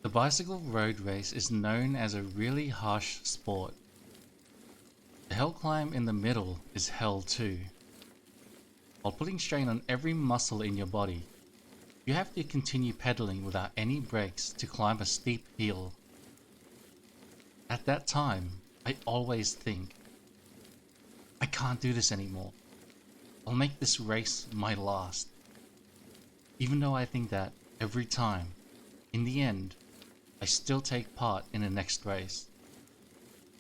The bicycle road race is known as a really harsh sport. The hill climb in the middle is hell too. While putting strain on every muscle in your body, you have to continue pedaling without any brakes to climb a steep hill. At that time, I always think, I can't do this anymore. I'll make this race my last. Even though I think that every time, in the end, I still take part in the next race.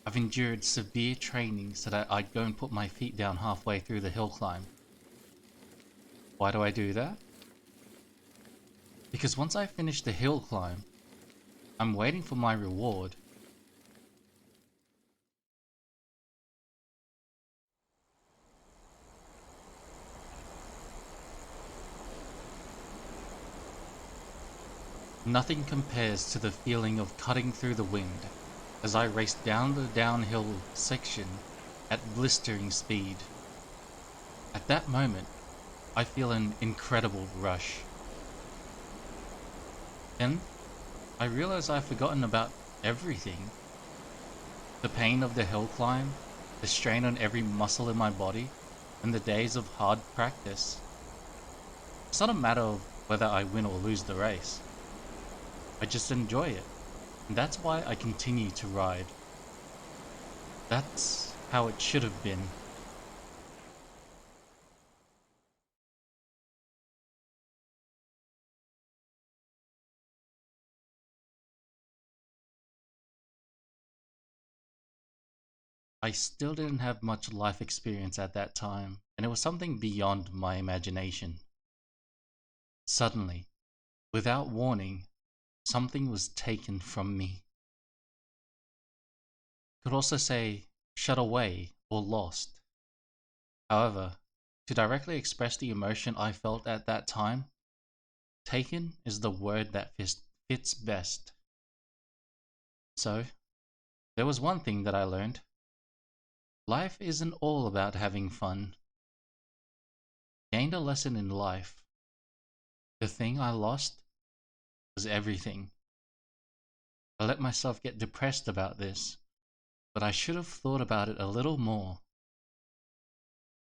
I've endured severe training so that I'd go and put my feet down halfway through the hill climb. Why do I do that? Because once I finish the hill climb, I'm waiting for my reward. Nothing compares to the feeling of cutting through the wind as I race down the downhill section at blistering speed. At that moment, I feel an incredible rush. Then, I realize I've forgotten about everything. The pain of the hill climb, the strain on every muscle in my body, and the days of hard practice. It's not a matter of whether I win or lose the race. I just enjoy it, and that's why I continue to ride. That's how it should have been. I still didn't have much life experience at that time, and it was something beyond my imagination. Suddenly, without warning, something was taken from me. Could also say shut away or lost. However, to directly express the emotion I felt at that time, taken is the word that fits best. So, there was one thing that I learned. Life isn't all about having fun. Gained a lesson in life. The thing I lost was everything. I let myself get depressed about this, but I should have thought about it a little more.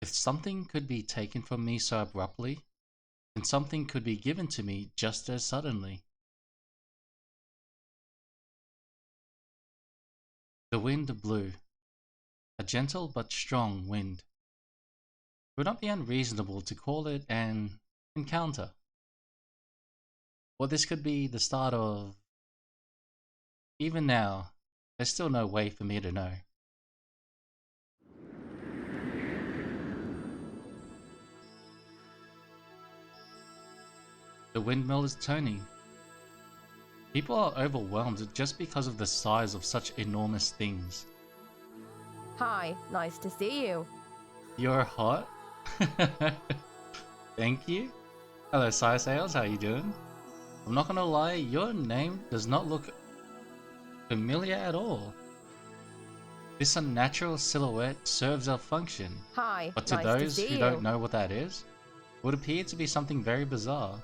If something could be taken from me so abruptly, then something could be given to me just as suddenly. The wind blew. A gentle but strong wind. It would not be unreasonable to call it an encounter. Or this could be the start of... Even now, there's still no way for me to know. The windmill is turning. People are overwhelmed just because of the size of such enormous things. Hi, nice to see you. You're hot? Thank you. Hello, Sai Sales, how you doing? I'm not gonna lie, your name does not look familiar at all. This unnatural silhouette serves a function, Hi, but to nice those to see who you. don't know what that is, it would appear to be something very bizarre.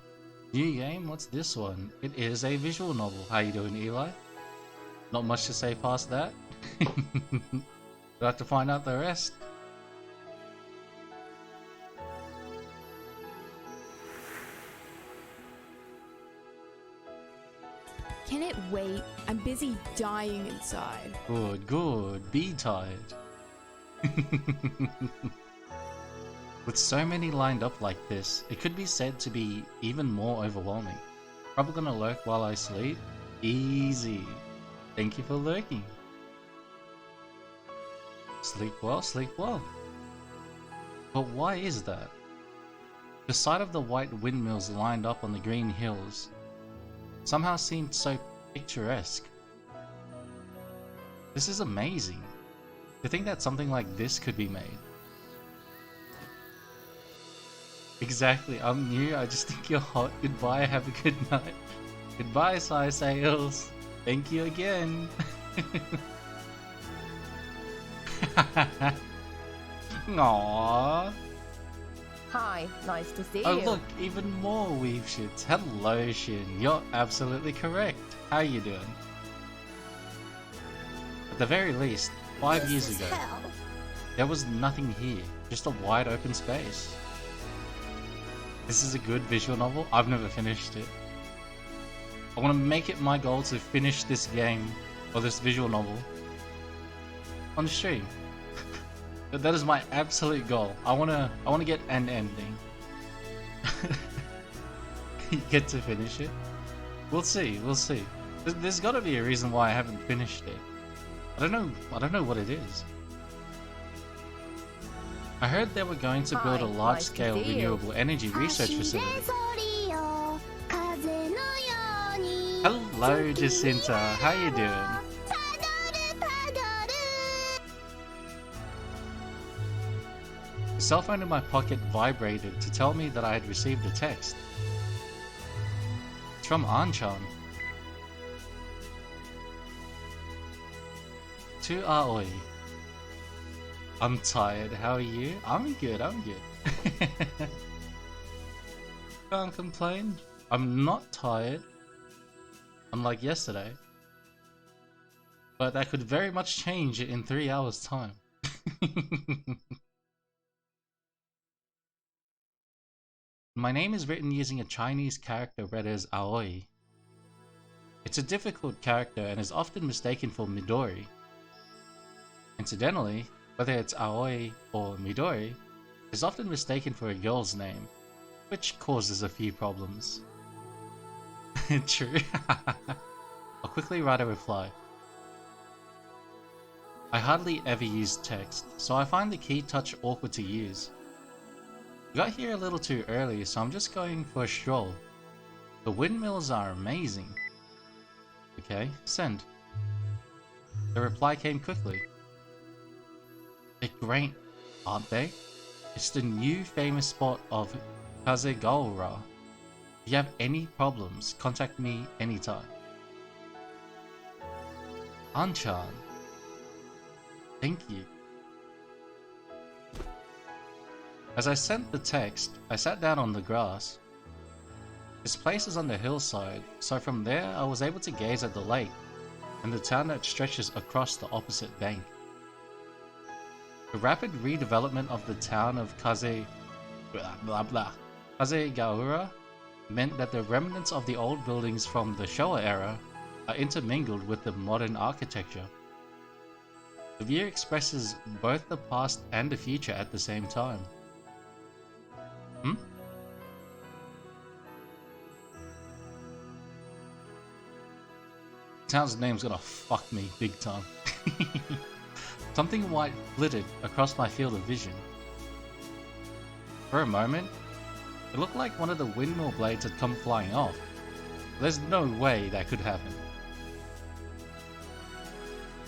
New game? What's this one? It is a visual novel. How you doing, Eli? Not much to say past that. We'll have to find out the rest. Can it wait? I'm busy dying inside. Good, good. Be tired. With so many lined up like this, it could be said to be even more overwhelming. Probably gonna lurk while I sleep? Easy. Thank you for lurking. Sleep well, sleep well. But why is that? The sight of the white windmills lined up on the green hills somehow seemed so picturesque. This is amazing. To think that something like this could be made. Exactly, I'm new, I just think you're hot. Goodbye, have a good night. Goodbye, Sai Sales. Thank you again. Aww. Hi, nice to see Oh you. look, even more weave shits. Hello Shin, you're absolutely correct. How you doing? At the very least, 5 years ago, there was nothing here, just a wide open space. This is a good visual novel. I've never finished it. I want to make it my goal to finish this game, or this visual novel, on stream. That is my absolute goal. I wanna get an ending. You get to finish it. We'll see. We'll see. There's got to be a reason why I haven't finished it. I don't know what it is. I heard they were going to build a Hi, large-scale nice to see you. renewable energy research facility. Hello, Jacinta. How you doing? The cell phone in my pocket vibrated to tell me that I had received a text. It's from Anchan. To Aoi. I'm tired. How are you? I'm good. Can't complain. I'm not tired. Unlike yesterday. But that could very much change in 3 hours' time. My name is written using a Chinese character read as Aoi. It's a difficult character and is often mistaken for Midori. Incidentally, whether it's Aoi or Midori is often mistaken for a girl's name, which causes a few problems. True. I'll quickly write a reply. I hardly ever use text, so I find the key touch awkward to use. We got here a little too early, so I'm just going for a stroll. The windmills are amazing. Okay, send. The reply came quickly. They're great, aren't they? It's the new famous spot of Kazegaura. If you have any problems, contact me anytime. Anchan. Thank you. As I sent the text, I sat down on the grass. This place is on the hillside, so from there I was able to gaze at the lake and the town that stretches across the opposite bank. The rapid redevelopment of the town of Kazegaura meant that the remnants of the old buildings from the Showa era are intermingled with the modern architecture. The view expresses both the past and the future at the same time. Town's name's gonna fuck me big time. Something white glittered across my field of vision. For a moment, it looked like one of the windmill blades had come flying off. There's no way that could happen.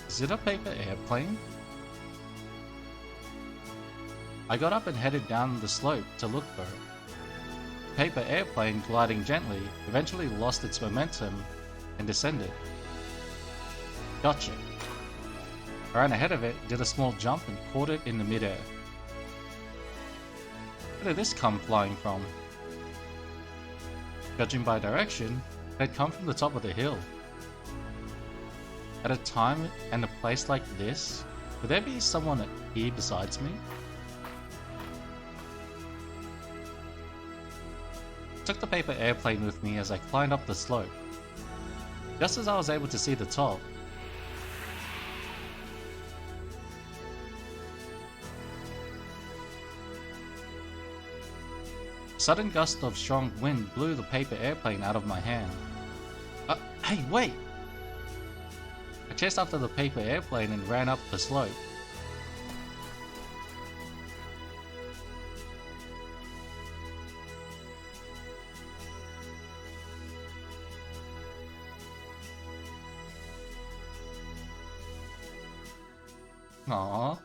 Is it a paper airplane? I got up and headed down the slope to look for it. The paper airplane, gliding gently, eventually lost its momentum and descended. Gotcha. I ran ahead of it, did a small jump and caught it in the midair. Where did this come flying from? Judging by direction, it had come from the top of the hill. At a time and a place like this, would there be someone here besides me? I took the paper airplane with me as I climbed up the slope. Just as I was able to see the top, a sudden gust of strong wind blew the paper airplane out of my hand. Hey, wait! I chased after the paper airplane and ran up the slope. Aww.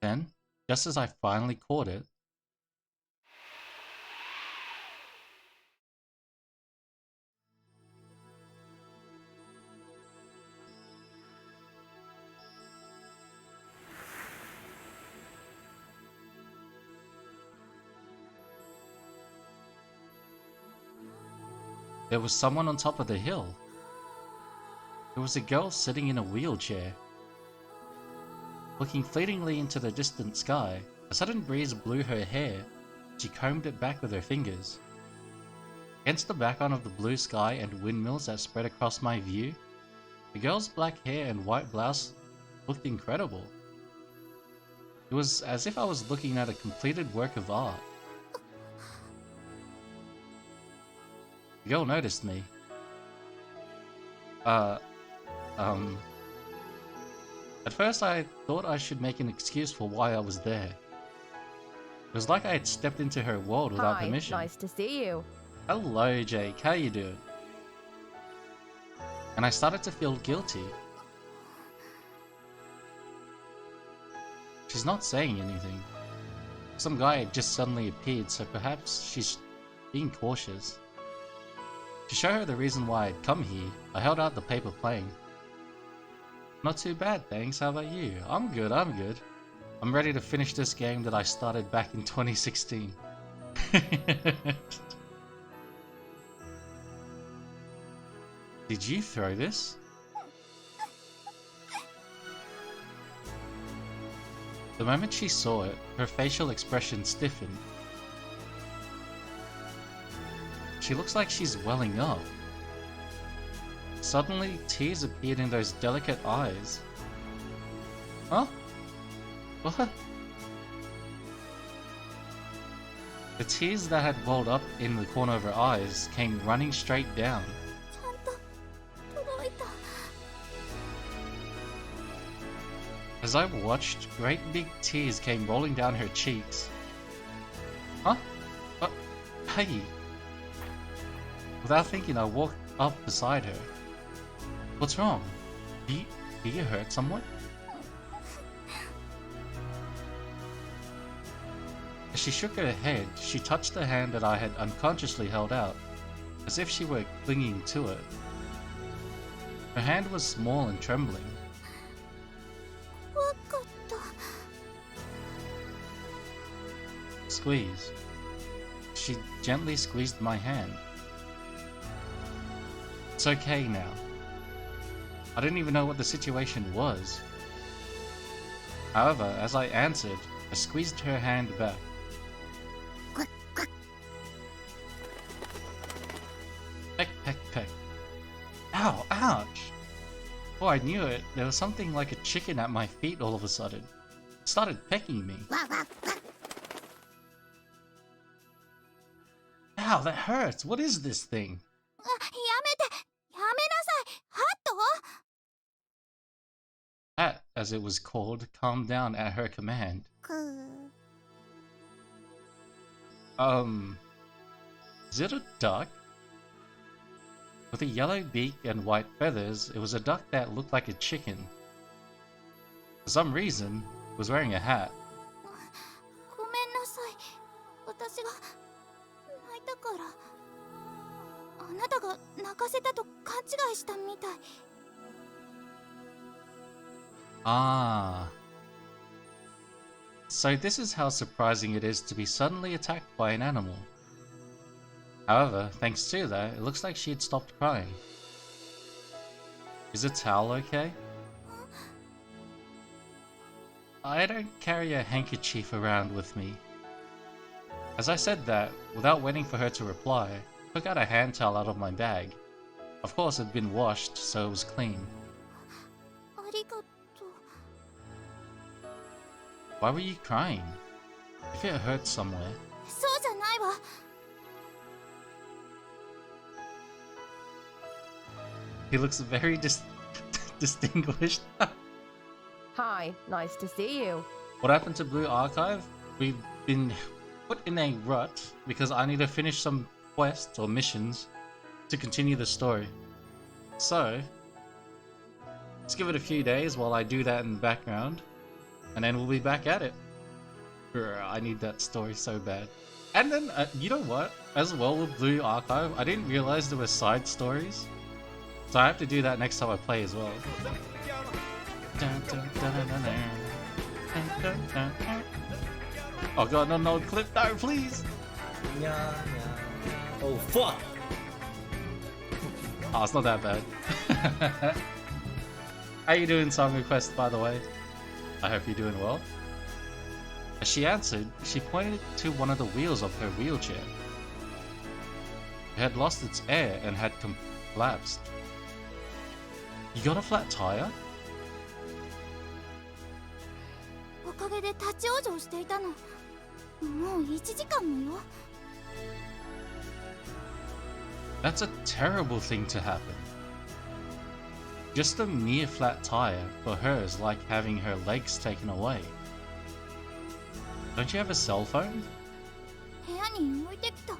Then, just as I finally caught it, there was someone on top of the hill. There was a girl sitting in a wheelchair. Looking fleetingly into the distant sky, a sudden breeze blew her hair. She combed it back with her fingers. Against the background of the blue sky and windmills that spread across my view, the girl's black hair and white blouse looked incredible. It was as if I was looking at a completed work of art. The girl noticed me. At first I thought I should make an excuse for why I was there. It was like I had stepped into her world without Hi, permission. nice to see you. Hello, Jake. How you doing? And I started to feel guilty. She's not saying anything. Some guy had just suddenly appeared, so perhaps she's being cautious. To show her the reason why I'd come here, I held out the paper plane. Not too bad, thanks. How about you? I'm good. I'm ready to finish this game that I started back in 2016. Did you throw this? The moment she saw it, her facial expression stiffened. She looks like she's welling up. Suddenly, tears appeared in those delicate eyes. Huh? What? The tears that had welled up in the corner of her eyes came running straight down. As I watched, great big tears came rolling down her cheeks. Huh? Hey! Without thinking, I walked up beside her. What's wrong? Do you hurt someone? As she shook her head, she touched the hand that I had unconsciously held out, as if she were clinging to it. Her hand was small and trembling. Squeeze. She gently squeezed my hand. It's okay now. I didn't even know what the situation was. However, as I answered, I squeezed her hand back. Peck, peck, peck. Ow, ouch! Before I knew it, there was something like a chicken at my feet all of a sudden. It started pecking me. Ow, that hurts! What is this thing? Hat, as it was called, calmed down at her command. Is it a duck? With a yellow beak and white feathers, it was a duck that looked like a chicken. For some reason, it was wearing a hat. Ah. So this is how surprising it is to be suddenly attacked by an animal. However, thanks to that, it looks like she had stopped crying. Is a towel okay? I don't carry a handkerchief around with me. As I said that, without waiting for her to reply, I took out a hand towel out of my bag. Of course, it had been washed, so it was clean. Why were you crying? If it hurt somewhere. He looks very distinguished. Hi, nice to see you. What happened to Blue Archive? We've been put in a rut because I need to finish some quests or missions to continue the story. So, let's give it a few days while I do that in the background, and then we'll be back at it. I need that story so bad. And then, you know what? As well with Blue Archive, I didn't realize there were side stories. So I have to do that next time I play as well. Oh god, no, clip, no, please! Yeah. Oh, fuck! Oh, it's not that bad. How you doing, Song Request, by the way? I hope you're doing well. As she answered, she pointed to one of the wheels of her wheelchair. It had lost its air and had collapsed. You got a flat tire? おかげで立ち往生していたの。もう1時間もよ。 That's a terrible thing to happen. Just a mere flat tire for her is like having her legs taken away. Don't you have a cell phone? 部屋に置いてきた。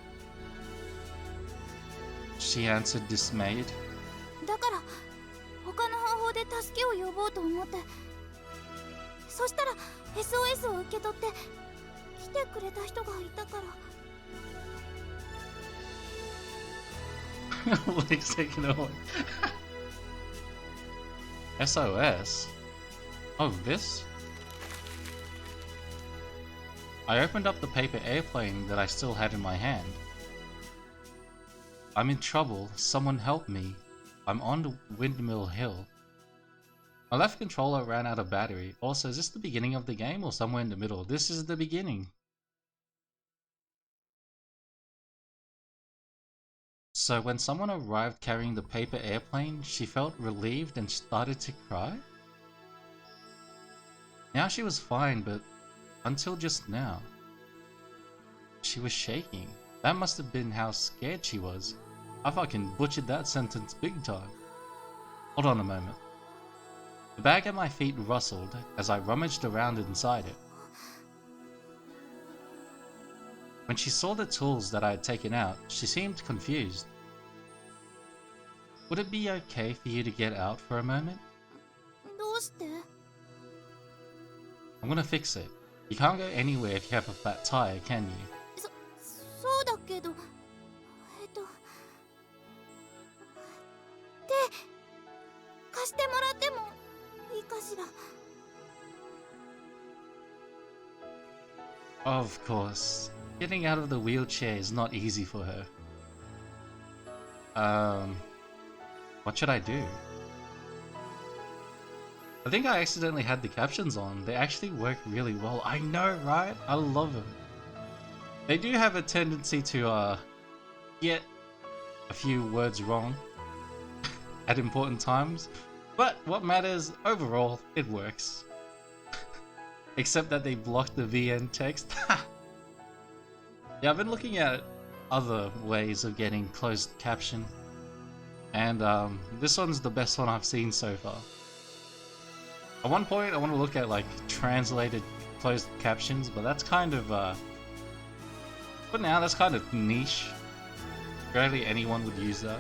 She answered dismayed. だから他の方法で助けを呼ぼうと思って。そしたら SOS を受け取って来てくれた人がいたから。 Legs taken away. SOS? Oh, this? I opened up the paper airplane that I still had in my hand. I'm in trouble. Someone help me. I'm on the Windmill Hill. My left controller ran out of battery. Also, is this the beginning of the game or somewhere in the middle? This is the beginning. So when someone arrived carrying the paper airplane, she felt relieved and started to cry? Now she was fine, but until just now, she was shaking. That must have been how scared she was. I fucking butchered that sentence big time. Hold on a moment. The bag at my feet rustled as I rummaged around inside it. When she saw the tools that I had taken out, she seemed confused. Would it be okay for you to get out for a moment? どうして？ I'm gonna fix it. You can't go anywhere if you have a flat tire, can you? そうだけど、貸してもらってもいいかしら。 Of course. Getting out of the wheelchair is not easy for her. What should I do? I think I accidentally had the captions on. They actually work really well. I know, right? I love them. They do have a tendency to get a few words wrong at important times, but what matters, overall, it works. Except that they blocked the VN text. Yeah, I've been looking at other ways of getting closed caption, and this one's the best one I've seen so far. At one point I want to look at like translated closed captions, but that's kind of but now that's kind of niche. Rarely anyone would use that.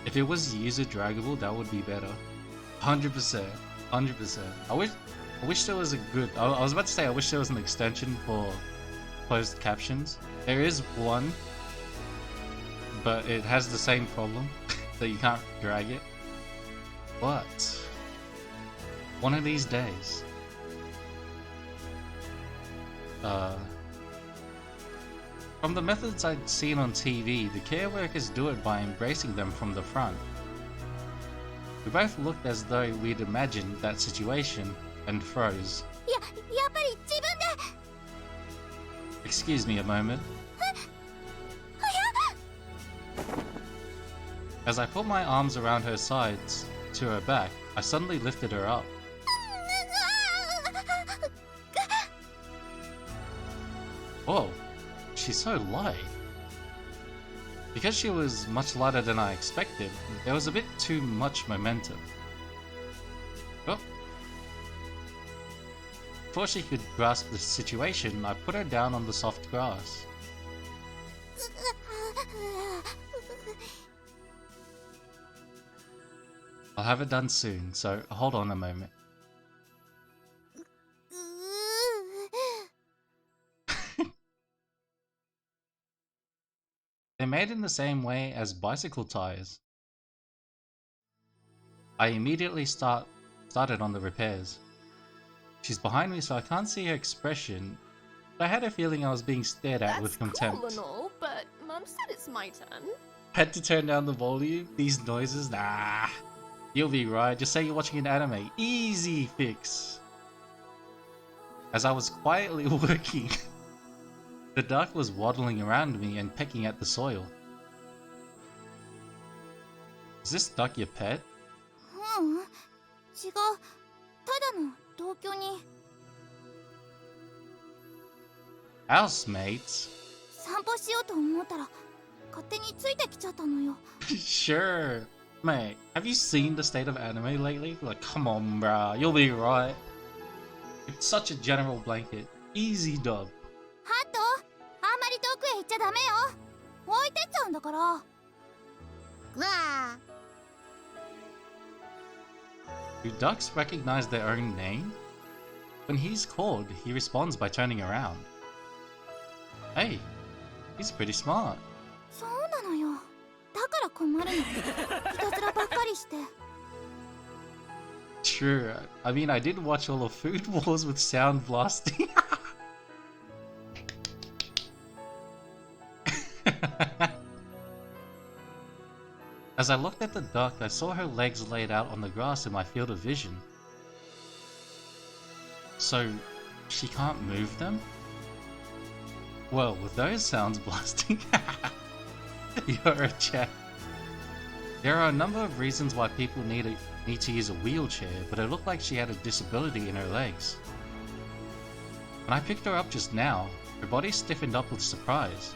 If it was user draggable, that would be better. 100%. 100%. I wish there was a good... I was about to say I wish there was an extension for closed captions. There is one, but it has the same problem that you can't drag it. But one of these days, from the methods I'd seen on TV, the care workers do it by embracing them from the front. We both looked as though we'd imagined that situation and froze. やっぱり自分で。 Excuse me a moment. As I put my arms around her sides to her back, I suddenly lifted her up. Whoa, she's so light. Because she was much lighter than I expected, there was a bit too much momentum. Oh. Before she could grasp the situation, I put her down on the soft grass. I'll have it done soon, so hold on a moment. They're made in the same way as bicycle tires. I immediately started on the repairs. She's behind me, so I can't see her expression, I had a feeling I was being stared at with contempt. Cool and all, but Mum said it's my turn. Had to turn down the volume? These noises? Nah. You'll be right, just say you're watching an anime. Easy fix. As I was quietly working, the duck was waddling around me and pecking at the soil. Is this duck your pet? ううん、違う。ただの同居人。Housemates? 散歩しようと思ったら勝手についてきちゃったのよ。Sure. Mate, have you seen the state of anime lately? Like, come on, bruh. You'll be right. It's such a general blanket. Easy dub. ハト、あんまり遠くへ行っちゃダメよ。置いてっちゃうんだから。わあ。Do ducks recognize their own name? When he's called, he responds by turning around. Hey, he's pretty smart. そうなのよ。だから困るの。いたずらばっかりして。True. I mean, I did watch all of Food Wars with sound blasting. As I looked at the duck, I saw her legs laid out on the grass in my field of vision. So, she can't move them? Well, with those sounds blasting, you're a chap. There are a number of reasons why people need to use a wheelchair, but it looked like she had a disability in her legs. When I picked her up just now, her body stiffened up with surprise,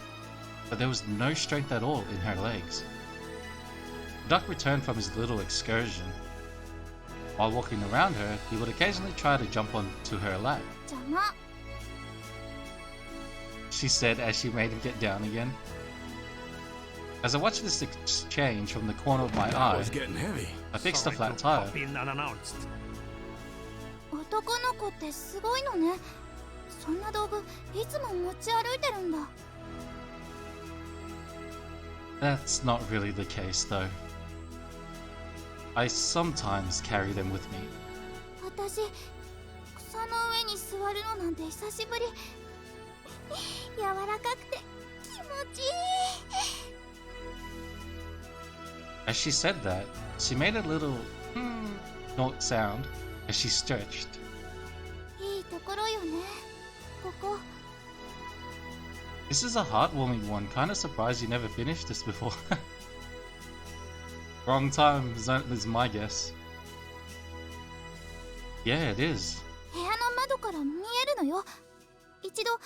but there was no strength at all in her legs. The duck returned from his little excursion. While walking around her, he would occasionally try to jump onto her lap. 邪魔。 She said as she made him get down again. As I watched this exchange from the corner of my eye, I fixed a flat tire. 男の子ってすごいのね。そんな道具いつも持ち歩いてるんだ。That's not really the case though. I sometimes carry them with me. 私、草の上に座るのなんて久しぶり。柔らかくて気持ちいい。 As she said that, she made a little note sound as she stretched. いいところよね。ここ。 This is a heartwarming one. Kinda surprised you never finished this before. Wrong time is my guess. Yeah, it is. 部屋の窓から見えるのよ。一度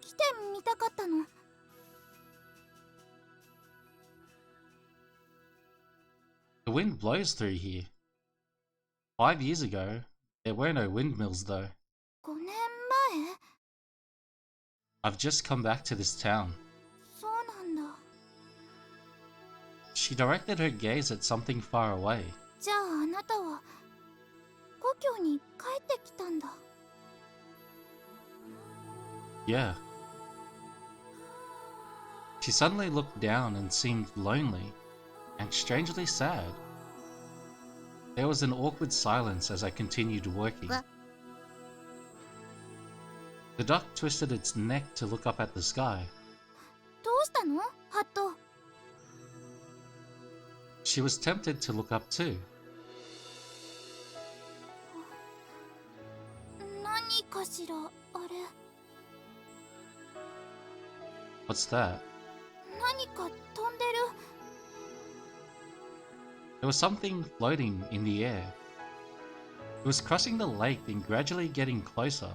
来てみたかったの。 The wind blows through here. 5 years ago, there were no windmills though. 5年前？ I've just come back to this town. そうなんだ。 She directed her gaze at something far away. じゃああなたは故郷に帰ってきたんだ。 Yeah. She suddenly looked down and seemed lonely and strangely sad. There was an awkward silence as I continued working. What? The duck twisted its neck to look up at the sky. どうしたの？ハット。 She was tempted to look up too. 何かしらあれ。 What's that? 何か飛んでる。 There was something floating in the air. It was crossing the lake and gradually getting closer.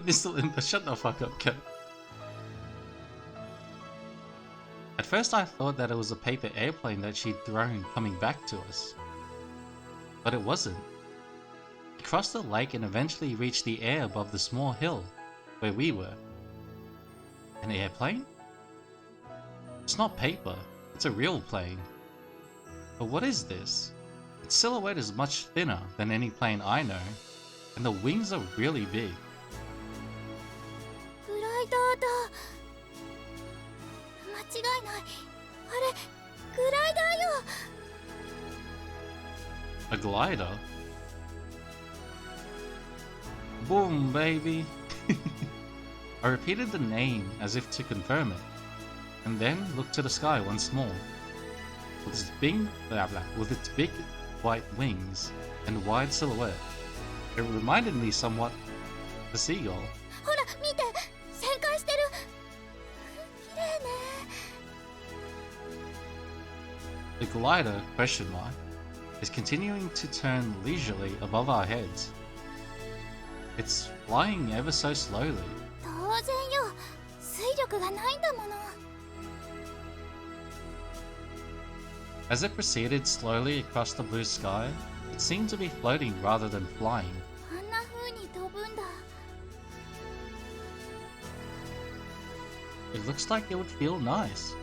Miss Linda, shut the fuck up, Kurt. At first I thought that it was a paper airplane that she'd thrown coming back to us. But it wasn't. It crossed the lake and eventually reached the air above the small hill where we were. An airplane? It's not paper, it's a real plane. But what is this? Its silhouette is much thinner than any plane I know, and the wings are really big. グライダーだ。間違いない。あれ、グライダーよ。A glider? Boom, baby! I repeated the name as if to confirm it, and then looked to the sky once more. With its big white wings and wide silhouette, it reminded me somewhat of a seagull. ほら見て、旋回してる。綺麗ね。 The glider, question mark, is continuing to turn leisurely above our heads. It's flying ever so slowly. 当然よ。水力がないんだもの。 As it proceeded slowly across the blue sky, it seemed to be floating rather than flying. あんな風に飛ぶんだ。 It looks like it would feel nice.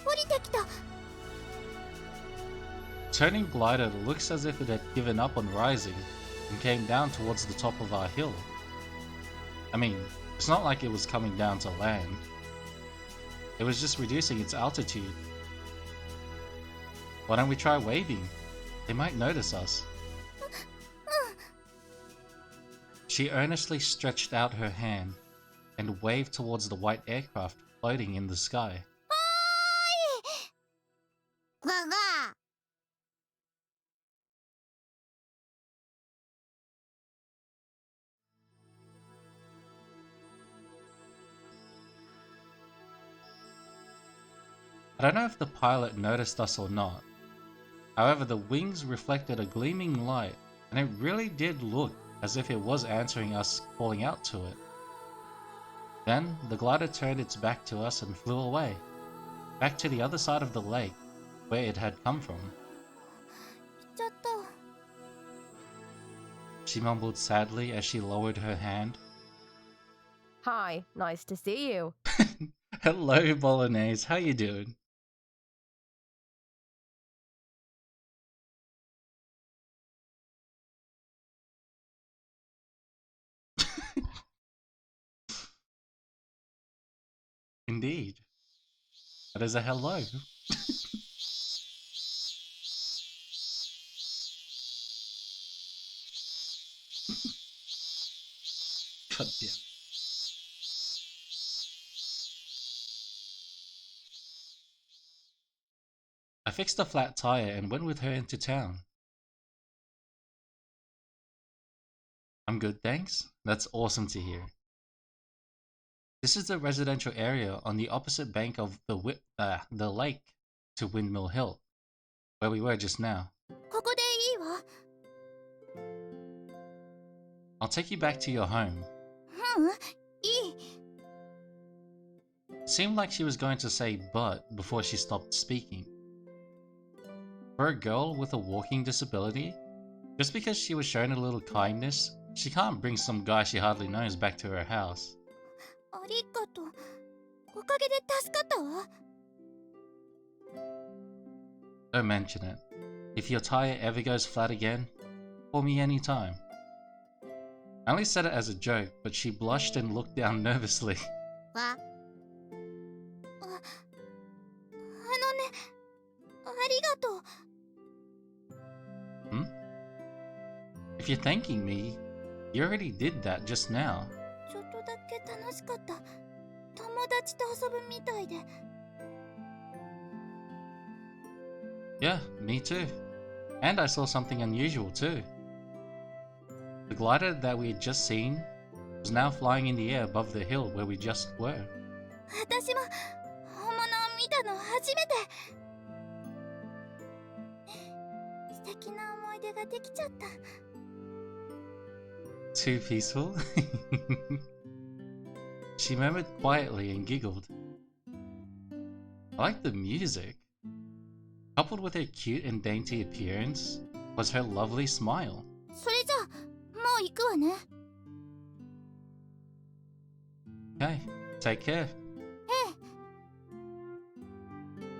降りてきた。 Turning glider looks as if it had given up on rising and came down towards the top of our hill. I mean, it's not like it was coming down to land. It was just reducing its altitude. Why don't we try waving? They might notice us. She earnestly stretched out her hand and waved towards the white aircraft floating in the sky. わが。 I don't know if the pilot noticed us or not. However, the wings reflected a gleaming light, and it really did look as if it was answering us calling out to it. Then, the glider turned its back to us and flew away, back to the other side of the lake, where it had come from. ちょっと。 She mumbled sadly as she lowered her hand. Hi, nice to see you. Hello, Bolognese, how you doing? Indeed. That is a hello. God damn. I fixed a flat tire and went with her into town. I'm good, thanks. That's awesome to hear. This is the residential area on the opposite bank of the lake to Windmill Hill, where we were just now. ここでいいわ。 I'll take you back to your home. うん、いい。 It seemed like she was going to say but before she stopped speaking. For a girl with a walking disability, just because she was shown a little kindness, she can't bring some guy she hardly knows back to her house. ありがとう。おかげで助かったわ。 Don't mention it. If your tire ever goes flat again, call me anytime. I only said it as a joke, but she blushed and looked down nervously. わ。あのね、ありがとう。 If you're thanking me, you already did that just now. ちょっとだけ楽しかった。友達と遊ぶみたいで。 Yeah, me too. And I saw something unusual too. The glider that we had just seen was now flying in the air above the hill where we just were. 私も本物を見たの初めて。素敵な思い出ができちゃった。 Too peaceful? She murmured quietly and giggled. I like the music. Coupled with her cute and dainty appearance was her lovely smile. それじゃあもう行くわね。 Okay, take care.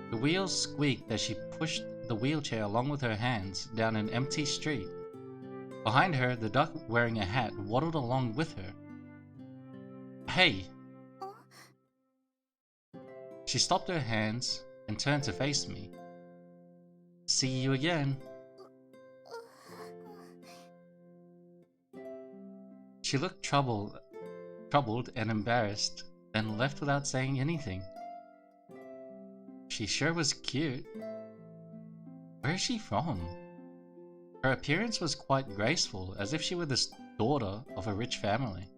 The wheels squeaked as she pushed the wheelchair along with her hands down an empty street. Behind her, the duck wearing a hat waddled along with her. Hey! She stopped her hands and turned to face me. see you again. She looked troubled and embarrassed, then left without saying anything. She sure was cute. Where is she from? Her appearance was quite graceful, as if she were the daughter of a rich family.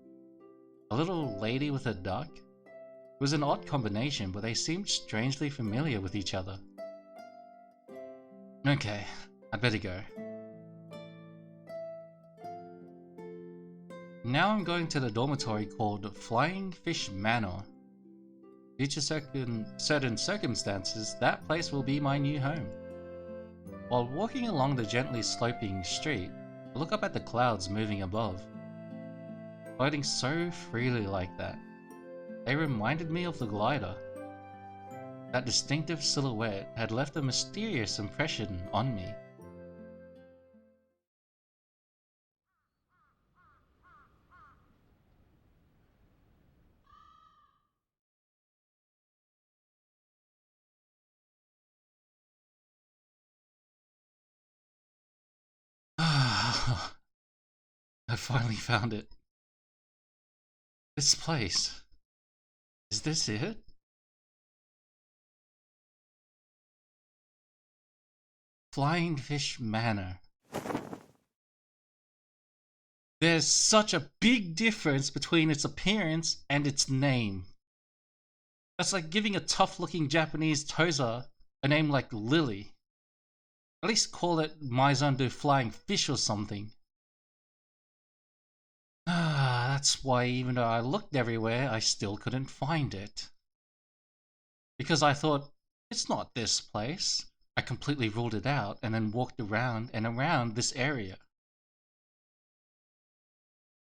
A little lady with a duck? It was an odd combination, but they seemed strangely familiar with each other. Okay, I'd better go. Now I'm going to the dormitory called Flying Fish Manor. Due to certain circumstances, that place will be my new home. While walking along the gently sloping street, I look up at the clouds moving above. Floating so freely like that, they reminded me of the glider. That distinctive silhouette had left a mysterious impression on me. I finally found it. This place. Is this it? Flying Fish Manor. There's such a big difference between its appearance and its name. That's like giving a tough-looking Japanese toza a name like Lily. At least call it Maison du Flying Fish or something. That's why even though I looked everywhere, I still couldn't find it. Because I thought, it's not this place. I completely ruled it out and then walked around and around this area.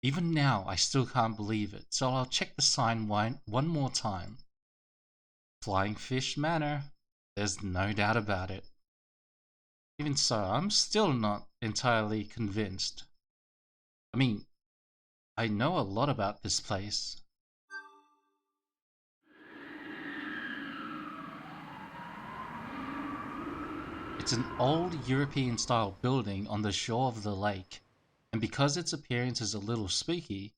Even now, I still can't believe it, so I'll check the sign one more time. Flying Fish Manor. There's no doubt about it. Even so, I'm still not entirely convinced. I mean, I know a lot about this place. It's an old European-style building on the shore of the lake, and because its appearance is a little spooky,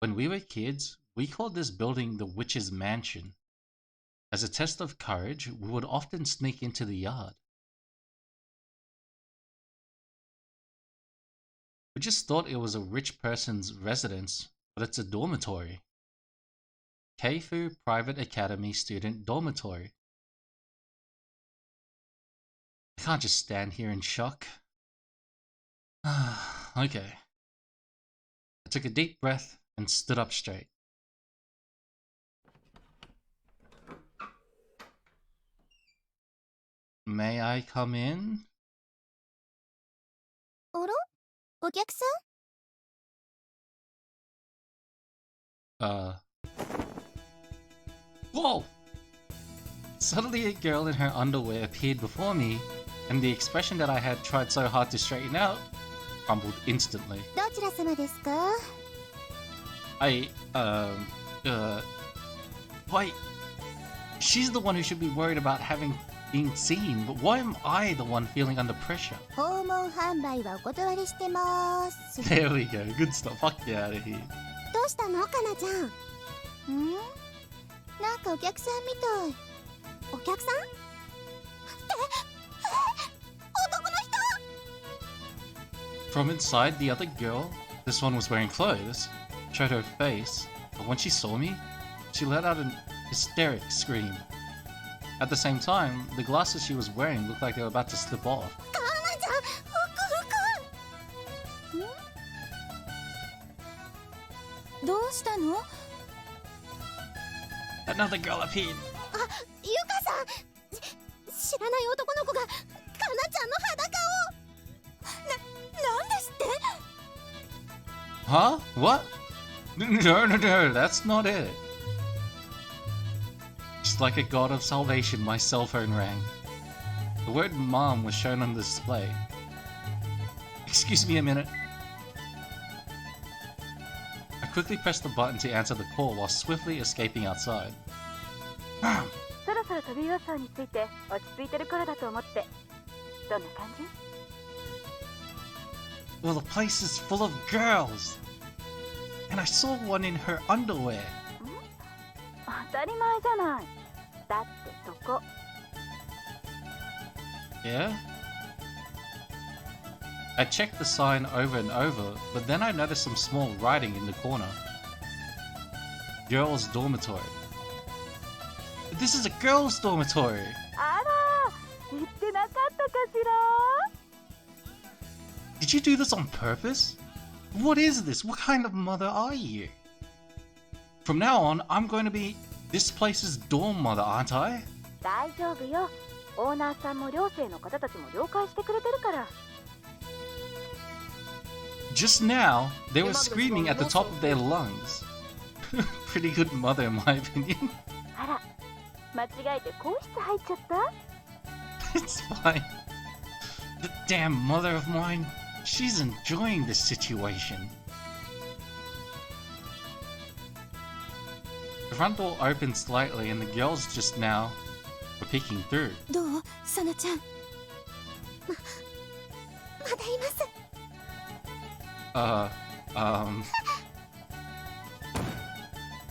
when we were kids, we called this building the Witch's Mansion. As a test of courage, we would often sneak into the yard. We just thought it was a rich person's residence, but it's a dormitory. Keifu Private Academy Student Dormitory. I can't just stand here in shock. Okay. I took a deep breath and stood up straight. May I come in? あら？お客さん？ Whoa! Suddenly a girl in her underwear appeared before me, and the expression that I had tried so hard to straighten out crumbled instantly. どちら様ですか？ Wait. She's the one who should be worried about having been seen, but why am I the one feeling under pressure? 訪問販売はお断りしてます。 There we go. Good stuff. Fuck you out of here. どうしたのかなちゃん？なんかお客さんみたい。お客さん？男の人？ From inside, the other girl, this one was wearing clothes, showed her face, but when she saw me, she let out an hysteric scream. At the same time, the glasses she was wearing looked like they were about to slip off. かなちゃん、ふくふく。どうしたの？ Another girl appeared. あ、ゆかさん。知らない男の子がかなちゃんの裸を。なんですって？ Huh? What? No, that's not it. Just like a god of salvation, my cell phone rang. The word mom was shown on the display. Excuse me a minute. I quickly pressed the button to answer the call while swiftly escaping outside. Mom! そろそろ飛び予想について落ち着いてる頃だと思って。どんな感じ？ Well, the place is full of girls! And I saw one in her underwear. 当たり前じゃない。だってそこ。 Yeah? I checked the sign over and over, but then I noticed some small writing in the corner. Girls' dormitory. But this is a girls' dormitory! あら、言ってなかったかしら？ Did you do this on purpose? What is this? What kind of mother are you? From now on, I'm going to be this place's dorm mother, aren't I? 大丈夫よ。オーナーさんも寮生の方たちも了解してくれてるから。 Just now, they were Your mother's screaming going at the top also. of their lungs. Pretty good mother, in my opinion. あら、間違えて更衣室入っちゃった？ It's fine. The damn mother of mine, she's enjoying this situation. The front door opened slightly and the girls just now were peeking through. どうサナちゃん。まだいます。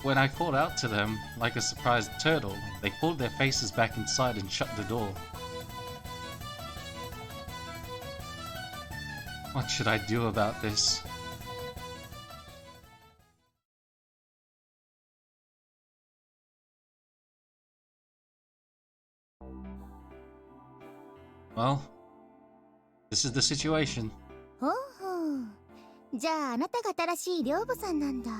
When I called out to them, like a surprised turtle, they pulled their faces back inside and shut the door. What should I do about this? Well, this is the situation. ほうほう。じゃああなたが新しい寮母さんなんだ。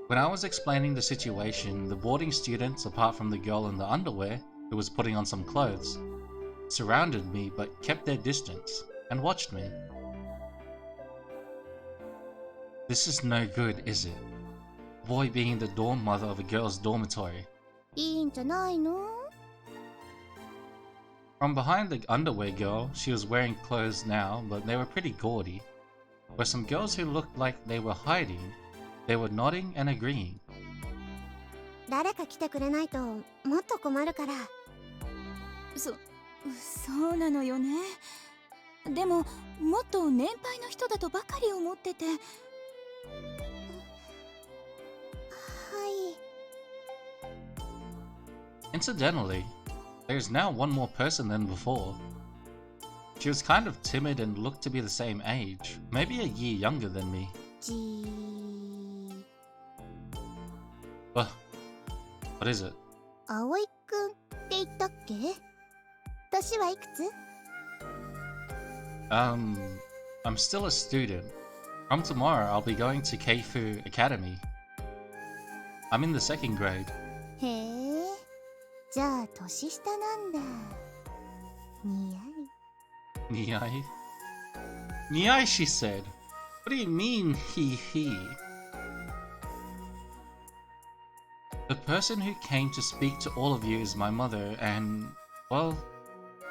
When I was explaining the situation, the boarding students, apart from the girl in the underwear, who was putting on some clothes, surrounded me but kept their distance and watched me. This is no good, is it? A boy being the dorm mother of a girl's dormitory. いいんじゃないの？ From behind the underwear girl, she was wearing clothes now, but they were pretty gaudy, were some girls who looked like they were hiding. They were nodding and agreeing. 誰か来てくれないともっと困るから。そうなのよね。でももっと年配の人だとばかり思ってて。はい。 Incidentally, there's now one more person than before. She was kind of timid and looked to be the same age, maybe a year younger than me. じー。 What is it? 葵くんって言ったっけ？年はいくつ？ I'm still a student. From tomorrow, I'll be going to Keifu Academy. I'm in the second grade. へえ。じゃあ年下なんだ。似合い。 Niai? Niai, she said. What do you mean, he? The person who came to speak to all of you is my mother, and, well,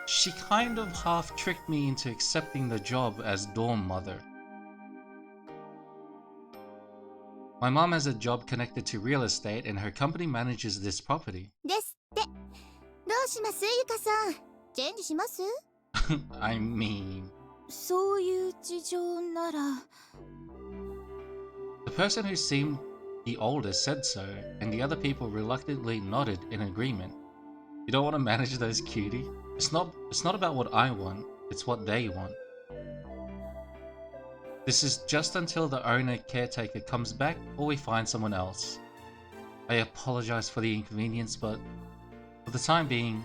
she kind of half tricked me into accepting the job as dorm mother. My mom has a job connected to real estate, and her company manages this property. ですって。どうしますゆかさん。チェンジします？ I mean... そういう事情なら。 The person who seemed the oldest said so, and the other people reluctantly nodded in agreement. You don't want to manage those cutie? It's not about what I want, it's what they want. This is just until the owner caretaker comes back or we find someone else. I apologize for the inconvenience, but for the time being,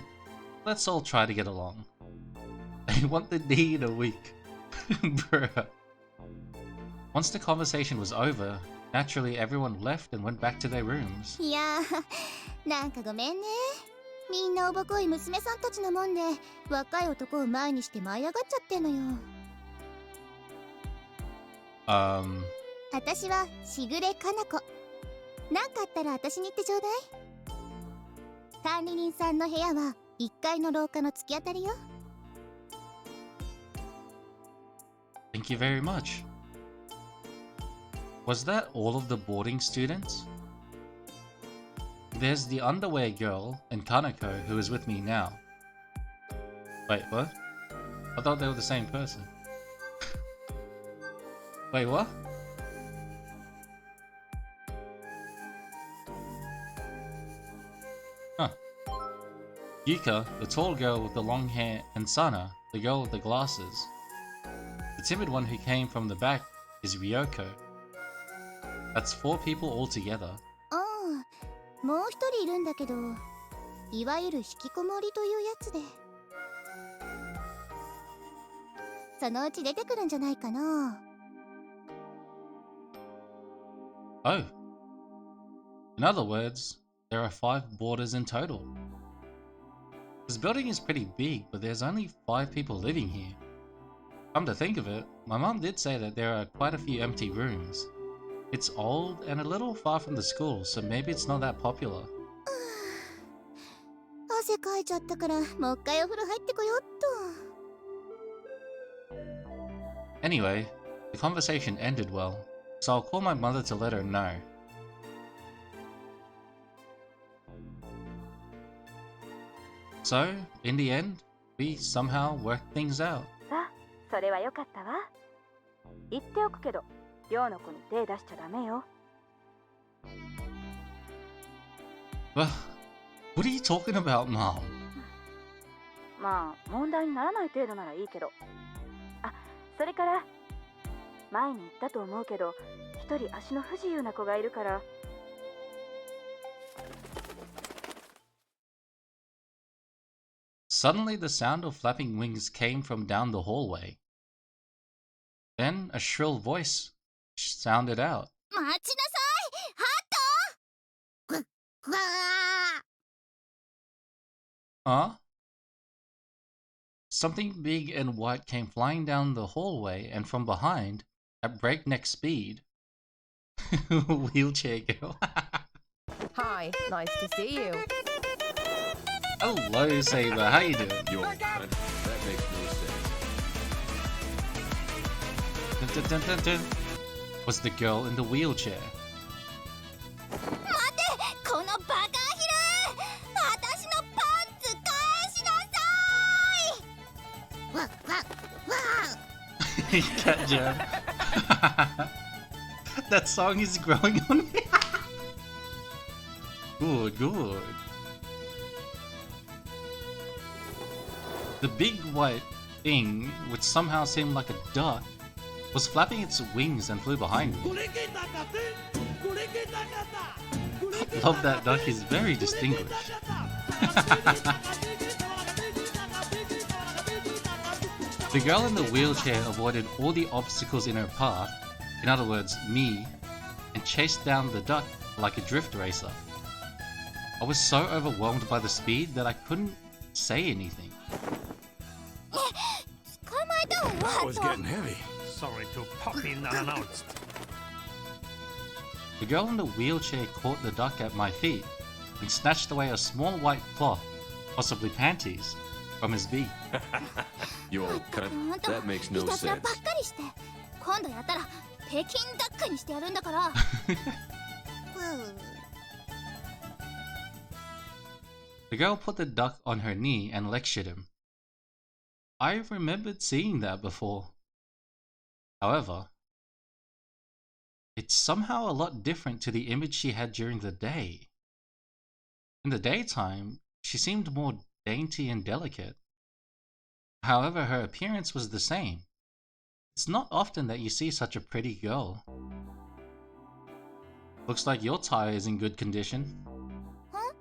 let's all try to get along. I want the D in a week. Bruh. Once the conversation was over, naturally everyone left and went back to their rooms. いやー、なんかごめんね。みんなおぼこい娘さんたちのもんで、若い男を前にして舞い上がっちゃってんのよ。私はしぐれかな子。なんかあったら私に言ってちょうだい。管理人さんの部屋は1階の廊下の突き当たりよ。Thank you very much. Was that all of the boarding students? There's the underwear girl and Kanako who is with me now. Wait, what? I thought they were the same person. Wait, what? Huh. Yuka, the tall girl with the long hair, and Sana, the girl with the glasses. The timid one who came from the back is Ryoko. That's 4 people altogether. ああ、もう一人いるんだけど、いわゆる引きこもりというやつで。そのうち出てくるんじゃないかな。Oh. In other words, there are 5 boarders in total. This building is pretty big, but there's only 5 people living here. Come to think of it, my mom did say that there are quite a few empty rooms. It's old and a little far from the school, so maybe it's not that popular. 汗かいちゃったから、もう一回お風呂入ってこよっと。 Anyway, the conversation ended well, so I'll call my mother to let her know. So, in the end, we somehow worked things out. さあ、それはよかったわ。言っておくけど、寮の子に手出しちゃダメよ。What are you talking about, Mom? まあ、問題にならない程度ならいいけど。あ、それから、前に言ったと思うけど、一人足の不自由な子がいるから。Suddenly the sound of flapping wings came from down the hallway. Then a shrill voice sounded out. 待ちなさい、ハト！ぐわー。 Huh? Something big and white came flying down the hallway and from behind, at breakneck speed. Wheelchair girl. Hi, nice to see you. Hello, Saber. How you doing? Yo, that makes no sense. Dun, dun, dun, dun, dun. Was the girl in the wheelchair. 待て、このバカアヒル！私のパンツ返しなさい！わっわっわ Cat jam. That song is growing on me. Good, good. The big white thing, which somehow seemed like a duck, was flapping its wings and flew behind me. Love that duck is very distinguished. The girl in the wheelchair avoided all the obstacles in her path, in other words, me, and chased down the duck like a drift racer. I was so overwhelmed by the speed that I couldn't say anything. 捕まえたわよ、ハ That was ト！ getting heavy. Sorry to pop in unannounced. The girl in the wheelchair caught the duck at my feet and snatched away a small white cloth, possibly panties, from his beak. Yo, that makes no いたずら sense. ばっかりして、今度やったら北京ダックにしてやるんだから。The girl put the duck on her knee and lectured him. I remembered seeing that before. However, it's somehow a lot different to the image she had during the day. In the daytime, she seemed more dainty and delicate. However, her appearance was the same. It's not often that you see such a pretty girl. Looks like your tire is in good condition. Huh?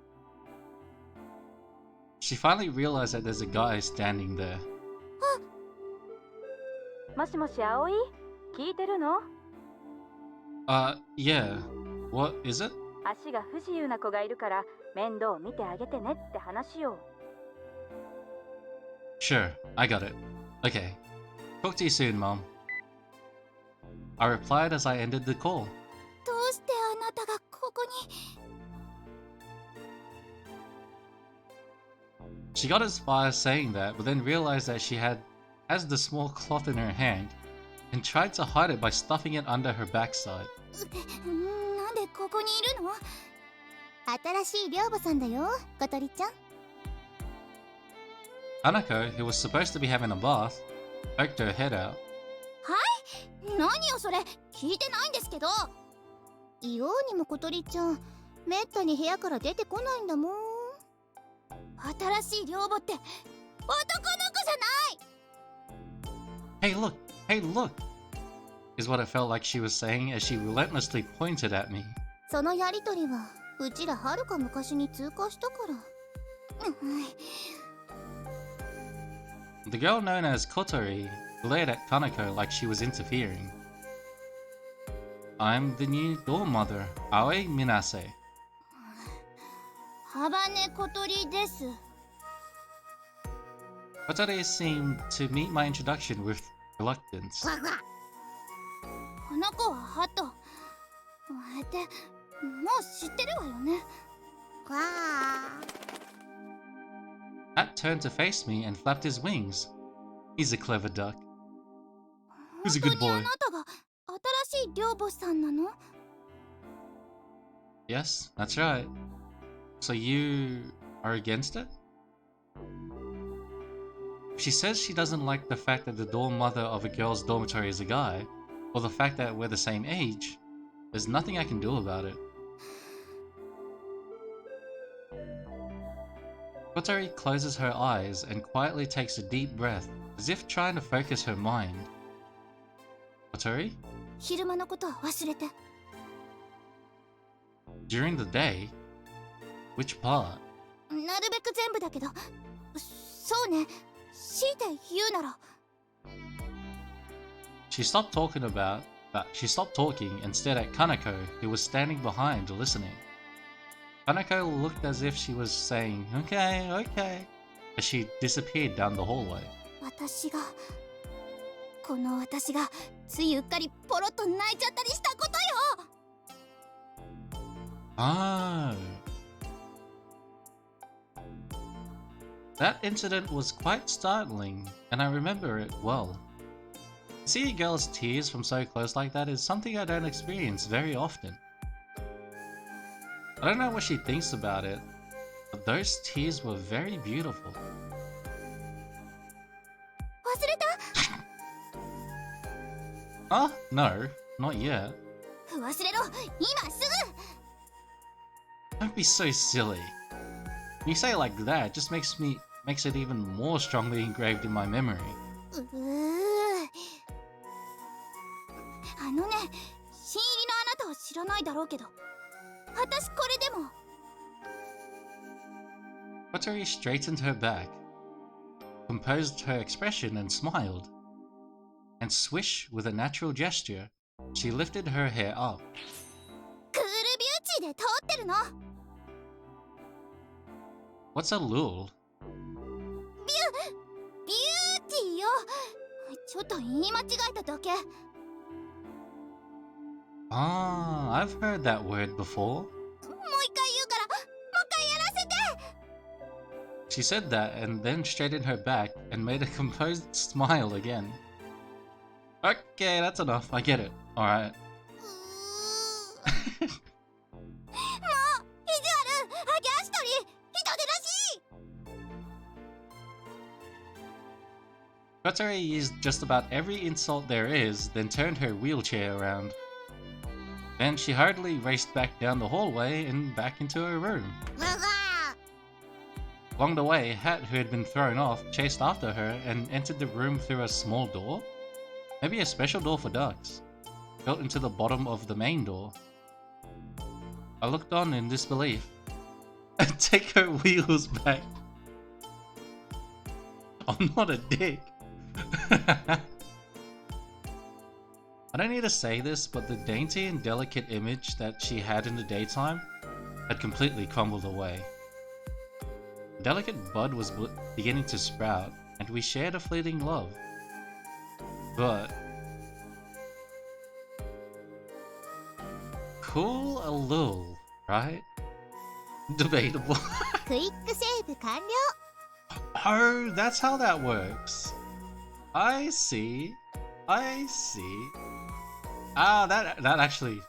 She finally realized that there's a guy standing there. もしもし、葵？聞いてるの？ Yeah. What is it? 足が不自由な子がいるから面倒を見てあげてねって話よ。 Sure, I got it. Okay. Talk to you soon, Mom. I replied as I ended the call. どうしてあなたがここに？ She got as far as saying that, but then realized that she has the small cloth in her hand and tried to hide it by stuffing it under her backside. なんでここにいるの？新しい寮母さんだよ、小鳥ちゃん。Hanako, who was supposed to be having a bath, poked her head out. 何よそれ、聞いてないんですけど。いようにも小鳥ちゃん、めったに部屋から出てこないんだもん。新しい寮母って男の子じゃない。 Hey look! Hey look! Is what it felt like she was saying as she relentlessly pointed at me. そのやりとりはうちらはるか昔に通過したから。The girl known as Kotori glared at Kanako like she was interfering. I'm the new dorm mother, Aoi Minase. ハバネ小鳥です。 Kotori seemed to meet my introduction with reluctance. この子はハト。ってもう知ってるわよね。Hat turned to face me and flapped his wings. He's a clever duck. Who's a good 本当に boy? あなたが新しい寮母さんなの？ Yes, that's right. So you are against it? She says she doesn't like the fact that the dorm mother of a girl's dormitory is a guy, or the fact that we're the same age. There's nothing I can do about it. Kotori closes her eyes and quietly takes a deep breath, as if trying to focus her mind. Kotori? 昼間のことは忘れて。 During the day? Which part? なるべく全部だけど。そうね。強いて言うなら。 She stopped talking and stared at Kanako, who was standing behind listening. Kanako looked as if she was saying, okay, okay, as she disappeared down the hallway. この私がついうっかりポロッと泣いちゃったりしたことよ。 Oh. That incident was quite startling, and I remember it well. Seeing a girl's tears from so close like that is something I don't experience very often. I don't know what she thinks about it, but those tears were very beautiful. 忘れた？ Huh? No, not yet. 忘れろ、今す Don't be so silly. When you say it like that, it just makes it even more strongly engraved in my memory. ぐ。あのね、新入りのあなたは知らないだろうけど、私これでも。 Kotori straightened her back, composed her expression and smiled. And swish, with a natural gesture, she lifted her hair up. クールビューティーで通ってるの。 What's a lul? ビューティーよ。ちょっと言い間違えただけ。 Ah, I've heard that word before. もう一回言うから、もう一回やらせて。 She said that and then straightened her back and made a composed smile again. Okay, that's enough. I get it. Alright. もう意地悪、ハゲ足取り、人でなし。 Kotori used just about every insult there is, then turned her wheelchair around. Then she hurriedly raced back down the hallway and back into her room. Along the way, Hat, who had been thrown off, chased after her and entered the room through a small door. Maybe a special door for ducks, built into the bottom of the main door. I looked on in disbelief. Take her wheels back. I'm not a dick. I don't need to say this, but the dainty and delicate image that she had in the daytime had completely crumbled away. A delicate bud was beginning to sprout, and we shared a fleeting love. But cool a little, right? Debatable. クイックセーブ完了。 Oh, that's how that works. I see. I see. Ah, that actually,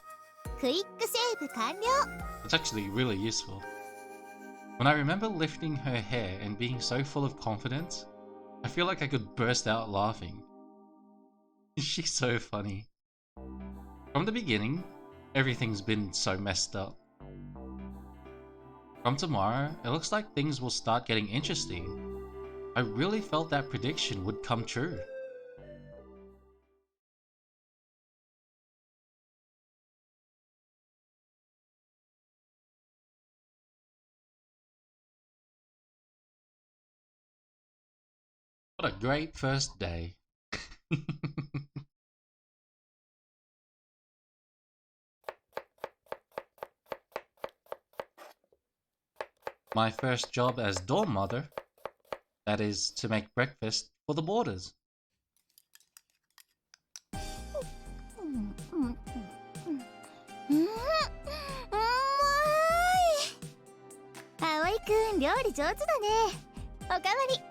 クイックセーブ完了。 that's actually really useful. When I remember lifting her hair and being so full of confidence, I feel like I could burst out laughing. She's so funny. From the beginning, everything's been so messed up. From tomorrow, it looks like things will start getting interesting. I really felt that prediction would come true. What a great first day. My first job as dorm mother, that is to make breakfast for the boarders. 葵くん料理上手だね。おかわり。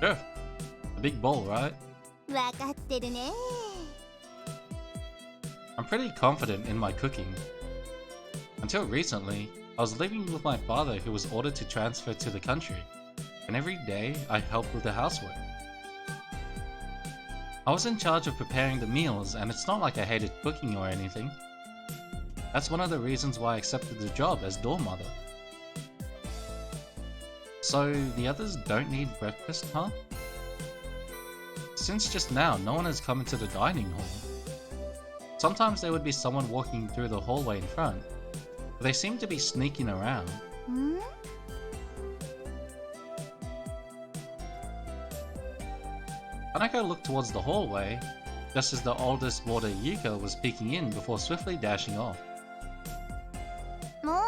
Sure. A big bowl, right? わかってるね。 I'm pretty confident in my cooking. Until recently, I was living with my father who was ordered to transfer to the country, and every day I helped with the housework. I was in charge of preparing the meals, and it's not like I hated cooking or anything. That's one of the reasons why I accepted the job as dorm mother. So the others don't need breakfast, huh? Since just now no one has come into the dining hall. Sometimes there would be someone walking through the hallway in front, but they seem to be sneaking around. Hanako looked towards the hallway, just as the oldest boarder Yuka was peeking in before swiftly dashing off. も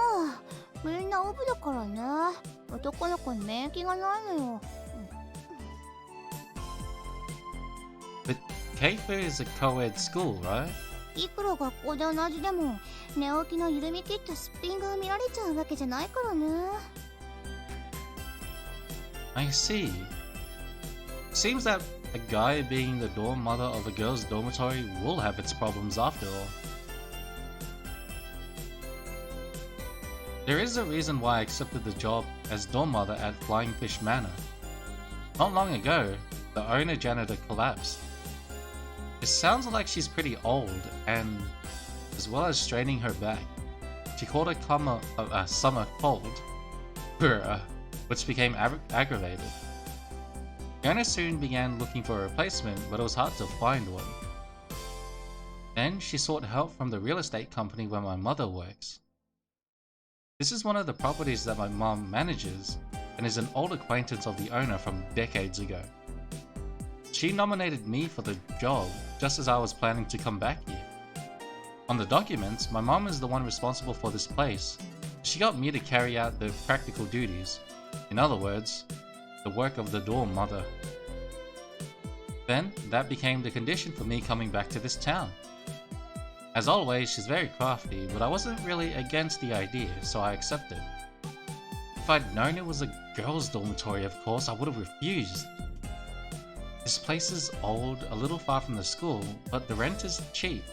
うみんなオブだからね。男の子に免疫がないのよ。 But Keifu is a co-ed school, right? いくら学校で同じでも寝起きの緩み切ったすっぴんが見られちゃうわけじゃないからね。 I see. Seems that a guy being the dorm mother of a girl's dormitory will have its problems after all. There is a reason why I accepted the job as dorm mother at Flying Fish Manor. Not long ago, the owner janitor collapsed. It sounds like she's pretty old, and as well as straining her back, she caught a summer cold, which became aggravated. The owner soon began looking for a replacement, but it was hard to find one. Then she sought help from the real estate company where my mother works. This is one of the properties that my mom manages, and is an old acquaintance of the owner from decades ago. She nominated me for the job just as I was planning to come back here. On the documents, my mom is the one responsible for this place. She got me to carry out the practical duties. In other words, the work of the dorm mother. Then, that became the condition for me coming back to this town. As always, she's very crafty, but I wasn't really against the idea, so I accepted. If I'd known it was a girls' dormitory, of course, I would have refused. This place is old, a little far from the school, but the rent is cheap.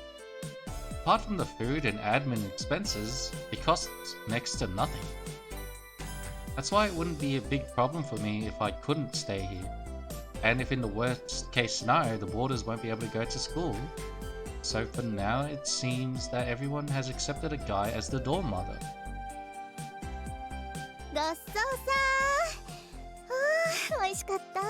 Apart from the food and admin expenses, it costs next to nothing. That's why it wouldn't be a big problem for me if I couldn't stay here. And if in the worst case scenario, the boarders won't be able to go to school. So for now, it seems that everyone has accepted a guy as the dorm mother. ごちそうさー。美味しかった。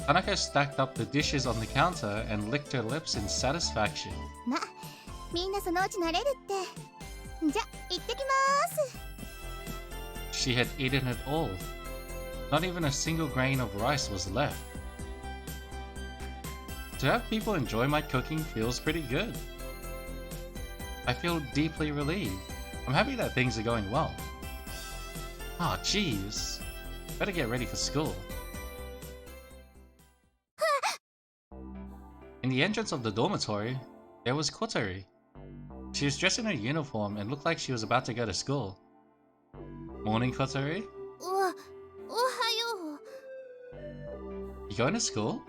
Hanako stacked up the dishes on the counter and licked her lips in satisfaction. ま、みんなそのうち慣れるって。じゃ、行ってきまーす。 She had eaten it all. Not even a single grain of rice was left. To have people enjoy my cooking feels pretty good. I feel deeply relieved. I'm happy that things are going well. Ah, jeez. Better get ready for school. In the entrance of the dormitory, there was Kotori. She was dressed in her uniform and looked like she was about to go to school. Morning, Kotori. おはよう。 You going to school?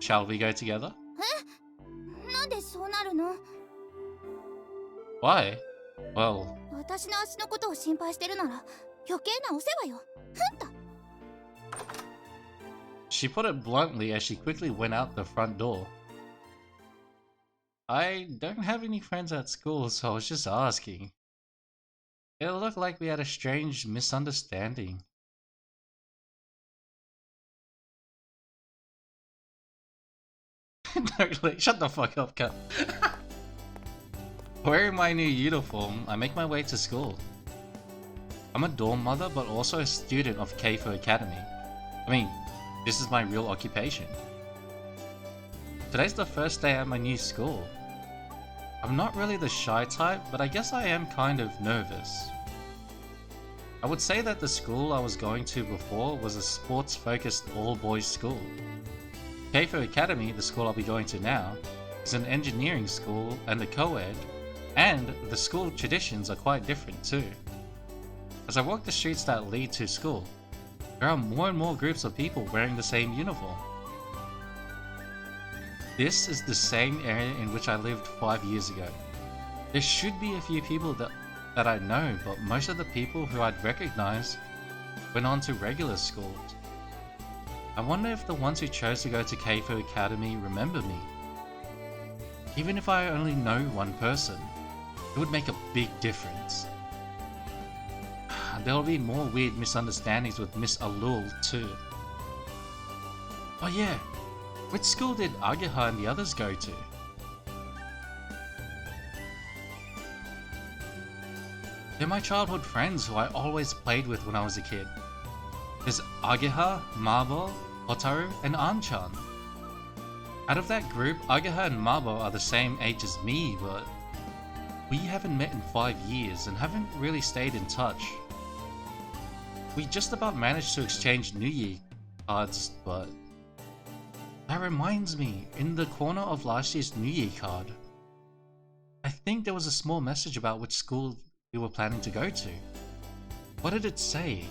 Shall we go together? なんでそうなるの？ Why? Well, 私の足のことを心配してるなら余計なお世話よ。ふんと。 she put it bluntly as she quickly went out the front door. I don't have any friends at school, so I was just asking. It looked like we had a strange misunderstanding. No, like, shut the fuck up, cut. Wearing my new uniform, I make my way to school. I'm a dorm mother, but also a student of Keifu Academy. I mean, this is my real occupation. Today's the first day at my new school. I'm not really the shy type, but I guess I am kind of nervous. I would say that the school I was going to before was a sports-focused all-boys school. Keifu Academy, the school I'll be going to now, is an engineering school and a co-ed, and the school traditions are quite different too. As I walk the streets that lead to school, there are more and more groups of people wearing the same uniform. This is the same area in which I lived 5 years ago. There should be a few people that I know, but most of the people who I'd recognize went on to regular schools. I wonder if the ones who chose to go to Keifu Academy remember me. Even if I only know one person, it would make a big difference. There will be more weird misunderstandings with Miss Alul too. Oh yeah, which school did Ageha and the others go to? They're my childhood friends who I always played with when I was a kid. There's Ageha, Mabo, Hotaru, and Anchan. Out of that group, Ageha and Mabo are the same age as me, but we haven't met in 5 years and haven't really stayed in touch. We just about managed to exchange New Year cards, but that reminds me, in the corner of last year's New Year card, I think there was a small message about which school we were planning to go to. What did it say?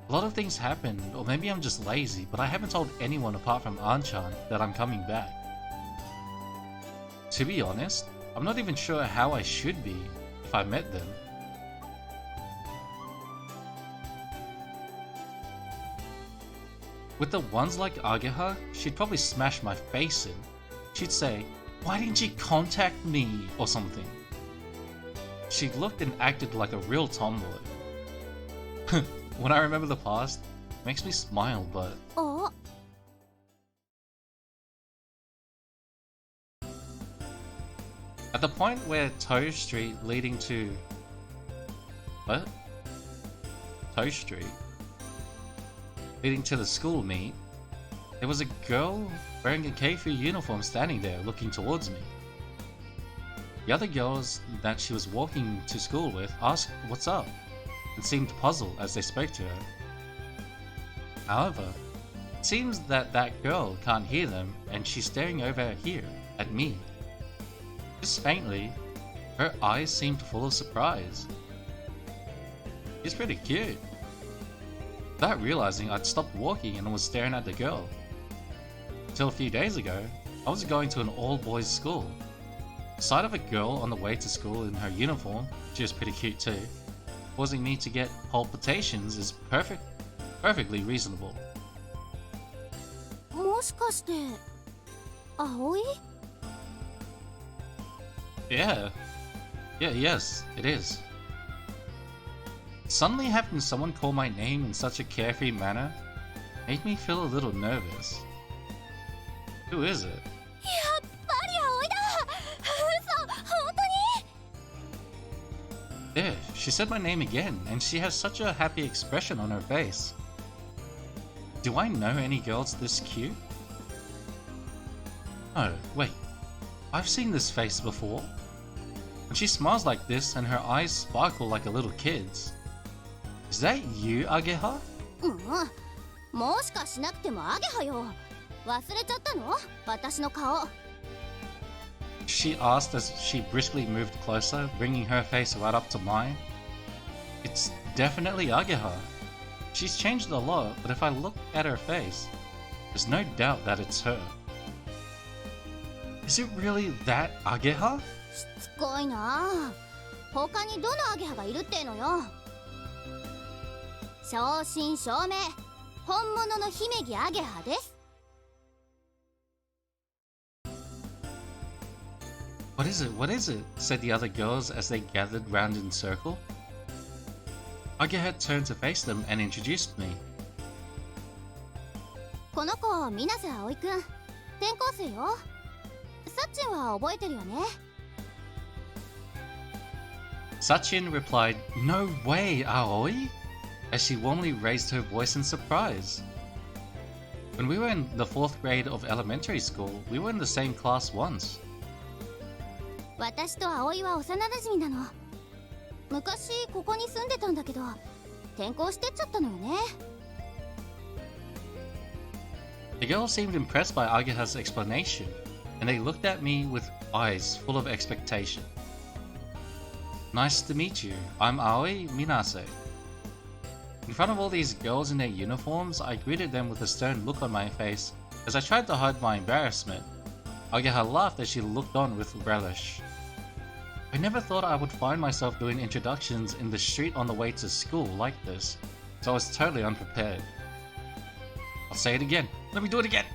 A lot of things happened, or maybe I'm just lazy, but I haven't told anyone apart from Anchan that I'm coming back. To be honest, I'm not even sure how I should be if I met them. With the ones like Ageha, she'd probably smash my face in. She'd say, "Why didn't you contact me?" or something. She looked and acted like a real tomboy. When I remember the past, it makes me smile, but... Oh. At the point where Toe Street leading to... What? Toe Street? Leading to the school meet, there was a girl wearing a Keifu uniform standing there looking towards me. The other girls that she was walking to school with asked what's up and seemed puzzled as they spoke to her. However, it seems that that girl can't hear them and she's staring over here at me. Just faintly, her eyes seemed full of surprise. She's pretty cute. Without realizing, I'd stopped walking and was staring at the girl. Until a few days ago, I was going to an all-boys school. The sight of a girl on the way to school in her uniform, she was pretty cute too, causing me to get palpitations is perfectly reasonable. もしかして、葵? Yes, it is. Suddenly having someone call my name in such a carefree manner made me feel a little nervous. Who is it? やっぱり葵だ! 嘘、本当に? There, she said my name again, and she has such a happy expression on her face. Do I know any girls this cute? Oh, wait. I've seen this face before. When she smiles like this and her eyes sparkle like a little kid's. Is that you, Ageha? もしかしなくてもアゲハよ。忘れちゃったの？私の顔。She asked as she briskly moved closer, bringing her face right up to mine. It's definitely Ageha. She's changed a lot, but if I look at her face, there's no doubt that it's her. Is it really that Ageha? しつこいな。他にどのアゲハがいるってのよ。正真正銘本物の姫木アゲハです。 What is it? What is it? Said the other girls as they gathered round in circle. Ageha turned to face them and introduced me. この子水瀬葵くん、転校生よ。サッチンは覚えてるよね。 Sachin replied, "No way, Aoi!" as she warmly raised her voice in surprise. When we were in the 4th grade of elementary school, we were in the same class once. 私と葵は幼馴染なの。昔ここに住んでたんだけど、転校してっちゃったのよね。 The girls seemed impressed by Ageha's explanation, and they looked at me with eyes full of expectation. Nice to meet you. I'm Aoi Minase. In front of all these girls in their uniforms, I greeted them with a stern look on my face as I tried to hide my embarrassment. Ageha laughed as she looked on with relish. I never thought I would find myself doing introductions in the street on the way to school like this, so I was totally unprepared. I'll say it again. Let me do it again!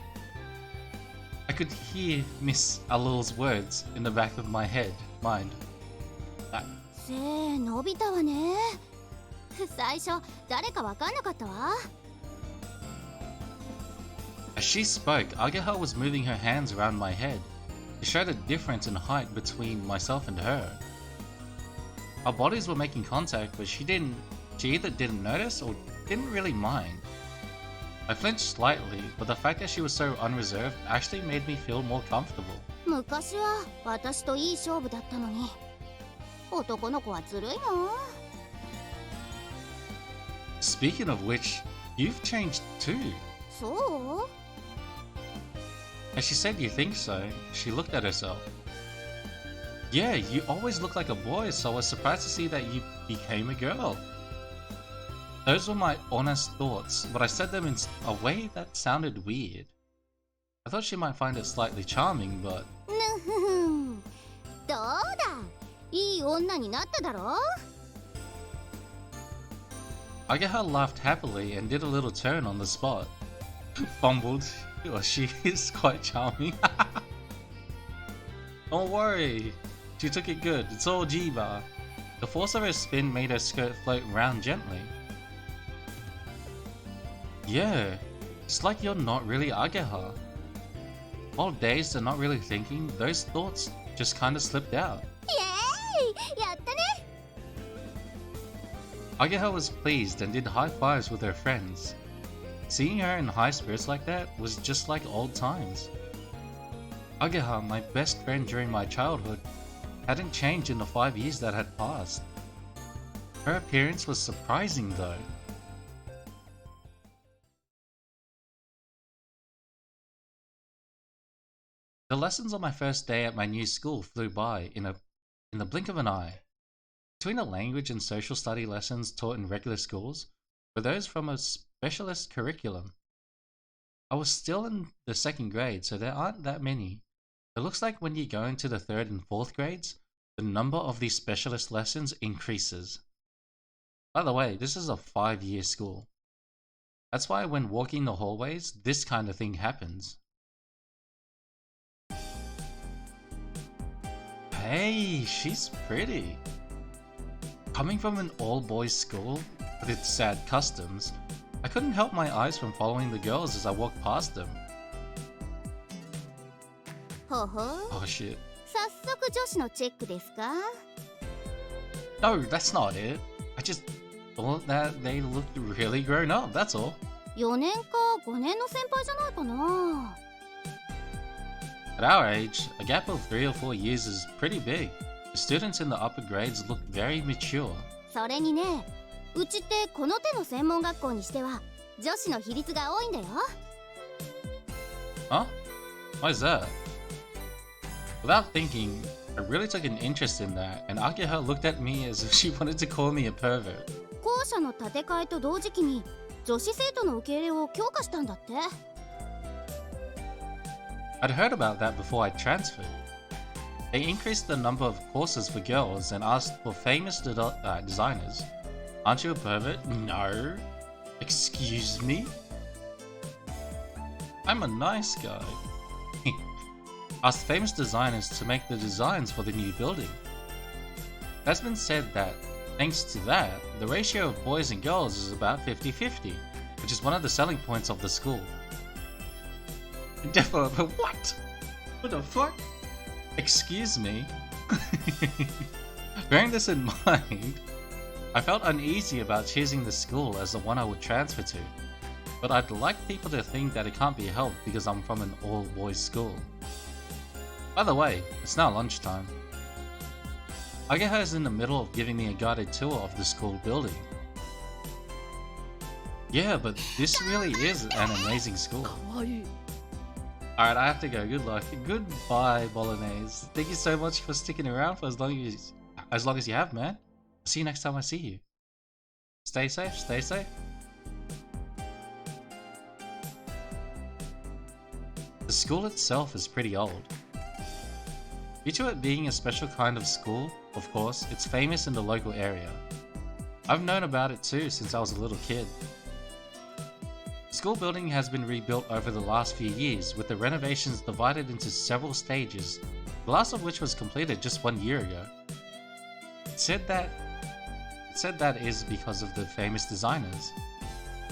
I could hear Miss Alul's words in the back of my mind. 背伸びたわね。最初誰かわかんなかったわ。 As she spoke, Ageha was moving her hands around my head. It showed a difference in height between myself and her. Our bodies were making contact, but she either didn't notice or didn't really mind. I flinched slightly, but the fact that she was so unreserved actually made me feel more comfortable. 昔は私といい勝負だったのに、男の子はずるいな。 Speaking of which, you've changed too. そう？ As she said you think so, she looked at herself. Yeah, you always looked like a boy, so I was surprised to see that you became a girl. Those were my honest thoughts, but I said them in a way that sounded weird. I thought she might find it slightly charming, but... ぬふふん。どうだ、いい女になっただろ。 Ageha laughed happily and did a little turn on the spot. Fumbled. Well, she is quite charming. Don't worry, she took it good. It's all Jiba. The force of her spin made her skirt float round gently. Yeah, it's like you're not really Ageha. While dazed and not really thinking, those thoughts just kinda slipped out. イエーイ、やったね。 Ageha was pleased and did high fives with her friends. Seeing her in high spirits like that was just like old times. Ageha, my best friend during my childhood, hadn't changed in the 5 years that had passed. Her appearance was surprising though. The lessons on my first day at my new school flew by in the blink of an eye. Between the language and social study lessons taught in regular schools were those from a specialist curriculum. I was still in the 2nd grade, so there aren't that many. It looks like when you go into the 3rd and 4th grades, the number of these specialist lessons increases. By the way, this is a 5-year school. That's why when walking the hallways, this kind of thing happens. Hey, she's pretty. Coming from an all-boys school with its sad customs, I couldn't help my eyes from following the girls as I walked past them. ほほ。 Oh shit. 早速女子のチェックですか？ No, that's not it. I just thought that they looked really grown up, that's all. 4年か5年の先輩じゃないかな。 At our age, a gap of 3 or 4 years is pretty big. The students in the upper grades look very mature. それにね、うちってこの手の専門学校にしては女子の比率が多いんだよ。 Huh? Why is that? Without thinking, I really took an interest in that, and Ageha looked at me as if she wanted to call me a pervert. 校舎の建て替えと同時期に女子生徒の受け入れを強化したんだって。 I'd heard about that before I transferred. They increased the number of courses for girls and asked for famous designers. Aren't you a pervert? No. Excuse me? I'm a nice guy. Asked famous designers to make the designs for the new building. It has been said that, thanks to that, the ratio of boys and girls is about 50-50, which is one of the selling points of the school. What? What the fuck? Excuse me? Bearing this in mind, I felt uneasy about choosing the school as the one I would transfer to, but I'd like people to think that it can't be helped because I'm from an all-boys school. By the way, it's now lunchtime. Ageha is in the middle of giving me a guided tour of the school building. Yeah, but this really is an amazing school. Alright, I have to go. Good luck. Goodbye, Bolognese. Thank you so much for sticking around for as long as you have, man. See you next time I see you. Stay safe, stay safe. The school itself is pretty old. Due to it being a special kind of school, of course, it's famous in the local area. I've known about it too since I was a little kid. The school building has been rebuilt over the last few years, with the renovations divided into several stages, the last of which was completed just 1 year ago. It said that is because of the famous designers.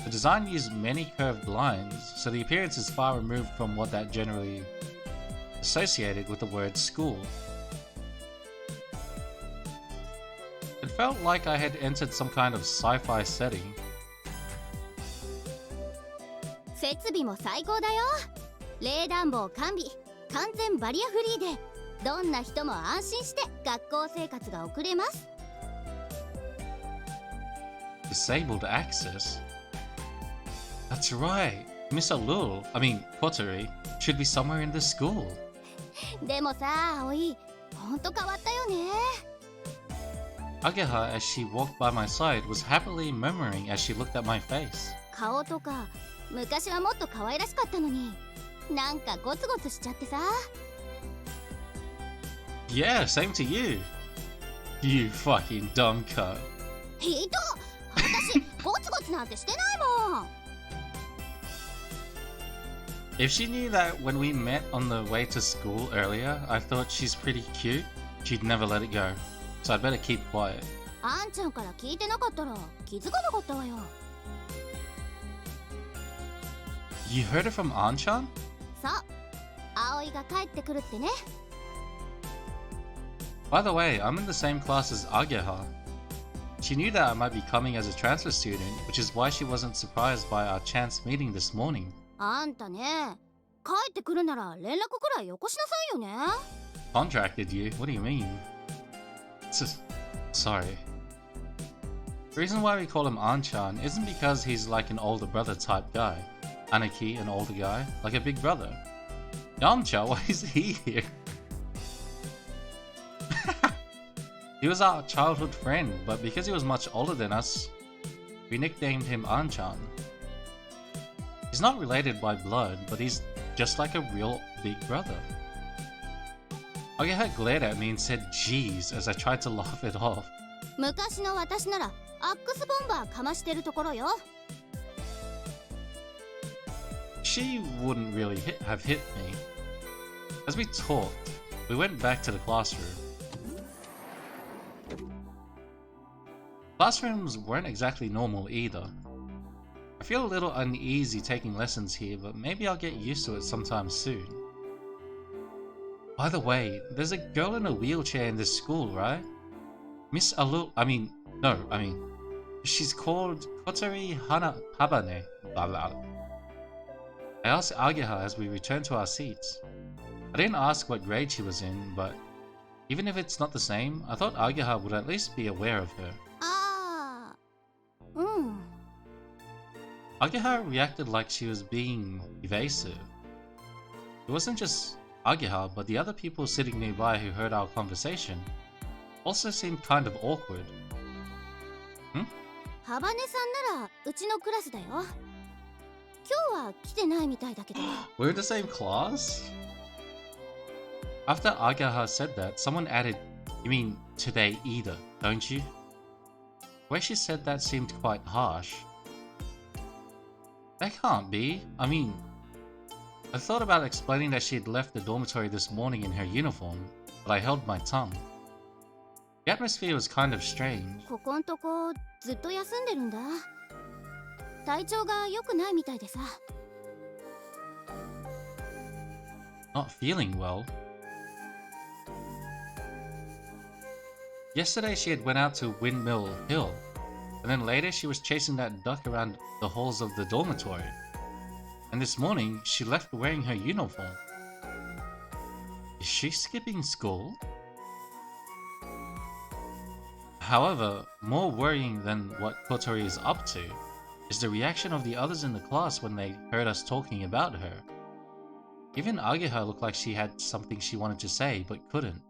The design used many curved lines, so the appearance is far removed from what that generally associated with the word school. It felt like I had entered some kind of sci-fi setting. 設備も最高だよ。冷暖房完備、完全バリアフリーで、どんな人も安心して学校生活が送れます。Disabled access? That's right. Miss Kotori, should be somewhere in the school. でもさ、葵、ほんと変わったよね。Ageha, as she walked by my side, was happily murmuring as she looked at my face. 顔とか、昔はもっと可愛らしかったのに、なんかゴツゴツしちゃってさ。Yeah, same to you. You fucking dumb cunt. ひどっ！私、ゴツゴツなんてしてないもん。If she knew that when we met on the way to school earlier, I thought she's pretty cute, she'd never let it go. So I'd better keep quiet. あんちゃんから聞いてなかったら気づかなかったわよ。You heard it from Anchan? そう、葵が帰ってくるってね。By the way, I'm in the same class as Ageha. She knew that I might be coming as a transfer student, which is why she wasn't surprised by our chance meeting this morning. あんたね、帰ってくるなら連絡くらいよこしなさいよね。Contracted you? What do you mean? Sorry. The reason why we call him Anchan isn't because he's like an older brother type guy. Anaki, an older guy, like a big brother. Yamcha, why is he here? He was our childhood friend, but because he was much older than us, we nicknamed him Anchan. He's not related by blood, but he's just like a real big brother. Ageha glared at me and said geez as I tried to laugh it off. 昔の私ならアックスボンバーかましてるところよ。She wouldn't really have hit me. As we talked, we went back to the classroom. Classrooms weren't exactly normal either. I feel a little uneasy taking lessons here, but maybe I'll get used to it sometime soon. By the way, there's a girl in a wheelchair in this school, right? Miss she's called Kotori Habane. Blah blah. I asked Ageha as we returned to our seats. I didn't ask what grade she was in, but even if it's not the same, I thought Ageha would at least be aware of her. ああ、うん。Ageha reacted like she was being evasive. It wasn't just Ageha, but the other people sitting nearby who heard our conversation also seemed kind of awkward. ハバネさんならうちのクラスだよ。今日は来てないみたいだけど。We're in the same class? After Agaha said that, someone added, "You mean today either, don't you?" The way she said that seemed quite harsh. That can't be. I mean, I thought about explaining that she had left the dormitory this morning in her uniform, but I held my tongue. The atmosphere was kind of strange. ここんとこずっと休んでるんだ。体調が良くないみたいでさ。Not feeling well. Yesterday she had went out to Windmill Hill, and then later she was chasing that duck around the halls of the dormitory. And this morning she left wearing her uniform. Is she skipping school? However, more worrying than what Kotori is up to is the reaction of the others in the class when they heard us talking about her. Even Ageha looked like she had something she wanted to say but couldn't.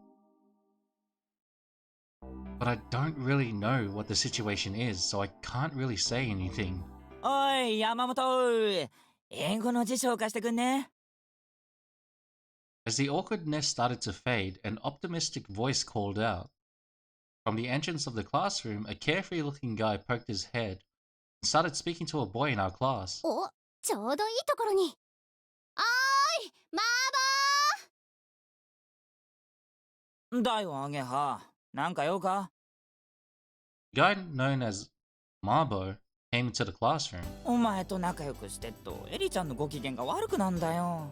But I don't really know what the situation is, so I can't really say anything. おい、山本。英語の辞書を貸してくんね。As the awkwardness started to fade, an optimistic voice called out. From the entrance of the classroom, a carefree-looking guy poked his head and started speaking to a boy in our class. お、ちょうどいいところに。おーい、マーボー。だよ、アゲハ。なんか用か？ The guy known as Marbo came into the classroom. お前と仲良くしてっとエリちゃんのご機嫌が悪くなんだよ。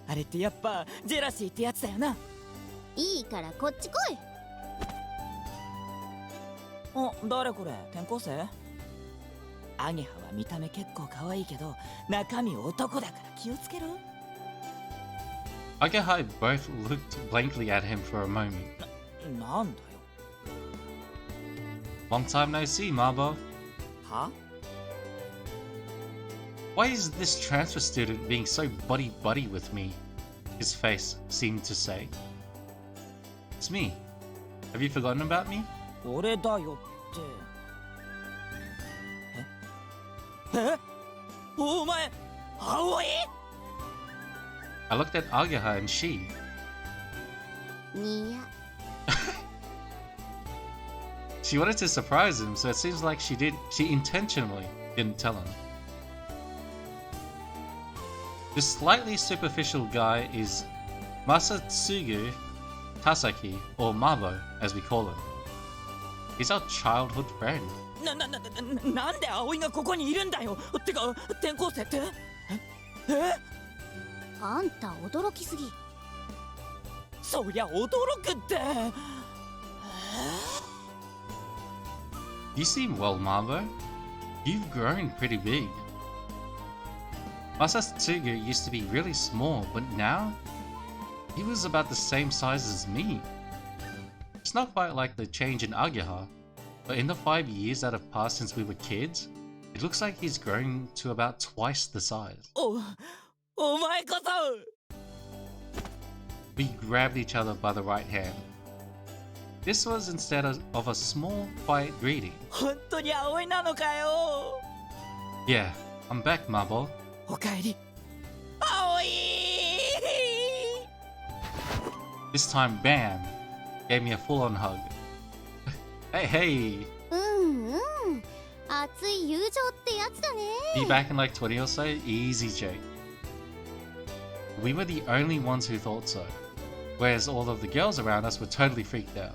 あれってやっぱジェラシーってやつだよな。いいからこっち来い。お、誰これ？転校生？アゲハは見た目結構可愛いけど中身男だから気をつけろ。Ageha both looked blankly at him for a moment. なんだよ。Long time no see, Marbo. は？ Why is this transfer student being so buddy-buddy with me? His face seemed to say. It's me. Have you forgotten about me? 俺だよって。え？お前、葵？ I looked at Ageha and she. にや。She wanted to surprise him, so it seems like she intentionally didn't tell him. This slightly superficial guy is Masatsugu Tasaki, or Mabo, as we call him. He's our childhood friend. なんで葵がここにいるんだよ。てか、転校生って？え？あんた驚きすぎ。そりゃ驚くって。You seem well, Marbo. You've grown pretty big. Masatsugu used to be really small, but now he was about the same size as me. It's not quite like the change in Ageha, but in the 5 years that have passed since we were kids, it looks like he's grown to about twice the size. お前こそ。We grabbed each other by the right hand. This was instead of a small, quiet greeting. 本当に葵なのかよ。Yeah, I'm back, Marbo. おかえり。葵。 This time, Bam gave me a full-on hug. Hey, hey! うんうん。熱い友情ってやつだね。 Be back in like 20 or so? Easy, Jake. We were the only ones who thought so, whereas all of the girls around us were totally freaked out.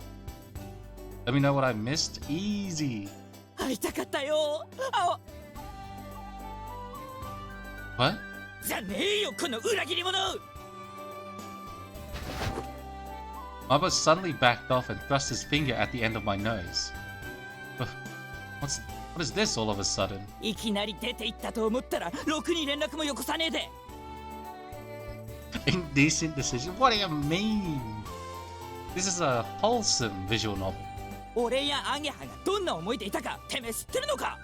Let me know what I missed? Easy. 会いたかったよ。What? じゃねえよ、この裏切り者。 Marbo suddenly backed off and thrust his finger at the end of my nose. What is this all of a sudden? いきなり出て行ったと思ったら、ろくに連絡もよこさねえで。Indecent decision? What do you mean? This is a wholesome visual novel. 俺やアゲハがどんな思いでいたか、てめえ知ってるのか？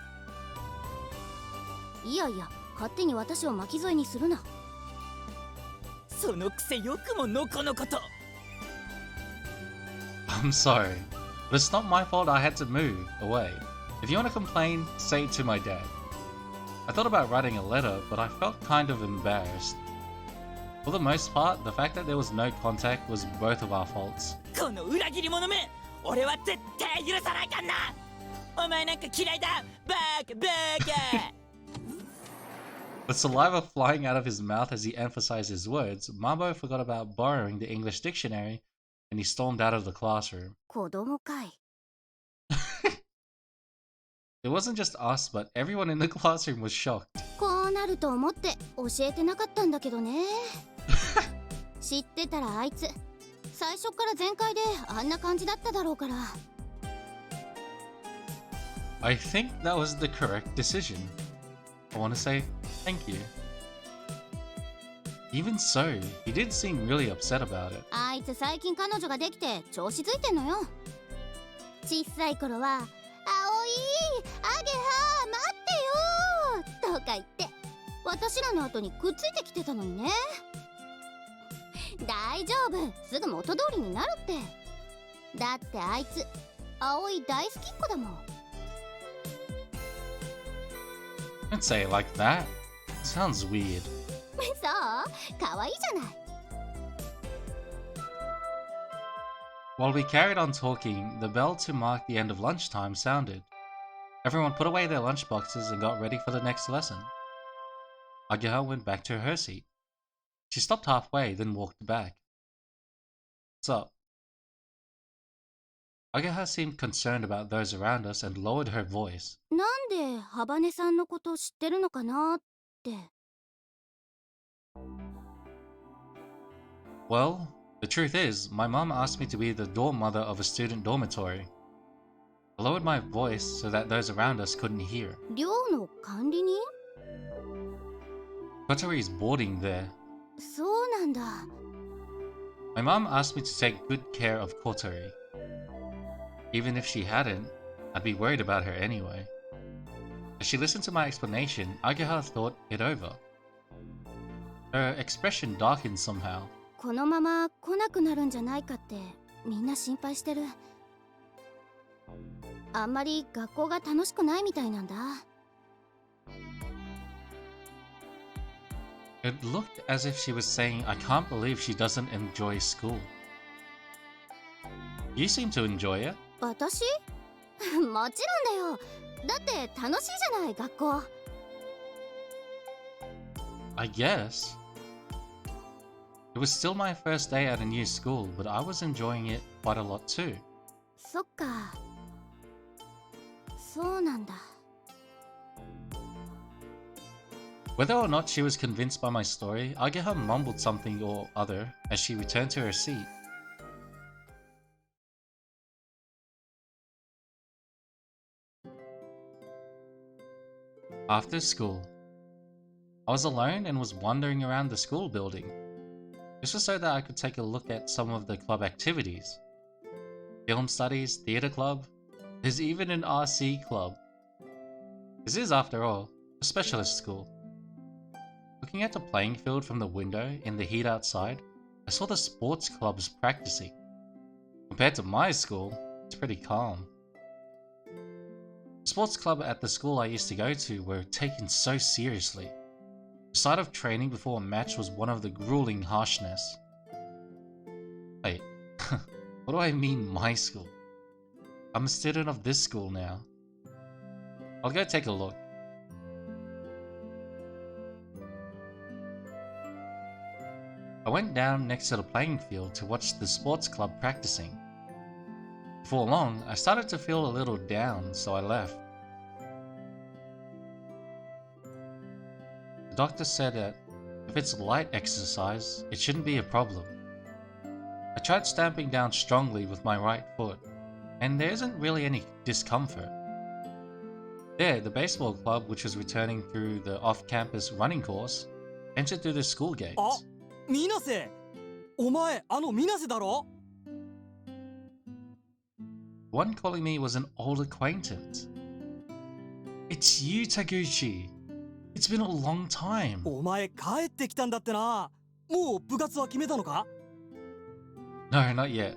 いやいや、勝手に私を巻き添えにするな。そのくせよくものこのこと。I'm sorry, but it's not my fault I had to move away. If you want to complain, say it to my dad. I thought about writing a letter, but I felt kind of embarrassed. For the most part, the fact that there was no contact was both of our faults. この裏切り者め、俺は絶対許さないかんな。お前なんか嫌いだ。バカバカ。With saliva flying out of his mouth as he emphasized his words, Mambo forgot about borrowing the English dictionary and he stormed out of the classroom. 子供かい。 It wasn't just us, but everyone in the classroom was shocked. こうなると思って教えてなかったんだけどね。知ってたらあいつ最初から全開であんな感じだっただろうから。 I think that was the correct decision. I want to say thank you. Even so, he did seem really upset about it. あいつ最近彼女ができて調子づいてんのよ。小さい頃は「あおい、アゲハ待ってよ」とか言って私らの後にくっついてきてたのにね。大丈夫、すぐ元通りになるって。だってあいつ葵大好きっ子だもん。 Don't say it like that. Sounds weird. そう可愛いじゃない。 While we carried on talking, the bell to mark the end of lunchtime sounded. Everyone put away their lunchboxes and got ready for the next lesson. Ageha went back to her seat. She stopped halfway, then walked back. What's up? Ageha seemed concerned about those around us and lowered her voice. なんでハバネさんのこと知ってるのかなって。 Well, the truth is, my mom asked me to be the dorm mother of a student dormitory. I lowered my voice so that those around us couldn't hear. 寮の管理人？ Kotori is boarding there. そうなんだ。 My mom asked me to take good care of Kotori. Even if she hadn't, I'd be worried about her anyway. As she listened to my explanation, Ageha thought it over. Her expression darkened somehow. このまま来なくなるんじゃないかってみんな心配してる。あんまり学校が楽しくないみたいなんだ。 It looked as if she was saying, I can't believe she doesn't enjoy school. You seem to enjoy it. 私？もちろんだよ。だって楽しいじゃない、学校。 I guess. It was still my first day at a new school, but I was enjoying it quite a lot too. そっか。そうなんだ。 Whether or not she was convinced by my story, Ageha mumbled something or other as she returned to her seat. After school, I was alone and was wandering around the school building. This was so that I could take a look at some of the club activities. Film studies, theatre club, there's even an RC club. This is, after all, a specialist school. Looking at the playing field from the window in the heat outside, I saw the sports clubs practicing. Compared to my school, it's pretty calm. The sports club at the school I used to go to were taken so seriously. The sight of training before a match was one of the grueling harshness. Wait, what do I mean my school? I'm a student of this school now. I'll go take a look. I went down next to the playing field to watch the sports club practicing. Before long, I started to feel a little down, so I left. The doctor said that if it's light exercise, it shouldn't be a problem. I tried stamping down strongly with my right foot, and there isn't really any discomfort. There, the baseball club, which was returning through the off-campus running course, entered through the school gates. 水瀬、お前あの水瀬だろ? One calling me was an old acquaintance. It's you, Taguchi. It's been a long time. お前帰ってきたんだってな。もう部活は決めたのか? No, not yet.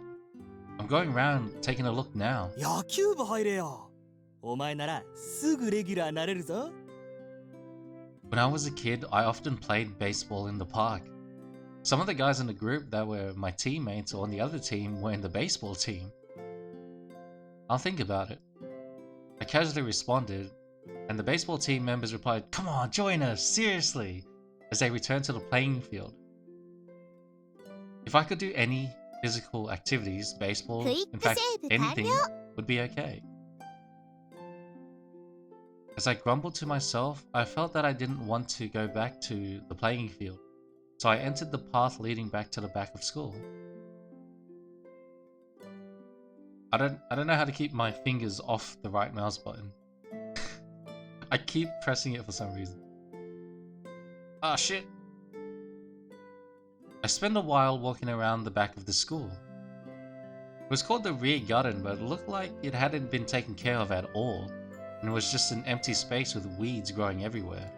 I'm going round taking a look now. 野球部入れよ。お前ならすぐレギュラーなれるぞ。 When I was a kid, I often played baseball in the park. Some of the guys in the group that were my teammates or on the other team were in the baseball team. I'll think about it. I casually responded, and the baseball team members replied, "Come on, join us, seriously," as they returned to the playing field. If I could do any physical activities, baseball, in fact, anything, would be okay. As I grumbled to myself, I felt that I didn't want to go back to the playing field, so I entered the path leading back to the back of school. I don't know how to keep my fingers off the right mouse button. I keep pressing it for some reason. Ah, shit. I spent a while walking around the back of the school. It was called the rear garden, but it looked like it hadn't been taken care of at all, and it was just an empty space with weeds growing everywhere.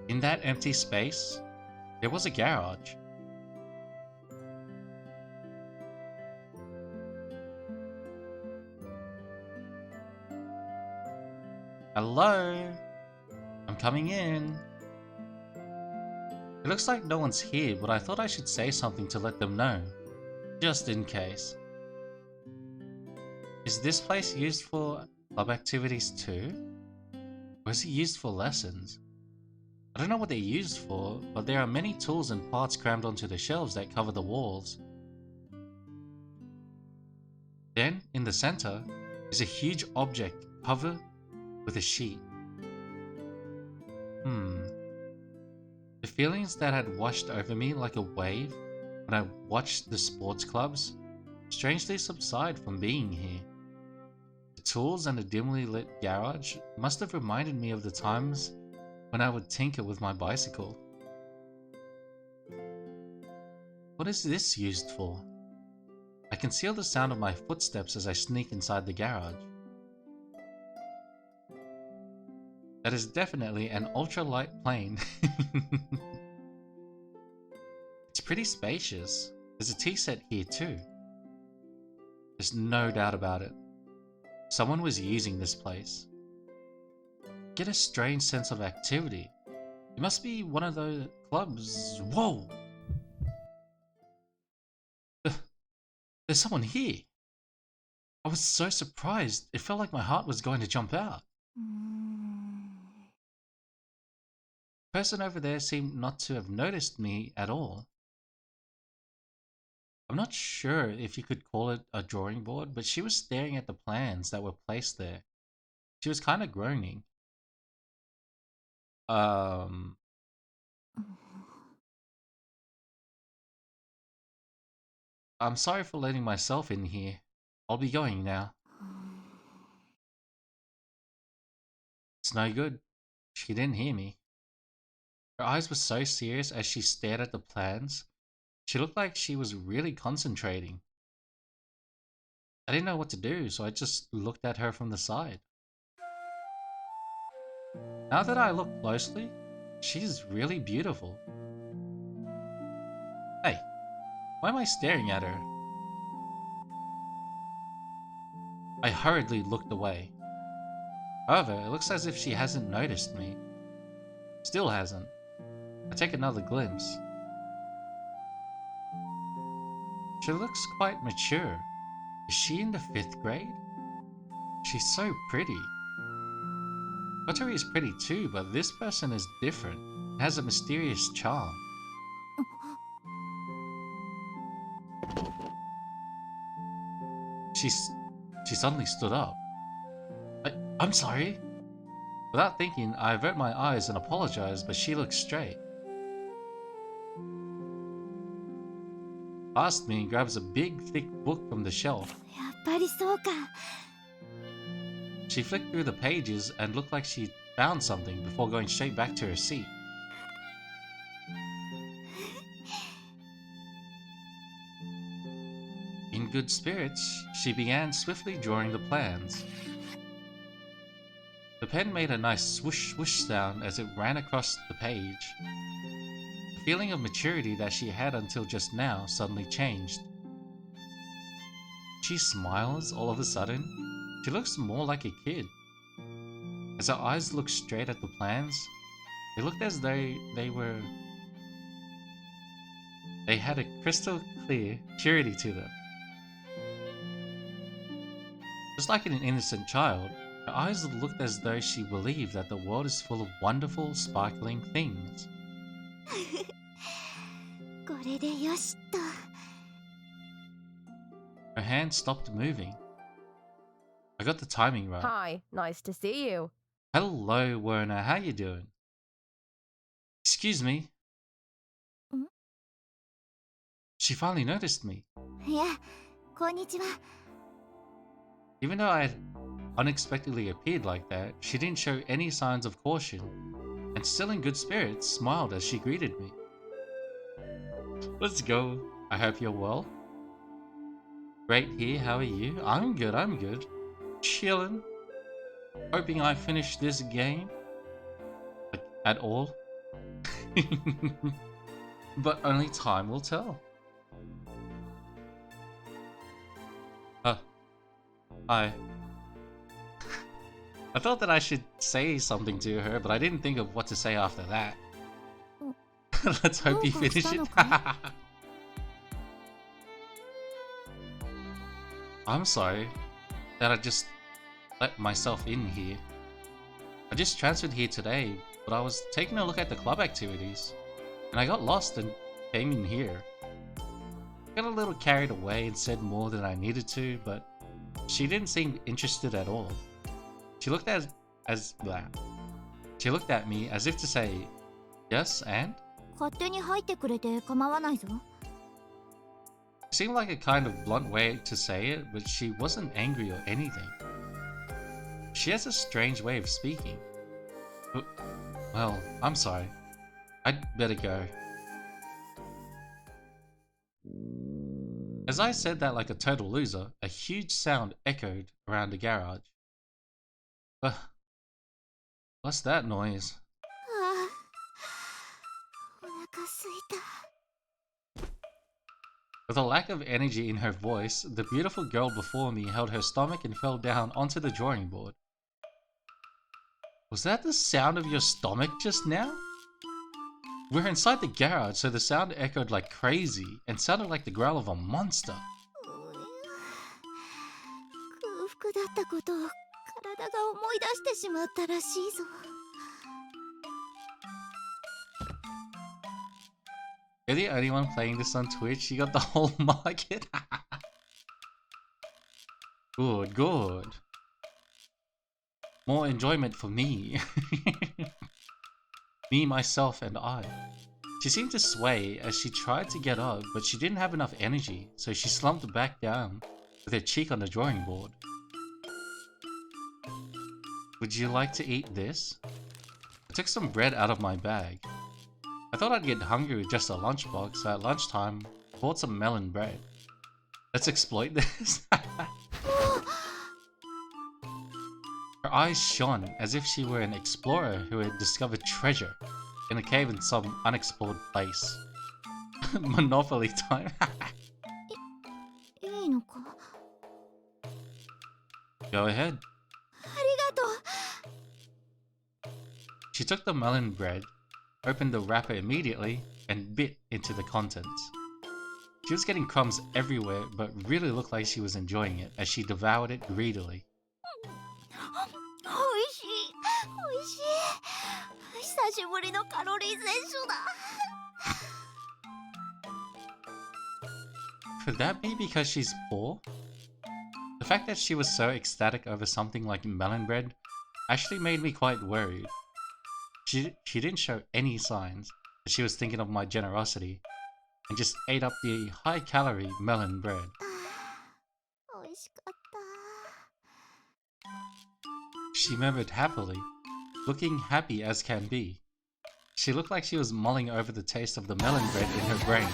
In that empty space, there was a garage. Hello? I'm coming in. It looks like no one's here, but I thought I should say something to let them know, just in case. Is this place used for club activities too? Or is it used for lessons? I don't know what they're used for, but there are many tools and parts crammed onto the shelves that cover the walls. Then, in the center, is a huge object covered with a sheet. The feelings that had washed over me like a wave when I watched the sports clubs strangely subside from being here. The tools and the dimly lit garage must have reminded me of the times when I would tinker with my bicycle. What is this used for? I conceal the sound of my footsteps as I sneak inside the garage. That is definitely an ultralight plane. It's pretty spacious. There's a tea set here too. There's no doubt about it. Someone was using this place. Get a strange sense of activity. It must be one of those clubs. Whoa! There's someone here. I was so surprised. It felt like my heart was going to jump out. The person over there seemed not to have noticed me at all. I'm not sure if you could call it a drawing board, but she was staring at the plans that were placed there. She was kind of groaning. I'm sorry for letting myself in here. I'll be going now. It's no good. She didn't hear me. Her eyes were so serious as she stared at the plans. She looked like she was really concentrating. I didn't know what to do, so I just looked at her from the side. Now that I look closely, she's really beautiful. Hey, why am I staring at her? I hurriedly looked away. However, it looks as if she hasn't noticed me. Still hasn't. I take another glimpse. She looks quite mature. Is she in the 5th grade? She's so pretty. Kotori is pretty too, but this person is different. It has a mysterious charm. She suddenly stood up. I'm sorry. Without thinking, I avert my eyes and apologize, but she looks straight. Past me and grabs a big, thick book from the shelf. She flicked through the pages and looked like she found something before going straight back to her seat. In good spirits, she began swiftly drawing the plans. The pen made a nice swoosh swoosh sound as it ran across the page. The feeling of maturity that she had until just now suddenly changed. She smiles all of a sudden. She looks more like a kid. As her eyes look straight at the plans, They looked as though they had a crystal clear purity to them. Just like an innocent child, her eyes looked as though she believed that the world is full of wonderful, sparkling things. これでよしっと。 Her hand stopped moving. I got the timing right. Hi, nice to see you. Hello, Werner. How you doing? Excuse me. Hmm? She finally noticed me. いや、こんにちは。 Even though I had unexpectedly appeared like that, she didn't show any signs of caution, and still in good spirits, smiled as she greeted me. Let's go. I hope you're well. Great here, how are you? I'm good, I'm good. Chillin'. Hoping I finish this game. Like, at all. But only time will tell. Hi. I thought that I should say something to her, but I didn't think of what to say after that. Let's hope you finish it. I'm sorry that I just let myself in here. I just transferred here today, but I was taking a look at the club activities, and I got lost and came in here. Got a little carried away and said more than I needed to, but she didn't seem interested at all. She looked at me as if to say, yes, and? 勝手に入ってくれて構わないぞ。 It seemed like a kind of blunt way to say it, but she wasn't angry or anything. She has a strange way of speaking. Well, I'm sorry. I'd better go. As I said that like a total loser, a huge sound echoed around the garage. What's that noise? ああ、お腹すいた。 With a lack of energy in her voice, the beautiful girl before me held her stomach and fell down onto the drawing board. Was that the sound of your stomach just now? We're inside the garage, so the sound echoed like crazy and sounded like the growl of a monster. 空腹だったことを体が思い出してしまったらしいぞ。 You're the only one playing this on Twitch? You got the whole market? Good, good. More enjoyment for me. Me, myself, and I. She seemed to sway as she tried to get up, but she didn't have enough energy, so she slumped back down with her cheek on the drawing board. Would you like to eat this? I took some bread out of my bag. I thought I'd get hungry with just a lunchbox, so at lunchtime, I bought some melon bread. Let's exploit this. Her eyes shone as if she were an explorer who had discovered treasure in a cave in some unexplored place. Monopoly time. いいのか？ Go ahead. ありがとう。 She took the melon bread, opened the wrapper immediately, and bit into the contents. She was getting crumbs everywhere, but really looked like she was enjoying it as she devoured it greedily. おいしい、おいしい。久しぶりのカロリー摂取だ。 Could that be because she's poor? The fact that she was so ecstatic over something like melon bread actually made me quite worried. She didn't show any signs that she was thinking of my generosity and just ate up the high-calorie melon bread. おいしかった。 She murmured happily, looking happy as can be. She looked like she was mulling over the taste of the melon bread in her brain.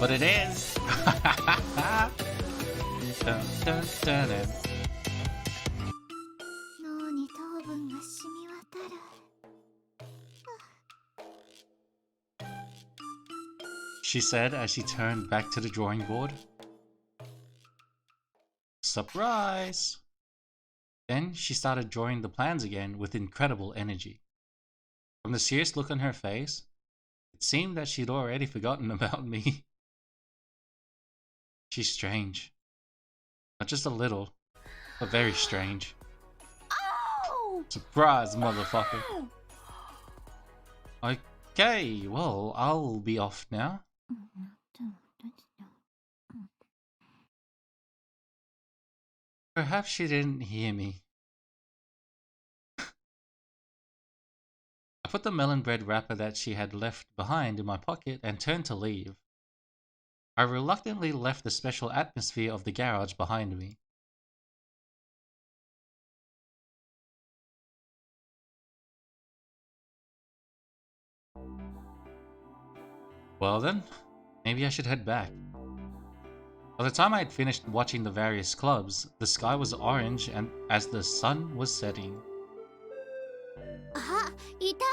But it is. Dun, dun, dun, dun. 脳に糖分 she said as she turned back to the drawing board. Surprise! Then she started drawing the plans again with incredible energy. From the serious look on her face, it seemed that she'd already forgotten about me. She's strange. Not just a little, but very strange. Oh! Surprise, motherfucker. Okay, well, I'll be off now. Perhaps she didn't hear me. I put the melon bread wrapper that she had left behind in my pocket and turned to leave. I reluctantly left the special atmosphere of the garage behind me. Well then, maybe I should head back. By the time I had finished watching the various clubs, the sky was orange and as the sun was setting. あ、いた。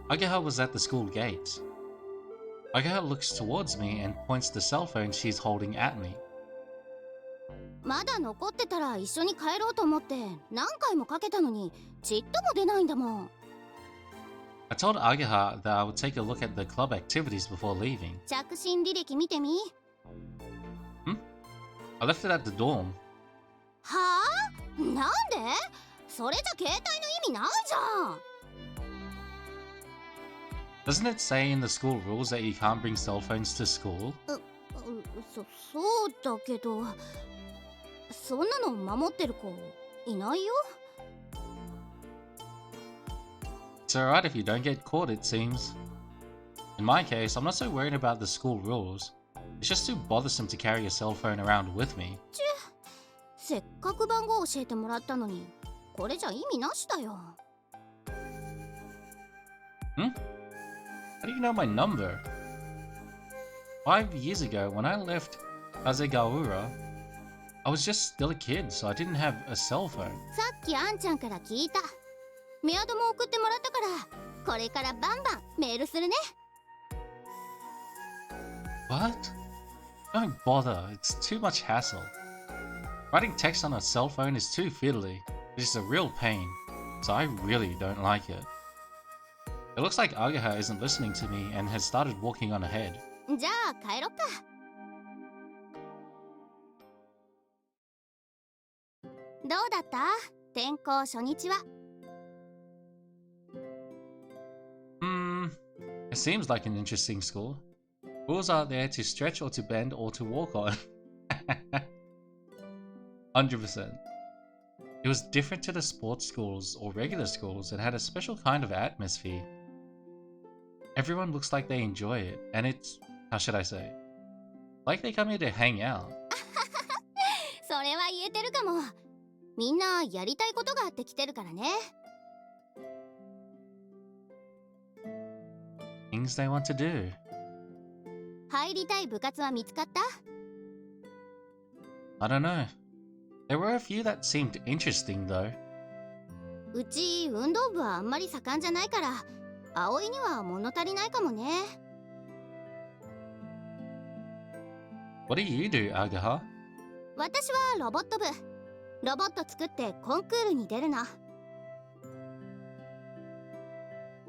Ageha was at the school gate. Ageha looks towards me and points the cell phone she's holding at me. まだ残ってたら一緒に帰ろうと思って何回もかけたのにちっとも出ないんだもん。 I told Ageha that I would take a look at the club activities before leaving. 着信履歴見てみ。I left it at the dorm. はあ？なんで？それじゃ携帯の意味ないじゃん。 Doesn't it say in the school rules that you can't bring cell phones to school? そうだけど、そんなの守ってる子いないよ。 It's alright if you don't get caught, it seems. In my case, I'm not so worried about the school rules. It's just too bothersome to carry a cell phone around with me. せっかく番号教えてもらったのに、これじゃ意味なしだよ。 How do you know my number? 5 years ago, when I left Kazegaura, I was just still a kid, so I didn't have a cell phone. さっきあんちゃんから聞いた。メアドも送ってもらったから、これからバンバンメールするね。 What? Don't bother, it's too much hassle. Writing text on a cell phone is too fiddly. It's a real pain, so I really don't like it. It looks like Ageha isn't listening to me and has started walking on ahead. じゃあ帰ろっか。どうだった？転校初日は。 It seems like an interesting school. Rules are there to stretch or to bend or to walk on. 100%. It was different to the sports schools or regular schools and had a special kind of atmosphere. Everyone looks like they enjoy it, and it's, how should I say, like they come here to hang out. それは言えてるかも。みんなやりたいことがあって来てるからね。 Things they want to do. 入りたい部活は見つかった？ I don't know. There were a few that seemed interesting though. うち運動部はあんまり盛んじゃないから、葵には物足りないかもね。 What do you do, Ageha? 私はロボット部。ロボット作ってコンクールに出るの。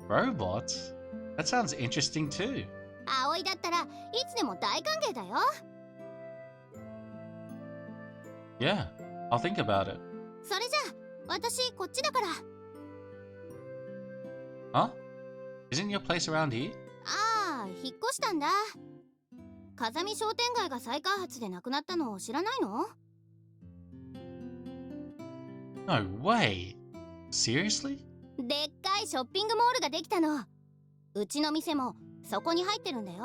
Robots? That sounds interesting too. 葵だったらいつでも大歓迎だよ。 Yeah, I'll think about it. それじゃあ私こっちだから。 Huh? Isn't your place around here? ああ、引っ越したんだ。風見商店街が再開発でなくなったのを知らないの？ No way! Seriously? でっかいショッピングモールができたの。うちの店もそこに入ってるんだよ。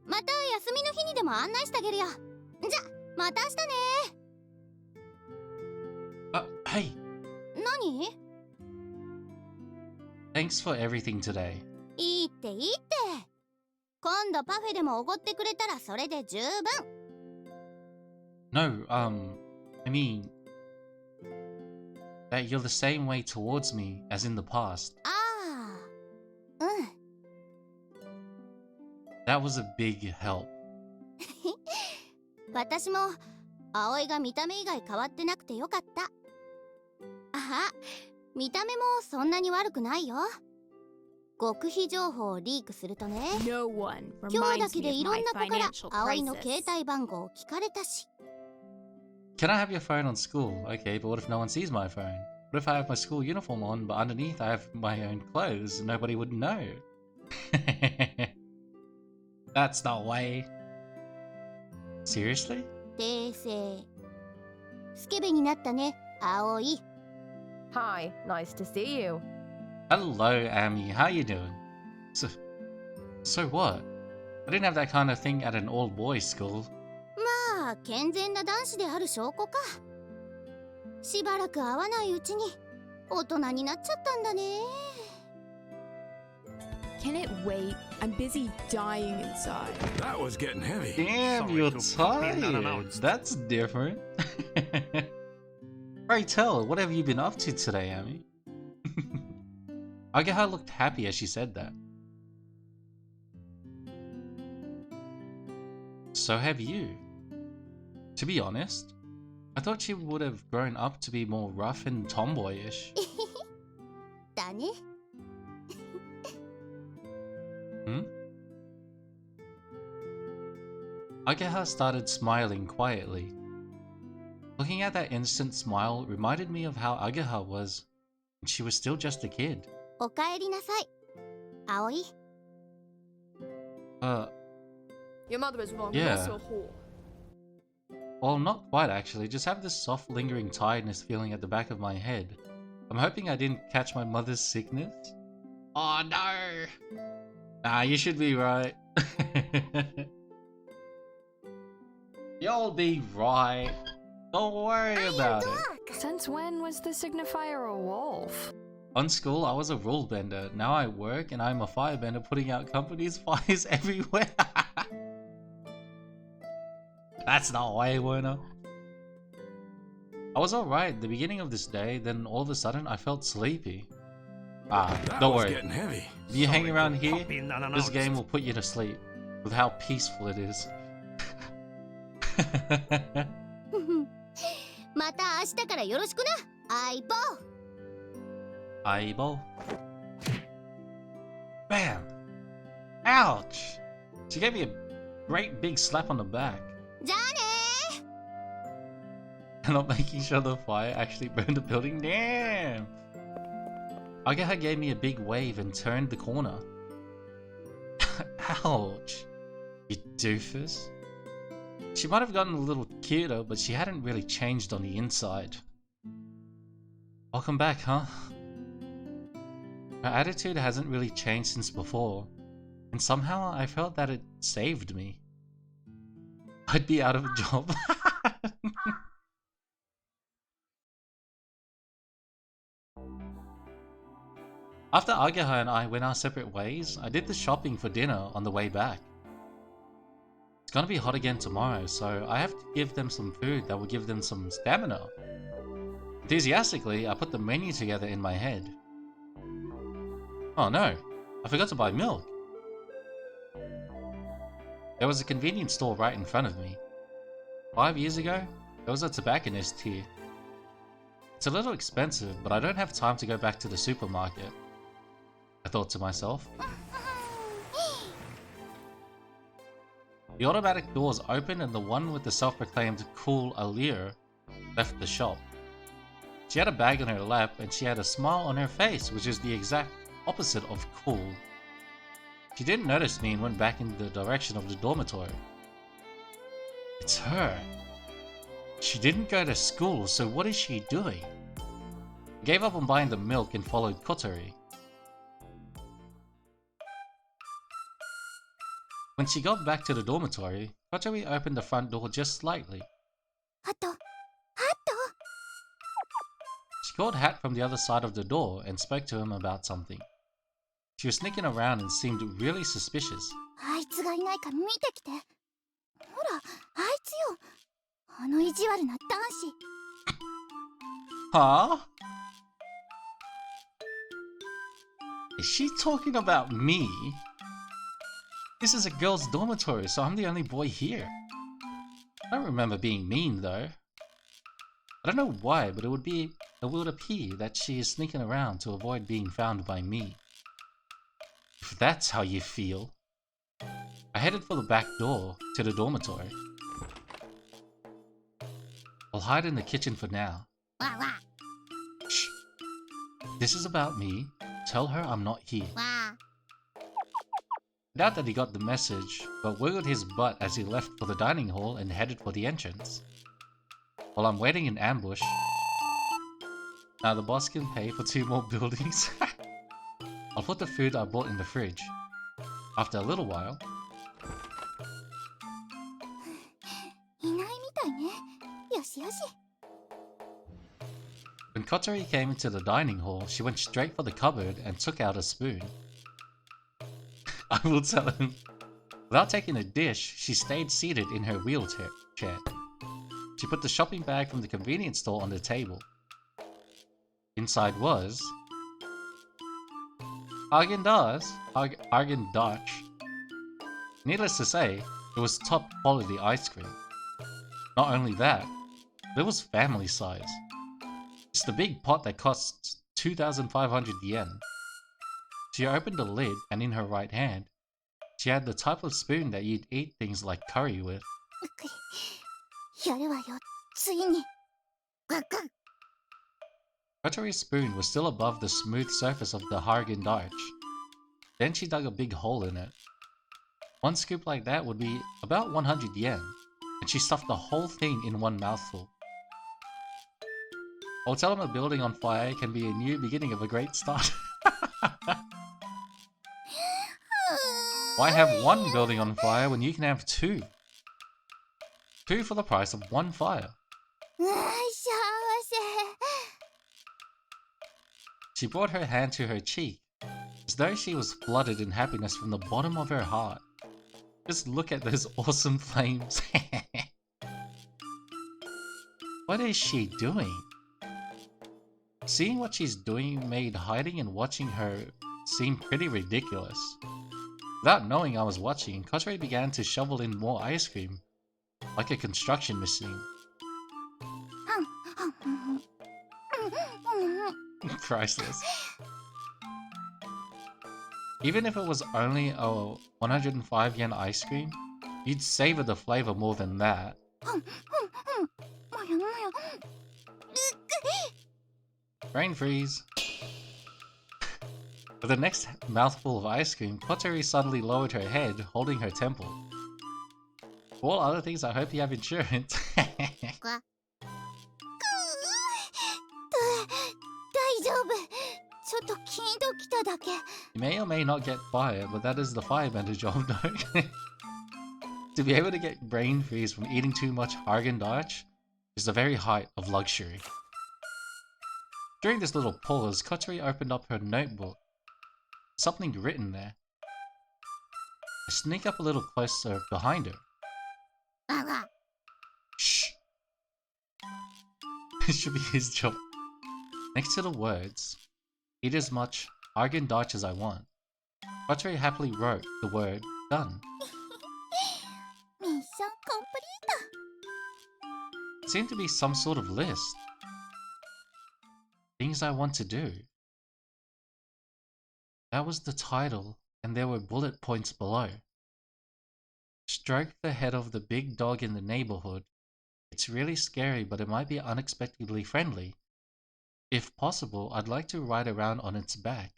また休みの日にでも案内してあげるよ。じゃ、また明日ね。Hey! 何？ Thanks for everything today. いいっていいって。今度パフェでもおごってくれたらそれで十分。 No, I mean... that you're the same way towards me as in the past. ああ、That was a big help. 私も葵が見た目以外変わってなくてよかった。あ、見た目もそんなに悪くないよ。極秘情報をリークするとね、 No one 今日だ reminds け me で of いろ my んな子から financial 葵の携 crisis. 帯番号を聞かれたし。 Can I have your phone on school? Okay, but what if no one sees my phone? What if I have my school uniform on, but underneath I have my own clothes and nobody would know? That's no way. Seriously? 訂正。スケベになったね、葵。 Hi, nice to see you. Hello, Amy. How you doing? So what? I didn't have that kind of thing at an all-boys school. まあ健全な男子である証拠か。しばらく会わないうちに大人になっちゃったんだね。 Can it wait? I'm busy dying inside. That was getting heavy. Damn, Sorry you're to pop in tired. unannounced. That's different. Pray tell, what have you been up to today, Amy? Ageha looked happy as she said that. So have you. To be honest, I thought she would have grown up to be more rough and tomboyish. だね。 Hmm? Ageha started smiling quietly. Looking at that instant smile reminded me of how Ageha was when she was still just a kid. おかえりなさい、葵。 Your mother is wrong. Yeah. You're also a whore. Well, not quite actually, just have this soft lingering tiredness feeling at the back of my head. I'm hoping I didn't catch my mother's sickness. Oh no! Nah, you should be right. You'll be right. Don't worry about it. Since when was the signifier a wolf? On school, I was a rule bender. Now I work and I'm a firebender putting out companies' fires everywhere. That's not way, Werner. I was alright at the beginning of this day, then all of a sudden I felt sleepy. Don't worry. If you hang around here, this game will put you to sleep with how peaceful it is. また明日からよろしくな、相棒。Aibo. Bam! Ouch! She gave me a great big slap on the back. じゃあねー。 Not making sure the fire actually burned the building. Damn! Ageha gave me a big wave and turned the corner. Ouch! You doofus. She might have gotten a little cuter, but she hadn't really changed on the inside. Welcome back, huh? Her attitude hasn't really changed since before, and somehow I felt that it saved me. I'd be out of a job. After Ageha and I went our separate ways, I did the shopping for dinner on the way back. It's gonna be hot again tomorrow, so I have to give them some food that will give them some stamina. Enthusiastically, I put the menu together in my head. Oh no, I forgot to buy milk. There was a convenience store right in front of me. 5 years ago, there was a tobacconist here. It's a little expensive, but I don't have time to go back to the supermarket, I thought to myself. The automatic doors opened and the one with the self-proclaimed cool allure left the shop. She had a bag on her lap and she had a smile on her face, which is the exact opposite of cool. She didn't notice me and went back in the direction of the dormitory. It's her. She didn't go to school, so what is she doing? I gave up on buying the milk and followed Kotori. When she got back to the dormitory, Kotori opened the front door just slightly. ハト、ハト。 She called Hat from the other side of the door and spoke to him about something. She was sneaking around and seemed really suspicious. あいつがいないか見てきて。ほら、あいつよ。あの意地悪な男子。 Huh? Is she talking about me? This is a girls' dormitory, so I'm the only boy here. I don't remember being mean though. I don't know why, but it would appear that she is sneaking around to avoid being found by me. If that's how you feel. I headed for the back door to the dormitory. I'll hide in the kitchen for now. Shh. This is about me. Tell her I'm not here. I doubt that he got the message, but wiggled his butt as he left for the dining hall and headed for the entrance. While I'm waiting in ambush. Now the boss can pay for 2 more buildings. I'll put the food I bought in the fridge. After a little while, when Kotori came into the dining hall, she went straight for the cupboard and took out a spoon. I will tell him. Without taking a dish, she stayed seated in her wheelchair. She put the shopping bag from the convenience store on the table. Inside was Häagen-Dazs. Needless to say, it was top quality ice cream. Not only that, it was family size. It's the big pot that costs 2,500 yen. She opened the lid, and in her right hand, she had the type of spoon that you'd eat things like curry with. Kotori's spoon was still above the smooth surface of the Häagen-Dazs. Then she dug a big hole in it. 1 scoop like that would be about 100 yen, and she stuffed the whole thing in 1 mouthful. I'll tell him a building on fire can be a new beginning of a great start. Why have 1 building on fire when you can have 2? 2 for the price of 1 fire. She brought her hand to her cheek, as though she was flooded in happiness from the bottom of her heart. Just look at those awesome flames. What is she doing? Seeing what she's doing made hiding and watching her seem pretty ridiculous. Without knowing I was watching, Kotori began to shovel in more ice cream, like a construction machine. Priceless. Even if it was only a 105 yen ice cream, you'd savor the flavor more than that. Brain freeze. For the next mouthful of ice cream, Kotori suddenly lowered her head, holding her temple. For all other things, I hope you have insurance. You may or may not get fired, but that is the firebender job, no? To be able to get brain freeze from eating too much Häagen-Dazs is the very height of luxury. During this little pause, Kotori opened up her notebook. Something written there. I sneak up a little closer behind her. Shh. It should be his job. Next to the words, eat as much Häagen-Dazs as I want, Kotori happily wrote the word done. It seemed to be some sort of list. Things I want to do. That was the title, and there were bullet points below. Stroke the head of the big dog in the neighborhood. It's really scary, but it might be unexpectedly friendly. If possible, I'd like to ride around on its back.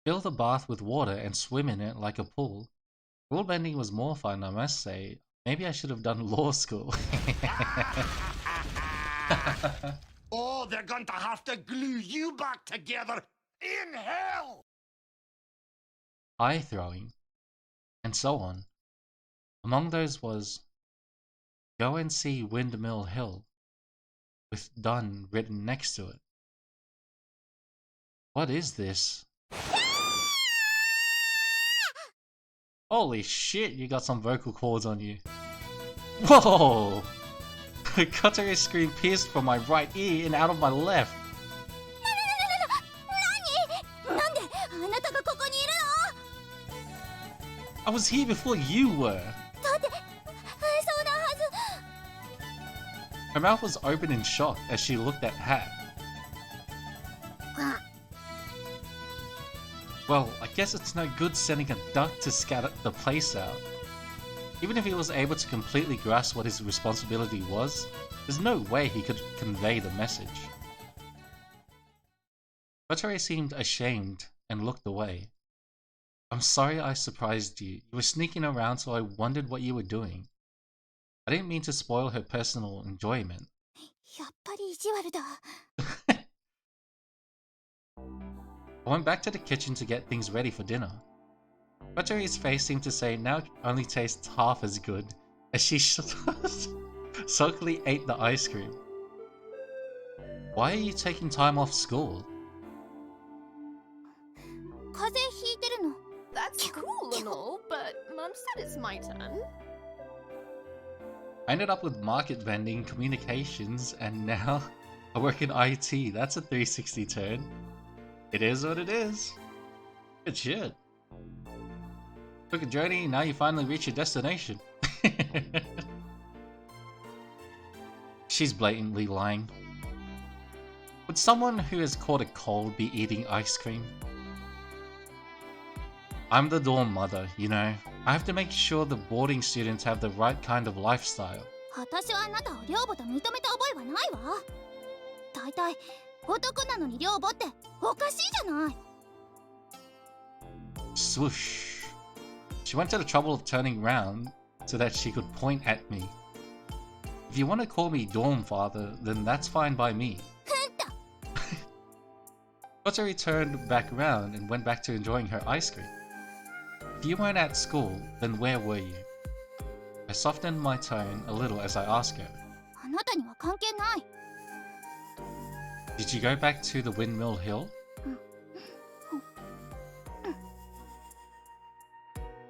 Fill the bath with water and swim in it like a pool. Rule bending was more fun, I must say. Maybe I should have done law school. Oh, they're going to have to glue you back together in hell! Eye throwing, and so on. Among those was, go and see Windmill Hill, with done written next to it. What is this? Holy shit, you got some vocal cords on you. Whoa! Kotori's scream pierced from my right ear and out of my left. I was here before you were. だってそんなはず Her mouth was open in shock as she looked at Hat. Well, I guess it's no good sending a duck to scatter the place out. Even if he was able to completely grasp what his responsibility was, there's no way he could convey the message. Kotori seemed ashamed and looked away. I'm sorry I surprised you. You were sneaking around, so I wondered what you were doing. I didn't mean to spoil her personal enjoyment. やっぱり意地悪だ I went back to the kitchen to get things ready for dinner. Kotori's face seemed to say now it only tastes half as good as she sulkily ate the ice cream. Why are you taking time off school? 風邪ひいてるの That's cool and all, but Mum said it's my turn. I ended up with market vending, communications, and now I work in IT. That's a 360 turn. It is what it is. Good shit. Took a journey, now you finally reach your destination. She's blatantly lying. Would someone who has caught a cold be eating ice cream? I'm the dorm mother, you know. I have to make sure the boarding students have the right kind of lifestyle. 私はあなたを寮母と認めた覚えはないわ大体男なのに寮母っておかしいじゃない Swoosh. She went to the trouble of turning round so that she could point at me. If you want to call me dorm father, then that's fine by me. Kotori turned back around and went back to enjoying her ice cream. If you weren't at school, then where were you? I softened my tone a little as I asked her. あなたには関係ない Did you go back to the Windmill Hill?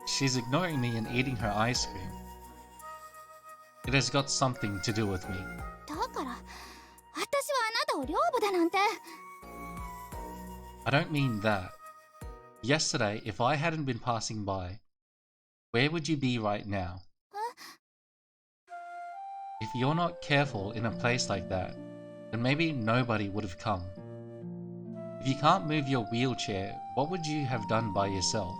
She's ignoring me and eating her ice cream. It has got something to do with me. だから私はあなたを寮母だなんて I don't mean that. Yesterday, if I hadn't been passing by, where would you be right now? If you're not careful in a place like that, then maybe nobody would have come. If you can't move your wheelchair, what would you have done by yourself?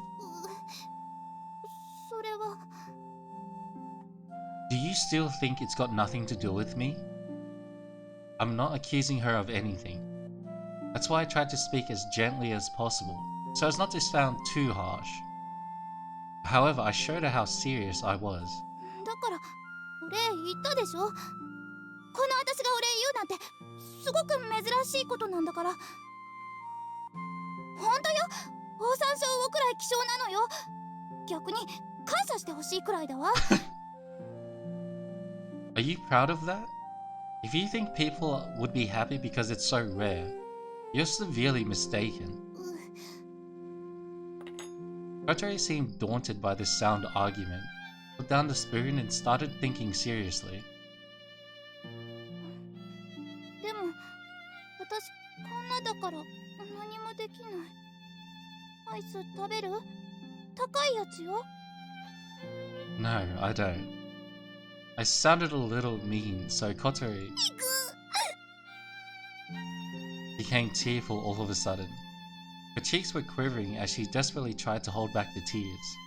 それは Do you still think it's got nothing to do with me? I'm not accusing her of anything. That's why I tried to speak as gently as possible, so as not to sound too harsh. However, I showed her how serious I was. だからお礼言ったでしょこの私がお礼言うなんてすごく珍しいことなんだから本当よオオサンショウウオくらい希少なのよ逆に感謝してほしいくらいだわ Are you proud of that? If you think people would be happy because it's so rare, you're severely mistaken. Kotori seemed daunted by this sound argument, put down the spoon and started thinking seriously. でも私こんなだから何もできないアイス食べる高いやつよ No, I don't. I sounded a little mean, so Kotori became tearful all of a sudden. Her cheeks were quivering as she desperately tried to hold back the tears.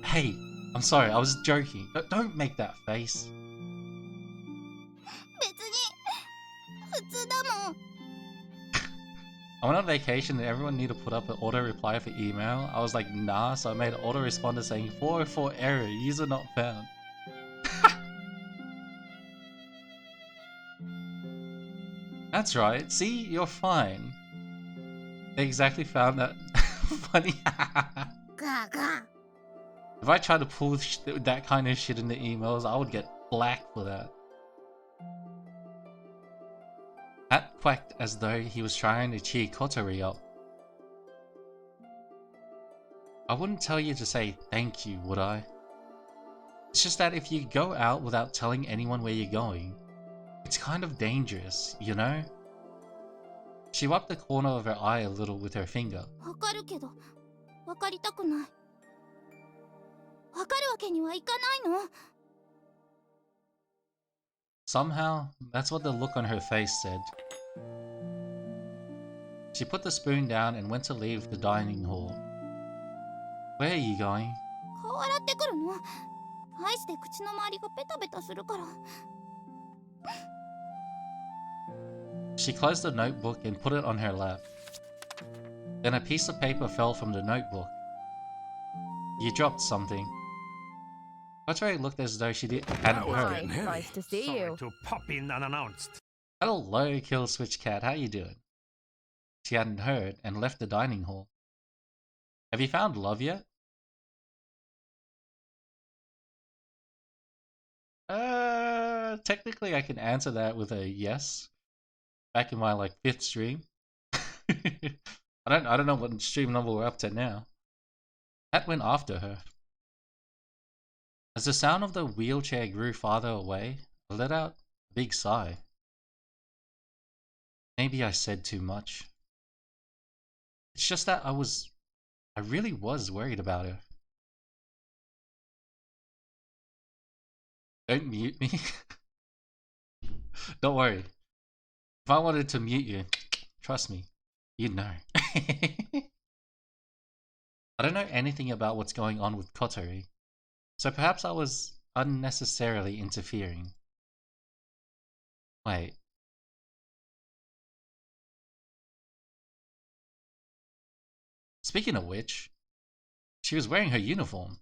Hey, I'm sorry, I was joking. Don't make that face. 別に普通だもん I went on vacation and everyone needed to put up an auto reply for email. I was like, nah, so I made an auto responder saying 404 error, user not found. That's right, see, you're fine. They exactly found that funny. If I tried to pull that kind of shit in the emails, I would get black for that. Hat quacked as though he was trying to cheer Kotori up. I wouldn't tell you to say thank you, would I? It's just that if you go out without telling anyone where you're going, it's kind of dangerous, you know? She wiped the corner of her eye a little with her finger. わかるけどわかりたくないわかるわけにはいかないの。 Somehow, that's what the look on her face said. She put the spoon down and went to leave the dining hall. Where are you going? 顔洗ってくるの。アイスで口の周りがベタベタするから。 She closed the notebook and put it on her lap. Then a piece of paper fell from the notebook. You dropped something. Kotori looked as though she hadn't Hi, heard. nice to see you. to pop in unannounced. Hello, Kill Switch Cat, how you doing? She hadn't heard and left the dining hall. Have you found love yet? Technically I can answer that with a yes. Back in my like 5th stream. I don't know what stream number we're up to now. That went after her. As the sound of the wheelchair grew farther away, I let out a big sigh. Maybe I said too much. It's just that I really was worried about her. Don't mute me. Don't worry. If I wanted to mute you, trust me, you'd know. I don't know anything about what's going on with Kotori, so perhaps I was unnecessarily interfering. Wait. Speaking of which, she was wearing her uniform.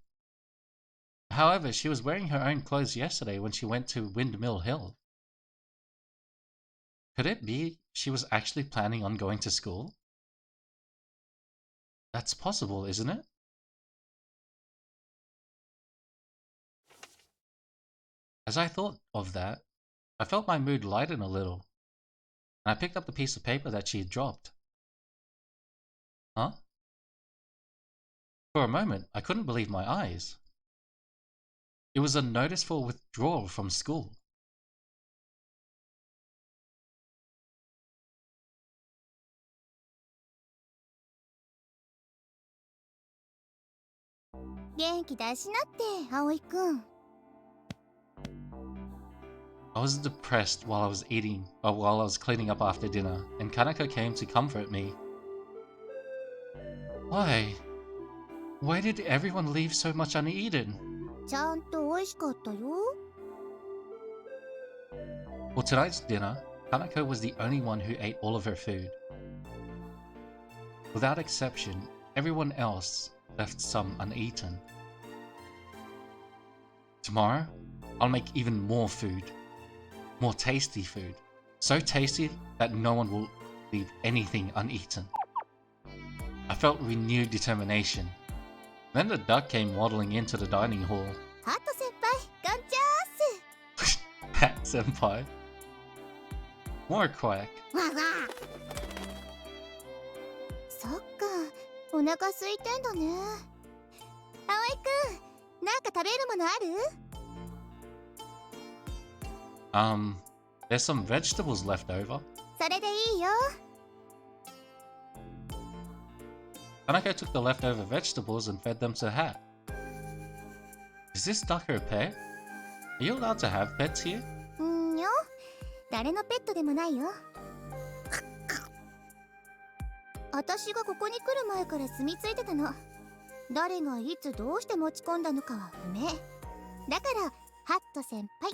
However, she was wearing her own clothes yesterday when she went to Windmill Hill. Could it be she was actually planning on going to school? That's possible, isn't it? As I thought of that, I felt my mood lighten a little, and I picked up the piece of paper that she had dropped. Huh? For a moment, I couldn't believe my eyes. It was a notice for withdrawal from school. I was depressed while I was eating, or while I was cleaning up after dinner, and Kanako came to comfort me. Why? Why did everyone leave so much uneaten? ちゃんと美味しかったよ。 For tonight's dinner, Kanako was the only one who ate all of her food. Without exception, everyone else left some uneaten. Tomorrow, I'll make even more food. More tasty food. So tasty that no one will leave anything uneaten. I felt renewed determination. Then the duck came waddling into the dining hall. ハット先輩、ガンチャース。 Hat senpai. More quack. わわ。そっか、お腹空いてんだね。葵くん、なんか食べるものある？ There's some vegetables left over. それでいいよ。 Kanako took the leftover vegetables and fed them to Hat. Is this duck her pet? Are you allowed to have pets here? んよ、誰のペットでもないよ。私がここに来る前から住み着いてたの。誰がいつどうして持ち込んだのかは不明。だから、ハット先輩。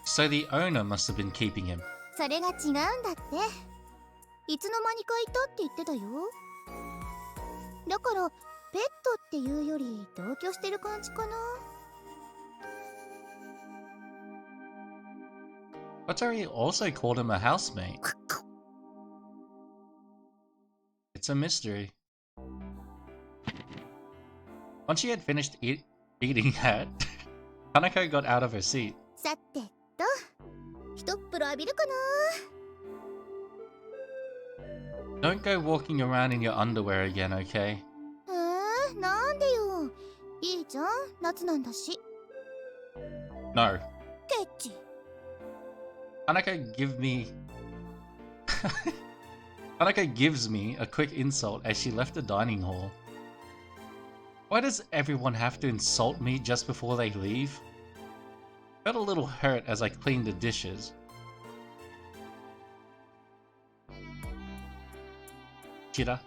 So the owner must have been keeping him. それが違うんだって。いつの間にかいたって言ってたよ。だからペットっていうより同居してる感じかな。 Kotori also called him a housemate. It's a mystery. Once she had finished eating Hat, Kanako got out of her seat. さてと、一っ風呂浴びるかな。 Don't go walking around in your underwear again, okay? なんでよ。いいじゃん、夏なんだし。 No. ケチ。 Kanako gives me a quick insult as she left the dining hall. Why does everyone have to insult me just before they leave? Felt a little hurt as I cleaned the dishes. Shira.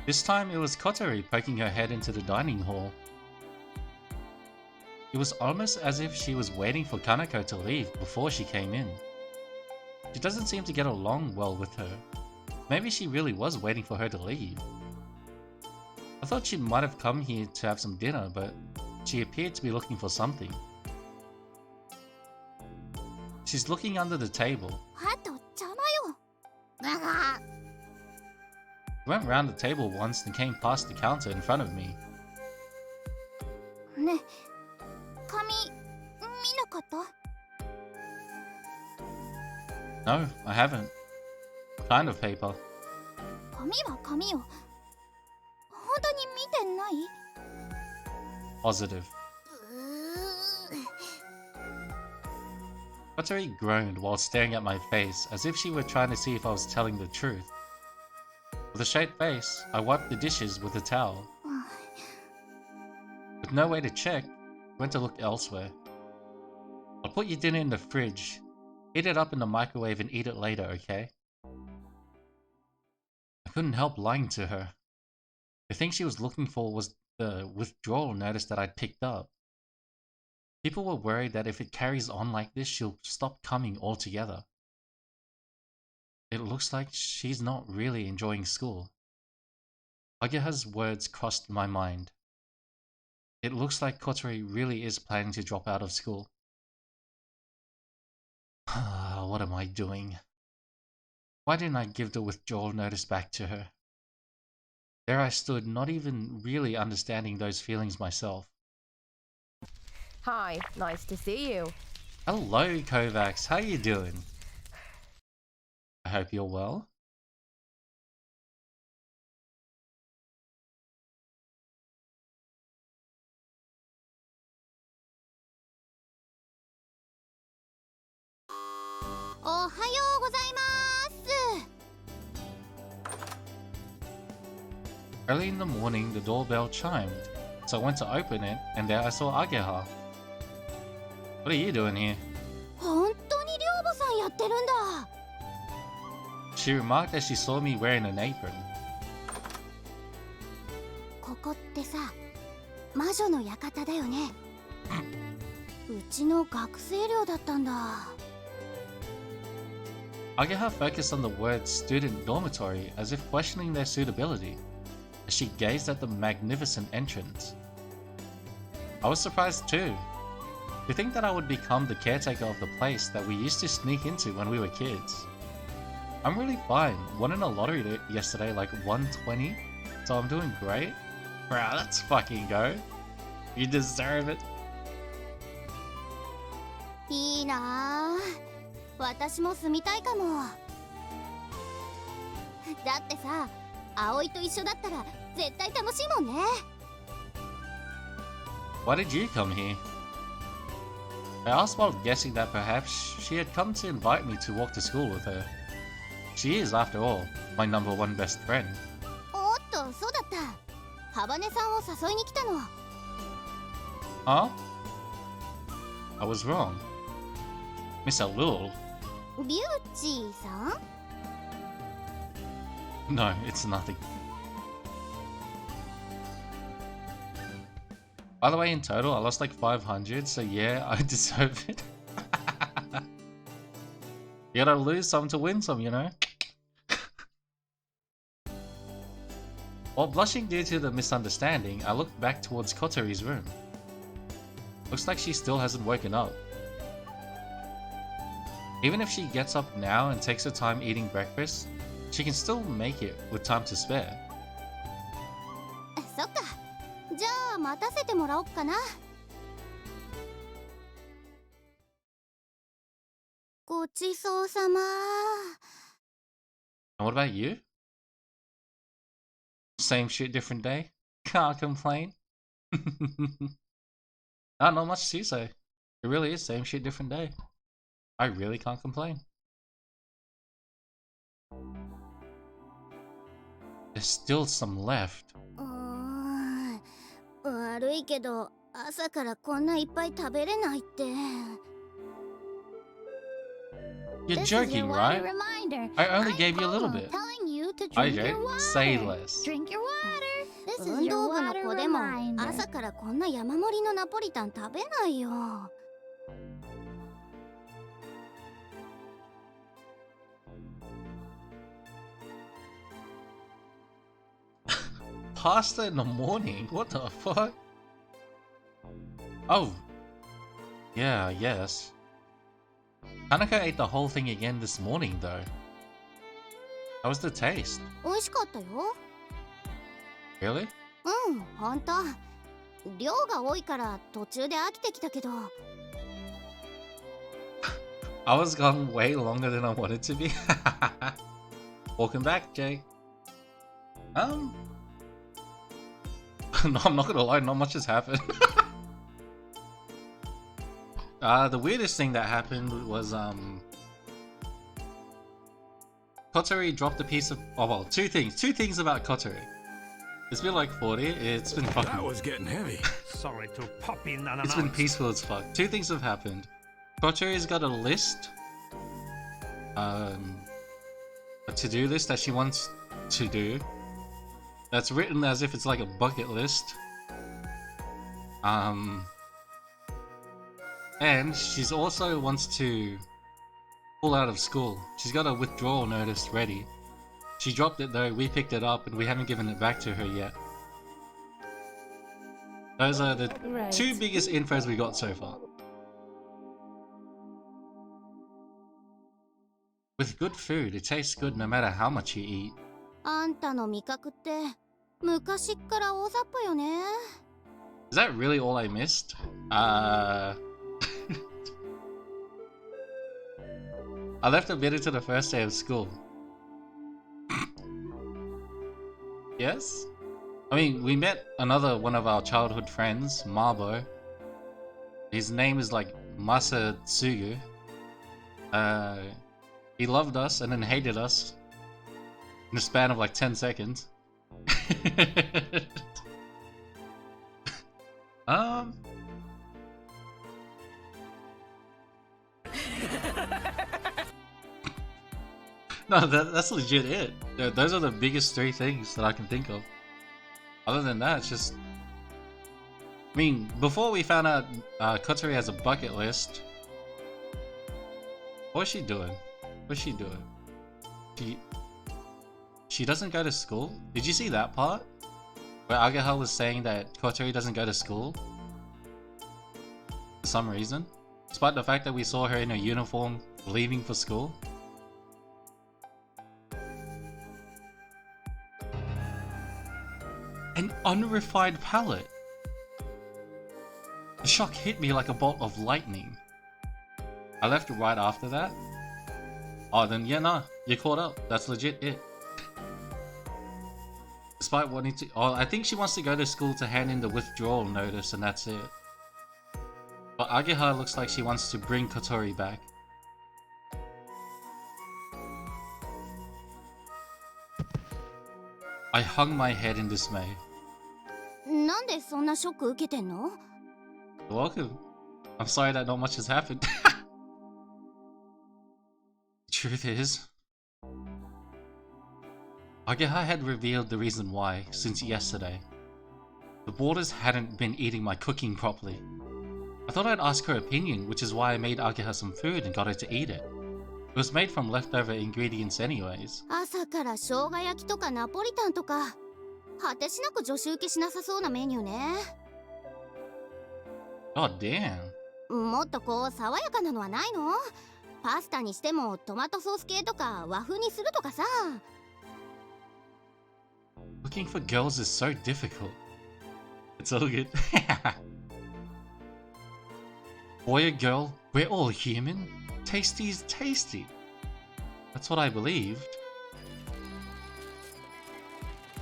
This time it was Kotori poking her head into the dining hall. It was almost as if she was waiting for Kanako to leave before she came in. She doesn't seem to get along well with her. Maybe she really was waiting for her to leave. I thought she might have come here to have some dinner, but she appeared to be looking for something. She's looking under the table. She went round the table once and came past the counter in front of me. No, I haven't. Kind of paper. Positive. Kotori groaned while staring at my face as if she were trying to see if I was telling the truth. With a straight face, I wiped the dishes with a towel. With no way to check, I went to look elsewhere. I'll put your dinner in the fridge. Heat it up in the microwave and eat it later, okay? I couldn't help lying to her. The thing she was looking for was the withdrawal notice that I'd picked up. People were worried that if it carries on like this, she'll stop coming altogether. It looks like she's not really enjoying school. Ageha's words crossed my mind. It looks like Kotori really is planning to drop out of school. What am I doing? Why didn't I give the withdrawal notice back to her? There I stood, not even really understanding those feelings myself. Hi, nice to see you. Hello, Kovacs. How you doing? I hope you're well. Early in the morning, the doorbell chimed, so I went to open it, and there I saw Ageha. What are you doing here? She remarked as she saw me wearing an apron. Ageha focused on the word student dormitory as if questioning their suitability, as she gazed at the magnificent entrance. I was surprised too. To think that I would become the caretaker of the place that we used to sneak into when we were kids. I'm really fine. Won in a lottery yesterday, like 120, so I'm doing great. Bro, let's fucking go. You deserve it. いいなあ、私も住みたいかも。だってさ、葵と一緒だったら絶対楽しいもんね。Why did you come here? I asked while guessing that perhaps she had come to invite me to walk to school with her. She is, after all, my #1 best friend. おっと、そうだった。ハバネさんを誘いに来たの。Huh? I was wrong. Miss Alul? ビューチーさん？ No, it's nothing. By the way, in total, I lost like 500, so yeah, I deserve it. You gotta lose some to win some, you know? While blushing due to the misunderstanding, I looked back towards Kotori's room. Looks like she still hasn't woken up. Even if she gets up now and takes her time eating breakfast, she can still make it with time to spare. そっか。じゃあ待たせてもらおっかな。ごちそうさま。And what about you? Same shit, different day? Can't complain. Not much to say. It really is same shit, different day. I really can't complain. There's still some left. 悪いけど朝からこんないっぱい食べれないって。 You're This is joking, your right? water reminder. I only I'm gave you a little Paula, bit. telling you to I drink your don't water. say less. Drink your water. This is 運 your 動部の water 子でも reminder. 朝からこんな山盛りのナポリタン食べないよ。 Pasta in the morning? What the fuck? Oh. Yeah, yes. Kanako ate the whole thing again this morning though. How was the taste? 美味しかったよ。 Really? うん、ほんと。量が多いから途中で飽きてきたけど。 I was gone way longer than I wanted to be. Welcome back, Jay. No, I'm not gonna lie, not much has happened. The weirdest thing that happened was Kotori dropped a piece of two things about Kotori. It's been like 40, it's been fucking... That was getting heavy. Sorry to pop in and It's been peaceful as fuck. Two things have happened. Kotori's got a list, a to-do list that she wants to do. That's written as if it's like a bucket list. And she's also wants to pull out of school. She's got a withdrawal notice ready. She dropped it though, we picked it up and we haven't given it back to her yet. Those are the two biggest infos we got so far. With good food, it tastes good no matter how much you eat. あんたの味覚って昔っから大雑把よね。 Is that really all I missed? I left a bit into the first day of school. Yes? I mean, we met another one of our childhood friends, Marbo. His name is like Masatsugu. He loved us and then hated us in a span of like 10 seconds. No, that's legit it. Those are the biggest three things that I can think of. Other than that, it's just... I mean, before we found out Kotori has a bucket list... What's she doing? What's she doing? She doesn't go to school? Did you see that part? Where Agaha was saying that Kotori doesn't go to school? For some reason? Despite the fact that we saw her in her uniform leaving for school? An unrefined palate! The shock hit me like a bolt of lightning. I left right after that. Oh, then yeah, nah, you're caught up. That's legit it. Despite wanting to... Oh, I think she wants to go to school to hand in the withdrawal notice and that's it. But Ageha looks like she wants to bring Kotori back. I hung my head in dismay. なんでそんなショック受けてんの？ You're welcome. I'm sorry that not much has happened. The truth is, Ageha had revealed the reason why since yesterday. The boarders hadn't been eating my cooking properly. I thought I'd ask her opinion, which is why I made Ageha some food and got her to eat it. It was made from leftover ingredients anyways. 朝から生姜焼きとかナポリタンとか果てしなく女子受けしなさそうなメニューね。 God damn. もっとこう爽やかなのはないの？パスタにしてもトマトソース系とか和風にするとかさ。 Looking for girls is so difficult. It's all good. Boy or girl, we're all human. Tasty is tasty. That's what I believed.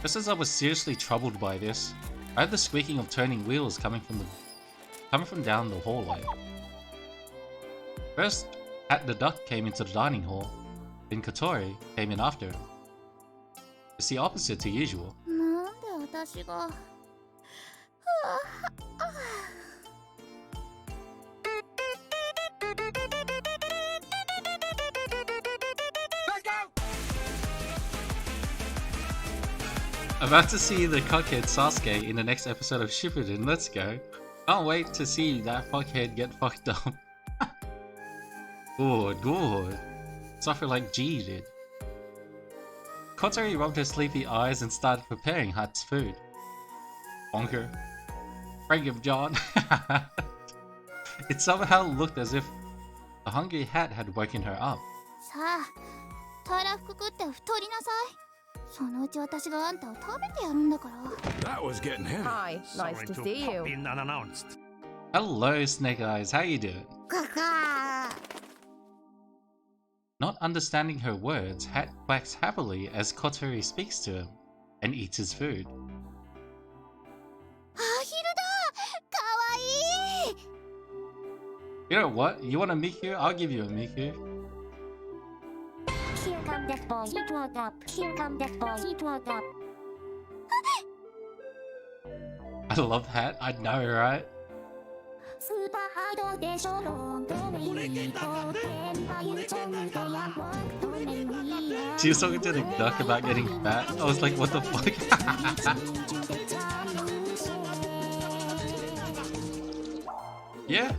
Just as I was seriously troubled by this, I had the squeaking of turning wheels coming from down the hallway. First, Pat the Duck came into the dining hall, then Kotori came in after him. It's the opposite to usual. なんで私が。About to see the cockhead Sasuke in the next episode of Shippuden. Let's go. Can't wait to see that fuckhead get fucked up. Good. Suffer like G did. Kotori rubbed her sleepy eyes and started preparing Hat's food. Bonker. Frank of John. It somehow looked as if the hungry Hat had woken her up. さあ、たらふく食って太りなさい。そのうち私があんたを食べてやるんだから。That was getting heavy. Hi, nice to see you. In unannounced. Hello, Snake Eyes. How you doing? Not understanding her words, Hat quacks happily as Kotori speaks to him and eats his food. アヒルだ。かわいい。 You know what? You want a Miku? I'll give you a Miku. Here come that boy. He woke up. Here come that boy. He woke up. I love Hat. I know, right? スーパーハードでしょロンドメイ She was talking to the duck about getting fat. I was like, what the fuck? Yeah.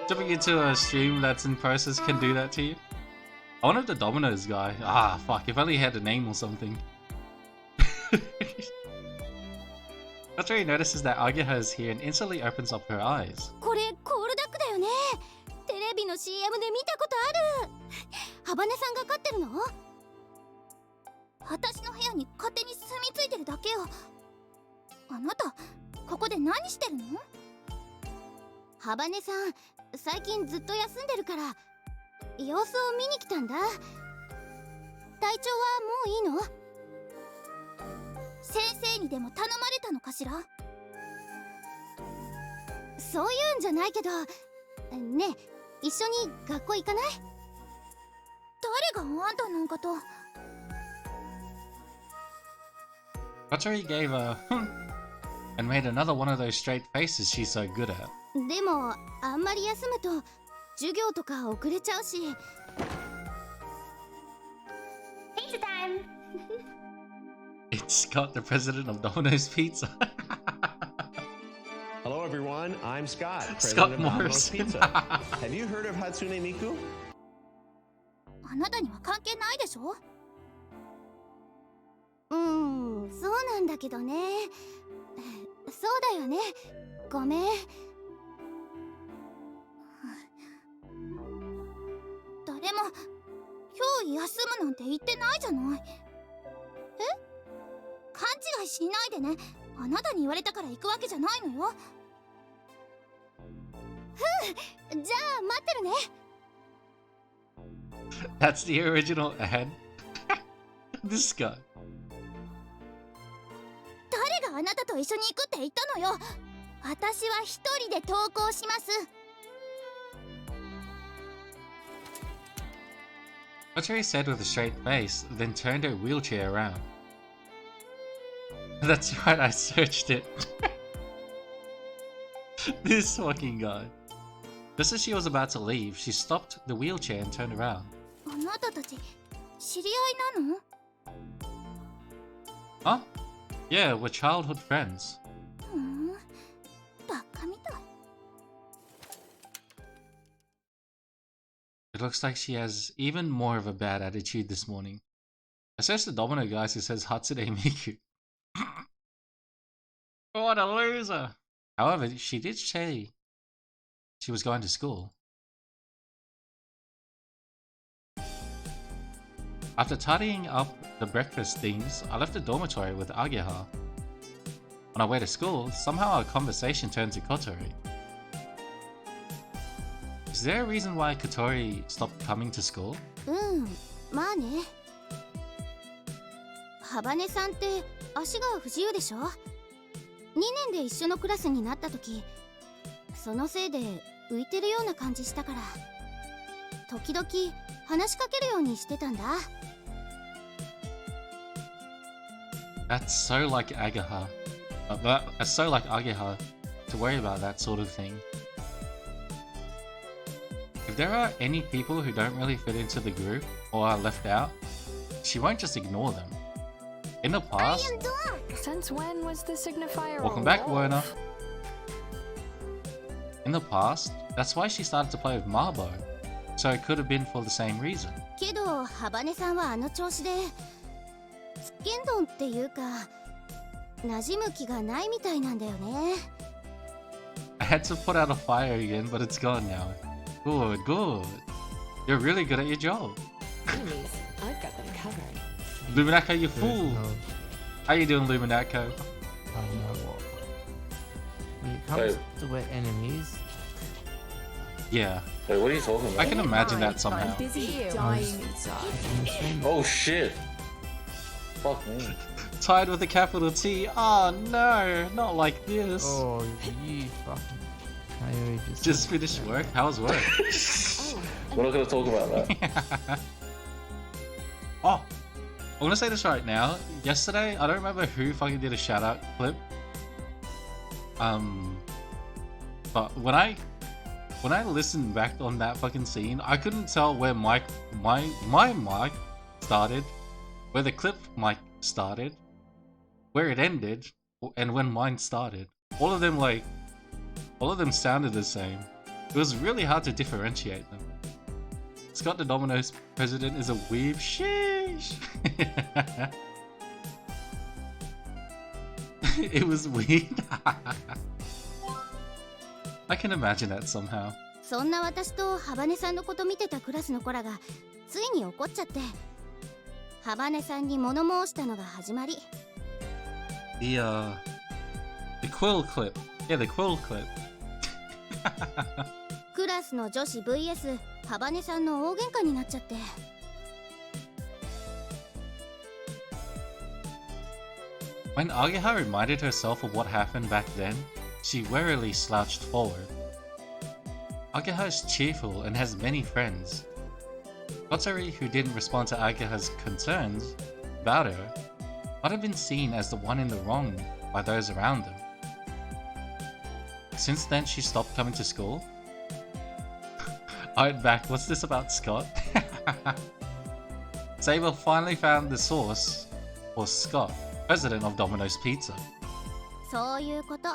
Jumping into a stream that's in process can do that to you. I wonder if the Domino's guy. Ah, fuck. If only he had a name or something. Kotori notices that Ageha is here and instantly opens up her eyes. これコールダックだよね。テレビの CM で見たことある。ハバネさんが飼ってるの？私の部屋に勝手に住み着いてるだけよ。あなたここで何してるの？ハバネさん最近ずっと休んでるから様子を見に来たんだ。体調はもういいの？先生にでも頼まれたのかしら？そういうんじゃないけどねえ、一緒に学校行かない？誰があんたなんかと。 Kotori gave a and made another one of those straight faces she's so good at. でもあんまり休むと授業とか遅れちゃうし。Pizza time! It's Scott, the president of Domino's Pizza. Hello everyone, I'm Scott, Scott president of Domino's Morris. Pizza. Have you heard of Hatsune Miku? あなたには関係ないでしょ？そうなんだけどね。そうだよね。ごめん。誰も今日休むなんて言ってないじゃない。勘違いしないでね。あなたに言われたから行くわけじゃないのよ。じゃあ待ってるね。That's the original ad. This guy. 誰があなたと一緒に行くって言ったのよ。私は一人で登校します。 Kotori said with a straight face, then turned her wheelchair around. That's right, I searched it. This fucking guy. Just as she was about to leave, she stopped the wheelchair and turned around. あなたたち知り合いなの？ Huh? Yeah, we're childhood friends. バカみたい。 It looks like she has even more of a bad attitude this morning. I searched the Domino guys who says Hatsune Miku. What a loser! However, she did say she was going to school. After tidying up the breakfast things, I left the dormitory with Ageha. On our way to school, somehow our conversation turned to Kotori. Is there a reason why Kotori stopped coming to school? まあね。ハバネさんって足が不自由でしょ？ 2年で一緒のクラスになった時、そのせいで浮いてるような感じしたから時々話しかけるようにしてたんだ。 That's so like Agaha. That's so like Agaha to worry about that sort of thing. If there are any people who don't really fit into the group or are left out, she won't just ignore them. In the past, Since when was the signifier a welcome back, wolf? Werner. In the past, that's why she started to play with Marbo, so it could have been for the same reason. けどハバネさんはあの調子でつっけんどんっていうか馴染む気がないみたいなんだよね。 I had to put out a fire again, but it's gone now. Good, good. You're really good at your job. Enemies, I've got them covered. Luminaco, you fool! How you doing, Luminaco? I know what. When it comes to wet enemies. Yeah. Wait, what are you talking about? I can imagine that somehow. I'm busy dying inside. Oh shit! Fuck me. Tied with a capital T. Oh no, not like this. Oh, you fucking. Just finished work? How was work? We're not gonna talk about that. Oh, I'm gonna say this right now. Yesterday, I don't remember who fucking did a shout out clip. But when I listened back on that fucking scene, I couldn't tell where my mic started, where the clip mic started, where it ended, and when mine started. All of them sounded the same. It was really hard to differentiate them. Scott the Domino's president is a weeb. Sheesh. It was weird. I can imagine that somehow. そんな私とハバネさんのこと見てたクラスの子らがついに怒っちゃってハバネさんに物申したのが始まり。 The quill clip. Yeah, the quill clip. クラスの女子 vs ハバネさんの大喧嘩になっちゃって。 When Ageha reminded herself of what happened back then, she warily slouched forward. Ageha is cheerful and has many friends. Kotori, who didn't respond to Ageha's concerns about her, might have been seen as the one in the wrong by those around them. Since then, she stopped coming to school. Alright, back. What's this about Scott? Saber finally found the source for Scott, president of Domino's Pizza. そういうこと。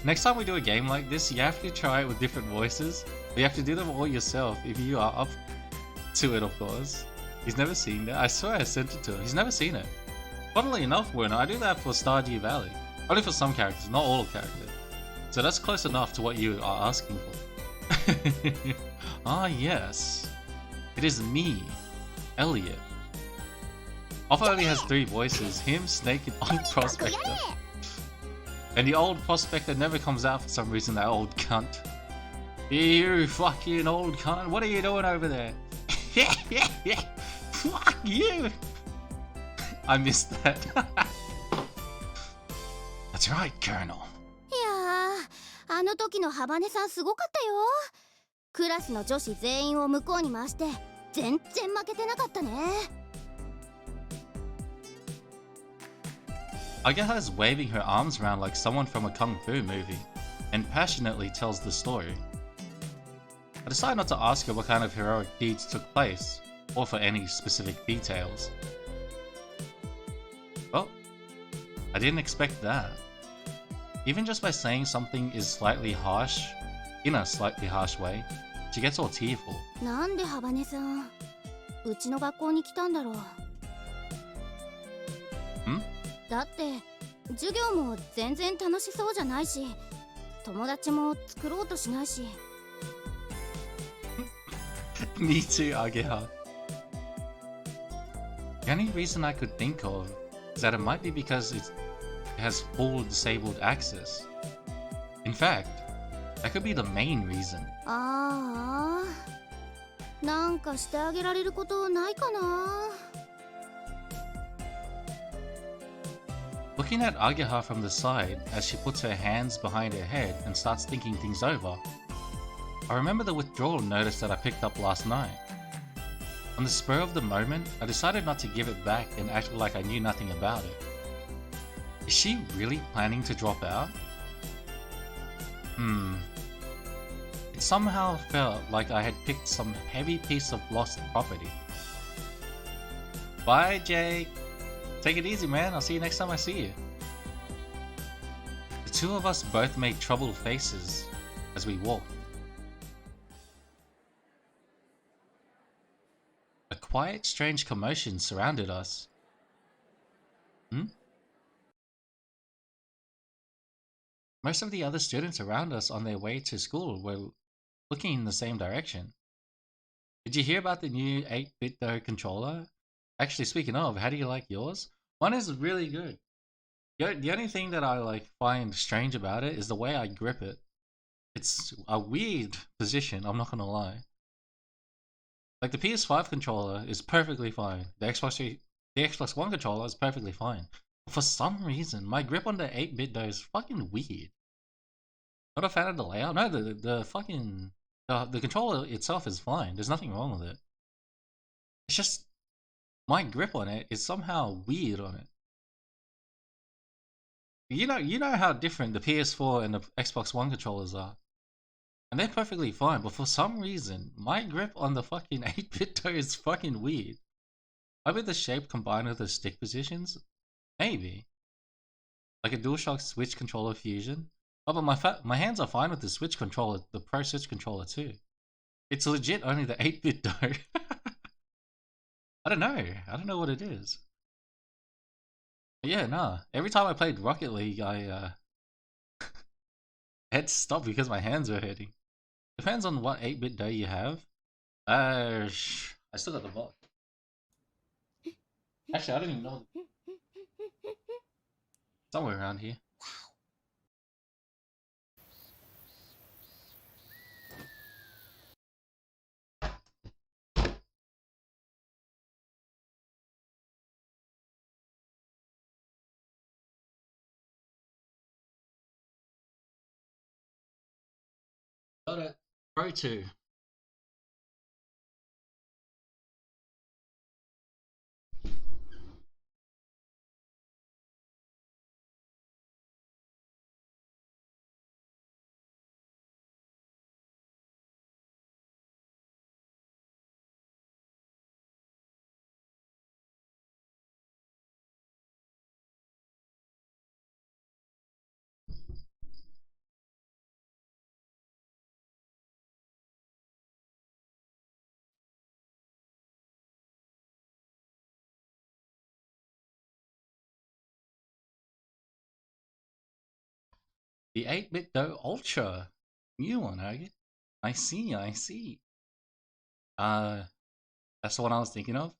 Next time we do a game like this, you have to try it with different voices. But you have to do them all yourself if you are up to it, of course. He's never seen it. I swear I sent it to him. He's never seen it. Funnily enough, Werner, I do that for Stardew Valley. Only for some characters, not all characters. So that's close enough to what you are asking for. Ah yes. It is me, Elliot. Offa only has 3 voices, him, Snake, and Old Prospector. And the Old Prospector never comes out for some reason, that old cunt. You fucking old cunt, what are you doing over there? Fuck you! I missed that. That's right, Colonel. いやー、あの時のハバネさんすごかったよ。クラスの女子全員を向こうに回して全然負けてなかったね。 Ageha is waving her arms around like someone from a kung fu movie, and passionately tells the story. I decide not to ask her what kind of heroic deeds took place, or for any specific details. Well, I didn't expect that. Even just by saying something is slightly harsh, in a slightly harsh way, she gets all tearful. なんでハバネさん、うちの学校に来たんだろう。だって授業も全然楽しそうじゃないし、友達も作ろうとしないし。Me too, Ageha. The only reason I could think of is that it might be because it has full disabled access. In fact, that could be the main reason. ああ、なんかしてあげられることないかな。 Looking at Ageha from the side as she puts her hands behind her head and starts thinking things over, I remember the withdrawal notice that I picked up last night. On the spur of the moment, I decided not to give it back and act like I knew nothing about it. Is she really planning to drop out? It somehow felt like I had picked some heavy piece of lost property. Bye, Jake! Take it easy, man. I'll see you next time I see you. The two of us both made troubled faces as we walked. A quiet, strange commotion surrounded us. Most of the other students around us on their way to school were looking in the same direction. Did you hear about the new 8BitDo controller? Actually, speaking of, how do you like yours? One is really good. The only thing that I find strange about it is the way I grip it. It's a weird position, I'm not gonna lie. Like the PS5 controller is perfectly fine. The Xbox One controller is perfectly fine. But for some reason, my grip on the 8BitDo is fucking weird. Not a fan of the layout. No, the controller itself is fine. There's nothing wrong with it. It's just my grip on it is somehow weird on it. You know how different the PS4 and the Xbox One controllers are. And they're perfectly fine, but for some reason, my grip on the fucking 8BitDo is fucking weird. Maybe the shape combined with the stick positions? Maybe. Like a DualShock Switch controller fusion? Oh, but my hands are fine with the Switch controller, the Pro Switch controller too. It's legit only the 8BitDo. I don't know what it is. But yeah, nah. Every time I played Rocket League, I had to stop because my hands were hurting. Depends on what 8BitDo you have. I still got the box. Actually, I don't even know. Somewhere around here. Got it. Pro 2. The 8BitDo Ultra. New one, eh? I see. That's the one I was thinking of.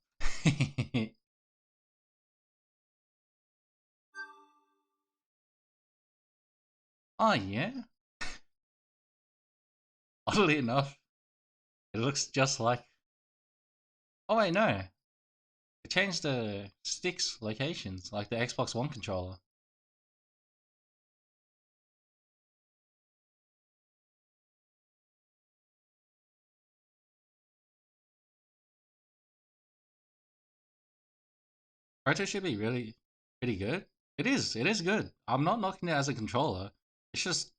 Oh yeah? Oddly enough, it looks just like... Oh wait, no. It changed the sticks locations, like the Xbox One controller. Proto should be really pretty good. It is good. I'm not knocking it as a controller. It's just,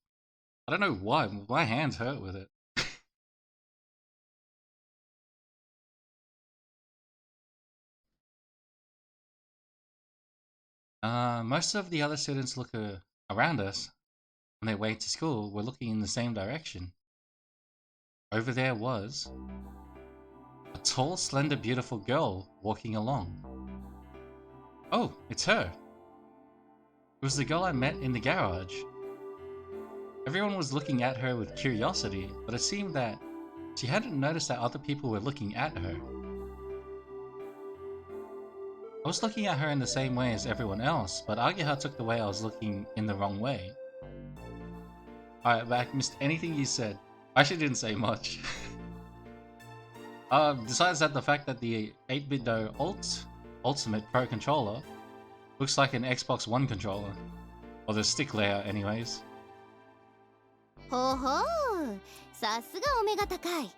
I don't know why, my hands hurt with it. Most of the other students around us on their way to school were looking in the same direction. Over there was a tall, slender, beautiful girl walking along. Oh, it's her. It was the girl I met in the garage. Everyone was looking at her with curiosity, but it seemed that she hadn't noticed that other people were looking at her. I was looking at her in the same way as everyone else, but Ageha took the way I was looking in the wrong way. Alright, but I missed anything you said. I actually didn't say much. Besides that, the fact that the 8BitDo Ultimate Pro controller looks like an Xbox One controller. Or the stick layout anyways. ほうほう、さすがお目が高い。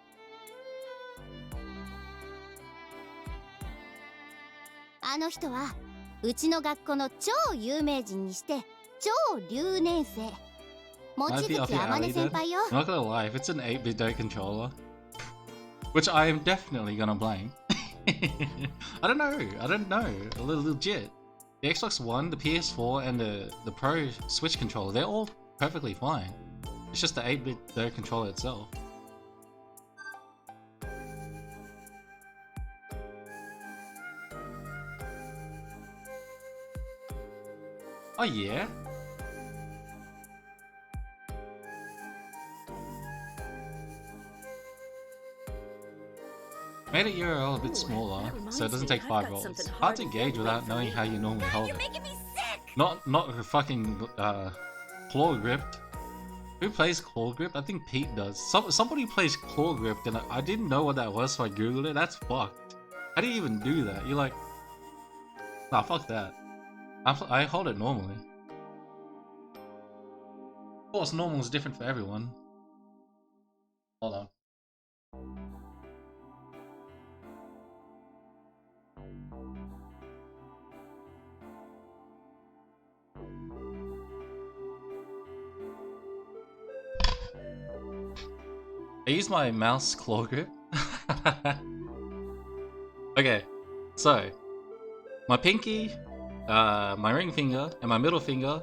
あの人はうちの学校の超有名人にして超留年生、望 Might be 月 up your あまね alley 先 then. 輩よ。 I'm not gonna lie, if it's an 8-bit controller, which I am definitely gonna blame. I don't know, a little legit. The Xbox One, the PS4, and the Pro Switch controller, they're all perfectly fine. It's just the 8-bit controller itself. Oh yeah? Made a URL a bit smaller, so it doesn't take 5 rolls. Hard to gauge without knowing how you normally hold it. Not a fucking claw grip. Who plays claw grip? I think Pete does. Somebody plays claw grip, and I didn't know what that was, so I googled it. That's fucked. How do you even do that? You're like, nah, fuck that. I hold it normally. Of course, normal is different for everyone. Hold on. I use my mouse claw grip. Okay, so my pinky, my ring finger, and my middle finger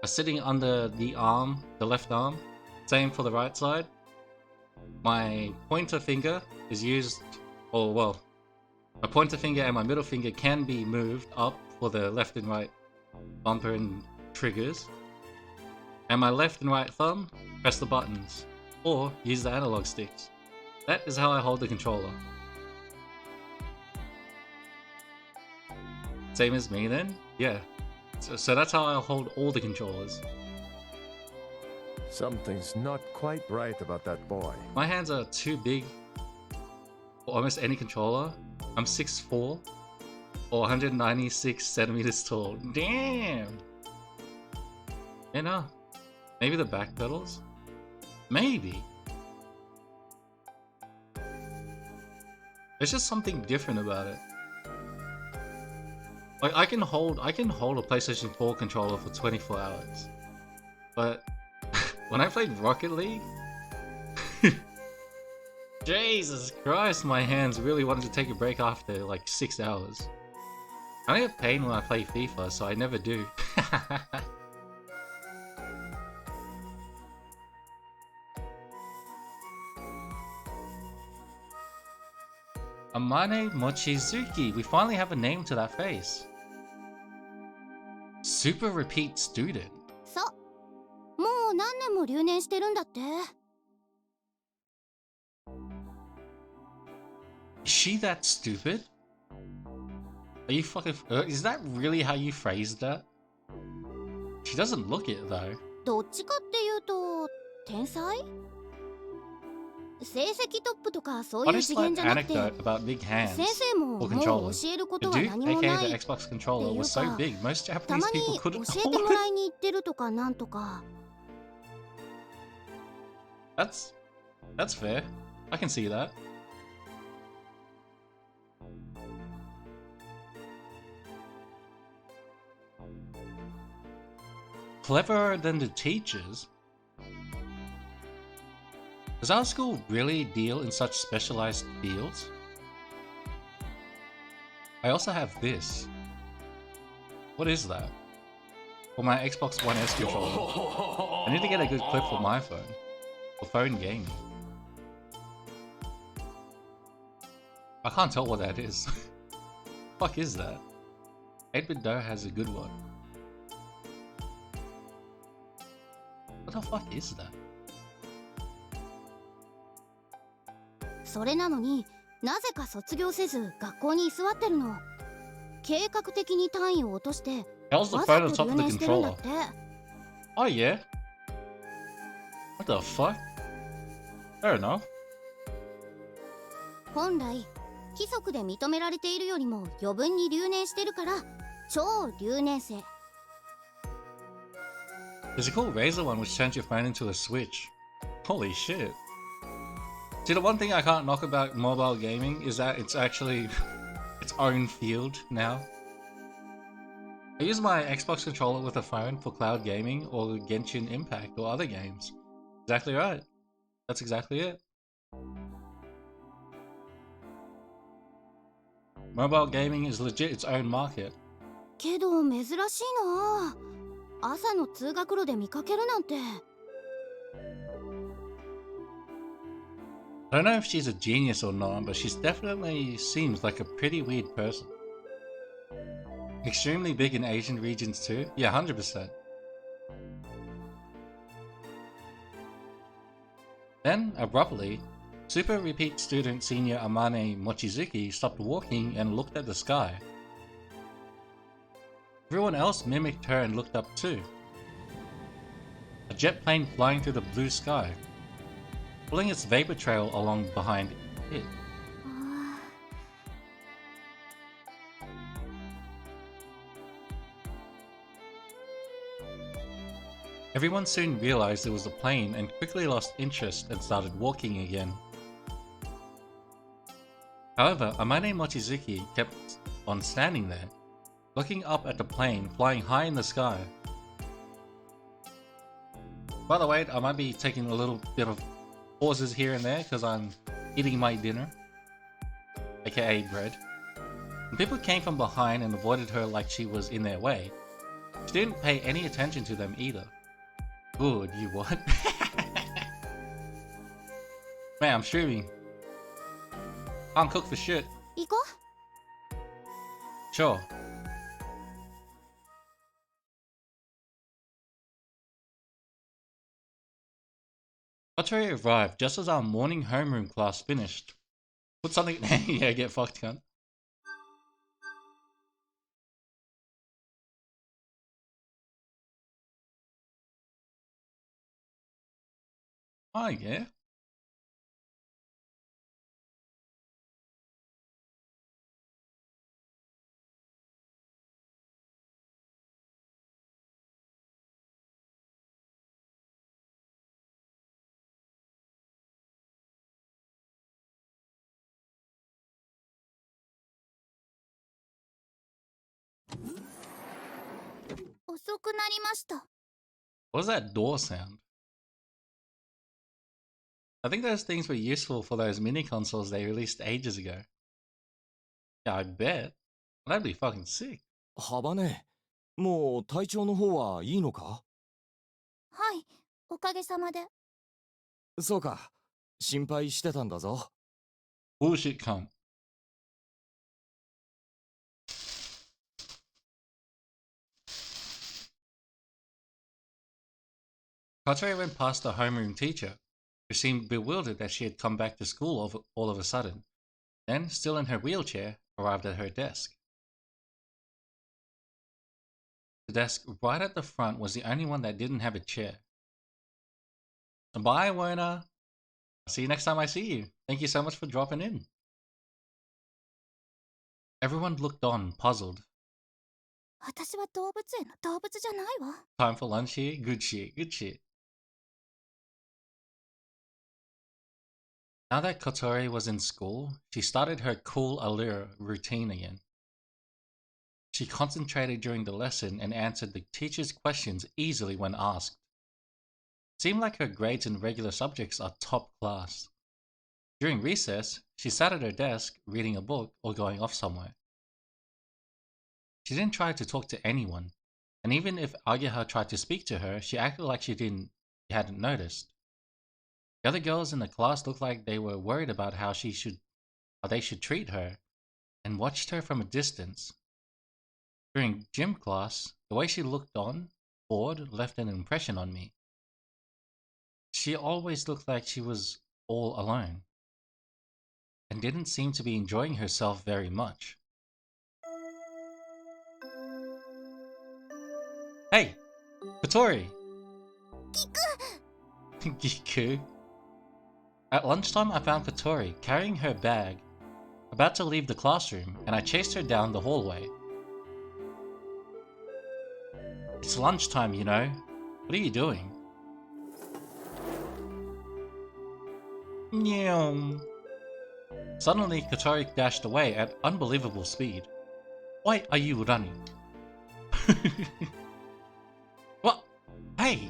are sitting under the arm, the left arm. Same for the right side. My pointer finger is used, or well, my pointer finger and my middle finger can be moved up for the left and right bumper and triggers. And my left and right thumb press the buttons, or use the analog sticks. That is how I hold the controller. Same as me then? Yeah. So that's how I hold all the controllers. Something's not quite right about that boy. My hands are too big for almost any controller. I'm 6'4", or 196 centimeters tall. Damn! You know, maybe the back pedals? Maybe. There's just something different about it. Like I can hold a PlayStation 4 controller for 24 hours. But when I played Rocket League, Jesus Christ, my hands really wanted to take a break after like 6 hours. I only have pain when I play FIFA, so I never do. Amane Mochizuki, we finally have a name to that face. Super repeat student. そう、もう何年も留年してるんだって。Is she that stupid? Are you fucking... is that really how you phrased that? She doesn't look it though. どっちかっていうと天才？成績トップとかそういう次元じゃなくて、先生ももう教えることは何もないっていうか、たまに教えてもらいに行ってるとかなんとか。That's fair. I can see that. Cleverer than the teachers? Does our school really deal in such specialized fields? I also have this. What is that? For my Xbox One S controller. I need to get a good clip for my phone. For phone gaming. I can't tell what that is. Fuck is that? 8-bit Do has a good one. What the fuck is that? それなのになぜか卒業せず学校に居座ってるの。計画的に単位を落としてわざと留年してるんだって。Oh yeah? What the fuck? Fair enough. 本来規則で認められているよりも余分に留年してるから超留年生。There's a cool Razer one which turns your phone into a Switch. Holy shit. See, the one thing I can't knock about mobile gaming is that it's actually its own field now. I use my Xbox controller with a phone for cloud gaming or Genshin Impact or other games. Exactly right. That's exactly it. Mobile gaming is legit its own market. けど珍しいな。朝の通学路で見かけるなんて。I don't know if she's a genius or not, but she definitely seems like a pretty weird person. Extremely big in Asian regions too. Yeah, 100%. Then, abruptly, super repeat student senior Amane Mochizuki stopped walking and looked at the sky. Everyone else mimicked her and looked up too. A jet plane flying through the blue sky, pulling its vapor trail along behind it. Everyone soon realized it was a plane and quickly lost interest and started walking again. However, Amane Mochizuki kept on standing there, looking up at the plane flying high in the sky. By the way, I might be taking a little bit of pauses here and there because I'm eating my dinner, aka bread. And people came from behind and avoided her like she was in their way. She didn't pay any attention to them either. Good, you what? Man, I'm streaming. Can't cook for shit. 行こう。 Sure. Katori arrived just as our morning homeroom class finished. Put something. Yeah, get fucked, cunt. Oh, yeah.遅くなりました。 What was that door sound? I think those things were useful for those mini consoles they released ages ago. Yeah, I bet. That'd be fucking sick. ハバネ、もう体調の方はいいのか？はい、おかげさまで。そうか、心配してたんだぞ。Bullshit cunt. Katori went past the homeroom teacher, who seemed bewildered that she had come back to school all of a sudden, then, still in her wheelchair, arrived at her desk. The desk right at the front was the only one that didn't have a chair. Bye, Werner. I'll see you next time I see you. Thank you so much for dropping in. Everyone looked on, puzzled. 私は動物園の動物じゃないわ。 Time for lunch here? Good shit, good shit. Now that Kotori was in school, she started her cool allure routine again. She concentrated during the lesson and answered the teacher's questions easily when asked. Seemed like her grades in regular subjects are top class. During recess, she sat at her desk reading a book or going off somewhere. She didn't try to talk to anyone, and even if Ageha tried to speak to her, she acted like she hadn't noticed. The other girls in the class looked like they were worried about how they should treat her, and watched her from a distance. During gym class, the way she looked on, bored, left an impression on me. She always looked like she was all alone, and didn't seem to be enjoying herself very much. Hey! Kotori! Giku! At lunchtime, I found Kotori carrying her bag, about to leave the classroom, and I chased her down the hallway. It's lunchtime, you know. What are you doing? Nyum. Suddenly, Kotori dashed away at unbelievable speed. Why are you running? What? Hey!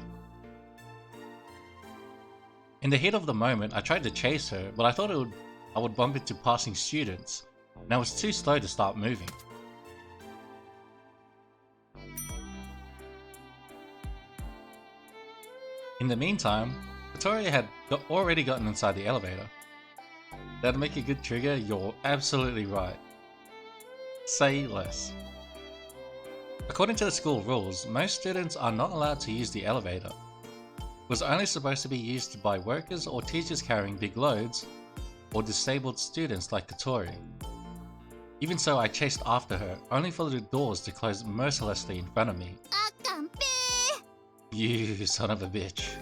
In the heat of the moment, I tried to chase her, but I thought I would bump into passing students, and I was too slow to start moving. In the meantime, Kotori had already gotten inside the elevator. That'd make a good trigger, you're absolutely right. Say less. According to the school rules, most students are not allowed to use the elevator. It was only supposed to be used by workers or teachers carrying big loads, or disabled students like Kotori. Even so, I chased after her, only for the doors to close mercilessly in front of me. You son of a bitch.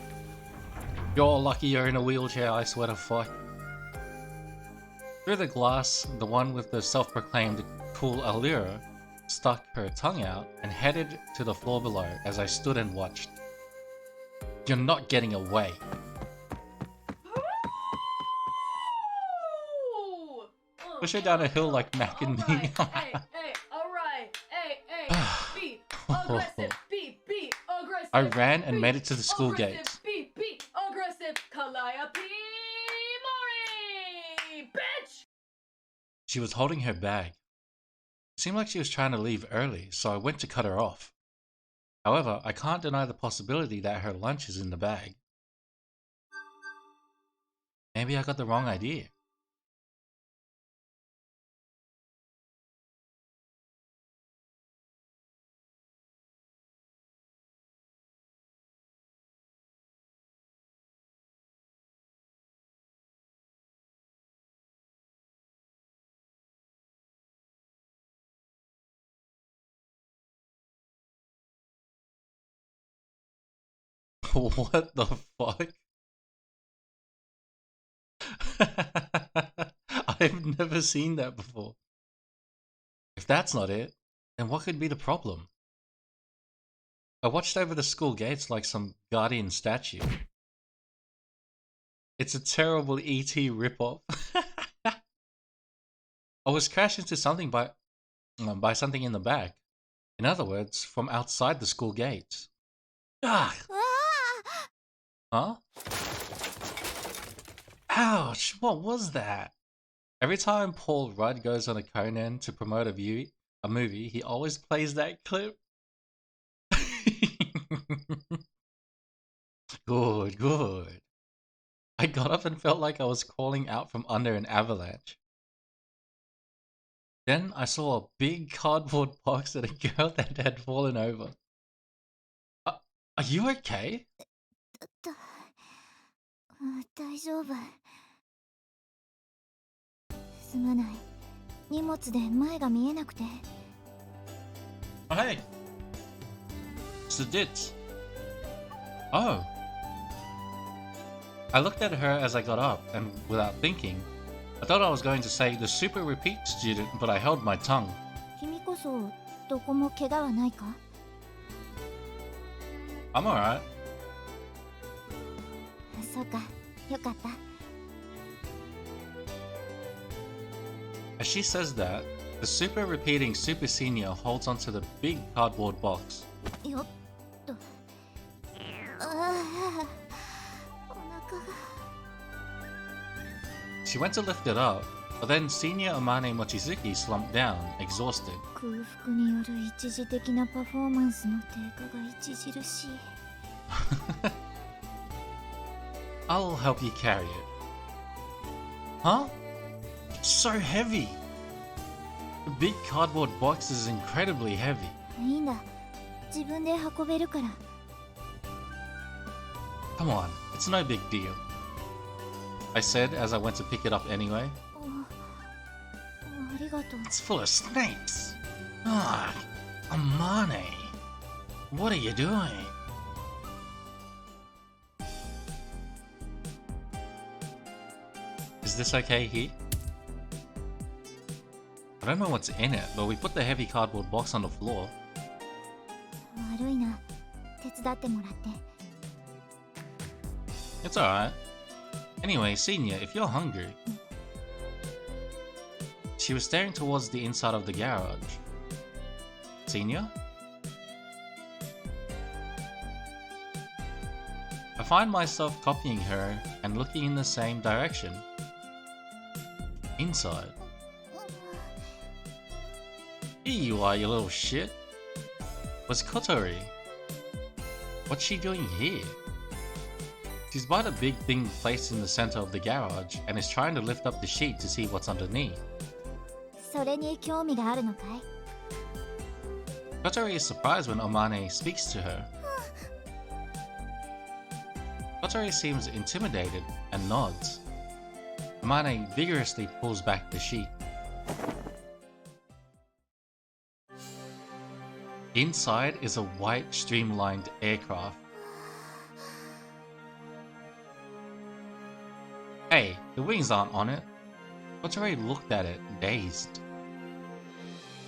You're lucky you're in a wheelchair, I swear to fuck. Through the glass, the one with the self-proclaimed cool allure stuck her tongue out and headed to the floor below as I stood and watched. You're not getting away. Push her down a hill like Mac and me. Hey, alright, be aggressive, be aggressive. I ran and made it to the school gates. Be aggressive, Calliope Mori, bitch! She was holding her bag. It seemed like she was trying to leave early, so I went to cut her off. However, I can't deny the possibility that her lunch is in the bag. Maybe I got the wrong idea. What the fuck? I've never seen that before. If that's not it, then what could be the problem? I watched over the school gates like some guardian statue. It's a terrible E.T. ripoff. I was crashed into something by something in the back. In other words, from outside the school gates. Ah! Huh? Ouch! What was that? Every time Paul Rudd goes on a Conan to promote a movie, he always plays that clip. Good. I got up and felt like I was crawling out from under an avalanche. Then I saw a big cardboard box and a girl that had fallen over. Are you okay? 大丈夫。すまない。荷物で前が見えなくて。Oh, hey. It's the Ditz. Oh. I looked at her as I got up, and without thinking, I thought I was going to say the super repeat student, but I held my tongue. 君こそどこも怪我はないか? I'm alright. そうか、よかった。As she says that, the super repeating super senior holds onto the big cardboard box. よっと。ああ、お腹が。She went to lift it up, but then senior Amane Mochizuki slumped down, exhausted. 空腹による一時的なパフォーマンスの低下が著しい。I'll help you carry it. Huh? It's so heavy! The big cardboard box is incredibly heavy. いいんだ。自分で運べるから。Come on, it's no big deal. I said as I went to pick it up anyway. ありがとう。 It's full of snakes! Ah, Amane! What are you doing? Is this okay here? I don't know what's in it, but we put the heavy cardboard box on the floor. 悪いな。手伝伝ってもらって。 It's alright. Anyway, Senior, if you're hungry. She was staring towards the inside of the garage. Senior? I find myself copying her and looking in the same direction. Inside. Here you are, you little shit. Where's Kotori? What's she doing here? She's by the big thing placed in the center of the garage and is trying to lift up the sheet to see what's underneath. それに興味があるのかい? Kotori is surprised when Omane speaks to her. Kotori seems intimidated and nods. Omane vigorously pulls back the sheet. Inside is a white streamlined aircraft. Hey, the wings aren't on it. Kotori looked at it, dazed.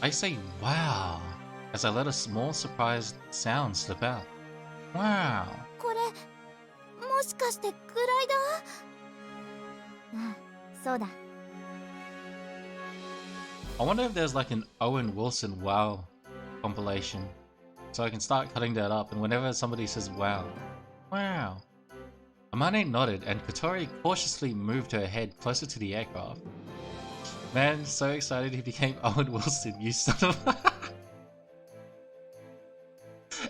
I say wow, as I let a small surprised sound slip out. Wow. これ、もしかしてグライダー? あ、そうだ。 I wonder if there's like an Owen Wilson wow compilation. So I can start cutting that up and whenever somebody says wow. Wow. Amane nodded and Kotori cautiously moved her head closer to the aircraft. Man, so excited he became Owen Wilson, you son of a...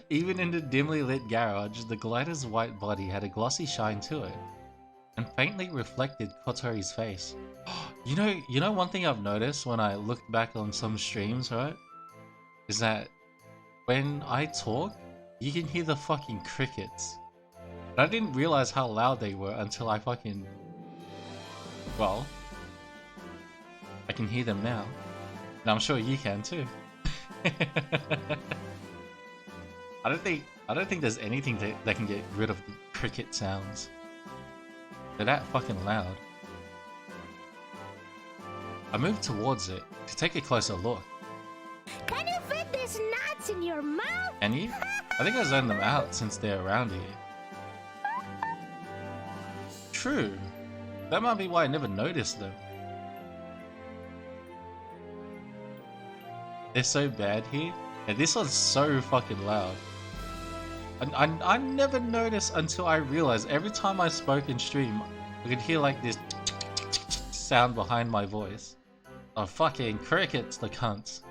Even in the dimly lit garage, the glider's white body had a glossy shine to it, and faintly reflected Kotori's face. You know one thing I've noticed when I looked back on some streams, right? Is that when I talk, you can hear the fucking crickets. And I didn't realize how loud they were until I fucking... Well... I can hear them now. And I'm sure you can too. I don't think there's anything that can get rid of the cricket sounds. They're that fucking loud. I moved towards it to take a closer look. Can you fit these nuts in your mouth? Can you? I think I zoned them out since they're around here. True. That might be why I never noticed them. They're so bad here, and this one's so fucking loud. I never noticed until I realized every time I spoke in stream, I could hear like this sound behind my voice. Oh, fucking crickets, the cunts.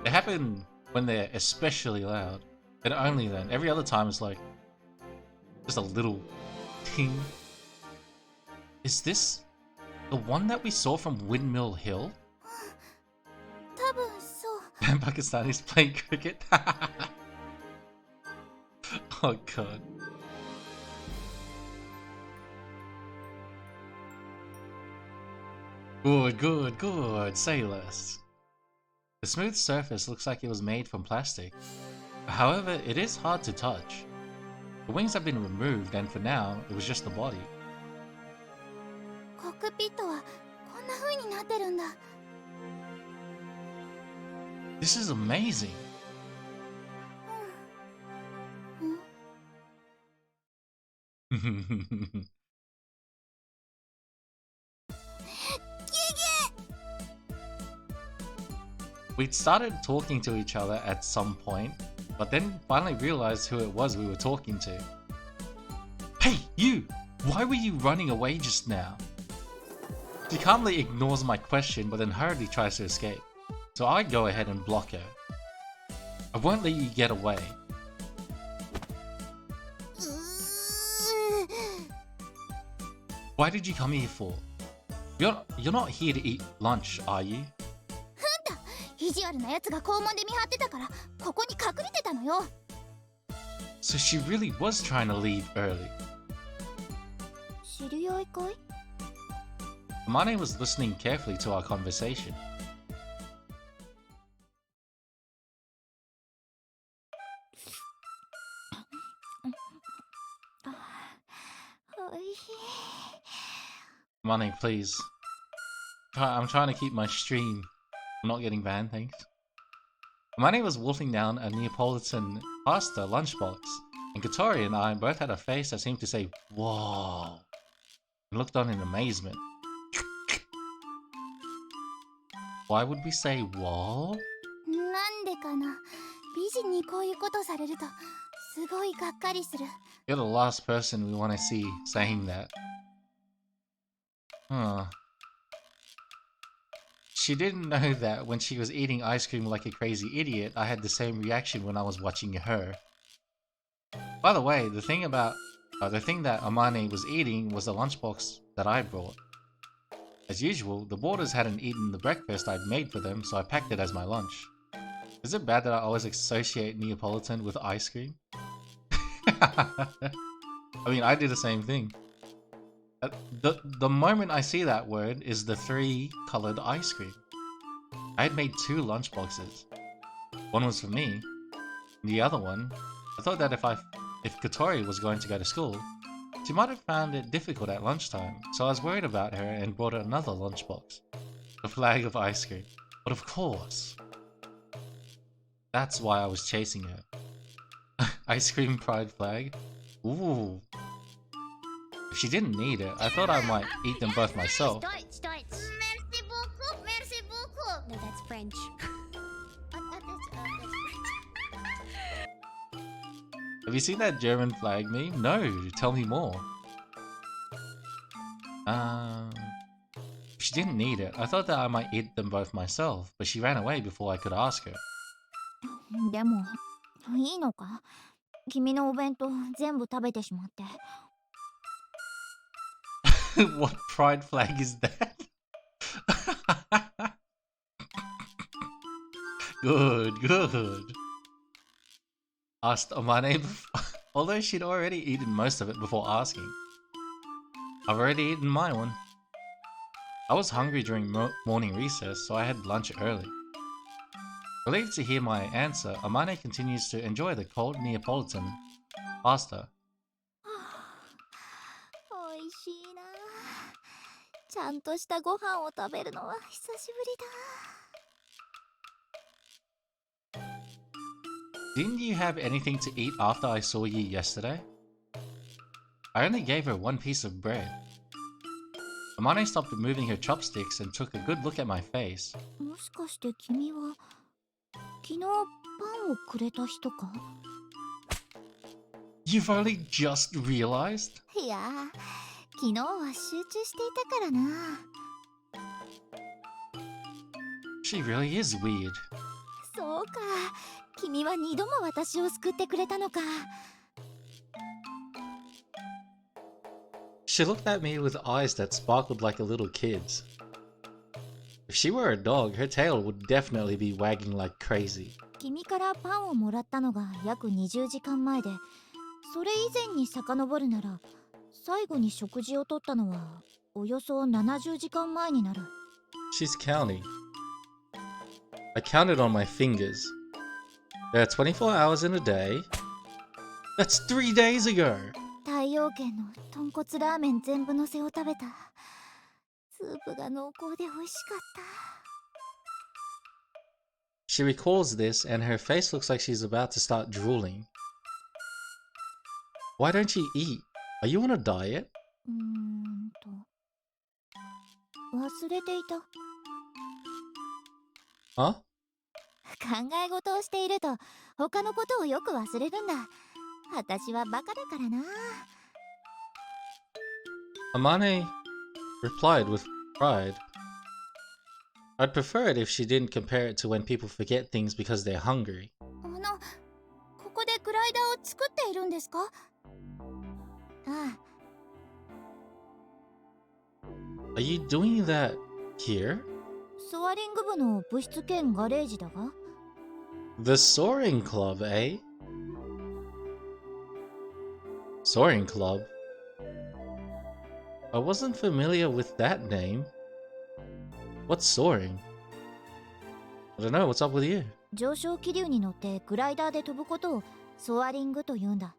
They happen when they're especially loud, and only then. Every other time it's like just a little ting. Is this the one that we saw from Windmill Hill? 多分そう。 And Pakistanis playing cricket? Oh god. Good, say less. The smooth surface looks like it was made from plastic. However, it is hard to touch. The wings have been removed and for now, it was just the body. コックピットはこんな風になってるんだ。 This is amazing. We'd started talking to each other at some point, but then finally realized who it was we were talking to. Hey, you! Why were you running away just now? She calmly ignores my question, but then hurriedly tries to escape. So I go ahead and block her. I won't let you get away. Why did you come here for? You're not here to eat lunch, are you? 意地悪なやつが校門で見張ってたからここに隠れてたのよ。 So she really was trying to leave early. 知り合いかい? Amane was listening carefully to our conversation. Amane, please. I'm trying to keep my stream. I'm not getting banned, thanks. Amane was wolfing down a Neapolitan pasta lunchbox, and Katori and I both had a face that seemed to say, "Whoa," and looked on in amazement. Why would we say "whoa"? なんでかな。美人にこういうことされるとすごいがっかりする。 You're the last person we want to see saying that. Huh. She didn't know that when she was eating ice cream like a crazy idiot, I had the same reaction when I was watching her. By the way, the thing that Amane was eating was the lunchbox that I brought. As usual, the boarders hadn't eaten the breakfast I'd made for them, so I packed it as my lunch. Is it bad that I always associate Neapolitan with ice cream? I mean, I do the same thing. The moment I see that word is the 3-colored ice cream. I had made 2 lunchboxes. One was for me, and the other one, I thought that if Katori was going to go to school, she might have found it difficult at lunchtime, so I was worried about her and brought her another lunchbox, a flag of ice cream. But of course, that's why I was chasing her. Ice cream pride flag? Ooh. If she didn't need it, I thought I might eat them both myself. Merci beaucoup, merci beaucoup. No, that's French. Have you seen that German flag meme? No, tell me more. She didn't need it. I thought that I might eat them both myself, but she ran away before I could ask her. でもいいのか。君のお弁当全部食べてしまって。What pride flag is that? Good, good. Asked Amane before, although she'd already eaten most of it before asking. I've already eaten my one. I was hungry during morning recess, so I had lunch early. Relieved to hear my answer, Amane continues to enjoy the cold Neapolitan pasta. おいしいな。ちゃんとしたご飯を食べるのは久しぶりだ。 Didn't you have anything to eat after I saw you yesterday? I only gave her 1 piece of bread. Amane stopped moving her chopsticks and took a good look at my face. もしかして君は昨日パンをくれた人か？ You've only just realized? いや、昨日は集中していたからな。 She really is weird. そうか、君は2度も私を救ってくれたのか。 She looked at me with eyes that sparkled like a little kid's. If she were a dog, her tail would definitely be wagging like crazy. 君からパンをもらったのが約20時間前で、それ以前に遡るなら、最後に食事をとったのはおよそ70時間前になる。 She's counting. I counted on my fingers. There are 24 hours in a day. That's 3 days ago! 太陽圏の豚骨ラーメン全部のせを食べた。スープが濃厚で美味しかった。 She recalls this and her face looks like she's about to start drooling. Why don't you eat? Are you on a diet? 忘れていた。 Huh? 考え事をしていると他のことをよく忘れるんだ。私はバカだからな。 Amane replied with pride. I'd prefer it if she didn't compare it to when people forget things because they're hungry. ここでグライダーを作っているんですか？ああ。 Are you doing that here? ソアリング部の部室兼ガレージだが。 The Soaring Club, eh? Soaring Club? I wasn't familiar with that name. What's soaring? I don't know, what's up with you? 上昇気流に乗ってグライダーで飛ぶことをソアリングと言うんだ。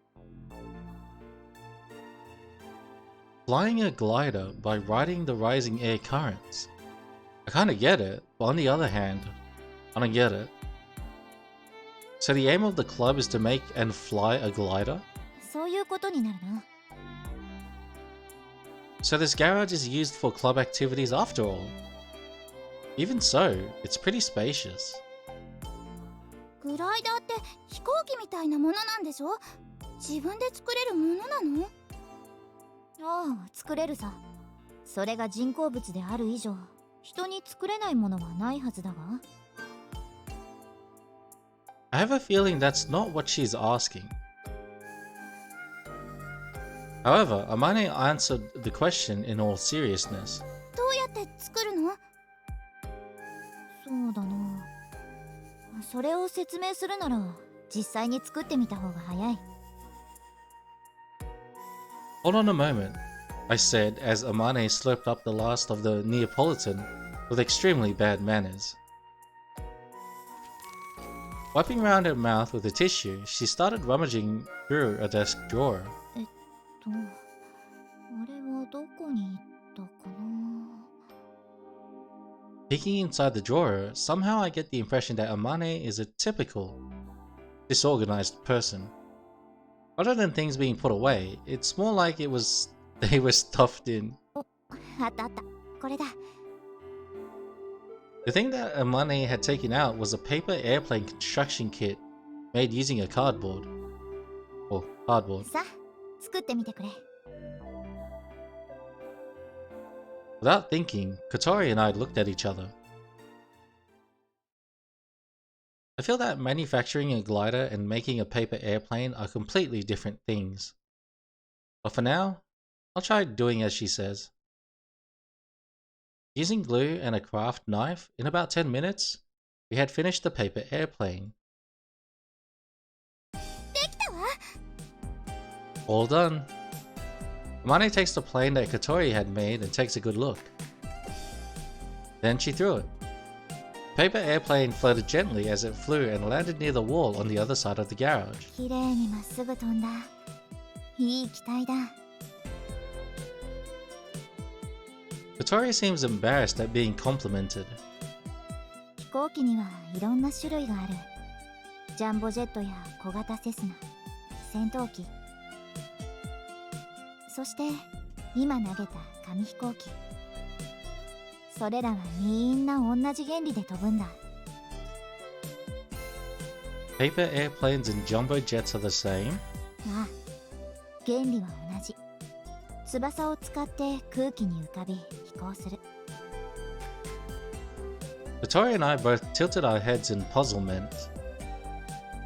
Flying a glider by riding the rising air currents. I kinda get it, but on the other hand, I don't get it. So the aim of the club is to make and fly a glider? そういうことになるな。 So this garage is used for club activities after all. Even so, it's pretty spacious. グライダーって飛行機みたいなものなんでしょ？自分で作れるものなの？ああ、作れるさ。それが人工物である以上、人に作れないものはないはずだが。I have a feeling that's not what she's asking. However, Amane answered the question in all seriousness. どうやって作るの？そうだな。それを説明するなら、実際に作ってみた方が早い。Hold on a moment, I said as Amane slurped up the last of the Neapolitan with extremely bad manners. Wiping around her mouth with a tissue, she started rummaging through a desk drawer. あれはどこに行ったかな。 Peeking inside the drawer, somehow I get the impression that Amane is a typical, disorganized person. Other than things being put away, it's more like they were stuffed in. あったあった。これだ。 The thing that Amane had taken out was a paper airplane construction kit made using a cardboard. Or cardboard. さあ、作ってみてくれ。 Without thinking, Kotori and I looked at each other. I feel that manufacturing a glider and making a paper airplane are completely different things. But for now, I'll try doing as she says. Using glue and a craft knife, in about 10 minutes, we had finished the paper airplane. できたわ。 All done. Amane takes the plane that Kotori had made and takes a good look. Then she threw it. The paper airplane floated gently as it flew and landed near the wall on the other side of the garage. 綺麗にまっすぐ飛んだ。いい機体だ。 Kotori seems embarrassed at being complimented. 飛行機にはいろんな種類がある。ジャンボジェットや小型セスナ、戦闘機。そして今投げた紙飛行機。それらはみんな同じ原理で飛ぶんだ。 Paper airplanes and jumbo jets are the same? ああ、原理は同じ。翼を使って空気に浮かび飛行する。 Kotori and I both tilted our heads in puzzlement.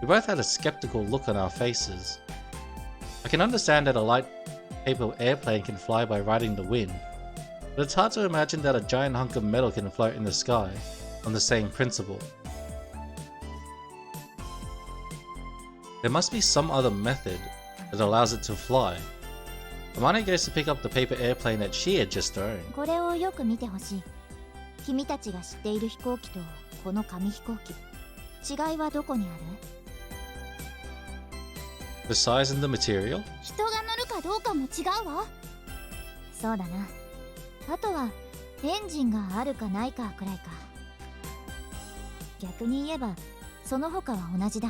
We both had a skeptical look on our faces. I can understand that a light paper airplane can fly by riding the wind, but it's hard to imagine that a giant hunk of metal can float in the sky on the same principle. There must be some other method that allows it to fly. Amane goes to pick up the paper airplane that she had just thrown. これをよく見てほしい。君たちが知っている飛行機とこの紙飛行機、違いはどこにある？ The size and the material? 人が乗るかどうかも違うわ。そうだな。あとはエンジンがあるかないかくらいか。逆に言えばその他は同じだ。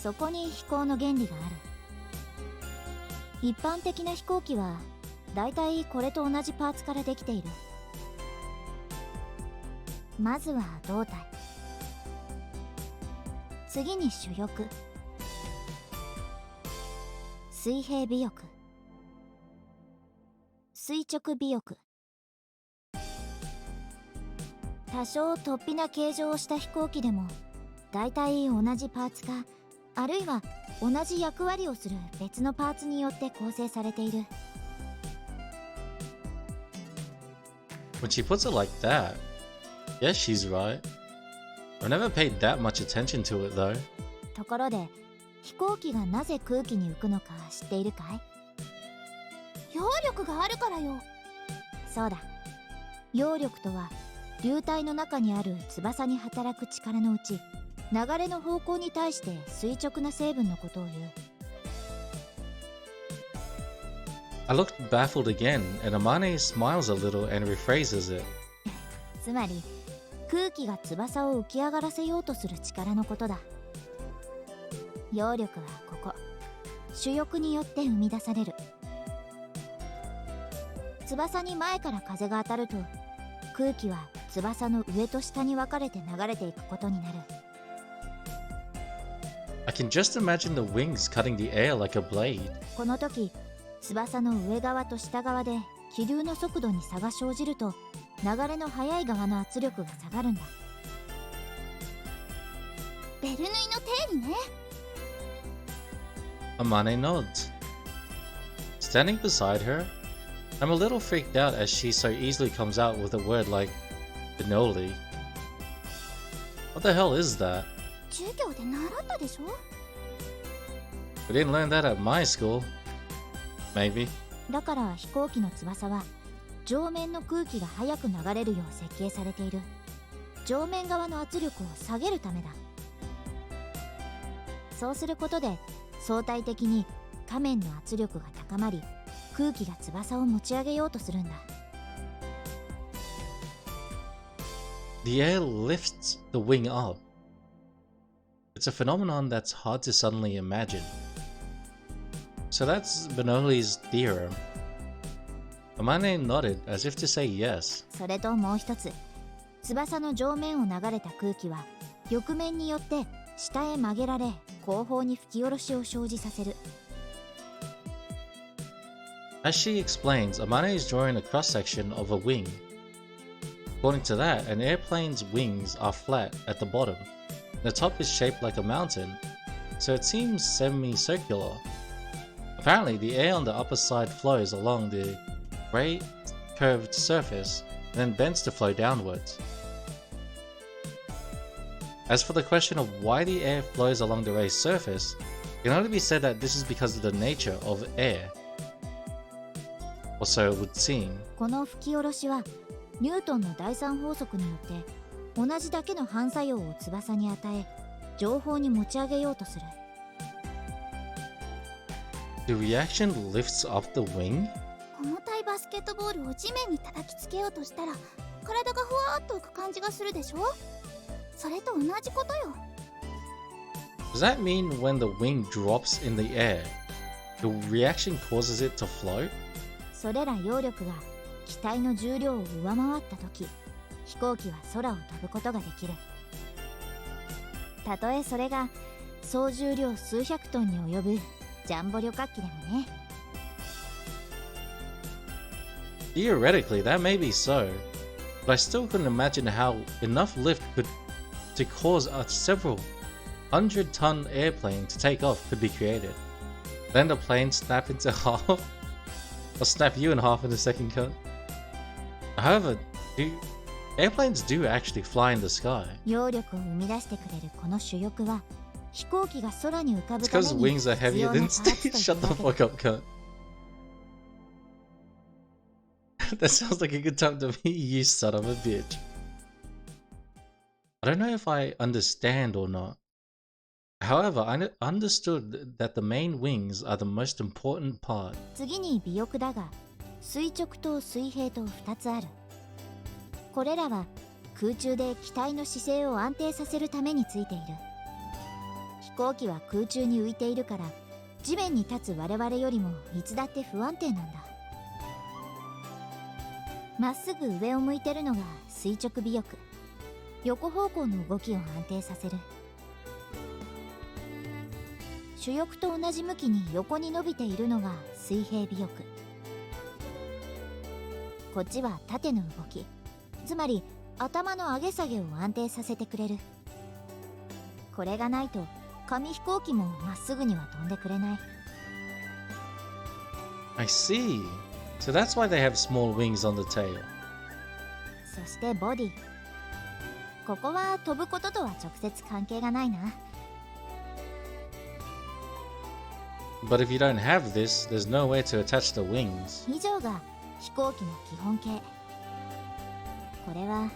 そこに飛行の原理がある。一般的な飛行機はだいたいこれと同じパーツからできている。まずは胴体、次に主翼、水平尾翼、垂直尾翼。多少突飛な形状をした飛行機でもだいたい同じパーツか、あるいは同じ役割をする別のパーツによって構成されている。 When she puts it like that, yes, she's right. I've never paid that much attention to it though. ところで飛行機がなぜ空気に浮くのか知っているかい？揚力があるからよ。そうだ。揚力とは流体の中にある翼に働く力のうち、流れの方向に対して垂直な成分のことを言う。 I looked baffled again, and Amane smiles a little and rephrases it. つまり空気が翼を浮き上がらせようとする力のことだ。揚力はここ主翼によって生み出される。翼に前から風が当たると空気は翼の上と下に分かれて流れていくことになる。 I can just imagine the wings cutting the air like a blade. この時翼の上側と下側で気流の速度に差が生じると流れの速い側の圧力が下がるんだ。ベルヌイの定理ね。Amane nods. Standing beside her, I'm a little freaked out as she so easily comes out with a word like Bernoulli. What the hell is that? 授業で習ったでしょ。 We didn't learn that at my school. Maybe. だから飛行機の翼は上面の空気が速く流れるよう設計されている。上面側の圧力を下げるためだ。そうすることで相対的に下面の圧力が高まり空気が翼を持ち上げようとするんだ。 The air lifts the wing up. It's a phenomenon that's hard to suddenly imagine. So that's Bernoulli's theorem. Amane nodded as if to say yes. それともう一つ、翼の上面を流れた空気は翼面によって下へ曲げられ後方に吹き下ろしを生じさせる。 As she explains, Amane is drawing a cross-section of a wing. According to that, an airplane's wings are flat at the bottom. The top is shaped like a mountain, so it seems semicircular. Apparently, the air on the upper side flows along the great curved surface and then bends to flow downwards. As for the question of why the air flows along the raised surface, it can only be said that this is because of the nature of air. Or so it would seem. この吹き下ろしはニュートンの第三法則によって同じだけの反作用を翼に与え上方に持ち上げようとする。 The reaction lifts up the wing? 重たいバスケットボールを地面に叩きつけようとしたら体がふわーっと浮く感じがするでしょ。それと同じことよ。 Does that mean when the wing drops in the air, the reaction causes it to float? それら揚力が機体の重量を上回った時飛行機は空を飛ぶことができる。たとえそれが総重量数百トンに及ぶジャンボ旅客機でもね。 Theoretically, that may be so, but I still couldn't imagine how enough lift to cause a several 100-ton airplane to take off could be created. Then the plane snap into half, or snap you in half in the second cut. However, airplanes do actually fly in the sky. 揚力を生み出してくれるこの主翼は飛行機が空に浮かぶ It's ため because に wings are 必 heavier 要な than パーツと steel. して Shut the fuck up, cut. That sounds like a good time to meet you, son of a bitch. I don't know if I understand or not. However, I understood that the main wings are the most important part. 次に尾翼だが垂直と水平と2つある。これらは空中で機体の姿勢を安定させるためについている。飛行機は空中に浮いているから地面に立つ我々よりもいつだって不安定なんだ。まっすぐ上を向いてるのが垂直尾翼。横方向の動きを安定させる。主翼と同じ向きに横に伸びているのが水平尾翼。こっちは縦の動き、つまり頭の上げ下げを安定させてくれる。これがないと紙飛行機もまっすぐには飛んでくれない。 I see. So that's why they have small wings on the tail. そしてボディ。ここは飛ぶこととは直接関係がないな。 But if you don't have this, there's no way to attach the wings. 以上が飛行機の基本形。これは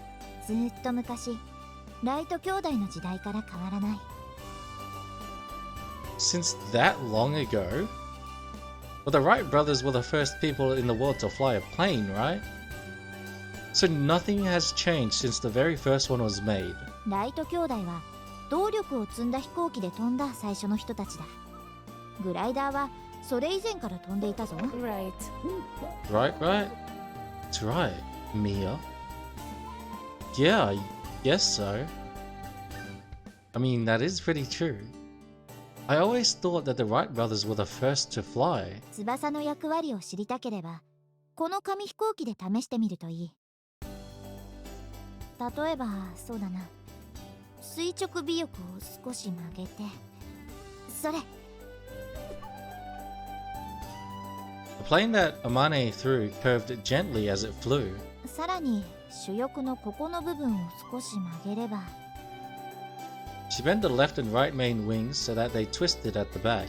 ずっと昔ライト兄弟の時代から変わらない。 Since that long ago? Well, the Wright brothers were the first people in the world to fly a plane, right? So nothing has changed since the very first one was made. ライト兄弟は動力を積んだ飛行機で飛んだ最初の人たちだ。グライダーはそれ以前から飛んでいたぞ。Right. Right, right. That's right, Mia. Yeah, I guess so. I mean, that is pretty true. I always thought that the Wright brothers were the first to fly. 翼の役割を知りたければ、この紙飛行機で試してみるといい。例えば、そうだな。垂直尾翼を少し曲げて、それ。The plane that Amane threw curved gently as it flew. さらに主翼のここの部分を少し曲げれば。She bent the left and right main wings so that they twisted at the back.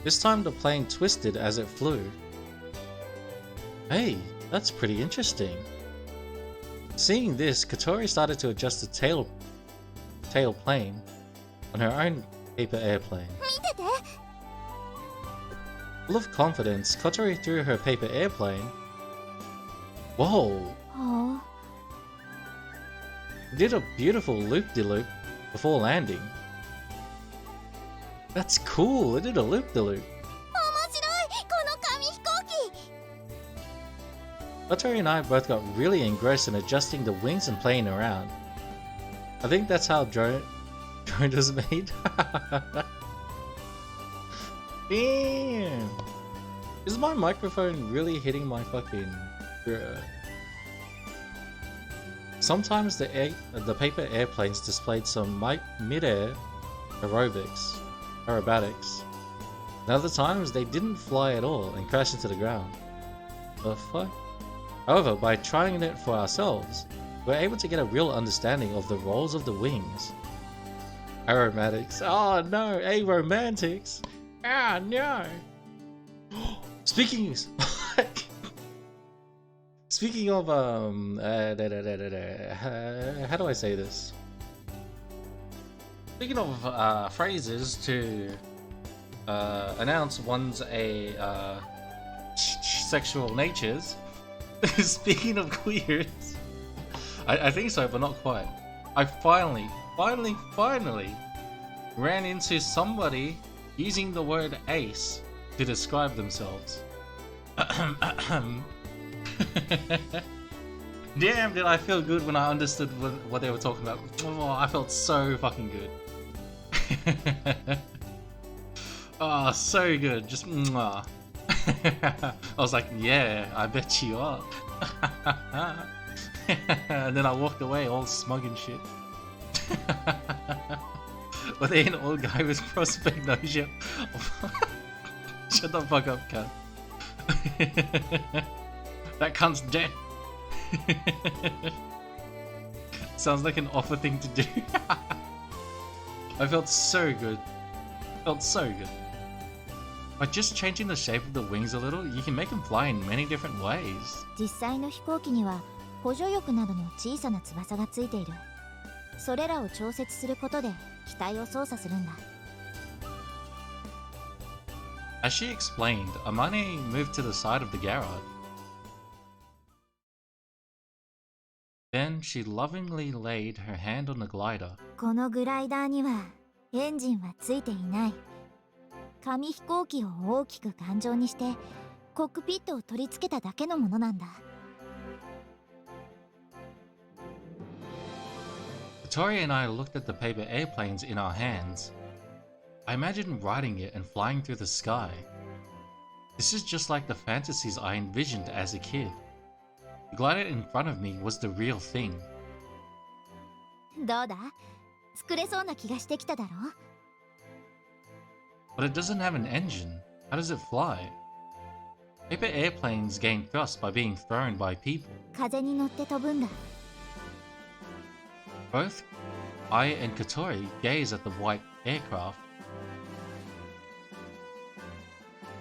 This time the plane twisted as it flew. Hey, that's pretty interesting. Seeing this, Katori started to adjust the tail plane on her own paper airplane. 見てて。Full of confidence, Kotori threw her paper airplane. Whoa! Oh. Did a beautiful loop-de-loop before landing. That's cool, it did a loop-de-loop. 面白い、この紙飛行機。 Kotori and I both got really engrossed in adjusting the wings and playing around. I think that's how drone was made. Damn! Is my microphone really hitting my fucking... Sometimes the paper airplanes displayed some mid-air aerobatics. And other times they didn't fly at all and crashed into the ground. The fuck? However, by trying it for ourselves, we're able to get a real understanding of the roles of the wings. Aromatics. Oh no, aromantics. Ah no. Speaking of how do I say this? Speaking of phrases to announce one's sexual natures. Speaking of queers, I think so, but not quite. I finally ran into somebody using the word ace to describe themselves. Damn, did I feel good when I understood what they were talking about. Oh, I felt so fucking good. Oh, so good. Just mwah. I was like, yeah, I bet you are. And then I walked away all smug and shit. But then an old guy with prosopagnosia. Shut the fuck up, cunt. That cunt's dead. Sounds like an offer thing to do. I felt so good. Felt so good. By just changing the shape of the wings a little, you can make them fly in many different ways. 実際の飛行機には補助翼などの小さな翼がついている。それらを調節することで機体を操作するんだ。As she explained, Amane moved to the side of the garage. Then she lovingly laid her hand on the glider. このグライダーにはエンジンはついていない。紙飛行機を大きく頑丈にしてコックピットを取り付けただけのものなんだ。Victoria and I looked at the paper airplanes in our hands. I imagined riding it and flying through the sky. This is just like the fantasies I envisioned as a kid. The glider in front of me was the real thing. どうだ？作れそうな気がしてきただろ？ But it doesn't have an engine. How does it fly? Paper airplanes gain thrust by being thrown by people. 風に乗って飛ぶんだ。 Both I and Katori gaze at the white aircraft.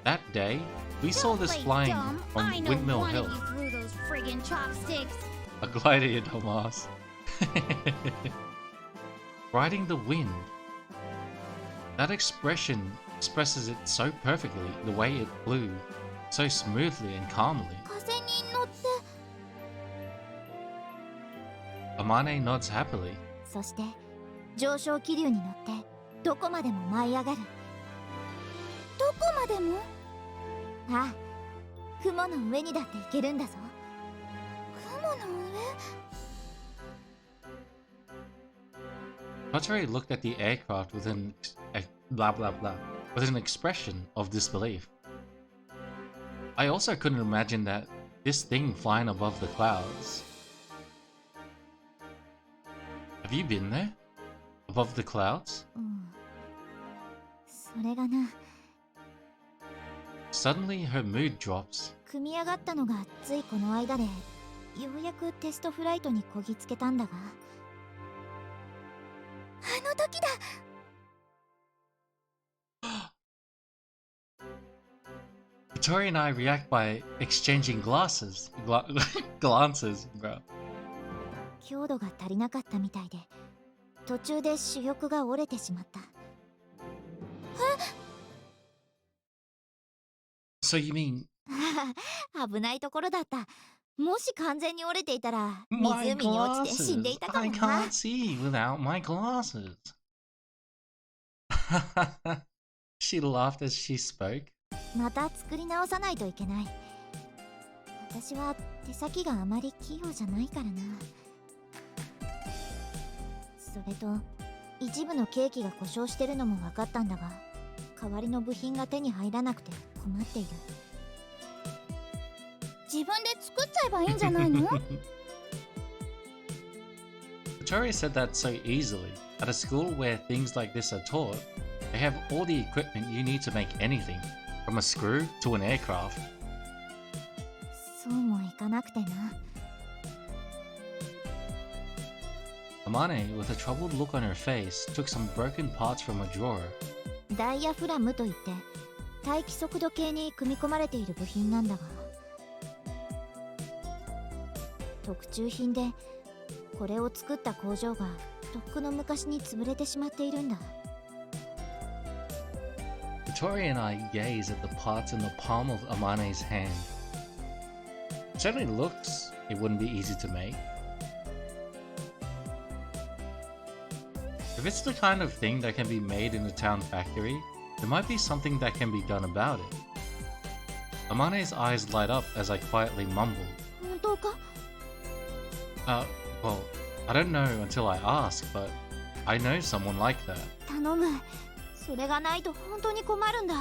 That day, we saw this flying from Windmill Hill. A glider, you dumbass. Riding the wind. That expression expresses it so perfectly, the way it flew, so smoothly and calmly. 風に乗って。Amane nods happily. そして上昇気流に乗ってどこまでも舞い上がる。どこまでも？ああ、雲の上にだって行けるんだぞ。雲の上？ Kotori looked at the aircraft with an with an expression of disbelief. I also couldn't imagine that this thing flying above the clouds. Have you been there? Above the clouds? それがな。 Suddenly her mood drops. 組み上がったのがついこの間で、ようやくテストフライトにこぎつけたんだが。あの時だ。Kotori and I react by exchanging glances, bro. 強度が足りなかったみたいで、途中で主翼が折れてしまった。So you mean 危ないところだった。もし完全に折れていたら、 my 湖に落ちて死んでい glasses? たか I もな。 can't see without my glasses. She laughed as she spoke. また作り直さないといけない。私は手先があまり器用じゃないからな。それと一部のケーキが故障してるのも分かったんだが、代わりの部品が手に入らなくて困っている。自分で作っちゃえばいいんじゃないの？ Kotori said that so easily. At a school where things like this are taught, they have all the equipment you need to make anything, from a screw to an aircraft. そうもいかなくてな。 Amane, with a troubled look on her face, took some broken parts from a drawer. ダイヤフラムといって待機速度計に組み込まれている部品なんだが、特注品でこれを作った工場がとっくの昔に潰れてしまっているんだ。 Kotori and I gaze at the parts in the palm of Amane's hand. It certainly looks it wouldn't be easy to make. If it's the kind of thing that can be made in a town factory, there might be something that can be done about it. Amane's eyes light up as I quietly mumble. 本当か？ Well, I don't know until I ask, but I know someone like that. 頼む。それがないと本当に困るんだ。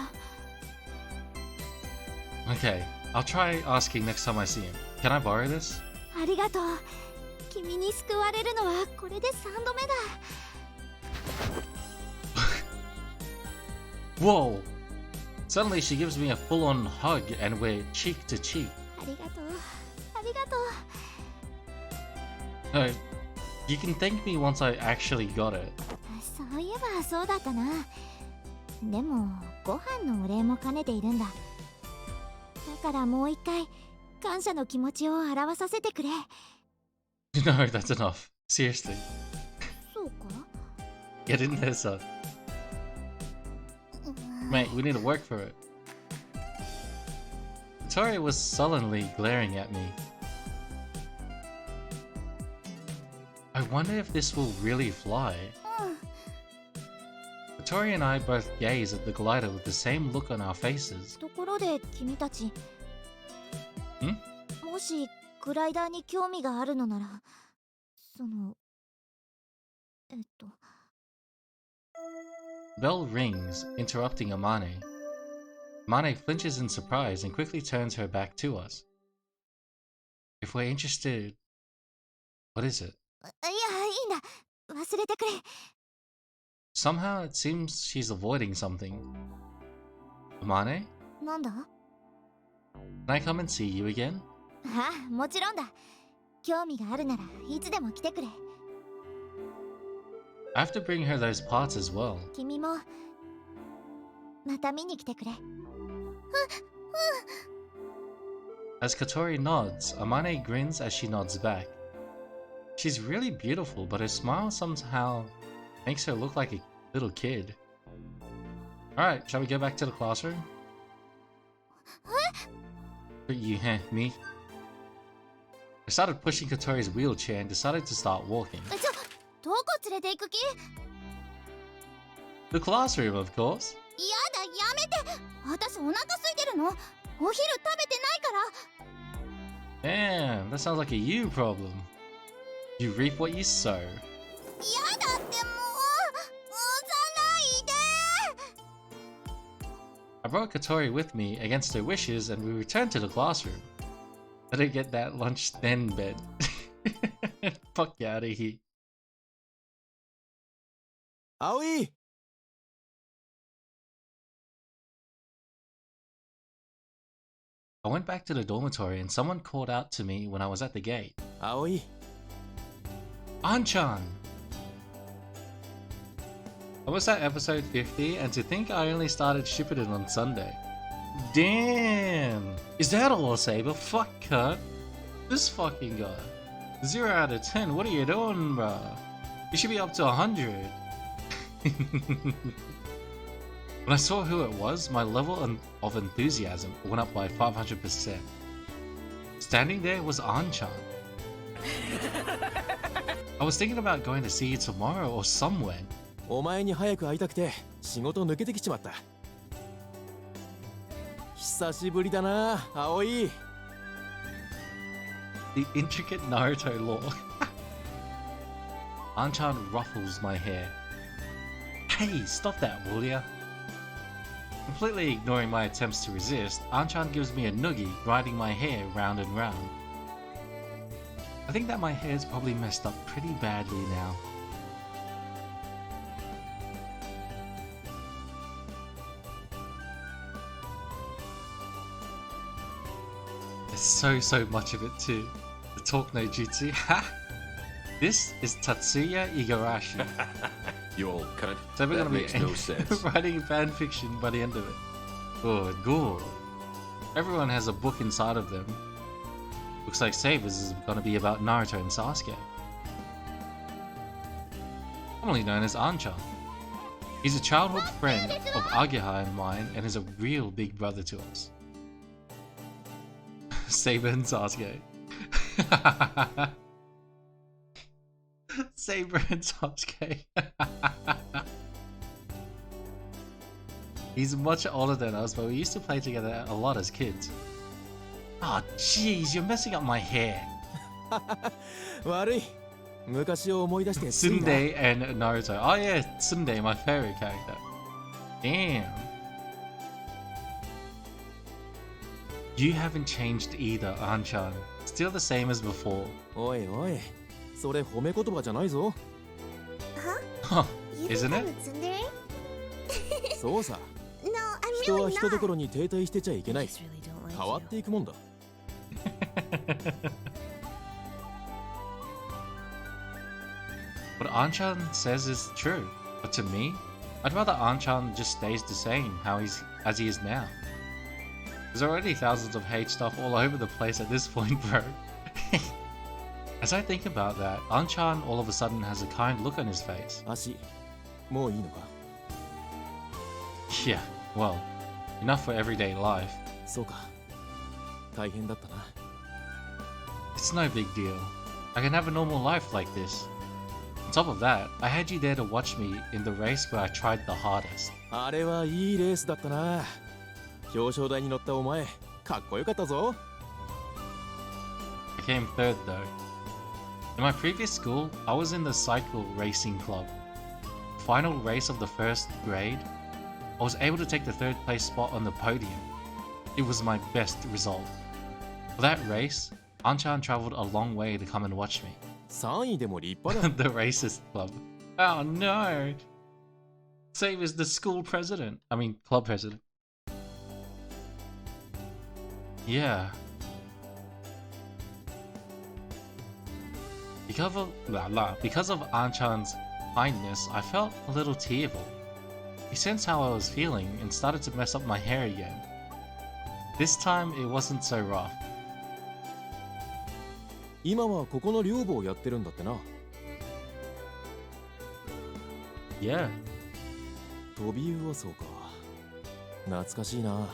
Okay, I'll try asking next time I see him. Can I borrow this? ありがとう。君に救われるのはこれで3度目だ。 Whoa! Suddenly she gives me a full-on hug and we're cheek to cheek. ありがとう。ありがとう。 No, you can thank me once I actually got it. そういえばそうだったな。でもご飯のお礼も兼ねているんだ。だからもう一回感謝の気持ちを表させてくれ。 No, that's enough. Seriously. そうか？ Get in there, son. Mate, we need to work for it. Kotori was sullenly glaring at me. I wonder if this will really fly. Kotori and I both gaze at the glider with the same look on our faces. ところで君たち、もしグライダーに興味があるのなら、そのBell rings, interrupting Amane. Amane flinches in surprise and quickly turns her back to us. If we're interested, what is it? いや、いいんだ。忘れてくれ。 Somehow it seems she's avoiding something. Amane? なんだ？ Can I come and see you again? ああ、もちろんだ。興味があるならいつでも来てくれ。 I have to bring her those parts as well. 君もまた見に来てくれ。As Kotori nods, Amane grins as she nods back. She's really beautiful, but her smile somehow makes her look like a little kid. Alright, shall we go back to the classroom? You, me? I started pushing Kotori's wheelchair and decided to start walking. どこ連れて行く気？ The classroom, of course. やだ、やめて。私お腹空いてるの。お昼食べてないから。 Damn, that sounds like a you problem. You reap what you sow. やだってもう。押さないで。 I brought Kotori with me against her wishes and we returned to the classroom. I didn't get that lunch then bed. Fuck out of here. Aoi! I went back to the dormitory and someone called out to me when I was at the gate. Aoi. Anchan! I was at episode 50 and to think I only started Shippuden on Sunday. Damn! Is that all, Saber? Fuck, cut. This fucking guy. 0 out of 10, what are you doing, bruh? You should be up to 100. When I saw who it was, my level of enthusiasm went up by 500%. Standing there was Anchan. I was thinking about going to see you tomorrow or somewhere. お前に早く会いたくて仕事抜けてきちまった。久しぶりだな、葵。The intricate Naruto lore. Anchan ruffles my hair. Hey, stop that, will ya? Completely ignoring my attempts to resist, Anchan gives me a noogie, riding my hair round and round. I think that my hair's probably messed up pretty badly now. There's so much of it too. The talk no jutsu. This is Tatsuya Igarashi. You old cunt. So we're That gonna be makes no sense. writing fan fiction by the end of it. Good. Everyone has a book inside of them. Looks like Saber's is gonna be about Naruto and Sasuke. Formerly known as Anchan. He's a childhood friend of Ageha and mine and is a real big brother to us. Saber and Sasuke. Saber and Sasuke. He's much older than us, but we used to play together a lot as kids. Oh jeez, you're messing up my hair. 悪い。昔を思い出してついな。 Tsunde and Naruto. Oh yeah, Tsunde, my favorite character. Damn. You haven't changed either, Anchan. Still the same as before. おいおい、それ褒め言葉じゃないぞ。Huh, isn't it? そうさ。人は人どころに停滞してちゃいけない。変わっていくもんだ。What Anchan says is true, but to me, I'd rather Anchan just stays the same as he is now. There's already thousands of hate stuff all over the place at this point, bro. As I think about that, Anchan all of a sudden has a kind look on his face. 足、もういいのか？ Yeah, well, enough for everyday life. そうか。大変だったな。 It's no big deal. I can have a normal life like this. On top of that, I had you there to watch me in the race where I tried the hardest. あれはいいレースだったな。表彰台に乗ったお前、かっこよかったぞ。I came third though. In my previous school, I was in the cycle racing club. Final race of the first grade, I was able to take the third place spot on the podium. It was my best result. For that race, Anchan traveled a long way to come and watch me. 3位でも立派だ。 The racist club. Oh no! Save as the school president. I mean, club president. Yeah. Because of Anchan's kindness, I felt a little tearful. He sensed how I was feeling and started to mess up my hair again. This time, it wasn't so rough. 今はここの寮母をやってるんだってな。Yeah. 飛び魚そうか。懐かしいな。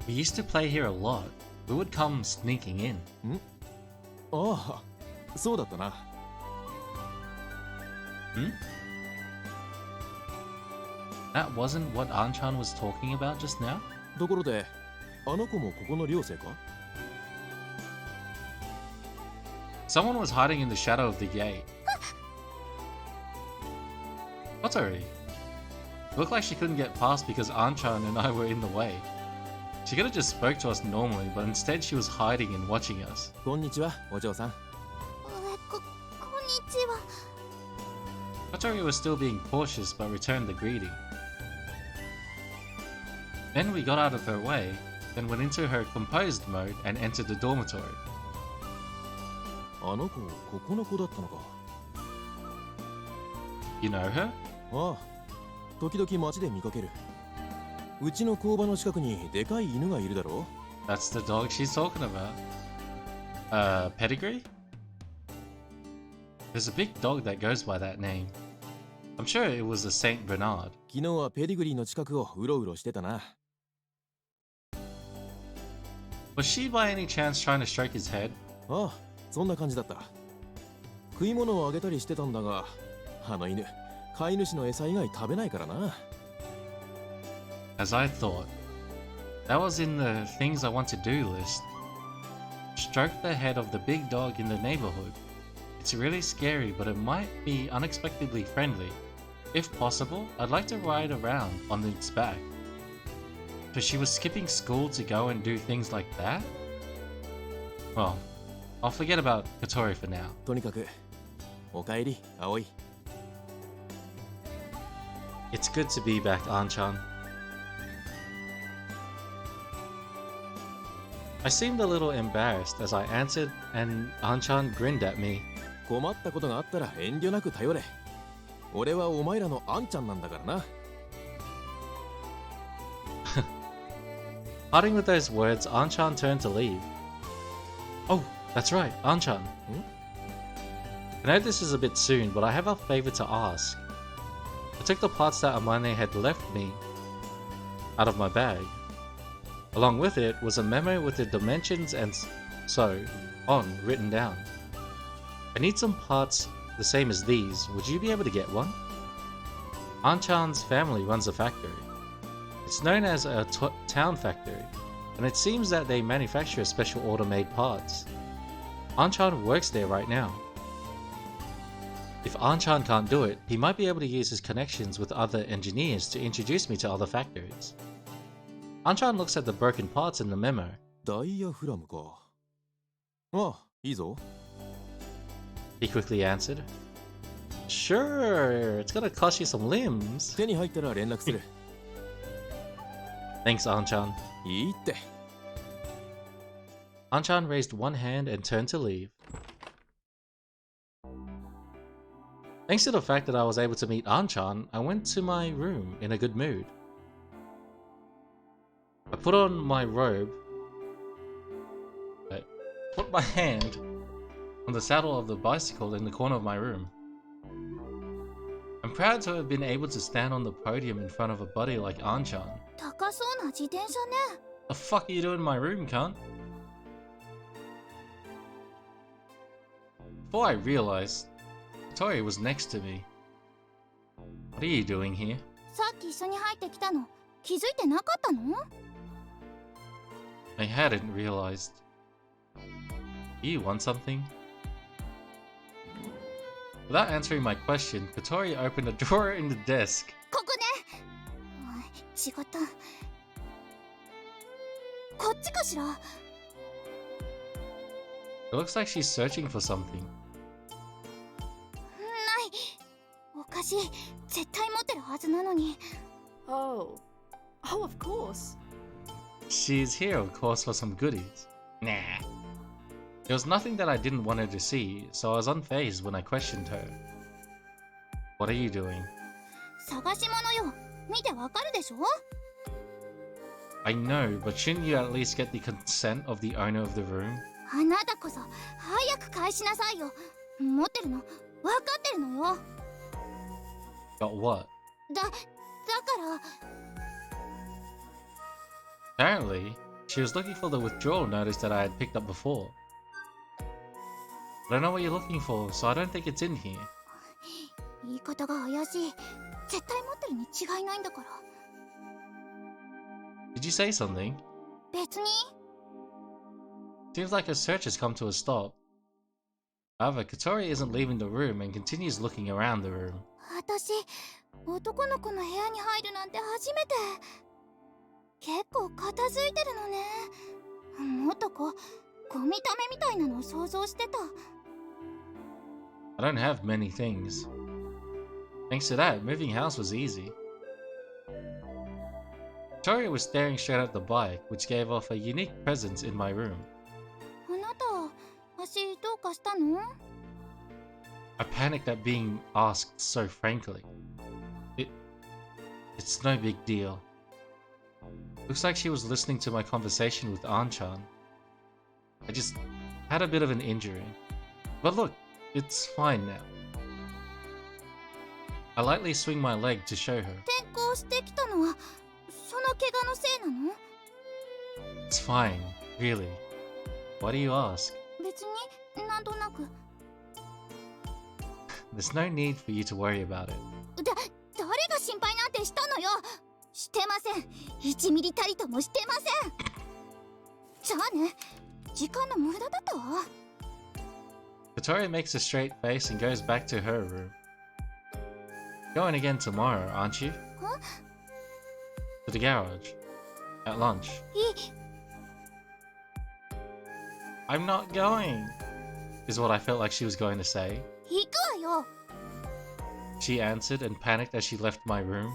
We used to play here a lot. We would come sneaking in. ああ、そうだったな。That wasn't what Anchan was talking about just now? ところで、あの子もここの寮生か？ Someone was hiding in the shadow of the gate. Kotori. Looked like she couldn't get past because Anchan and I were in the way. She could have just spoke to us normally, but instead she was hiding and watching us. こんにちは、お嬢さん。こんにちは。 Kotori was still being cautious but returned the greeting. Then we got out of her way, then went into her composed mode and entered the dormitory. あの子、ここの子だったのか。You know her? ああ、時々街で見かける。うちの工場の近くにでかい犬がいるだろう。 That's the dog she's talking about. Pedigree? There's a big dog that goes by that name. I'm sure it was a Saint Bernard. 昨日はペディグリーの近くをうろうろしてたな。Was she by any chance trying to stroke his head? ああ、そんな感じだった。食い物をあげたりしてたんだが、あの犬、飼い主の餌以外食べないからな。As I thought. That was in the things I want to do list. Stroke the head of the big dog in the neighborhood. It's really scary, but it might be unexpectedly friendly. If possible, I'd like to ride around on its back. So she was skipping school to go and do things like that? Well, I'll forget about Kotori for now. とにかく、おかえり、葵。It's good to be back, Anchan. I seemed a little embarrassed as I answered, and Anchan grinned at me. 困ったことがあったら遠慮なく頼れ。俺はお前らのアンちゃんなんだからな。Parting with those words, Anchan turned to leave. Oh, that's right, Anchan. I know this is a bit soon, but I have a favor to ask. I took the parts that Amane had left me out of my bag. Along with it was a memo with the dimensions and so on written down. I need some parts the same as these. Would you be able to get one? Anchan's family runs a factory. It's known as a town factory, and it seems that they manufacture special order-made parts. Anchan works there right now. If Anchan can't do it, he might be able to use his connections with other engineers to introduce me to other factories. Anchan looks at the broken parts in the memo. ダイヤフラムか。ああ、いいぞ。He quickly answered. Sure, it's gonna cost you some limbs. 手に入ったら連絡する。Thanks, Anchan. いいって。Anchan raised one hand and turned to leave. Thanks to the fact that I was able to meet Anchan, I went to my room in a good mood. I put on my robe, put my hand on the saddle of the bicycle in the corner of my room. I'm proud to have been able to stand on the podium in front of a buddy like Anchan. 高そうな自転車ね。 The fuck are you doing in my room, cunt? Before I realized, Kotori was next to me. What are you doing here? さっき一緒に入ってきたの。気づいてなかったの？ I hadn't realized. You want something? Without answering my question, Kotori opened a drawer in the desk. ここね。違った。こっちかしら。 It looks like she's searching for something. ない。おかしい。絶対持ってるはずなのに。Oh, of course. She's here, of course, for some goodies. Nah. There was nothing that I didn't want her to see, so I was unfazed when I questioned her. What are you doing? 探し物よ。見てわかるでしょ？ I know, but shouldn't you at least get the consent of the owner of the room? あなたこそ早く返しなさいよ。持ってるの？わかってるのよ。 Got what? だから。 Apparently, She was looking for the withdrawal notice that I had picked up before. I don't know what you're looking for, so I don't think it's in here. 言い方が怪しい。絶対持ってるに違いないんだから。Did you say something? 別に。Seems like her search has come to a stop. However, Katori isn't leaving the room and continues looking around the room. 私、男の子の部屋に入るなんて初めて。結構片付いてるのね。もっとこう見た目みたいなのを想像してた。I don't have many things. Thanks to that, moving house was easy. Victoria was staring straight at the bike, which gave off a unique presence in my room. あなた、足どうかしたの？ I panicked at being asked so frankly. It's no big deal. Looks like she was listening to my conversation with Anchan. I just had a bit of an injury. But look, it's fine now. I lightly swing my leg to show her. 転校してきたのはその怪我のせいなの？ It's fine, really. Why do you ask? 別になんとなく。There's no need for you to worry about it. 誰が心配なんてしたのよ。してません。1ミリたりともしてません。じゃあね、時間の無駄だったわ。Katori makes a straight face and goes back to her room. Going again tomorrow, aren't you? Huh? To the garage. At lunch. I'm not going, is what I felt like she was going to say. 行くわよ。She answered and panicked as she left my room.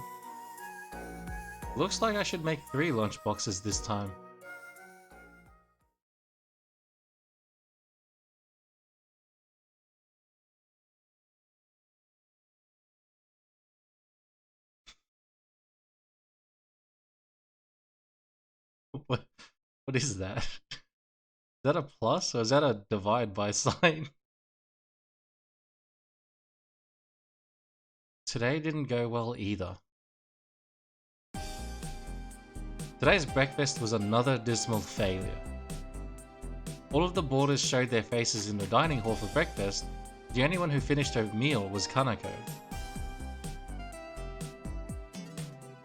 Looks like I should make 3 lunch boxes this time. What is that? Is that a plus or is that a divide by sign? Today didn't go well either. Today's breakfast was another dismal failure. All of the boarders showed their faces in the dining hall for breakfast. The only one who finished her meal was Kanako.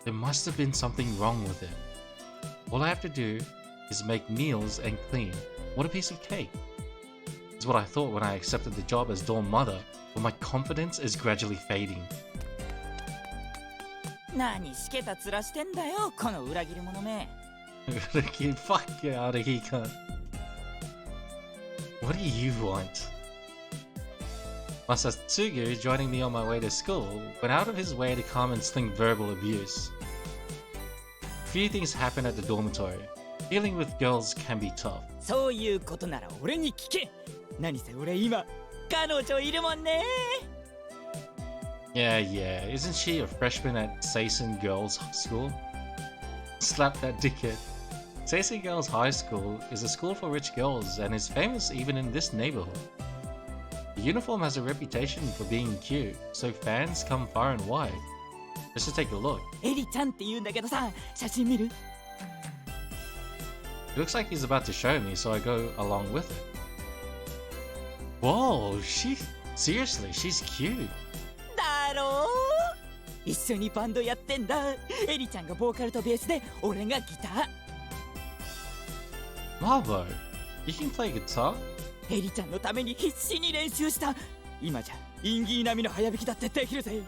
There must have been something wrong with it. All I have to do is make meals and clean. What a piece of cake. Is what I thought when I accepted the job as dorm mother, but my confidence is gradually fading. 何しけた面してんだよ、この裏切り者め。Fuck you out of here, cunt. What do you want? Masatsugu, joining me on my way to school, went out of his way to come and sling verbal abuse. A few things happened at the dormitory. Dealing with girls can be tough. そういうことなら俺に聞け。何せ俺今彼女いるもんね。Yeah, isn't she a freshman at Seisen Girls School? Slap that dickhead. Seisen Girls High School is a school for rich girls and is famous even in this neighborhood. The uniform has a reputation for being cute, so fans come far and wide. Just to take a look. エリちゃんって言うんだけどさ、写真見る？ It looks like he's about to show me, so I go along with it. Whoa, seriously, she's cute. だろう？一緒にバンドやってんだ。エリちゃんがボーカルとベースで、俺がギター。Marvo, you can play guitar? エリちゃんのために必死に練習した。今じゃインギー並みの早弾きだってできるぜ。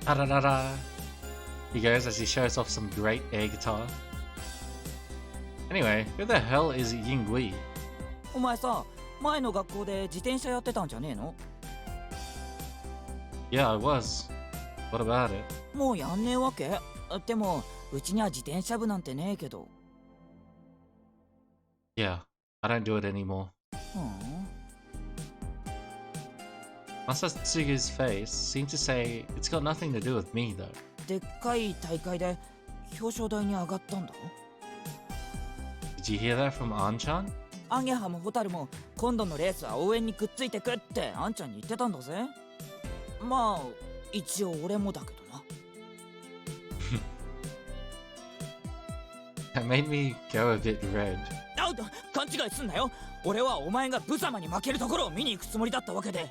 Ta-da-da-da. He goes as he shows off some great air guitar. Anyway, who the hell is Yingui? お前さ、前の学校で自転車やってたんじゃねえの？ Yeah, I was. What about it? もうやんねえわけ？でも、うちには自転車部なんてねえけど。Yeah, I don't do it anymore. Masatsugu's face seemed to say it's got nothing to do with me though. でっかい大会で表彰台に上がったんだろ？ Did you hear that from Anchan? アゲハもホタルも今度のレースは応援にくっついてくってアンちゃんに言ってたんだぜ。まあ一応俺もだけどな。That made me go a bit red. あ、勘違いすんなよ。俺はお前がブザマに負けるところを見に行くつもりだったわけで、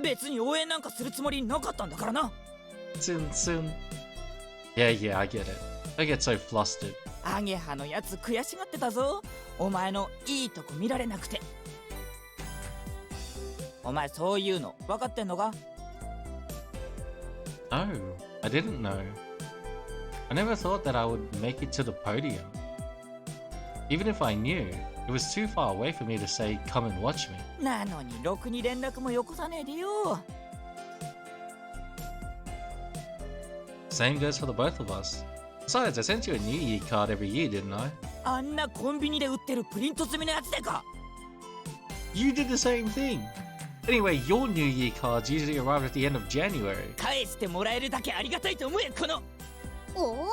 別に応援なんかするつもりなかったんだからな。Soon. Yeah, I get it. I get so flustered. アゲハのやつ悔しがってたぞ。お前のいいとこ見られなくて。お前そういうの分かってんのか？ Oh, I didn't know. I never thought that I would make it to the podium. Even if I knew, it was too far away for me to say, come and watch me. なのにろくに連絡もよこさねえでよ。Same goes for the both of us. Besides, I sent you a New Year card every year, didn't I? あんなコンビニで売ってるプリント済みのやつでか。You did the same thing. Anyway, your New Year cards usually arrive at the end of January. 返してもらえるだけありがたいと思え、この。おお、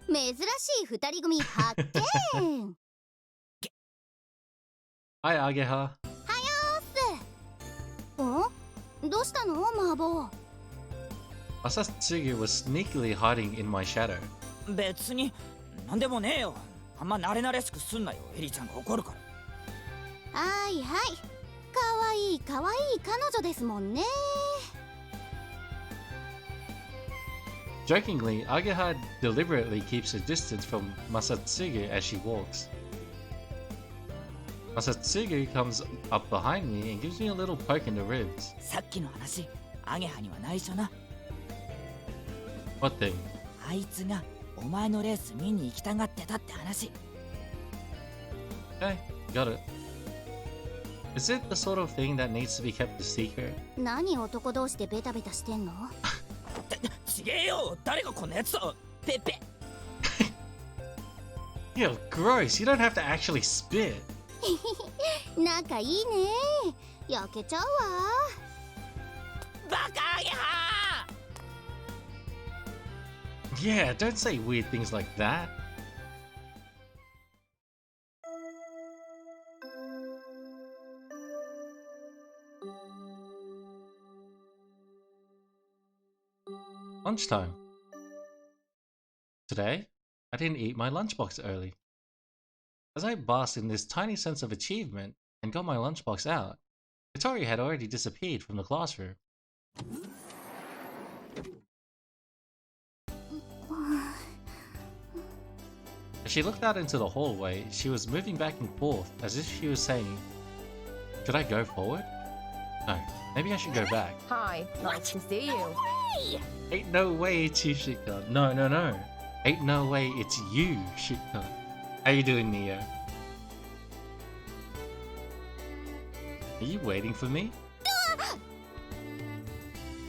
珍しい二人組発見。Hi, Ageha. はよーす。どうしたの、マーボー。Masatsugu was sneakily hiding in my shadow. 別になんでもねえよ。あんま慣れ慣れしくすんなよ。エリちゃんが怒るから。はいはい。かわいいかわいい彼女ですもんね。Jokingly, Ageha deliberately keeps a distance from Masatsugu as she walks. Masatsugu comes up behind me and gives me a little poke in the ribs. さっきの話、アゲハには内緒な。What thing? あいつがお前のレース見に行きたがってたって話。Okay, got it. Is it the sort of thing that needs to be kept a secret? 何男同士でベタベタしてんの？ちげえよ、誰がこんなやつを。ペペ。Yo, gross. You don't have to actually spit. 仲いいね。焼けちゃうわ。バカアゲハ！Yeah, don't say weird things like that. Lunchtime. Today, I didn't eat my lunchbox early. As I basked in this tiny sense of achievement and got my lunchbox out, Katori had already disappeared from the classroom. As she looked out into the hallway, she was moving back and forth as if she was saying, "Should I go forward? No, maybe I should go back." Hi, nice to see you. Ain't no way it's you, Shitcon. No. Ain't no way it's you, Shitcon. How you doing, Neo? Are you waiting for me?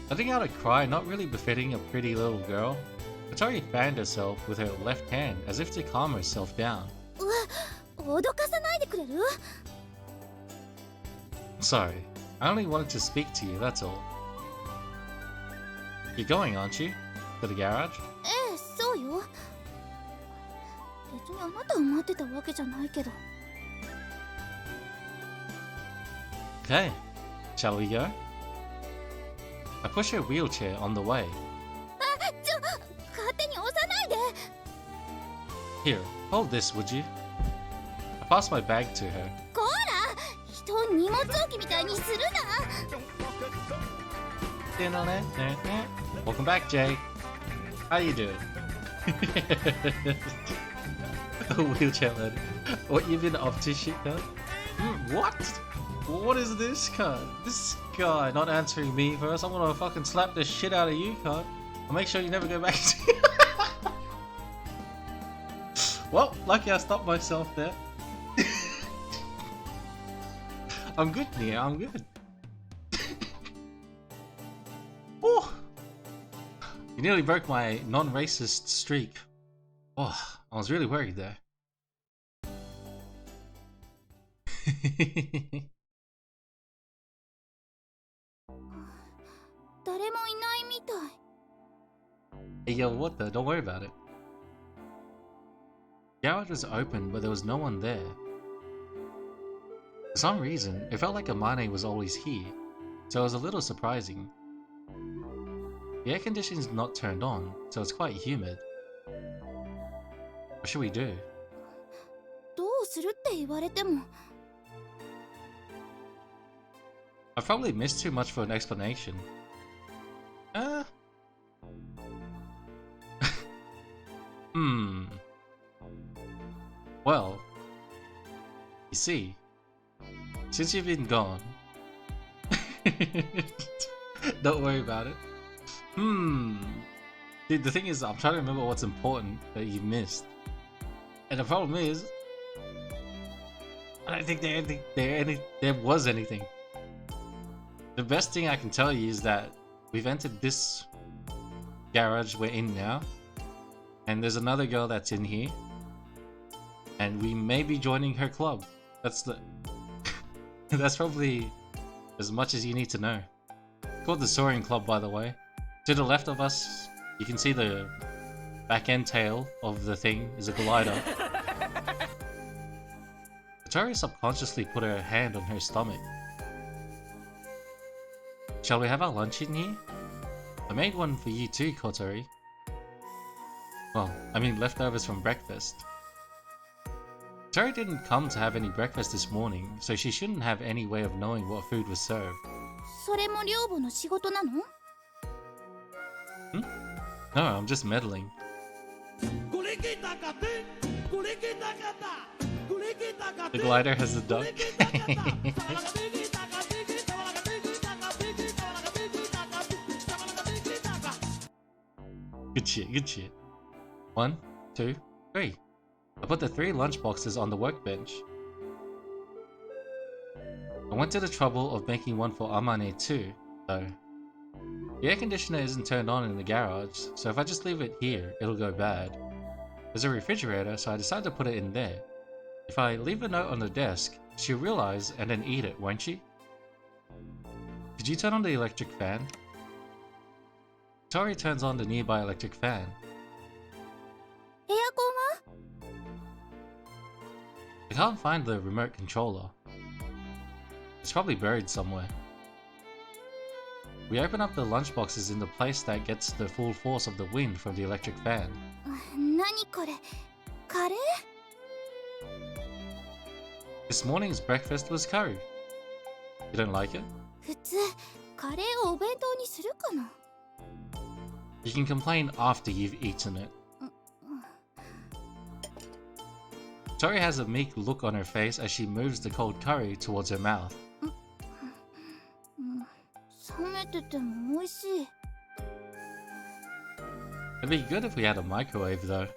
Letting out a cry not really befitting a pretty little girl, Katori fanned herself with her left hand as if to calm herself down. 脅かさないでくれる？ Sorry, I only wanted to speak to you, that's all. You're going, aren't you? To the garage? ええ、そうよ。別にあなたを待ってたわけじゃないけど。Okay, shall we go? I push her wheelchair on the way. 勝手に押さないで。 Here, hold this, would you? I pass my bag to her. こら、人を荷物置きみたいにするな。 Welcome back, Jay. How you doing? A wheelchair lady. What you been up to, shit, guy? What? What is this, cunt? This guy not answering me first. I'm gonna fucking slap the shit out of you, cunt. I'll make sure you never go back to. Well, lucky I stopped myself there. I'm good, Nia. I'm good. Oh, you nearly broke my non-racist streak. Oh, I was really worried there. 誰もいないみたい。 Hey yo, what the? Don't worry about it. The garage was open, but there was no one there. For some reason, it felt like Amane was always here, so it was a little surprising. The air conditioning's not turned on, so it's quite humid. What should we do? するって言われても。 I probably missed too much for an explanation. Well, you see, since you've been gone, don't worry about it. Dude, the thing is, I'm trying to remember what's important that you missed. And the problem is, I don't think there was anything. The best thing I can tell you is that we've entered this garage we're in now, and there's another girl that's in here, and we may be joining her club. That's the that's probably as much as you need to know. It's called the Soaring Club, by the way. To the left of us, you can see the back end tail of the thing is a glider. Kotori subconsciously put her hand on her stomach. Shall we have our lunch in here? I made one for you too, Kotori. Well, I mean leftovers from breakfast. Kotori didn't come to have any breakfast this morning, so she shouldn't have any way of knowing what food was served. それも寮母の仕事なの? No, I'm just meddling. The glider has a duck. Good shit, good shit. 1, 2, 3. I put the 3 lunch boxes on the workbench. I went to the trouble of making one for Amane too, though. The air conditioner isn't turned on in the garage, so if I just leave it here, it'll go bad. There's a refrigerator, so I decided to put it in there. If I leave a note on the desk, she'll realize and then eat it, won't she? Did you turn on the electric fan? Tori turns on the nearby electric fan. エアコンは? I can't find the remote controller. It's probably buried somewhere. We open up the lunchboxes in the place that gets the full force of the wind from the electric fan. 何これ? カレー? This morning's breakfast was curry. You don't like it? 普通、カレーをお弁当にするかな? You can complain after you've eaten it. Tori has a meek look on her face as she moves the cold curry towards her mouth. 冷めてても美味しい. It'd be good if we had a microwave though.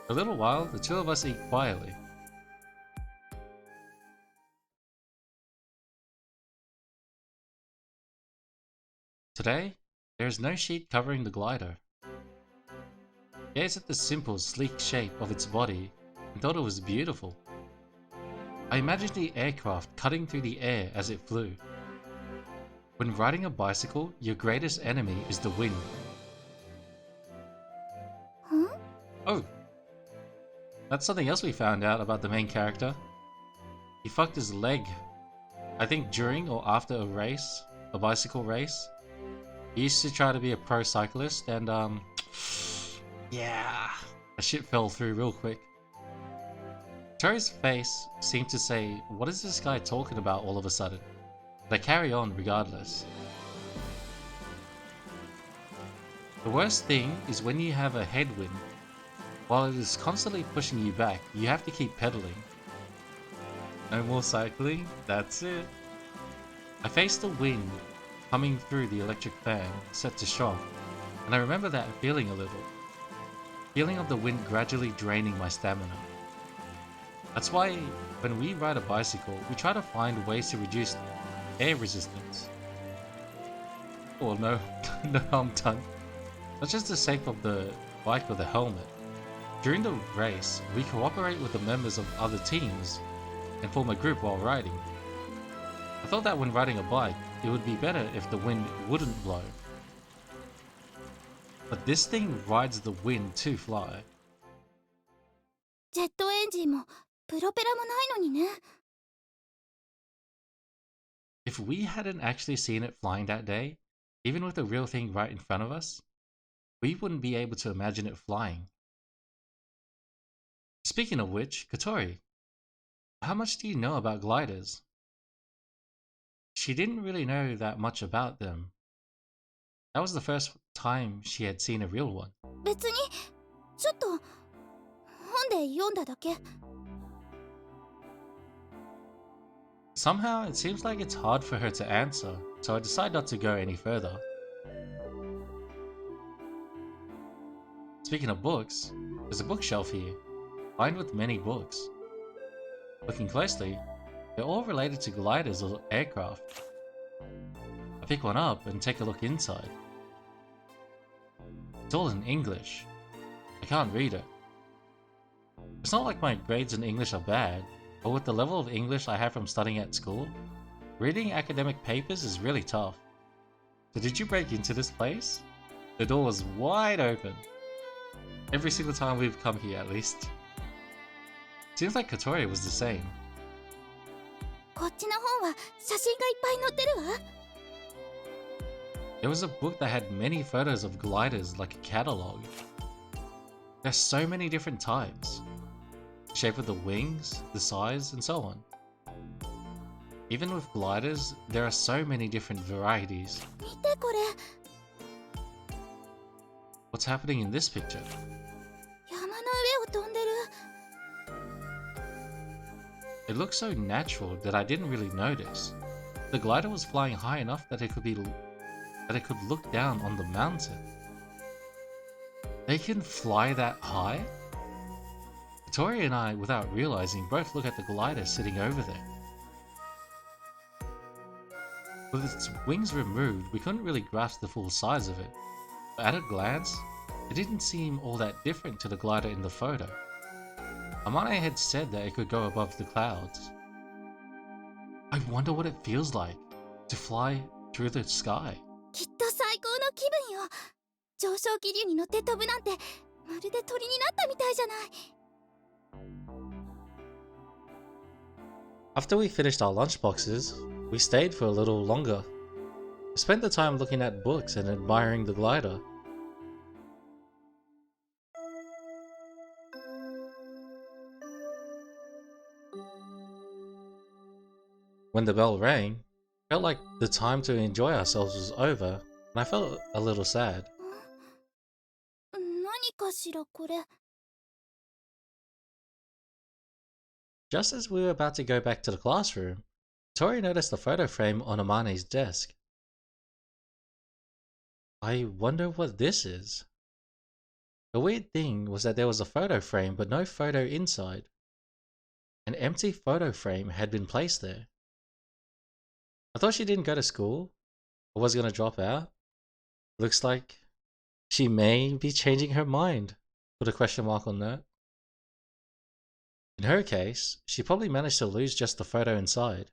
For a little while, the two of us eat quietly. Today, there is no sheet covering the glider. Gaze at the simple, sleek shape of its body and thought it was beautiful. I imagined the aircraft cutting through the air as it flew. When riding a bicycle, your greatest enemy is the wind. Huh? Oh! That's something else we found out about the main character. He fucked his leg. I think during or after a race, a bicycle race. He used to try to be a pro cyclist and yeah, that shit fell through real quick. Tori's face seemed to say, what is this guy talking about all of a sudden? But I carry on regardless. The worst thing is when you have a headwind. While it is constantly pushing you back, you have to keep pedaling. No more cycling, that's it. I faced the wind coming through the electric fan, set to shock, and I remember that feeling a little. Feeling of the wind gradually draining my stamina. That's why when we ride a bicycle, we try to find ways to reduce air resistance. Oh no, no harm done. Not just the sake of the bike or the helmet. During the race, we cooperate with the members of other teams and form a group while riding. I thought that when riding a bike, it would be better if the wind wouldn't blow. But this thing rides the wind to fly. ジェットエンジンもプロペラもないのにね. If we hadn't actually seen it flying that day, even with the real thing right in front of us, we wouldn't be able to imagine it flying. Speaking of which, Kotori, how much do you know about gliders? She didn't really know that much about them. That was the first time she had seen a real one. 別にちょっと本で読んだだけ。 Somehow, it seems like it's hard for her to answer, so I decide not to go any further. Speaking of books, there's a bookshelf here, lined with many books. Looking closely, they're all related to gliders or aircraft. I pick one up and take a look inside. It's all in English. I can't read it. It's not like my grades in English are bad, but with the level of English I have from studying at school, reading academic papers is really tough. So did you break into this place? The door was wide open. Every single time we've come here, at least. Seems like Kotori was the same. こっちの本は写真がいっぱい載ってるわ。 There was a book that had many photos of gliders like a catalogue. There's so many different types. The shape of the wings, the size, and so on. Even with gliders, there are so many different varieties. 見てこれ。 What's happening in this picture? 山の上を飛んでる。 It looks so natural that I didn't really notice. The glider was flying high enough that it could look down on the mountain. They can fly that high? Kotori and I, without realizing, both look at the glider sitting over there. With its wings removed, we couldn't really grasp the full size of it, but at a glance, it didn't seem all that different to the glider in the photo. Amane had said that it could go above the clouds. I wonder what it feels like to fly through the sky. きっと最高の気分よ。上昇気流に乗って飛ぶなんてまるで鳥になったみたいじゃない。 After we finished our lunchboxes, we stayed for a little longer. We spent the time looking at books and admiring the glider. When the bell rang, it felt like the time to enjoy ourselves was over, and I felt a little sad. 何かしらこれ。 Just as we were about to go back to the classroom, Tori noticed the photo frame on Amane's desk. I wonder what this is. The weird thing was that there was a photo frame but no photo inside. An empty photo frame had been placed there. I thought she didn't go to school or was going to drop out. Looks like she may be changing her mind. Put a question mark on that. In her case, she probably managed to lose just the photo inside.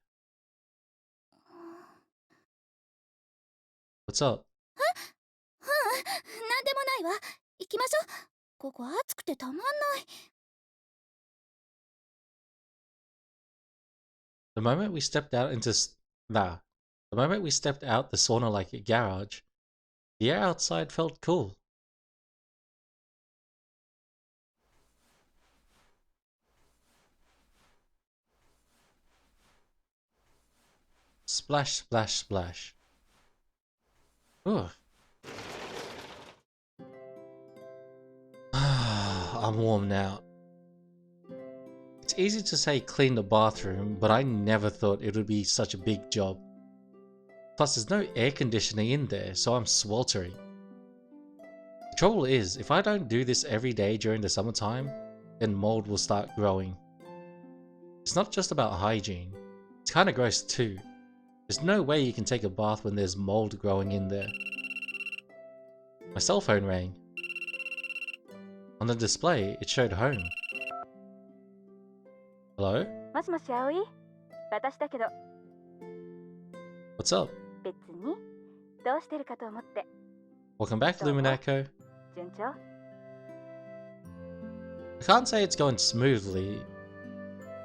What's up? なんでもないわ。行きましょう。ここ暑くてたまんない。 The moment we stepped out the sauna-like garage, the air outside felt cool. Splash, splash, splash. Ooh. I'm warm now. It's easy to say clean the bathroom, but I never thought it would be such a big job. Plus, there's no air conditioning in there, so I'm sweltering. The trouble is, if I don't do this every day during the summertime, then mold will start growing. It's not just about hygiene. It's kinda gross too. There's no way you can take a bath when there's mold growing in there. My cell phone rang. On the display, it showed home. Hello? もしもし葵、私だけど。 What's up? 別にどうしてるかと思って。 Welcome back, Luminako. 順調？ I can't say it's going smoothly.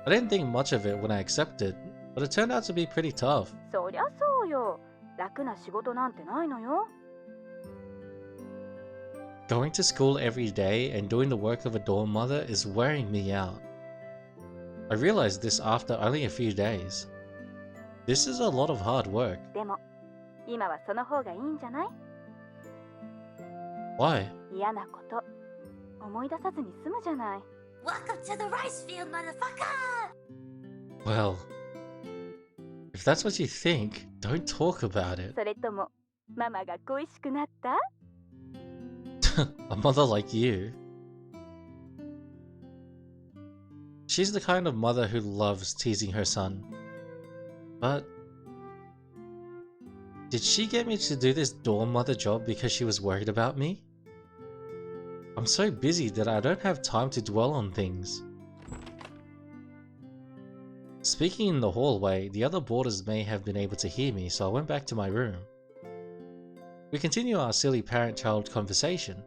I didn't think much of it when I accepted, but it turned out to be pretty tough. そりゃそうよ。楽な仕事なんてないのよ。Going to school every day and doing the work of a dorm mother is wearing me out. I realized this after only a few days. This is a lot of hard work. でも今はその方がいいんじゃない？ Why? 嫌なこと思い出さずに済むじゃない。 Welcome to the rice field, motherfucker! Well, if that's what you think, don't talk about it. それともママが恋しくなった？ A mother like you. She's the kind of mother who loves teasing her son. But did she get me to do this dorm mother job because she was worried about me? I'm so busy that I don't have time to dwell on things. Speaking in the hallway, the other boarders may have been able to hear me, so I went back to my room. We continue our silly parent-child conversation.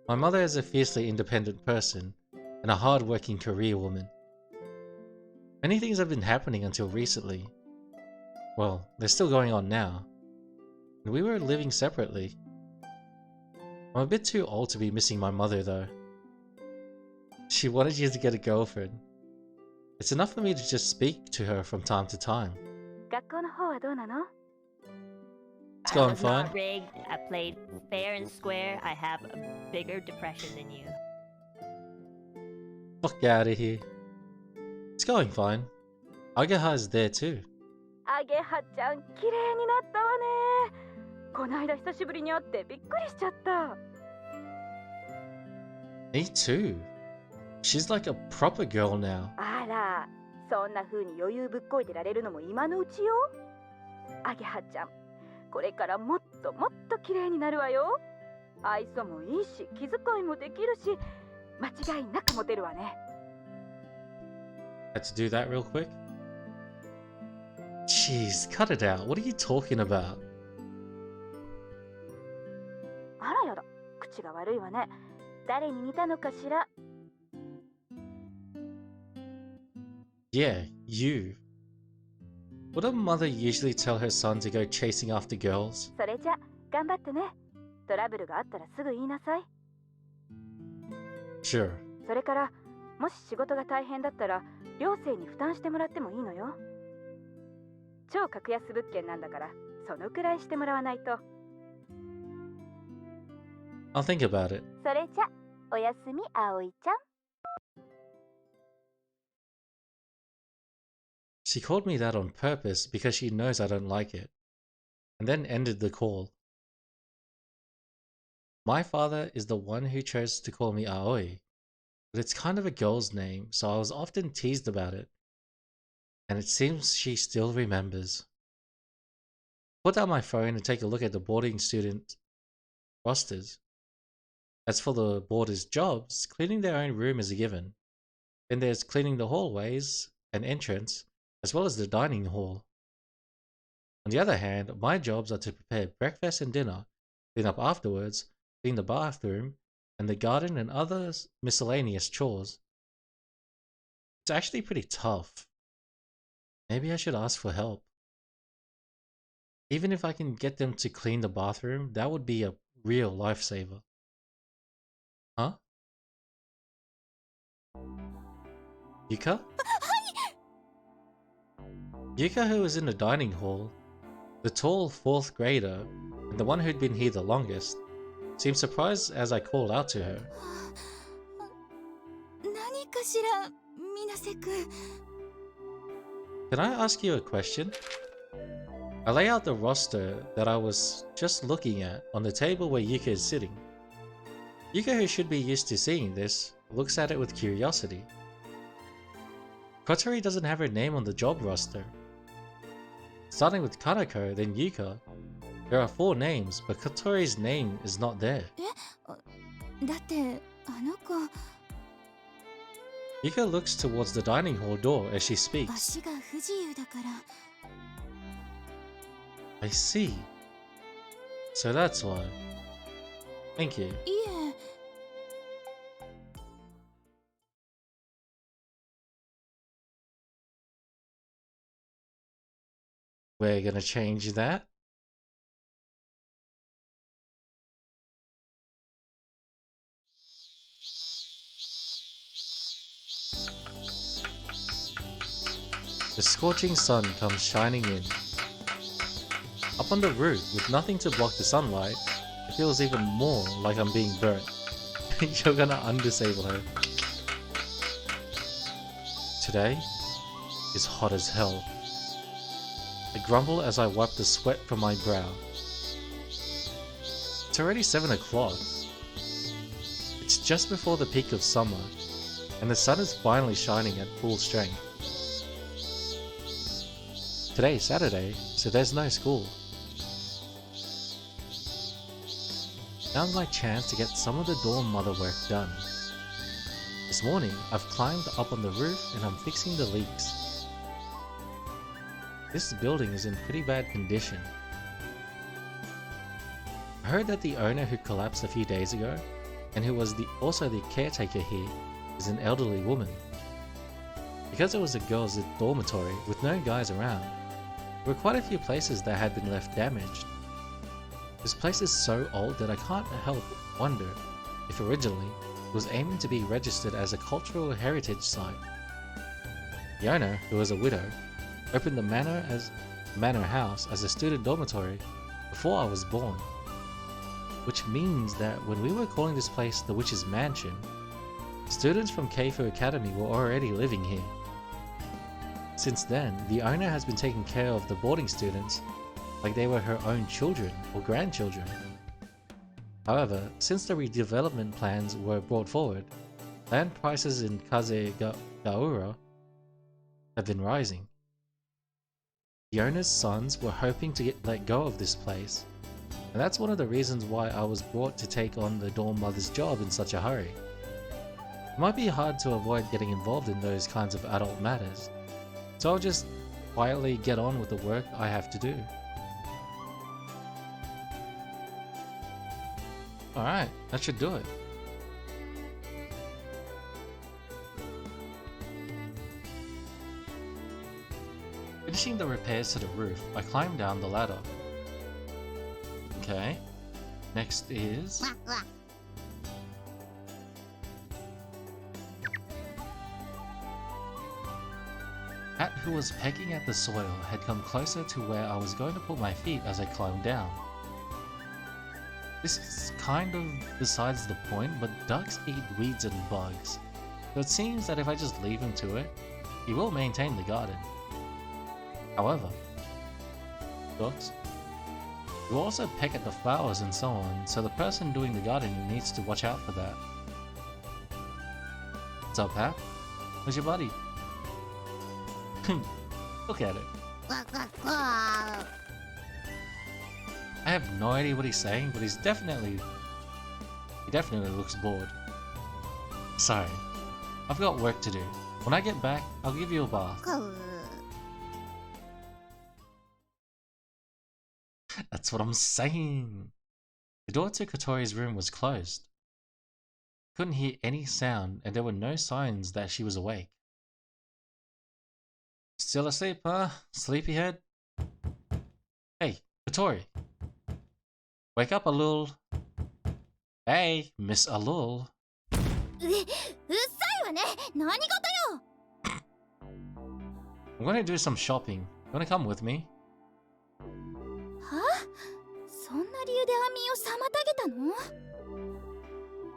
My mother is a fiercely independent person and a hard-working career woman. Many things have been happening until recently. Well, they're still going on now. And we were living separately. I'm a bit too old to be missing my mother though. She wanted you to get a girlfriend. It's enough for me to just speak to her from time to time. 学校の方はどうなの？ It's going I was fine. not rigged. I played fair and square. I have a bigger depression than you. Fuck out of here. It's going fine. Ageha's there too. アゲハちゃん綺麗になったわね。こないだ久しぶりに会ってびっくりしちゃった。 Me too. She's like a proper girl now. あら、そんな風に余裕ぶっこいてられるのも今のうちよ。アゲハちゃん、これからもっともっと綺麗になるわよ。愛想もいいし、気遣いもできるし、間違いなくモテるわね。 Had to do that real quick? Jeez, cut it out. What are you talking about? あらやだ、口が悪いわね。誰に似たのかしら。 Yeah, you. Would a mother usually tell her son to go chasing after girls? それじゃ、頑張ってね。トラブルがあったらすぐ言いなさい。 Sure. それから、もし仕事が大変だったら、寮生に負担してもらってもいいのよ。超格安物件なんだから、そのくらいしてもらわないと。 I'll think about it. それじゃ、おやすみ、葵ちゃん。 She called me that on purpose because she knows I don't like it, and then ended the call. My father is the one who chose to call me Aoi, but it's kind of a girl's name, so I was often teased about it, and it seems she still remembers. Put down my phone and take a look at the boarding student rosters. As for the boarders' jobs, cleaning their own room is a given. Then there's cleaning the hallways and entrance, as well as the dining hall. On the other hand, my jobs are to prepare breakfast and dinner, clean up afterwards, clean the bathroom, and the garden and other miscellaneous chores. It's actually pretty tough. Maybe I should ask for help. Even if I can get them to clean the bathroom, that would be a real lifesaver. Huh? Yuka? Yuka, who was in the dining hall, the tall 4th grader, and the one who'd been here the longest, seemed surprised as I called out to her. 何かしら、水瀬くん。 Can I ask you a question? I lay out the roster that I was just looking at on the table where Yuka is sitting. Yuka, who should be used to seeing this, looks at it with curiosity. Kotori doesn't have her name on the job roster. Starting with Kanako, then Yuka, there are 4 names, but Kotori's name is not there. だってあの子 Yuka looks towards the dining hall door as she speaks. 足が不自由だから。 I see. So that's why. Thank you. いえ。We're gonna change that. The scorching sun comes shining in. Up on the roof, with nothing to block the sunlight, it feels even more like I'm being burnt. You're gonna undisable her. Today is hot as hell. I grumble as I wipe the sweat from my brow. It's already 7 o'clock. It's just before the peak of summer, and the sun is finally shining at full strength. Today's Saturday, so there's no school. Now's my chance to get some of the dorm mother work done. This morning, I've climbed up on the roof and I'm fixing the leaks. This building is in pretty bad condition. I heard that the owner who collapsed a few days ago, and who was also the caretaker here, is an elderly woman. Because it was a girls' dormitory with no guys around, there were quite a few places that had been left damaged. This place is so old that I can't help wonder if originally it was aiming to be registered as a cultural heritage site. The owner, who was a widow, opened the manor house as a student dormitory before I was born. Which means that when we were calling this place the Witch's Mansion, students from Keifu Academy were already living here. Since then, the owner has been taking care of the boarding students like they were her own children or grandchildren. However, since the redevelopment plans were brought forward, land prices in Kazegaura have been rising. The owner's sons were hoping to let go of this place, and that's one of the reasons why I was brought to take on the dorm mother's job in such a hurry. It might be hard to avoid getting involved in those kinds of adult matters, so I'll just quietly get on with the work I have to do. Alright, that should do it. Finishing the repairs to the roof, I climbed down the ladder. Okay, next is... Cat, who was pecking at the soil, had come closer to where I was going to put my feet as I climbed down. This is kind of besides the point, but ducks eat weeds and bugs, so it seems that if I just leave him to it, he will maintain the garden. However, ducks will also peck at the flowers and so on, so the person doing the gardening needs to watch out for that. What's up, Pat? Where's your buddy? Look at it. I have no idea what he's saying, but he definitely looks bored. Sorry, I've got work to do. When I get back, I'll give you a bath. That's what I'm saying. The door to Kotori's room was closed. Couldn't hear any sound, and there were no signs that she was awake. Still asleep, huh? Sleepyhead? Hey, Kotori. Wake up, Alul. Hey, Miss Alul. I'm gonna do some shopping. Wanna come with me?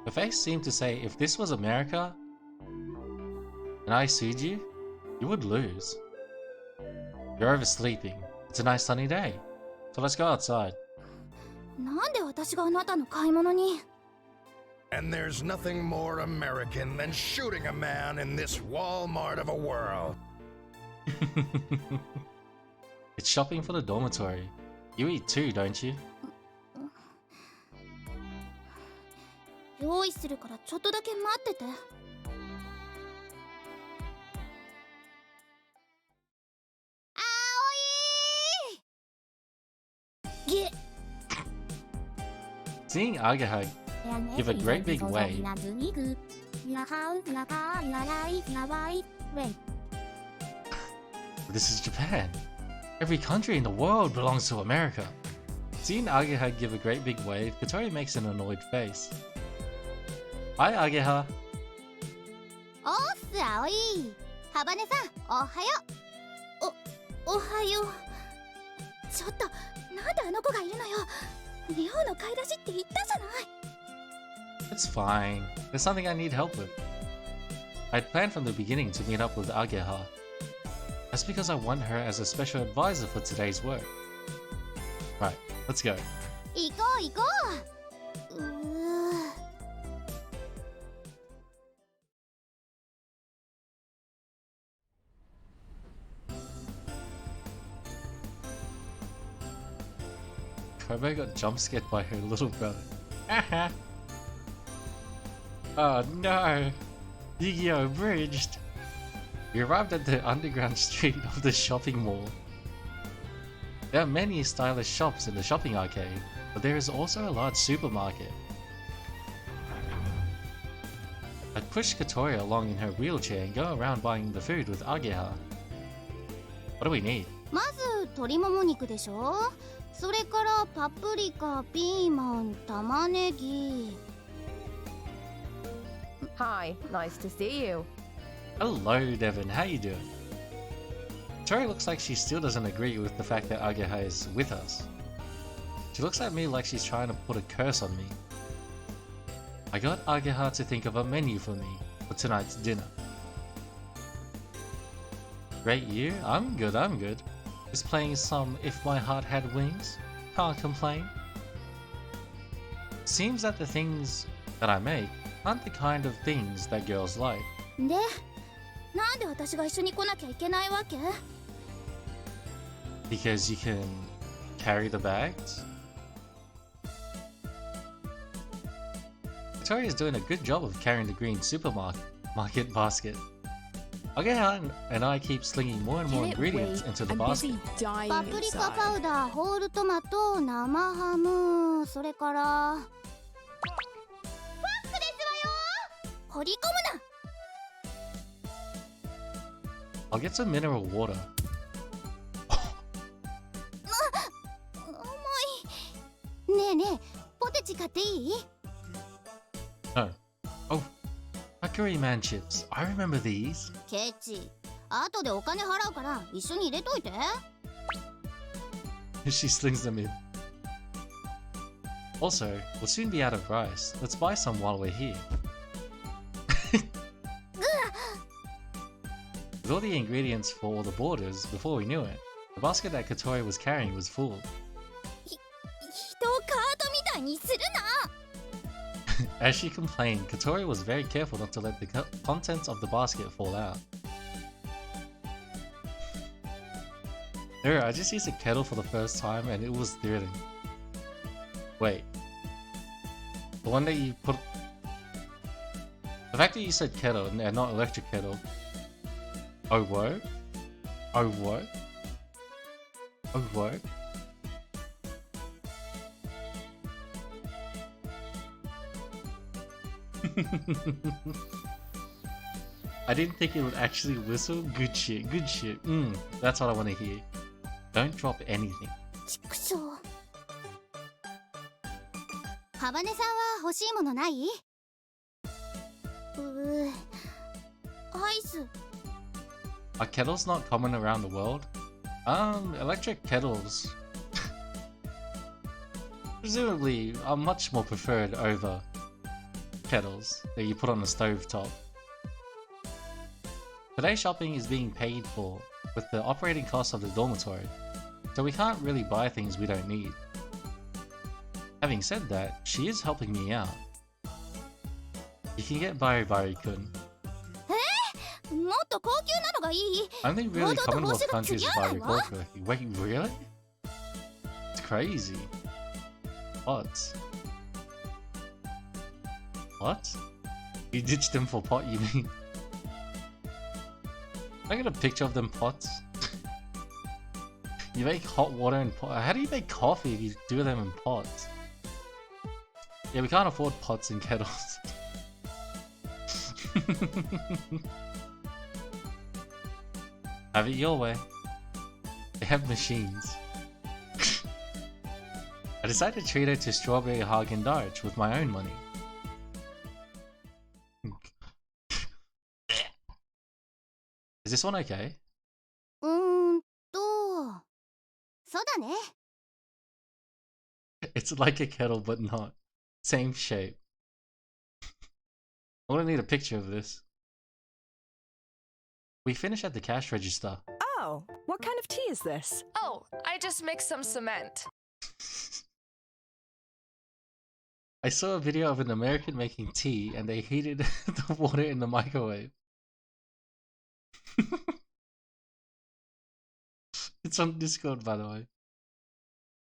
Her face seemed to say if this was America and I sued you, you would lose. You're oversleeping. It's a nice sunny day, so let's go outside. And there's nothing more American than shooting a man in this Walmart of a world. It's shopping for the dormitory. You eat too, don't you? Seeing Ageha give a great big wave. This is Japan. Every country in the world belongs to America. Seeing Ageha give a great big wave, Kotori makes an annoyed face. Hi, Ageha. おはよう。ちょっと、なんであの子がいるのよ。レオの買い出しって言ったじゃない。It's fine. There's something I need help with. I'd planned from the beginning to meet up with Ageha. That's because I want her as a special advisor for today's work. Right, let's go. 行こう行こう。Kobe got jump scared by her little brother. Oh no! Yu-Gi-Oh! Bridged! We arrived at the underground street of the shopping mall. There are many stylish shops in the shopping arcade, but there is also a large supermarket. I push Katoria along in her wheelchair and go around buying the food with Ageha. What do we need? まず鶏もも肉でしょ。それからパプリカ、ピーマン、玉ねぎ。Hi, nice to see you. Hello, Devin. How you doing? Tori looks like she still doesn't agree with the fact that Ageha is with us. She looks at me like she's trying to put a curse on me. I got Ageha to think of a menu for me for tonight's dinner. Great you? I'm good, I'm good. Just playing some If My Heart Had Wings. Can't complain. Seems that the things that I make aren't the kind of things that girls like. で、なんで私が一緒に来なきゃいけないわけ？ Because you can carry the bags? Victoria is doing a good job of carrying the green supermarket basket. Ageha and I keep slinging more and more ingredients into the basket. パプリカパウダー、ホールトマト、生ハム、それから。ファックですわよ。掘り込むな。I'll get some mineral water. 重い。ねえねえ、ポテチ買っていい？ No. Oh, Mercury Man chips. I remember these. ケチ。後でお金払うから一緒に入れといて。She slings them in. Also, we'll soon be out of rice. Let's buy some while we're here. With all the ingredients for all the borders, before we knew it, the basket that Katori was carrying was full. 人をカートみたいにするな。As she complained, Katori was very careful not to let the contents of the basket fall out. I just used a kettle for the first time and it was thrilling. Wait. The one that you put... The fact that you said kettle and not electric kettle. Oh what? Oh what? Oh what? I didn't think it would actually whistle. Good shit, good shit. That's what I want to hear. Don't drop anything. ちくしょう。ハバネさんは欲しいものない？アイス。Are kettles not common around the world? Electric kettles presumably are much more preferred over kettles that you put on the stove top. Today's shopping is being paid for with the operating costs of the dormitory, so we can't really buy things we don't need. Having said that, she is helping me out. You can get Bari-Bari-kun. もっと高級なのがいい。 Only really Commonwealth countries buy your gold correctly. Wait, really? It's crazy. What? What? You ditched them for pot, you mean? I get a picture of them pots. You make hot water in pots. How do you make coffee if you do them in pots? Yeah, we can't afford pots and kettles. Have it your way. They have machines. I decided to treat her to strawberry Haagen-Dazs with my own money. Is this one okay? そうだね。 It's like a kettle, but not. Same shape. I'm gonna need a picture of this. We finish at the cash register. Oh, what kind of tea is this? Oh, I just mixed some cement. I saw a video of an American making tea and they heated the water in the microwave. It's on Discord, by the way.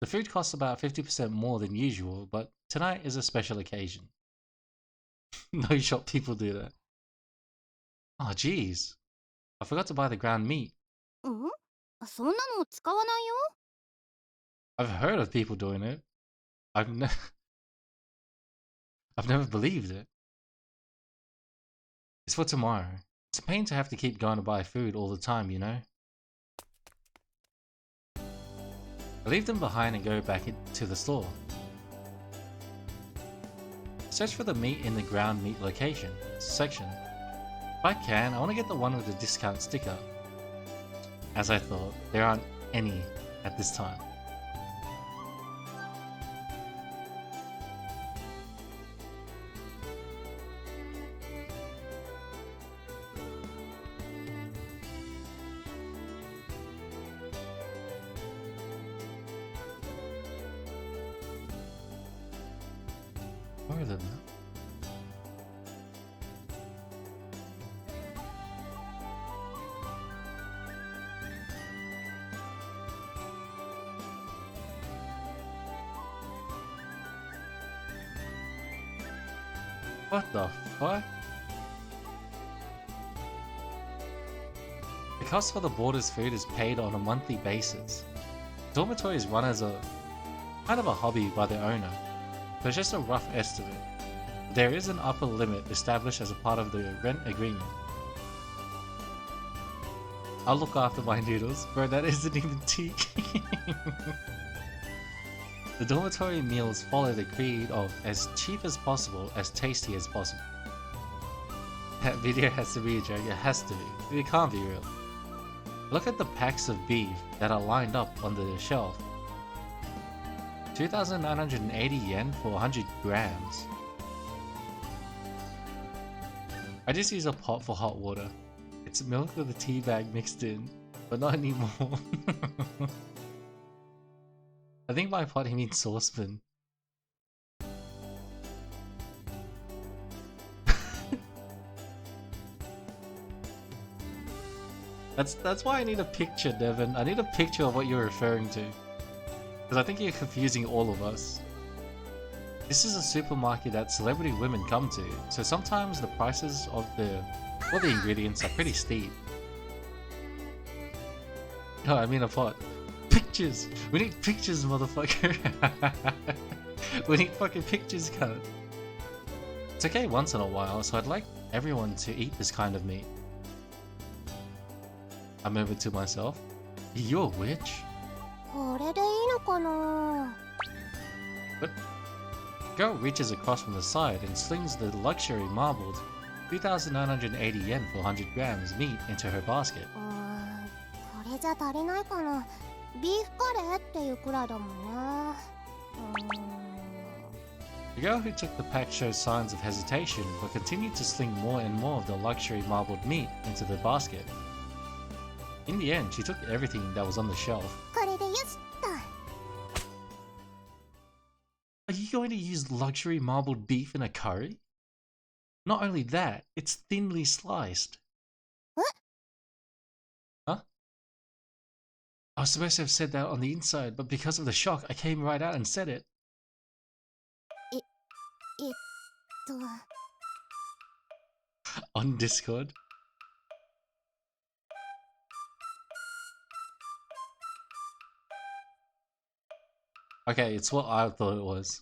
The food costs about 50% more than usual, but tonight is a special occasion. No shop people do that. Oh, jeez. I forgot to buy the ground meat. うん？そんなの使わないよ。 I've heard of people doing it. I've never believed it. It's for tomorrow. It's a pain to have to keep going to buy food all the time, you know? I leave them behind and go back to the store. Search for the meat in the ground meat location section. If I can, I want to get the one with the discount sticker. As I thought, there aren't any at this time. Where are they now? What the fuck? The cost for the boarder's food is paid on a monthly basis. Dormitories run as a kind of a hobby by the owner, so it's just a rough estimate. There is an upper limit established as a part of the rent agreement. I'll look after my noodles. Bro, that isn't even tea. The dormitory meals follow the creed of as cheap as possible, as tasty as possible. That video has to be a joke. It has to be. It can't be real. Look at the packs of beef that are lined up on the shelf. 2,980 yen for 100 grams. I just use a pot for hot water. It's milk with a tea bag mixed in, but not anymore. I think by pot he means saucepan. That's why I need a picture, Devin. I need a picture of what you're referring to. Because I think you're confusing all of us. This is a supermarket that celebrity women come to, so sometimes the prices of the ingredients are pretty steep. No, I mean a pot. Pictures! We need pictures, motherfucker! We need fucking pictures, cunt. It's okay once in a while, so I'd like everyone to eat this kind of meat. I murmured to myself. You're a witch? これでいいのかな? But girl reaches across from the side and slings the luxury marbled 2,980 yen for 100 grams meat into her basket. これじゃ足りないかな。ビーフカレーっていうくらいだもんな。The girl who took the pack showed signs of hesitation, but continued to sling more and more of the luxury marbled meat into the basket. In the end, she took everything that was on the shelf. これでよしっと。 Are you going to use luxury marbled beef in a curry? Not only that, it's thinly sliced. What? Huh? I was supposed to have said that on the inside, but because of the shock, I came right out and said it. On Discord. Okay, it's what I thought it was.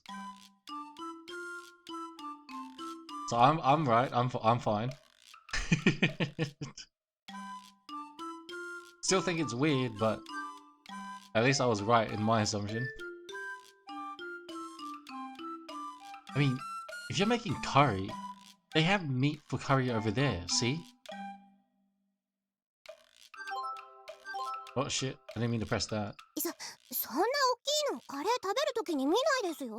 So I'm right. I'm fine. Still think it's weird, but at least I was right in my assumption. I mean, if you're making curry, they have meat for curry over there, see? Oh shit, I didn't mean to press that. そんな大きいのカレー食べるときに見ないですよ。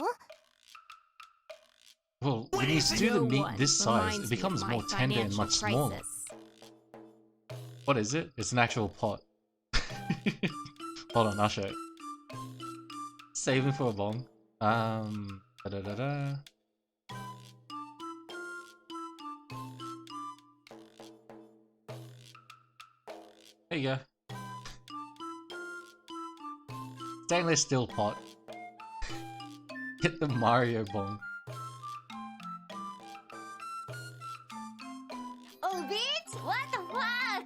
Well, when you stew the meat this size, it becomes more tender and much smaller. What is it? It's an actual pot. Hold on, I'll show it. Saving for a bong. Da-da-da-da. There you go. Stainless steel pot. Get the Mario bong. Oh, bitch! What the fuck?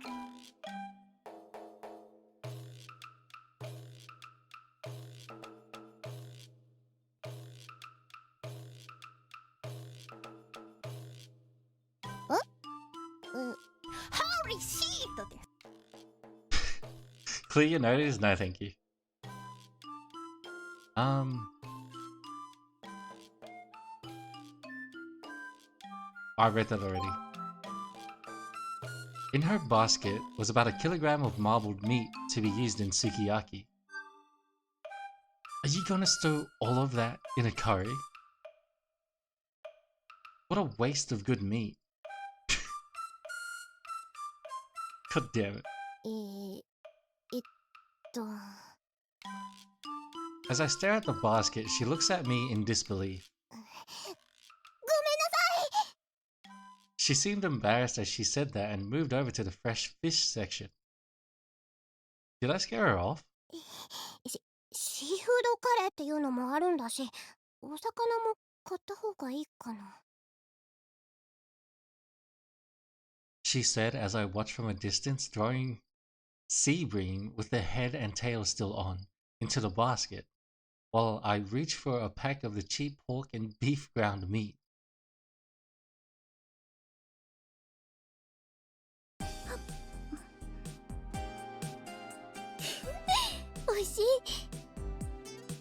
Holy shit! Clear your nose? No, thank you. I read that already. In her basket was about 1 kilogram of marbled meat to be used in sukiyaki. Are you gonna stew all of that in a curry? What a waste of good meat. God damn it. As I stare at the basket, she looks at me in disbelief. She seemed embarrassed as she said that and moved over to the fresh fish section. Did I scare her off? シーフードカレーっていうのもあるんだし、お魚も買った方がいいかな。 She said as I watched from a distance, throwing sea bream with the head and tail still on into the basket, while I reached for a pack of the cheap pork and beef ground meat. おいしい。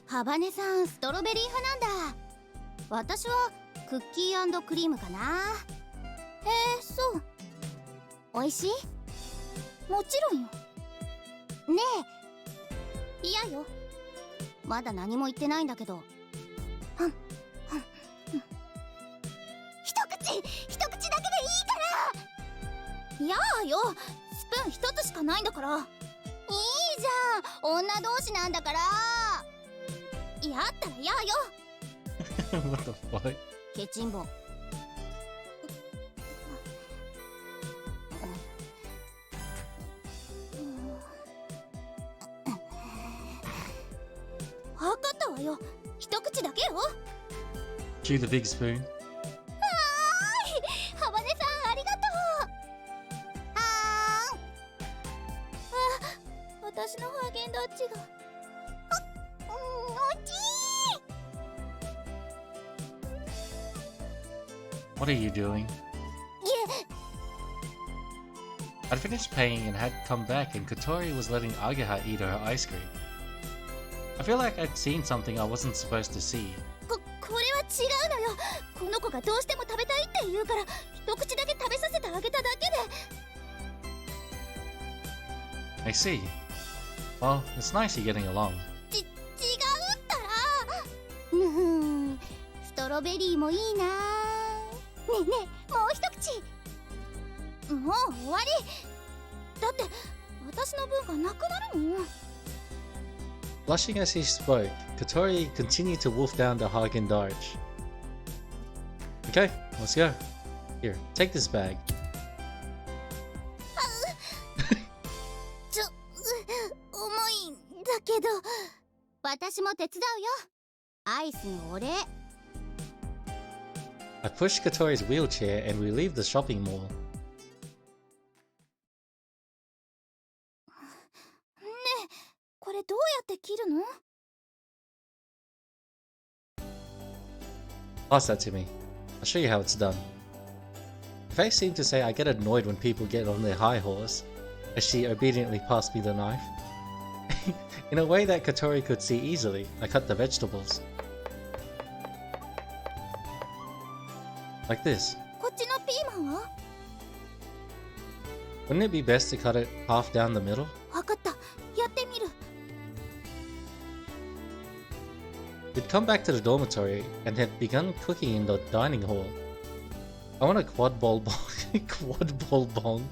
ハバネさん、ストロベリー派なんだ。私はクッキー&クリームかな。そう。おいしい？もちろんよ。ねえ。いやよ。まだ何も言ってないんだけど。一口だけでいいから。やあよ。スプーン一つしかないんだから。いいじゃん。女同士なんだから。やったらやあよ。What the fuck? ケチンボ。わかったわよ。一口だけよ。Chew the big spoon. はーい。ハバネさんありがとう。私のハーゲンダッツが。おっきい。What are you doing? I'd finished paying and had come back, and Kotori was letting Ageha eat her ice cream. I feel like I'd seen something I wasn't supposed to see. これは違うのよ。この子がどうしても食べたいって言うから、一口だけ食べさせてあげただけで。 I see. Well, it's nice you're getting along. 違うったら。ストロベリーもいいな。ねえねえ、もう一口。もう終わり。だって私の分がなくなるもん。 Blushing as he spoke, Kotori continued to wolf down the Haagen-Dazs. Okay, let's go. Here, take this bag. 重いんだけど、私も手伝うよ。アイスのお礼。 I pushed Kotori's wheelchair and we leave the shopping mall. ねえ、これどうやって切るの？ Pass that to me. I'll show you how it's done. Faye seemed to say I get annoyed when people get on their high horse, as she obediently passed me the knife. In a way that Kotori could see easily, I cut the vegetables. Like this. こっちのピーマンは？ Wouldn't it be best to cut it half down the middle? わかった。やってみる。We'd come back to the dormitory and had begun cooking in the dining hall. I want a quad ball bong. Quad ball bong?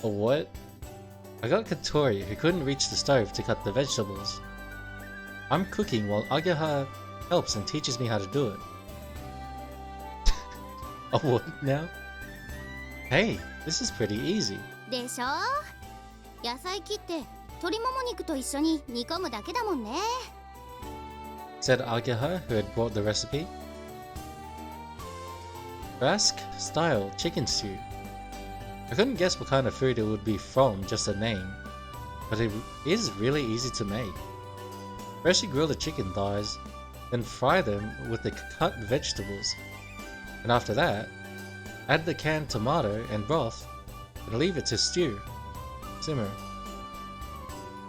Or what? I got Katori, who couldn't reach the stove to cut the vegetables. I'm cooking while Ageha helps and teaches me how to do it. Oh, what now? Hey, this is pretty easy. でしょ？野菜切って鶏もも肉と一緒に煮込むだけだもんね。Said Ageha, who had brought the recipe. Basque-style chicken stew. I couldn't guess what kind of food it would be from just a name, but it is really easy to make. First you grill the chicken thighs, then fry them with the cut vegetables, and after that, add the canned tomato and broth, and leave it to stew. Simmer.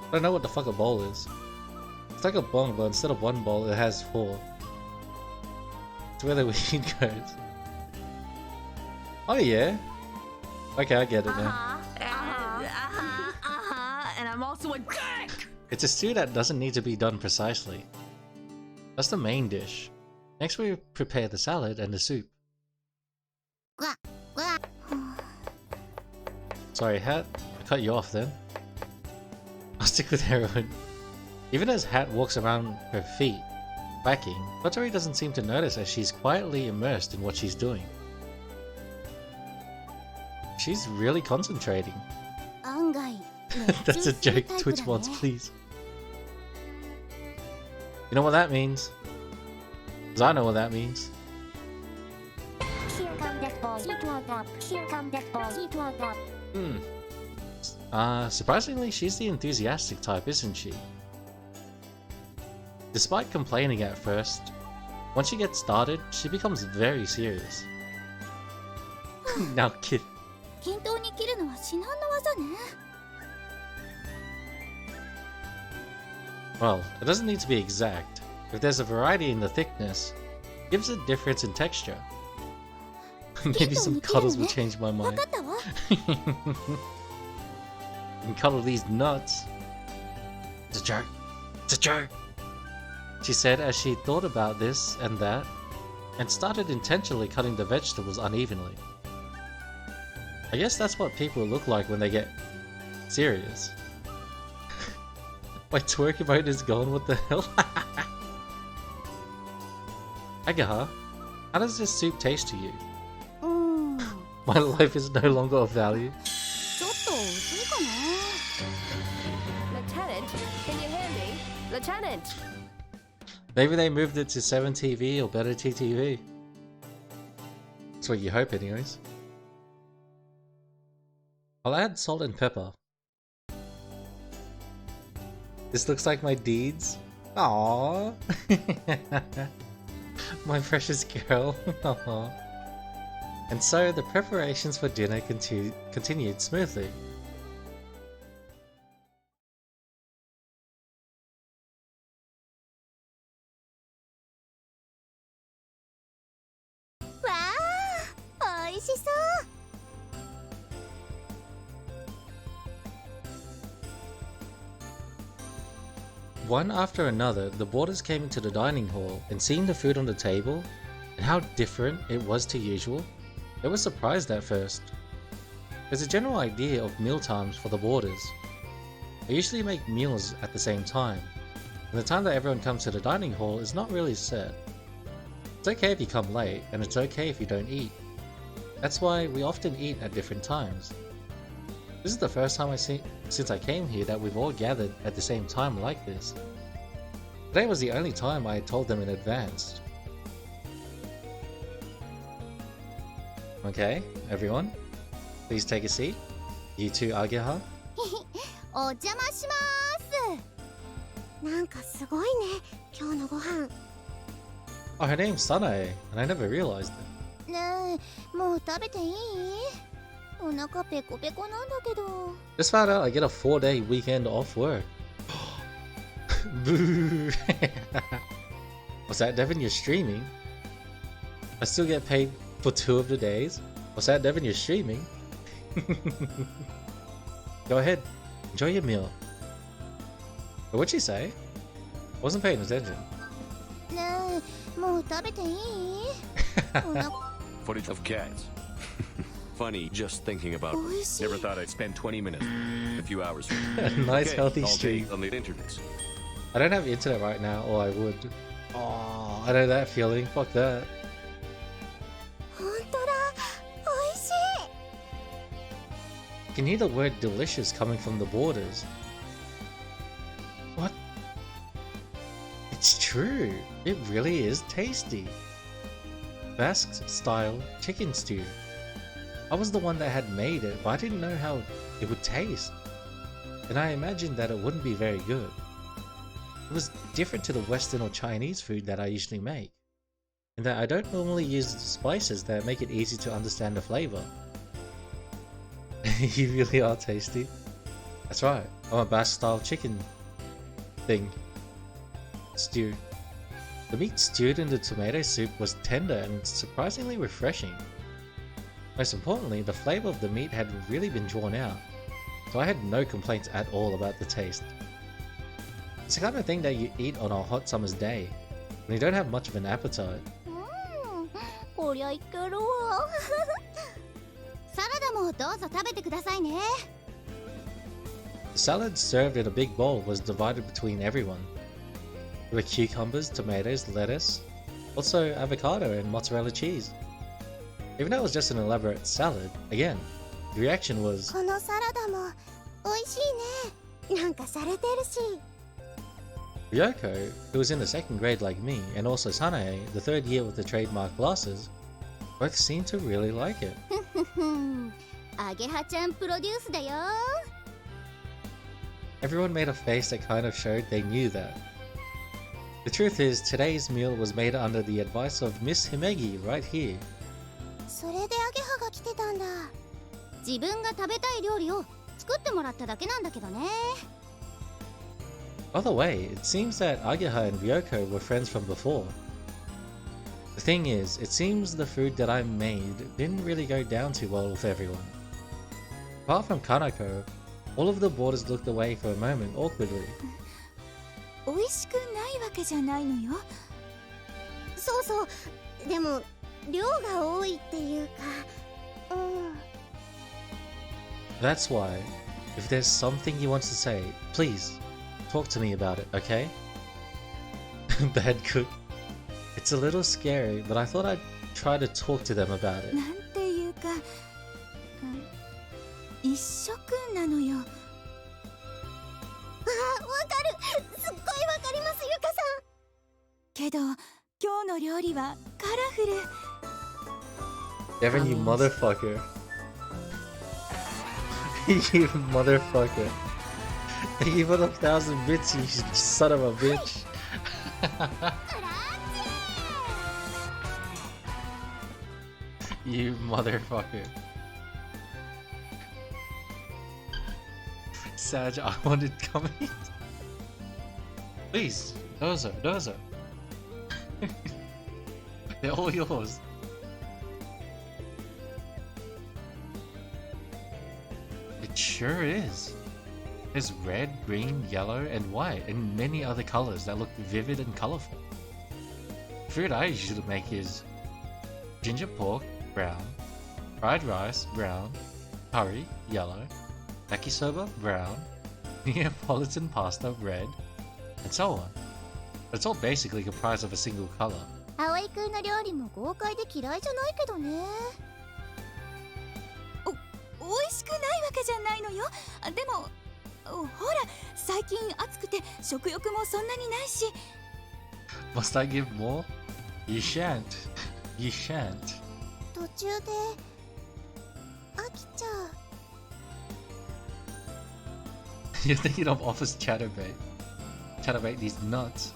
I don't know what the fuck a bowl is. It's like a bong, but instead of one bowl, it has 4. It's where the weed goes. Oh yeah. Okay, I get it now. And I'm also a dick! It's a stew that doesn't need to be done precisely. That's the main dish. Next we prepare the salad and the soup. Sorry, Hat. I cut you off then. I'll stick with heroin. Even as Hat walks around her feet, whacking, Kotori doesn't seem to notice as she's quietly immersed in what she's doing. She's really concentrating. That's a joke, Twitch mods, please. You know what that means? Because I know what that means. Surprisingly, she's the enthusiastic type, isn't she? Despite complaining at first, once she gets started, she becomes very serious. Now, kid. Well, it doesn't need to be exact. If there's a variety in the thickness, it gives a difference in texture. Maybe some cuddles will change my mind. You can cuddle these nuts. It's a joke. It's a joke. She said as she thought about this and that, and started intentionally cutting the vegetables unevenly. I guess that's what people look like when they get serious. My twerk emote is gone, what the hell? Ageha, how does this soup taste to you? My life is no longer of value. Lieutenant, can you hear me? Lieutenant! Maybe they moved it to 7TV or better TTV. That's what you hope anyways. I'll add salt and pepper. This looks like my deeds. Aww. My precious girl. Aww. And so the preparations for dinner continued smoothly. One after another, the boarders came into the dining hall, and seeing the food on the table, and how different it was to usual, they were surprised at first. There's a general idea of meal times for the boarders. They usually make meals at the same time, and the time that everyone comes to the dining hall is not really set. It's okay if you come late, and it's okay if you don't eat. That's why we often eat at different times. This is the first time since I came here that we've all gathered at the same time like this. Today was the only time I had told them in advance. Okay, everyone, please take a seat. You too, Ageha. お邪魔します。なんかすごいね、今日のご飯。Oh, her name's Sanae, and I never realized it. ねえ、もう食べていい？お腹ペコペコなんだけど。Just found out I get a 4-day weekend off work. Boo! What's that, Devin? You're streaming? I still get paid for 2 of the days? What's that, Devin? You're streaming? Go ahead, enjoy your meal. But what'd she say? I wasn't paying attention. もう食べていい？お腹 Footage of cats. Funny just thinking about them. Never thought I'd spend 20 minutes, a few hours. Nice, Okay, healthy all stream. day on the internet. I don't have internet right now, or I would. Oh, I know that feeling. Fuck that. 本当だ。美味しい。 You can hear the word delicious coming from the borders. What? It's true. It really is tasty. Basque style chicken stew. I was the one that had made it, but I didn't know how it would taste. And I imagined that it wouldn't be very good. It was different to the Western or Chinese food that I usually make, in that I don't normally use spices that make it easy to understand the flavor. You really are tasty. That's right, I'm a Basque style chicken thing. Stew. The meat stewed in the tomato soup was tender and surprisingly refreshing. Most importantly, the flavor of the meat had really been drawn out, so I had no complaints at all about the taste. It's the kind of thing that you eat on a hot summer's day, when you don't have much of an appetite. こりゃいけるわ。サラダもどうぞ食べてくださいね。The salad served in a big bowl was divided between everyone. There were cucumbers, tomatoes, lettuce, also avocado and mozzarella cheese. Even though it was just an elaborate salad, again, the reaction was, このサラダも美味しいね。なんか洒落てるし。Ryoko, who was in the second grade like me, and also Sanae, the third year with the trademark glasses, both seemed to really like it. アゲハちゃんプロデュースだよ。 Everyone made a face that kind of showed they knew that. The truth is, today's meal was made under the advice of Miss Himegi right here. それでアゲハが来てたんだ。自分が食べたい料理を作ってもらっただけなんだけどね。 By the way, it seems that Ageha and Ryoko were friends from before. The thing is, it seems the food that I made didn't really go down too well with everyone. Apart from Kanako, all of the boarders looked away for a moment awkwardly. 美味しくないわけじゃないのよ。そうそう。でも量が多いっていうか。That's why, if there's something you want to say, please talk to me about it, okay? Bad cook. It's a little scary, but I thought I'd try to talk to them about it. なんていうか、一食なのよ。あ、わかる。すっごいわかります、ゆかさん。けど、今日の料理はカラフル。Devin, you motherfucker. You motherfucker. You put 1,000 bits, you son of a bitch. You motherfucker. Saj, I wanted comment. Please, dozo, dozo. They're all yours. It sure is. There's red, green, yellow, and white, and many other colors that look vivid and colorful. The food I usually make is ginger pork, brown, fried rice, brown, curry, yellow, yakisoba, brown, Neapolitan pasta, red, and so on. But it's all basically comprised of a single color. 葵くんの料理も豪快で嫌いじゃないけどね。美味しくないわけじゃないのよ。でもほら、最近暑くて食欲もそんなにないし。 Must I give more? You shan't. You shan't. 途中で飽きちゃう。You're thinking of Office Chatterbait. Chatterbait these nuts.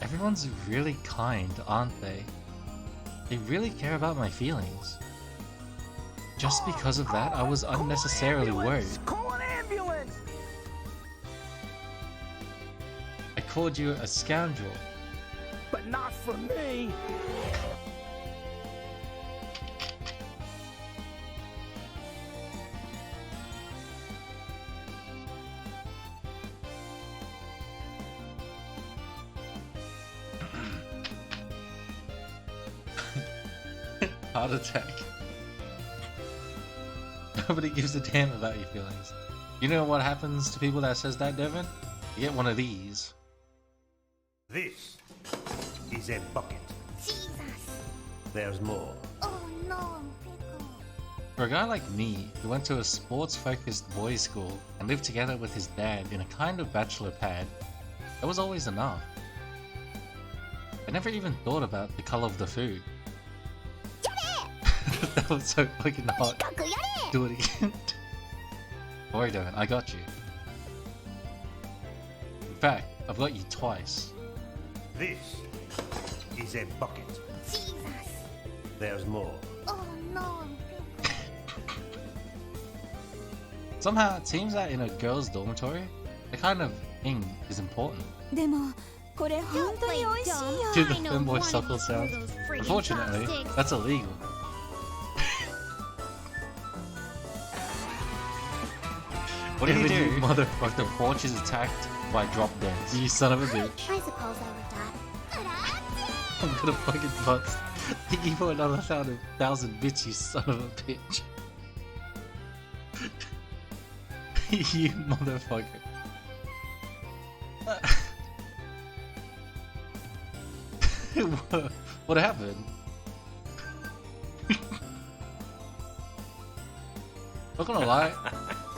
Everyone's really kind, aren't they? They really care about my feelings. Just because of that, I was unnecessarily worried. Call an ambulance! I called you a scoundrel. But not for me! Heart attack. Nobody gives a damn about your feelings. You know what happens to people that says that, Devin? You get one of these. This is a bucket. Jesus. There's more. Oh no, Pickle. For a guy like me, who went to a sports-focused boys' school and lived together with his dad in a kind of bachelor pad, that was always enough. I never even thought about the color of the food. That was so fucking hot. Do it again. Don't worry, Devin, I got you. In fact, I've got you twice. This is a bucket. Jesus. There's more. Oh no, Somehow, it seems that in a girls' dormitory, the kind of thing is important. でもこれ本当に美味しいよ。 Do the femboy suckle sound. Unfortunately, that's illegal. What do you do? Motherfucker, the porch is attacked by drop deads. You son of a bitch. I suppose I would die. I'm gonna fucking bust. Thank you for another 1,000 bits, you son of a bitch. You motherfucker. What happened? Not gonna lie.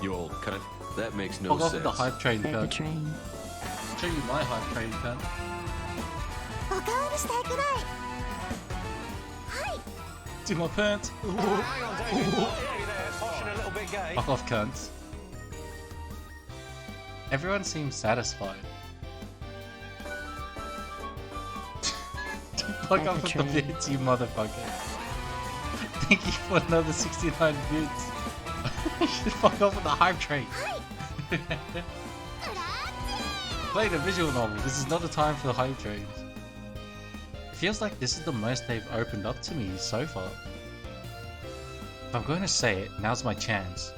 You old cunt. That makes no Fuck off sense. the hype train, cunt. I'll show you my hype train, cunt. Do my pants. Fuck off, cunts. Everyone seems satisfied. Fuck off with the bits, you motherfucker. Thank you for another 69 bits. Fuck off with the hype train. Playing a visual novel. This is not the time for the hype trains. It feels like this is the most they've opened up to me so far. If I'm going to say it, now's my chance.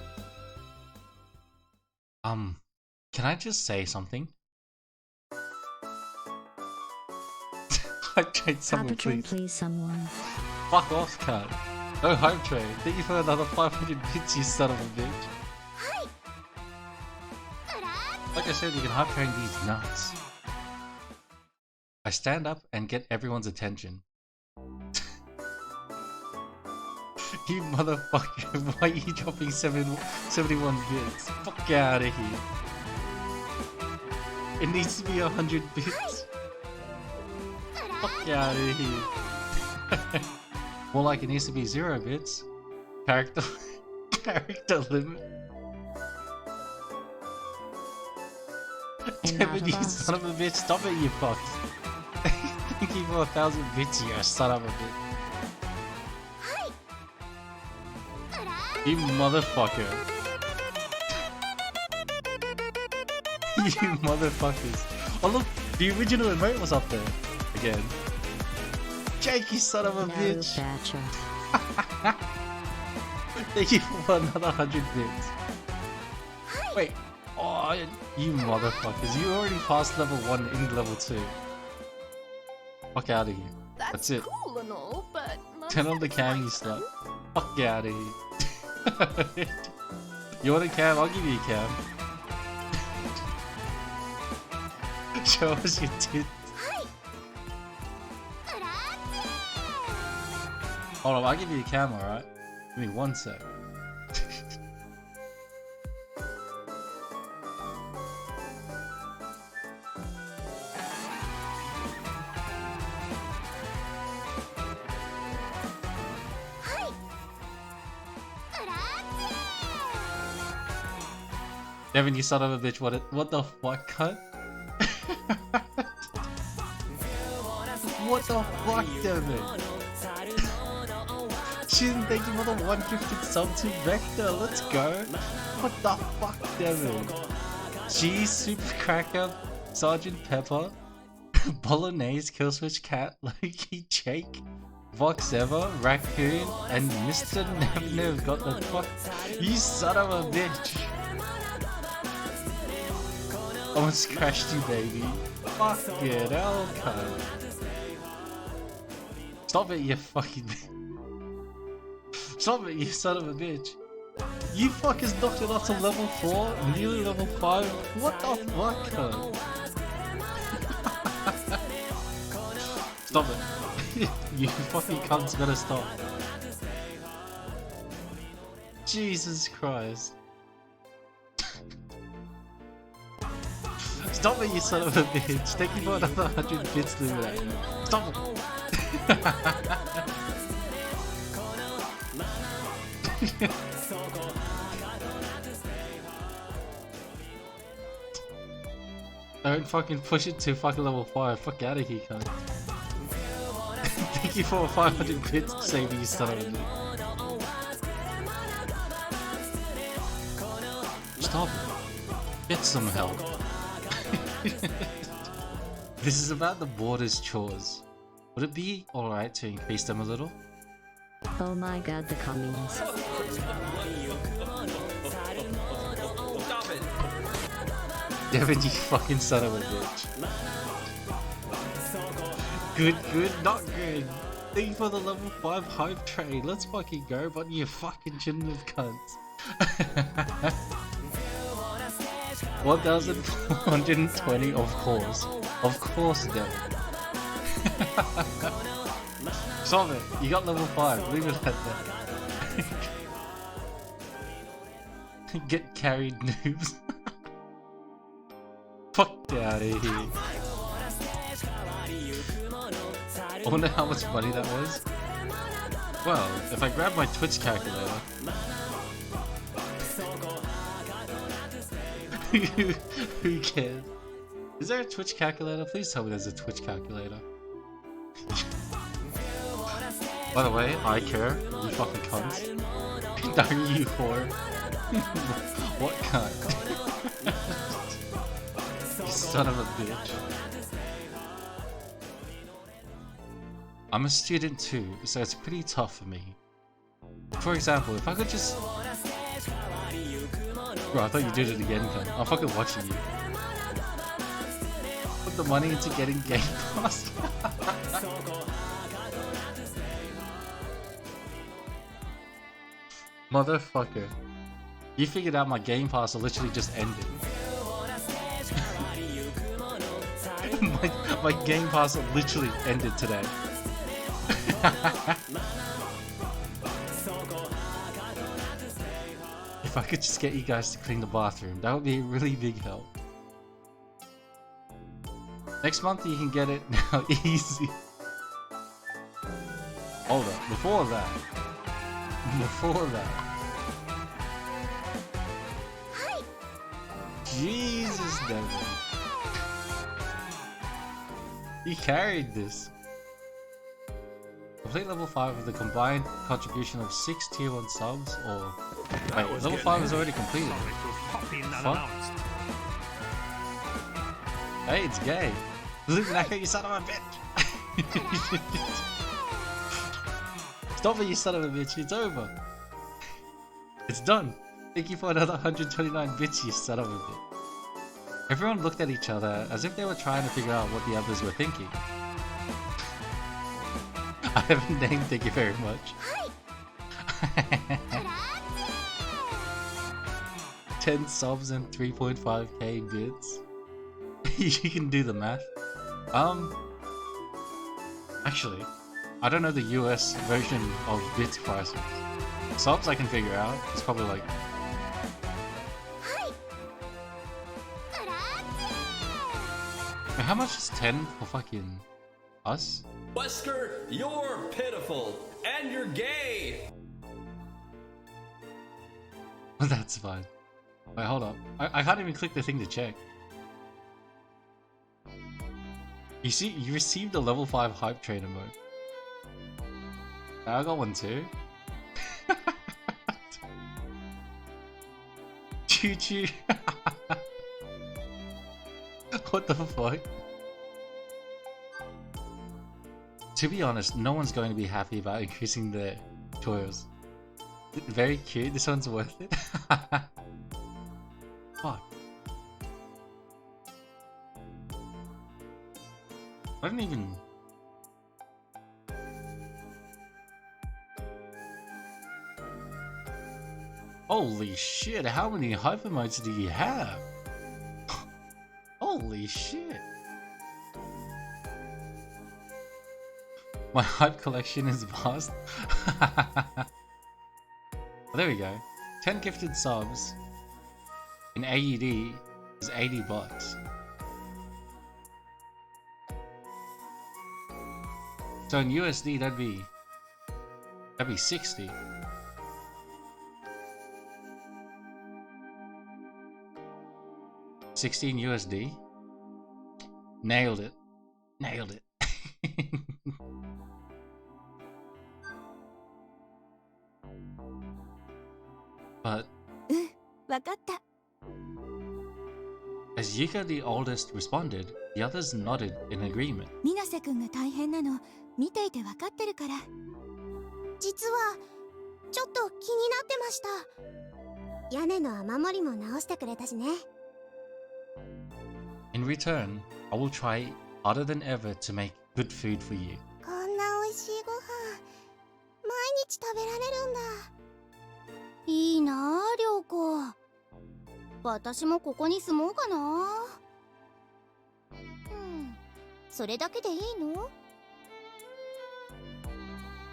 Can I just say something? Hype train someone, please. Someone. Fuck off, cunt. No hype train. Thank you for another 500 bits, you son of a bitch. Like I said, you can hype train these nuts. I stand up and get everyone's attention. You motherfucker, why are you dropping 71 bits? Fuck out of here. It needs to be 100 bits. Fuck out of here. More like it needs to be 0 bits. Character limit. Devin, you son of a bitch, stop it, you fucks. Thank you for 1,000 bits, you son of a bitch. You motherfucker. You motherfuckers. Oh look, the original emote was up there. Again. Jake, you son of a bitch. Thank you for another 100 bits. Wait. Oh, you motherfuckers. You already passed level 1 in level 2. Fuck out of here. That's it. Cool and all, but Turn on the cam, you slut. Fuck out of here. You want a cam? I'll give you a cam. Show us your tits. Hold on, I'll give you a cam, alright? Give me 1 sec. Devin, you son of a bitch, what the fuck, cunt? What the fuck, Devin? Shin, thank you for the 150 sub to Vector, let's go! What the fuck, Devin? Cheese, Super Cracker, Sergeant Pepper, Bolognese, Killswitch Cat, Loki, Jake, Vox Ever, Raccoon, and Mr. Nev got the fuck. You son of a bitch! Almost crashed you, baby. Fuck it, hell, cunt. Stop it, you fucking. Stop it, you son of a bitch. You fuckers knocked it up to level 4, nearly level 5. What the fuck, huh? Stop it. You fucking cunts better stop. Jesus Christ. Stop it, you son of a bitch. Thank you for another 100 bits to do that. Stop it. Don't fucking push it to fucking level 5. Fuck out of here, cunt. Thank you for 500 bits to save you, son of a bitch. Stop it. Get some help. This is about the border's chores. Would it be alright to increase them a little? Oh my god, the communists. Devin, you fucking son of a bitch. Good, good, not good. Thank you for the level 5 hype train. Let's fucking go, but you fucking shouldn't have cunts. 1,420, of course. Of course, Devin. Stop it. You got level 5. Leave it at that. Get carried, noobs. Fuck out of here. I wonder how much money that was. Well, if I grab my Twitch calculator. Who cares? Is there a Twitch calculator? Please tell me there's a Twitch calculator. By the way, I care. You fucking cunts. Don't you whore. What cunt? You son of a bitch. I'm a student too, so it's pretty tough for me. For example, if I could just... Bro, I thought you did it again, cunt. I'm fucking watching you. Put the money into getting Game Pass. Motherfucker. You figured out my Game Pass literally just ended. my Game Pass literally ended today. If I could just get you guys to clean the bathroom, that would be a really big help. Next month you can get it now, easy. Hold up, before that. Jesus, Devin. You carried this. Complete level 5 with the combined contribution of 6 tier 1 subs, or... Wait, level 5 is already completed. Fuck. Hey, it's gay. Look at you son of a bitch. Stop it, you son of a bitch. It's over. It's done. Thank you for another 129 bits, you son of a bitch. Everyone looked at each other as if they were trying to figure out what the others were thinking. I haven't named, thank you very much. 10 subs and 3.5k bits. You can do the math. Actually, I don't know the US version of bits prices. Subs I can figure out. It's probably like... How much is 10 for fucking us? Wesker, you're pitiful, and you're gay! That's fine. Wait, hold up. I can't even click the thing to check. You see, you received a level 5 hype trainer mode. I got one too. Choo choo. What the fuck? To be honest, no one's going to be happy about increasing their tutorials. Very cute, this one's worth it. Fuck. I don't even... Holy shit, how many hyper modes do you have? Holy shit. My hype collection is vast. There we go. 10 gifted subs in AUD is $80. So in USD that'd be 60. $16 USD. Nailed it. Nailed it. But as Yuka the oldest responded, the others nodded in agreement. 水瀬くんが大変なの見ていて分かってるから。実はちょっと気になってました。屋根の雨漏りも直してくれたしね。In return, I will try harder than ever to make good food for you. こんな美味しいご飯毎日食べられるんだ。いいなあ、涼子。私もここに住もうかな。それだけでいいの？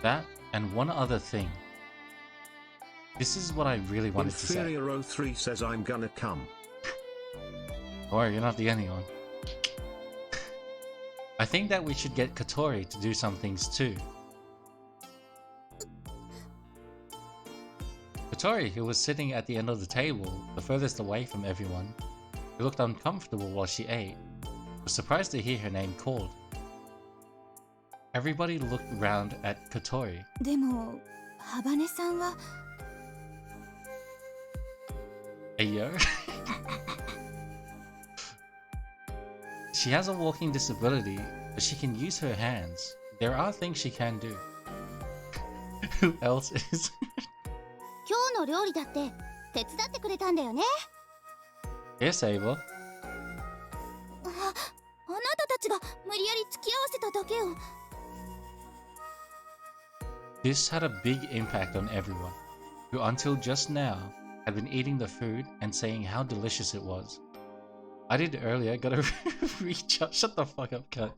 That and one other thing. This is what I really wanted to say. Inferior 03 says I'm gonna come. Don't worry, you're not the only one. I think that we should get Katori to do some things too. Katori, who was sitting at the end of the table, the furthest away from everyone, who looked uncomfortable while she ate, was surprised to hear her name called. Everybody looked round at Katori. でも、ハバネさんは。Ayo. She has a walking disability, but she can use her hands. There are things she can do. Who else is? 今日の料理だって手伝ってくれたんだよね。Yes, Ava. あなたたちが無理やり付き合わせただけよ。This had a big impact on everyone, who until just now had been eating the food and saying how delicious it was. I did earlier, gotta reach out. Shut the fuck up, cut.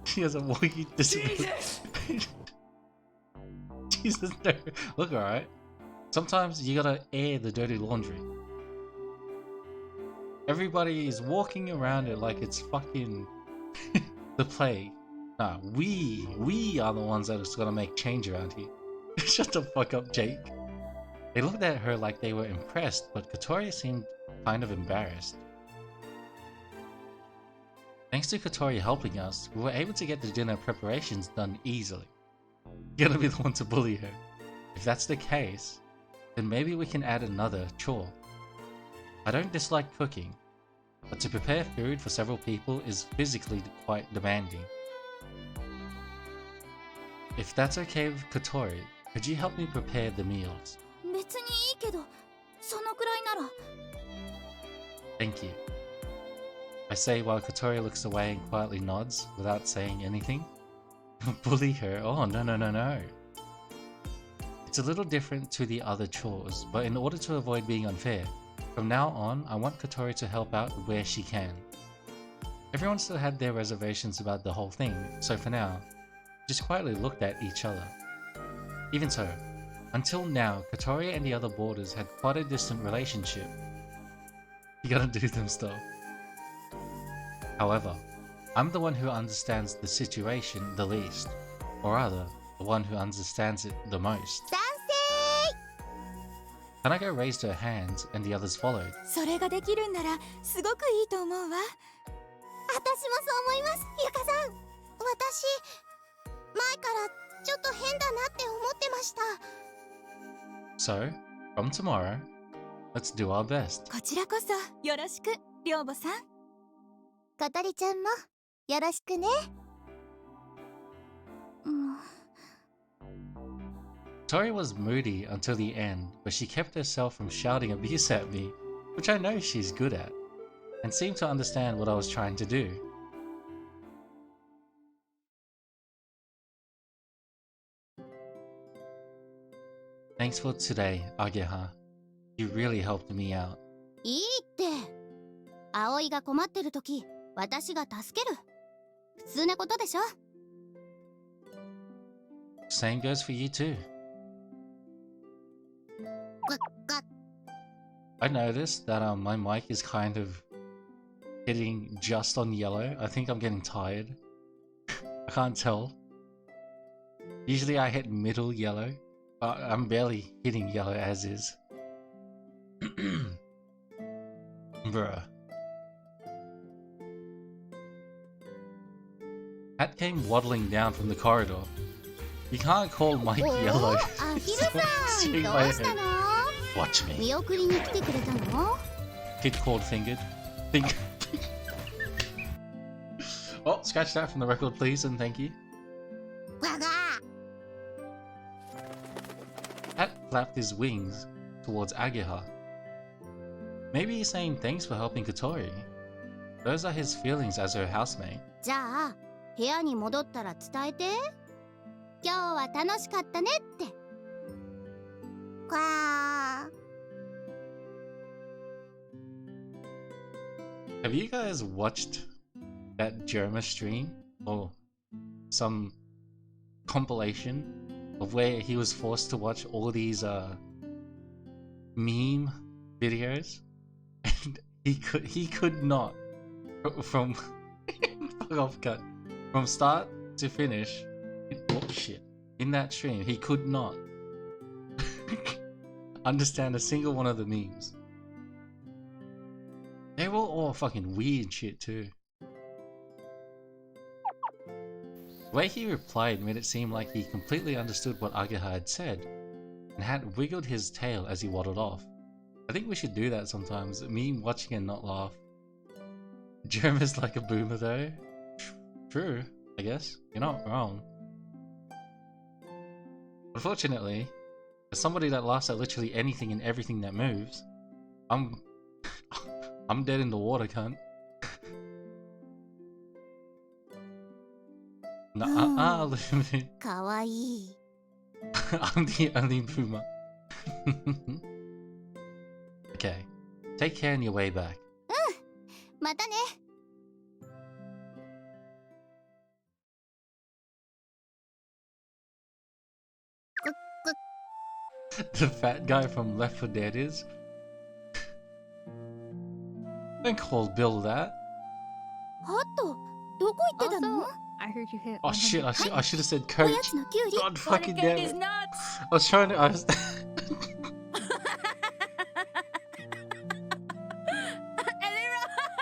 She has a walking disability. Jesus, no. Look, alright. Sometimes you gotta air the dirty laundry. Everybody is walking around it like it's fucking the plague. Nah, we are the ones that are gonna make change around here. Shut the fuck up, Jake. They looked at her like they were impressed, but Katori seemed kind of embarrassed. Thanks to Katori helping us, we were able to get the dinner preparations done easily. You're gonna be the one to bully her. If that's the case, then maybe we can add another chore. I don't dislike cooking, but to prepare food for several people is physically quite demanding. If that's okay with Katori, could you help me prepare the meals? 別にいいけど、そのくらいなら。Thank you. I say while Katori looks away and quietly nods without saying anything. Bully her? Oh, no, no, no, no. It's a little different to the other chores, but in order to avoid being unfair, from now on, I want Katori to help out where she can. Everyone still had their reservations about the whole thing, so for now, just quietly looked at each other. Even so, until now, Katori and the other boarders had quite a distant relationship. You gotta do them stuff. However, I'm the one who understands the situation the least, or rather, the one who understands it the most. Kanako raised her hands and the others followed. それができるんならすごくいいと思うわ。私もそう思います、ゆかさん。私、前からちょっと変だなって思ってました。So, from tomorrow, let's do our best. こちらこそよろしく、りょうぼさん。小鳥ちゃんもよろしくね。Tori was moody until the end, but she kept herself from shouting abuse at me, which I know she's good at, and seemed to understand what I was trying to do. Thanks for today, Ageha. You really helped me out. いいって。葵が困ってる時、私が助ける。普通なことでしょ。Same goes for you too. I noticed that my mic is kind of hitting just on yellow. I think I'm getting tired. I can't tell. Usually I hit middle yellow, but I'm barely hitting yellow as is. Bruh. Hat came waddling down from the corridor. You can't call Mike yellow. Ahiru-san, どうしたの? Watch me. 見送りに来てくれたの? Kid called fingered. Oh, scratch that from the record, please, and thank you. Hat flapped his wings towards Ageha. Maybe he's saying thanks for helping Kotori. Those are his feelings as her housemate. じゃあ、部屋に戻ったら伝えて。今日は楽しかったねって。わー。Have you guys watched that Jerma stream? Or some compilation of where he was forced to watch all these meme videos? And he could not from fuck off cut. From start to finish. Oh shit. In that stream, he could not understand a single one of the memes. They were all fucking weird shit too. The way he replied made it seem like he completely understood what Ageha had said, and had wiggled his tail as he waddled off. I think we should do that sometimes, me watching and not laugh. Jerma's like a boomer though. True, I guess. You're not wrong. Unfortunately, as somebody that laughs at literally anything and everything that moves, I'm dead in the water, cunt. Nah, Lumu. Kawaii. I'm the only boomer. Okay, take care on your way back. またね。The fat guy from Left 4 Dead is? Don't call Bill that. ハット、どこ行ってたの? I heard you hit. Oh shit, I should have said coach. おやつのキュウリ。 God fucking damn it. I was trying to...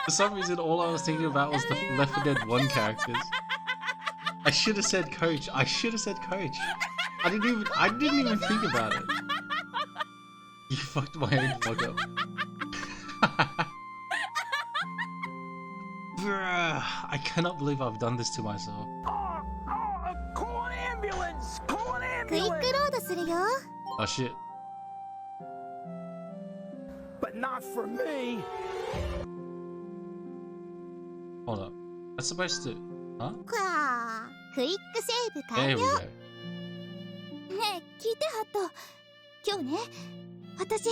For some reason, all I was thinking about was the Left 4 Dead 1 characters. I should have said coach. I didn't even think about it. You fucked my own fuck up. Bruh, I cannot believe I've done this to myself. Call an ambulance! Call an クイック ambulance! ロードするよ。 Oh shit. But not for me! Hold up. That's supposed to... Huh? くわー。クイックセーブ There 完 we 了。 go. ねえ、聞いてハット。今日ね、私、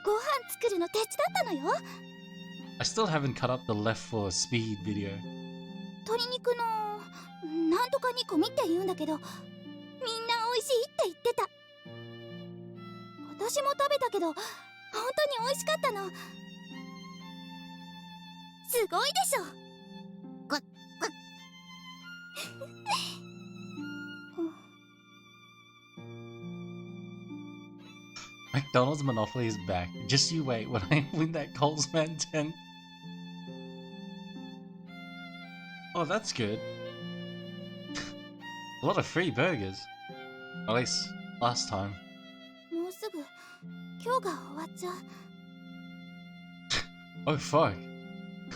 ご飯作るの手伝ったのよ。I still haven't cut up the Left 4 Speed video. 鶏肉の、なんとか煮込みって言うんだけど、みんな美味しいって言ってた。私も食べたけど、本当に美味しかったの。すごいでしょ。ぐっぐっ。McDonald's Monopoly is back. Just you wait when I win that Colesman 10. Oh, that's good. A lot of free burgers. At least last time. もうすぐ今日が終わっちゃう。 Oh fuck.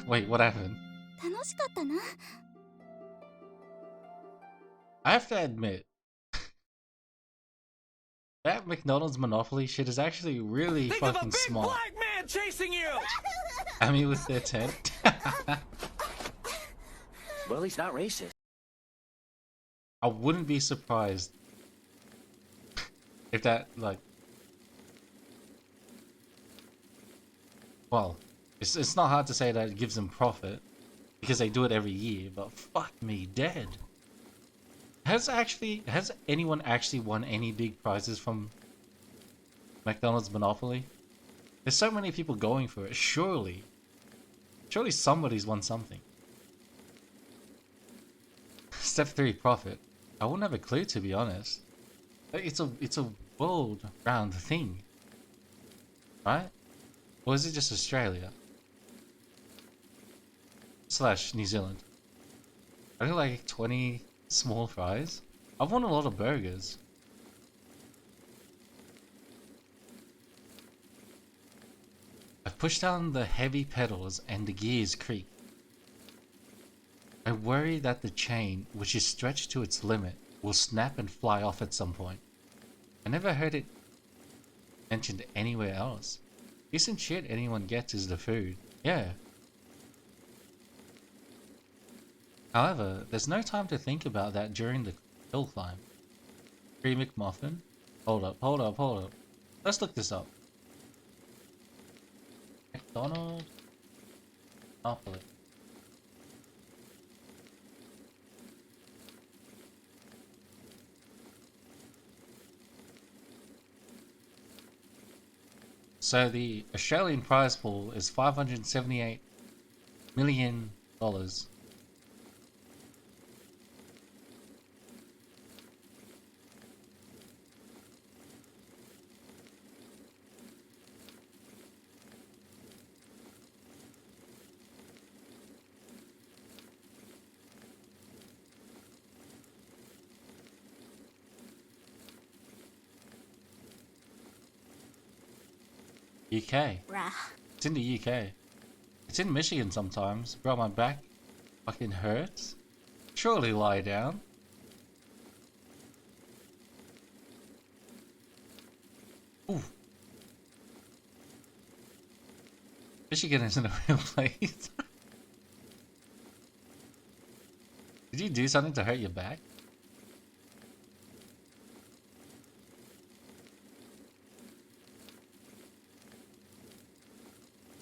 Wait, what happened? 楽しかったな。I have to admit, that McDonald's Monopoly shit is actually really Think of a fucking big smart. black man chasing you! Amy with their tent. Well, he's not racist. I wouldn't be surprised If that, like... Well, it's not hard to say that it gives them profit, because they do it every year, but fuck me dead. Has anyone actually won any big prizes from McDonald's Monopoly? There's so many people going for it. Surely somebody's won something. Step 3, profit. I wouldn't have a clue, to be honest. It's a world round thing, right? Or is it just Australia? / New Zealand. I think like 20 small fries. I've won a lot of burgers. I've pushed down the heavy pedals and the gears creak. I worry that the chain, which is stretched to its limit, will snap and fly off at some point. I never heard it mentioned anywhere else. Decent shit anyone gets is the food. Yeah. However, there's no time to think about that during the hill climb. Free McMuffin? Hold up. Let's look this up. McDonald's Monopoly. So the Australian prize pool is $578 million. UK. It's in the UK. It's in Michigan sometimes. Bro, my back fucking hurts. Surely lie down. Ooh. Michigan isn't a real place. Did you do something to hurt your back?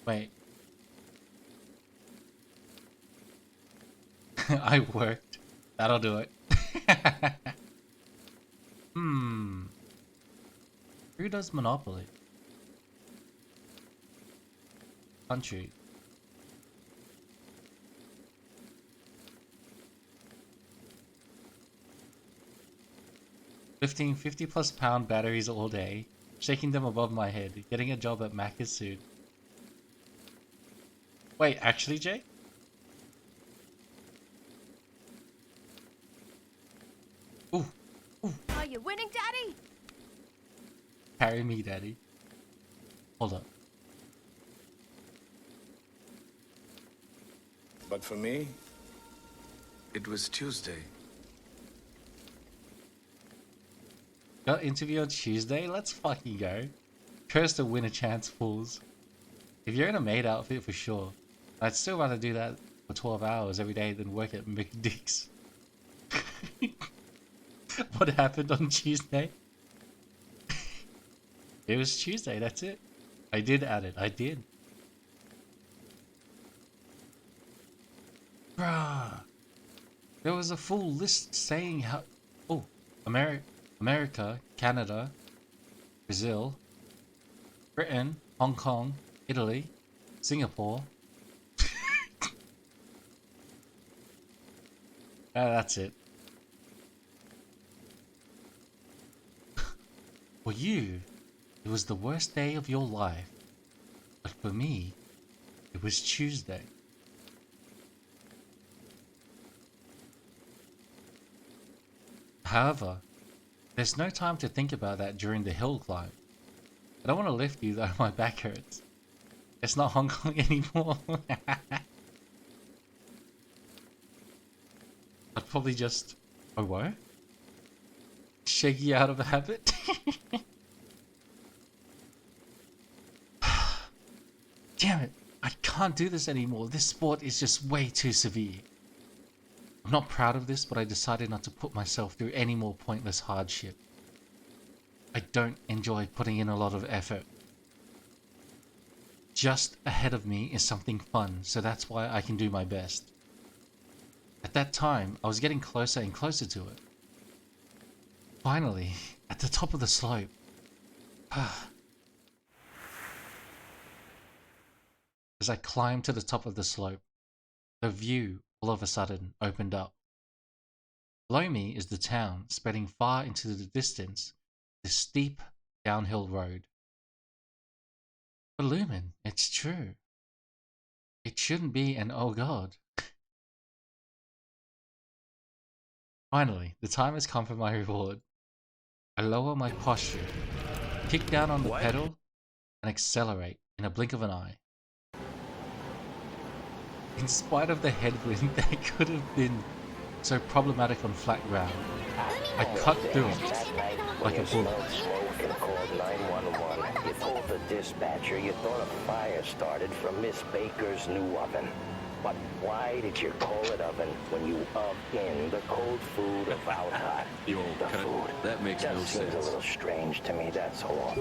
Wait. I worked. That'll do it. Who does Monopoly? Country. Lifting 50+ pound batteries all day, shaking them above my head, getting a job at Macca's soon. Wait, actually, Jake? Ooh. Are you winning, Daddy? Carry me, Daddy. Hold up. But for me, it was Tuesday. Got interview on Tuesday? Let's fucking go. Curse the winner chance, fools. If you're in a maid outfit, for sure. I'd still rather do that for 12 hours every day than work at McDick's. What happened on Tuesday? It was Tuesday, that's it. I did add it, I did. Bruh. There was a full list saying how... Oh, America, Canada, Brazil, Britain, Hong Kong, Italy, Singapore. That's it. For you, it was the worst day of your life. But for me, it was Tuesday. However, there's no time to think about that during the hill climb. I don't want to lift you though, my back hurts. It's not Hong Kong anymore. I'd probably just... Oh, what? Shake you out of a habit? Damn it. I can't do this anymore. This sport is just way too severe. I'm not proud of this, but I decided not to put myself through any more pointless hardship. I don't enjoy putting in a lot of effort. Just ahead of me is something fun, so that's why I can do my best. At that time, I was getting closer and closer to it. Finally, at the top of the slope. As I climbed to the top of the slope, the view all of a sudden opened up. Below me is the town, spreading far into the distance, this steep downhill road. But Lumen, it's true. It shouldn't be an oh god. Finally, the time has come for my reward. I lower my posture, kick down on the pedal, and accelerate in a blink of an eye. In spite of the headwind that could have been so problematic on flat ground, I cut through it like a bullet. And called 911. You told the dispatcher you thought a fire started from Miss Baker's new oven. But why did you call it oven when you upped in the cold food about hot? You old the food. That makes no Just seems sense. a little strange to me, that's all.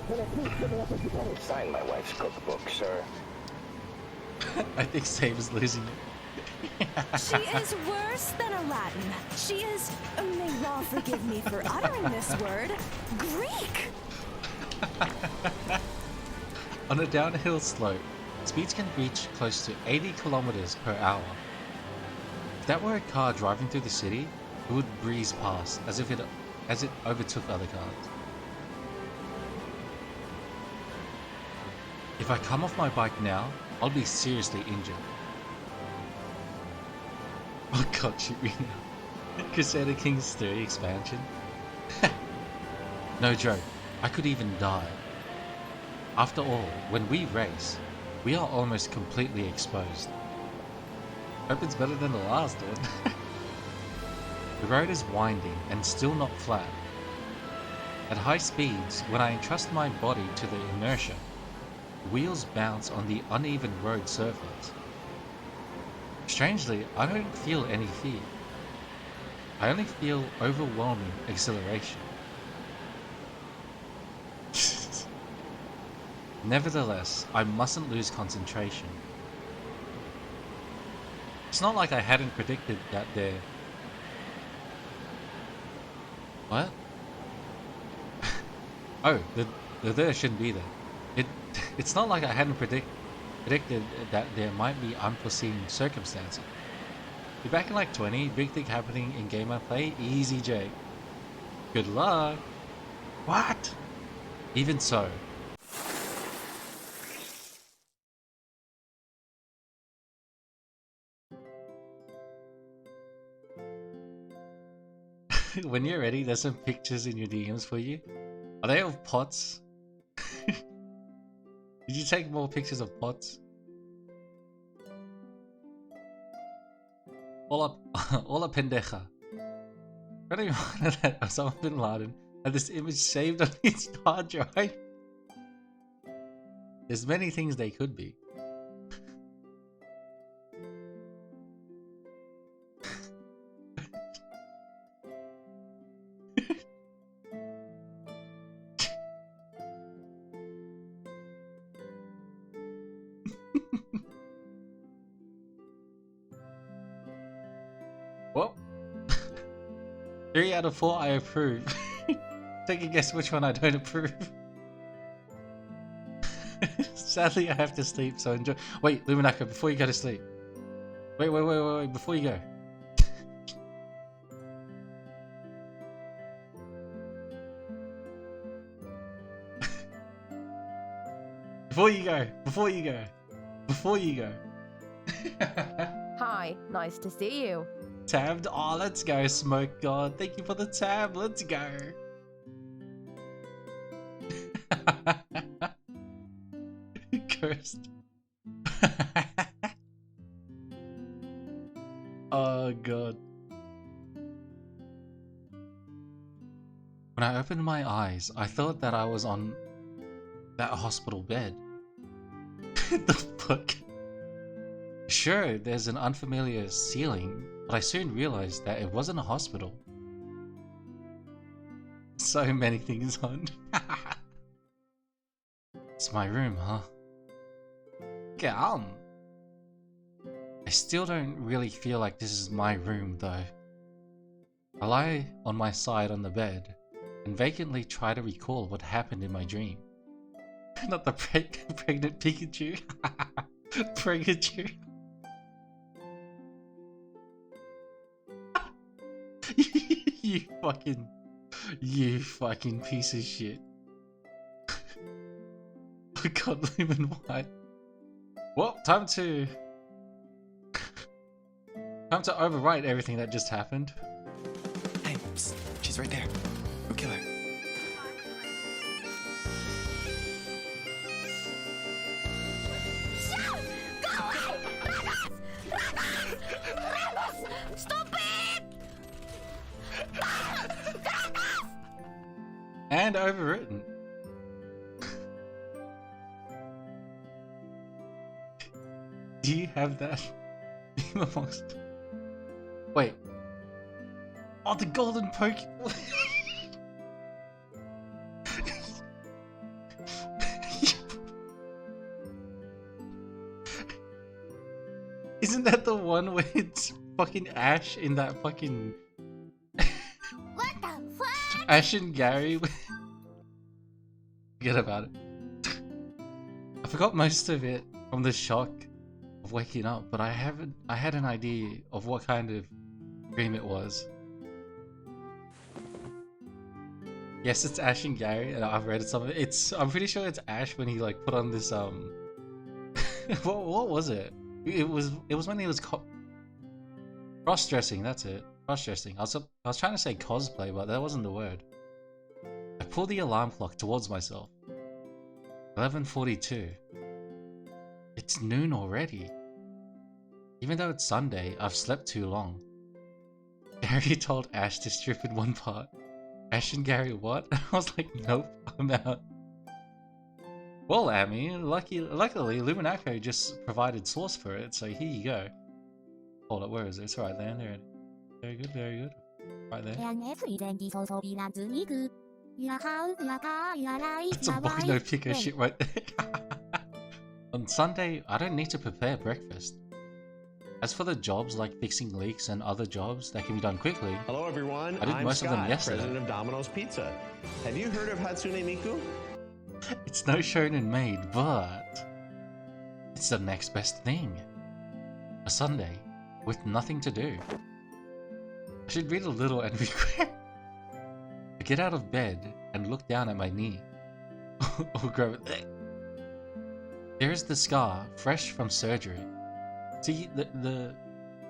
Sign my wife's cookbook, sir. I think Save is losing it. She is worse than a Latin. She is, may Ra forgive me for uttering this word, Greek. On a downhill slope, speeds can reach close to 80 kilometers per hour. If that were a car driving through the city, it would breeze past as it overtook other cars. If I come off my bike now, I'll be seriously injured. Oh god, shoot me now. Crusader Kings 3 expansion? No joke, I could even die. After all, when we race, we are almost completely exposed. Hope it's better than the last one. The road is winding and still not flat. At high speeds, when I entrust my body to the inertia, the wheels bounce on the uneven road surface. Strangely, I don't feel any fear. I only feel overwhelming exhilaration. Nevertheless, I mustn't lose concentration. It's not like I hadn't predicted that there... What? Oh, the there shouldn't be there. It's not like I hadn't predicted that there might be unforeseen circumstances. You're back in like 20, big thing happening in game I play, easy Jake. Good luck. What? Even so. When you're ready, there's some pictures in your DMs for you. Are they of pots? Did you take more pictures of pots? Hola pendeja. Really reminded that Osama bin Laden had this image saved on his hard drive. There's many things they could be. Well, 3 out of 4 I approve. Take a guess which one I don't approve. Sadly, I have to sleep, so enjoy. Wait, Luminaco, before you go to sleep. Wait, before you go. Before you go. Hi, nice to see you. Tabbed? Oh, let's go, Smoke God. Thank you for the tab. Let's go. Cursed. Oh, God. When I opened my eyes, I thought that I was on that hospital bed. The fuck? Sure, there's an unfamiliar ceiling, but I soon realized that it wasn't a hospital. So many things on. It's my room, huh? I still don't really feel like this is my room though. I lie on my side on the bed and vacantly try to recall what happened in my dream. Not the pregnant Pikachu. Pikachu. You fucking piece of shit. I can't live in white. Well, time to overwrite everything that just happened. Hey, psst, she's right there. Go kill her. Stop it! And overwritten. Do you have that? Wait. Oh, the golden Pokemon. Isn't that the one where it's fucking Ash in that fucking... What the fuck? Ash and Gary? Forget about it. I forgot most of it from the shock of waking up, but I had an idea of what kind of dream it was. Yes, it's Ash and Gary, and I've read some of it. I'm pretty sure it's Ash when he like put on this what was it? It was when he was cross-dressing. That's it, cross-dressing. I was trying to say cosplay, but that wasn't the word. I pulled the alarm clock towards myself. 11:42. It's noon already. Even though it's Sunday, I've slept too long. Gary told Ash to strip in one part. Ash and Gary what? I was like, nope, I'm out. Well, Amy, luckily Luminaco just provided source for it, so here you go. Hold up, where is it? It's right there. There it is. Very good, very good. Right there. That's some no picker shit right there. On Sunday, I don't need to prepare breakfast. As for the jobs like fixing leaks and other jobs that can be done quickly, Hello everyone, I did I'm most Scott, of them yesterday. president of Domino's Pizza. Have you heard of Hatsune Miku? It's no shonen maid, but it's the next best thing. A Sunday with nothing to do. I should read a little and regret. I get out of bed and look down at my knee. Or grab it. There is the scar, fresh from surgery. See, the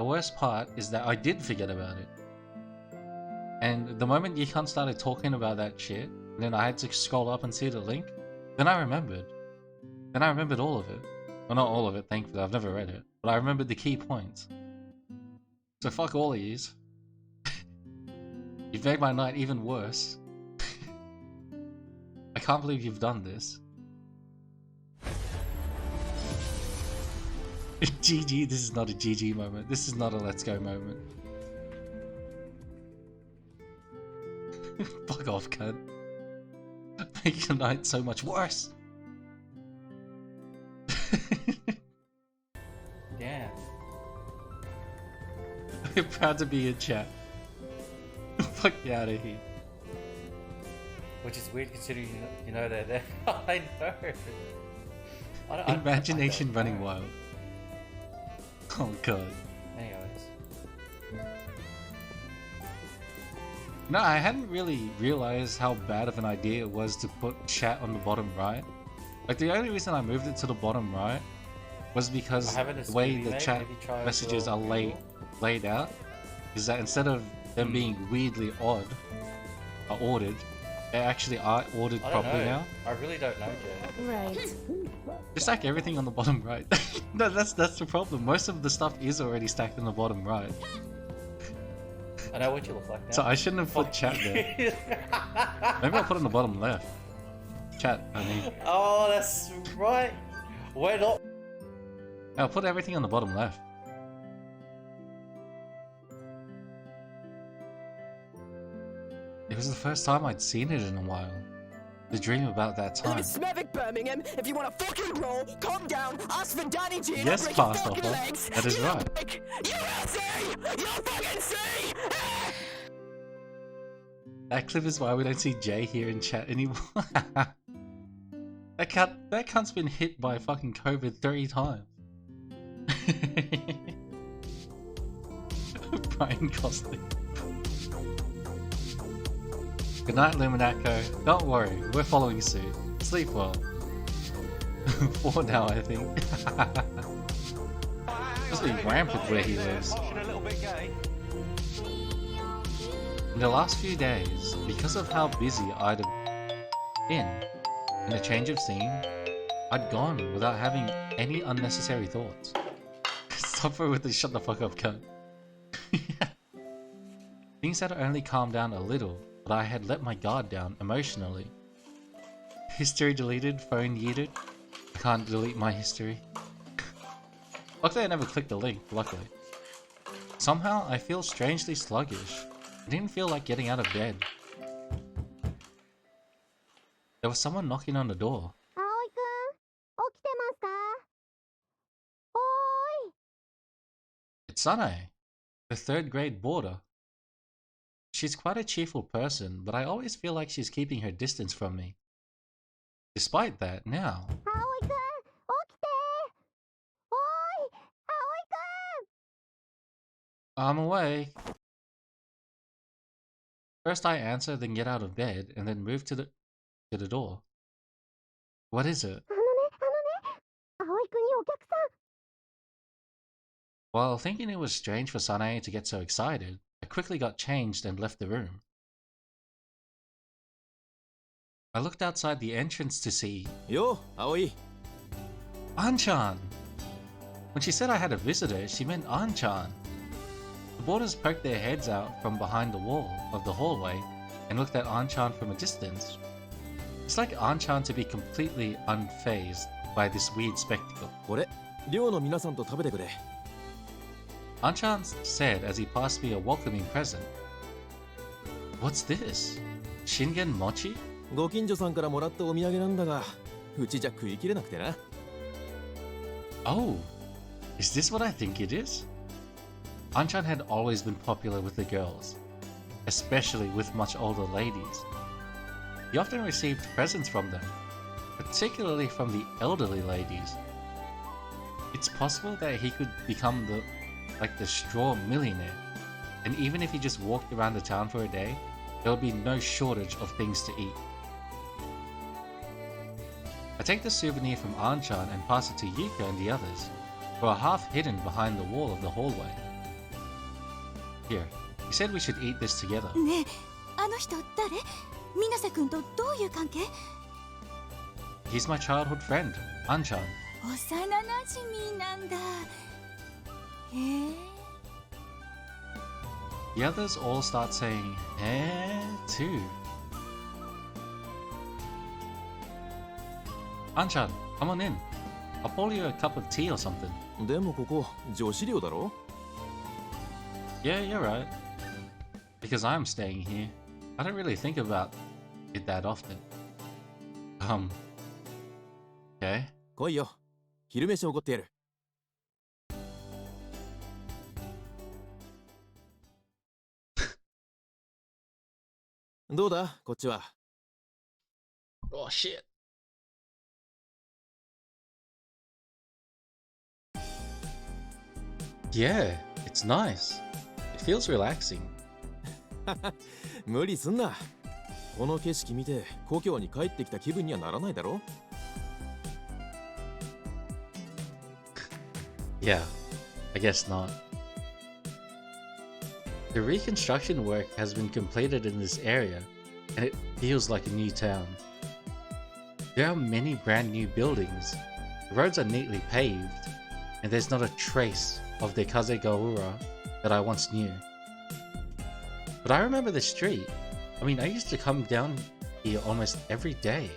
worst part is that I did forget about it. And the moment Yikan started talking about that shit, and then I had to scroll up and see the link, then I remembered. Then I remembered all of it. Well, not all of it, thankfully, I've never read it. But I remembered the key points. So fuck all of yous. You've made my night even worse. I can't believe you've done this. GG, this is not a GG moment. This is not a let's go moment. Fuck off, cunt. Make your night so much worse. Damn. I'm proud to be in chat. Fuck you out of here. Which is weird considering you know they're there. I know. Imagination running wild. Oh god. Anyways. No, I hadn't really realized how bad of an idea it was to put chat on the bottom right. Like, the only reason I moved it to the bottom right was because the way the chat messages are laid out is that instead of them being weirdly ordered, they actually are ordered properly now. I really don't know, Jay. Right. Just stack everything on the bottom right. No, that's the problem. Most of the stuff is already stacked on the bottom right. I know what you look like now. So I shouldn't have put chat there. Maybe I'll put it on the bottom left. Chat, I mean. Oh, that's right. We're not. I'll put everything on the bottom left. It was the first time I'd seen it in a while. The dream about that time. Smevik Birmingham, if you want to fucking roll, calm down, ask for Danny G and Yes, I'll break your Pastor, fucking legs. that is right. You will see! You'll fucking see! That clip is why we don't see Jay here in chat anymore. that cunt's been hit by fucking COVID 3 times. Brian Costley. Good night, Luminaco. Don't worry, we're following suit. Sleep well. 4 now, I think. Must be rampant where he lives. In the last few days, because of how busy I'd been and a change of scene, I'd gone without having any unnecessary thoughts. Suffer with the shut the fuck up cunt. Things had only calmed down a little, but I had let my guard down emotionally. History deleted, phone yeeted. I can't delete my history. Luckily I never clicked the link, luckily. Somehow I feel strangely sluggish. I didn't feel like getting out of bed. There was someone knocking on the door. It's Sanae, the 3rd grade boarder. She's quite a cheerful person, but I always feel like she's keeping her distance from me. Despite that, now... I'm awake. First I answer, then get out of bed, and then move to the door. What is it? While thinking it was strange for Sanae to get so excited, I quickly got changed and left the room. I looked outside the entrance to see... Yo, Aoi! An-chan! When she said I had a visitor, she meant An-chan. The boarders poked their heads out from behind the wall of the hallway and looked at An-chan from a distance. It's like An-chan to be completely unfazed by this weird spectacle. An-chan said as he passed me a welcoming present. What's this? Shingen mochi? ご近所さんからもらったお土産なんだが、うちじゃ食い切れなくてな。Oh, is this what I think it is? An-chan had always been popular with the girls, especially with much older ladies. He often received presents from them, particularly from the elderly ladies. It's possible that he could become the straw millionaire, and even if he just walked around the town for a day, there would be no shortage of things to eat. I take the souvenir from An-chan and pass it to Yuka and the others, who are half hidden behind the wall of the hallway. Here, he said we should eat this together. ねえ、あの人誰？水瀬君とどういう関係？ He's my childhood friend, An-chan. 幼馴染なんだ。へえ。 The others all start saying, eh, too. An-chan, come on in. I'll pour you a cup of tea or something. でもここ女子寮だろ? Yeah, you're right. Because I'm staying here, I don't really think about it that often. Okay. 来いよ。昼飯おごってやる。どうだこっちは。Oh shit. Yeah, it's nice. It feels relaxing. 無理すんな。この景色見て故郷に帰ってきた気分にはならないだろ? Yeah, I guess not. The reconstruction work has been completed in this area, and it feels like a new town. There are many brand new buildings, the roads are neatly paved, and there's not a trace of the Kazegawara that I once knew. But I remember the street. I mean, I used to come down here almost every day.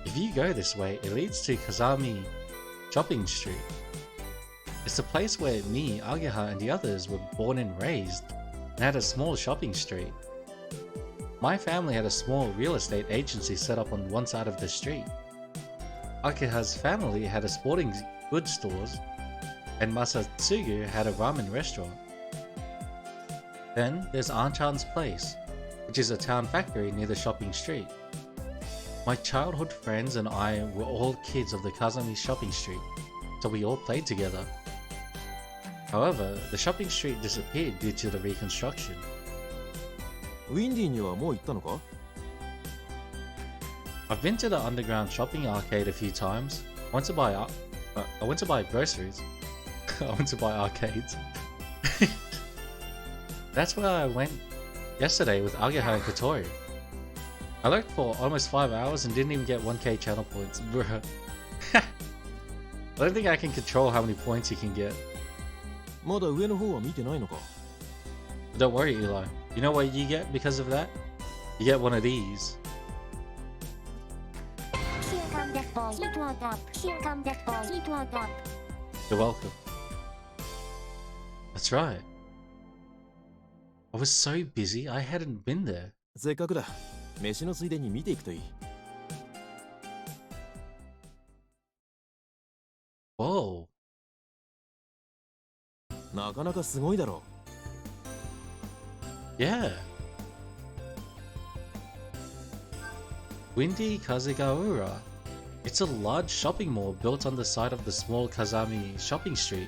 If you go this way, it leads to Kazami Shopping Street. It's the place where me, Ageha, and the others were born and raised, and had a small shopping street. My family had a small real estate agency set up on one side of the street. Ageha's family had a sporting goods stores, and Masatsugu had a ramen restaurant. Then there's Anchan's place, which is a town factory near the shopping street. My childhood friends and I were all kids of the Kazami shopping street, so we all played together. However, the shopping street disappeared due to the reconstruction. ウィンディにはもう行ったのか? I've been to the underground shopping arcade a few times. I went to buy groceries. I went to buy arcades. That's where I went yesterday with Ageha and Kotori. I lurked for almost 5 hours and didn't even get 1k channel points. Bruh. I don't think I can control how many points you can get. まだ上の方は見てないのか? Don't worry, Eli. You know what you get because of that? You get one of these. You're welcome. That's right. I was so busy, I hadn't been there. せっかくだ。飯のついでに見ていくといい。Whoa. なかなかすごいだろ。Yeah. Windy Kazegaura. It's a large shopping mall built on the side of the small Kazami shopping street,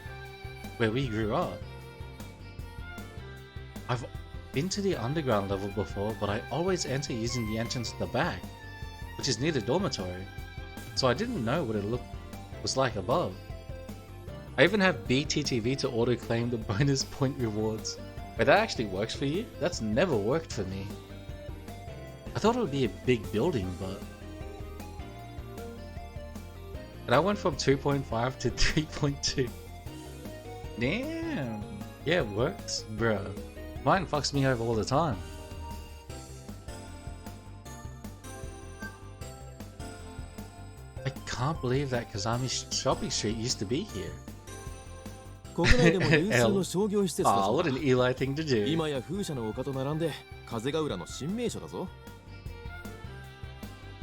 where we grew up. I've been to the underground level before, but I always enter using the entrance at the back, which is near the dormitory, so I didn't know what it was like above. I even have BTTV to auto-claim the bonus point rewards. Wait, that actually works for you? That's never worked for me. I thought it would be a big building, but... And I went from 2.5 to 3.2. Damn! Yeah, it works, bro. Mine fucks me over all the time. I can't believe that Kazami shopping street used to be here. 国内でも有数の商業施設だぞ。 what an Eli thing to do. 今や風車の丘と並んで風ヶ浦の新名所だぞ。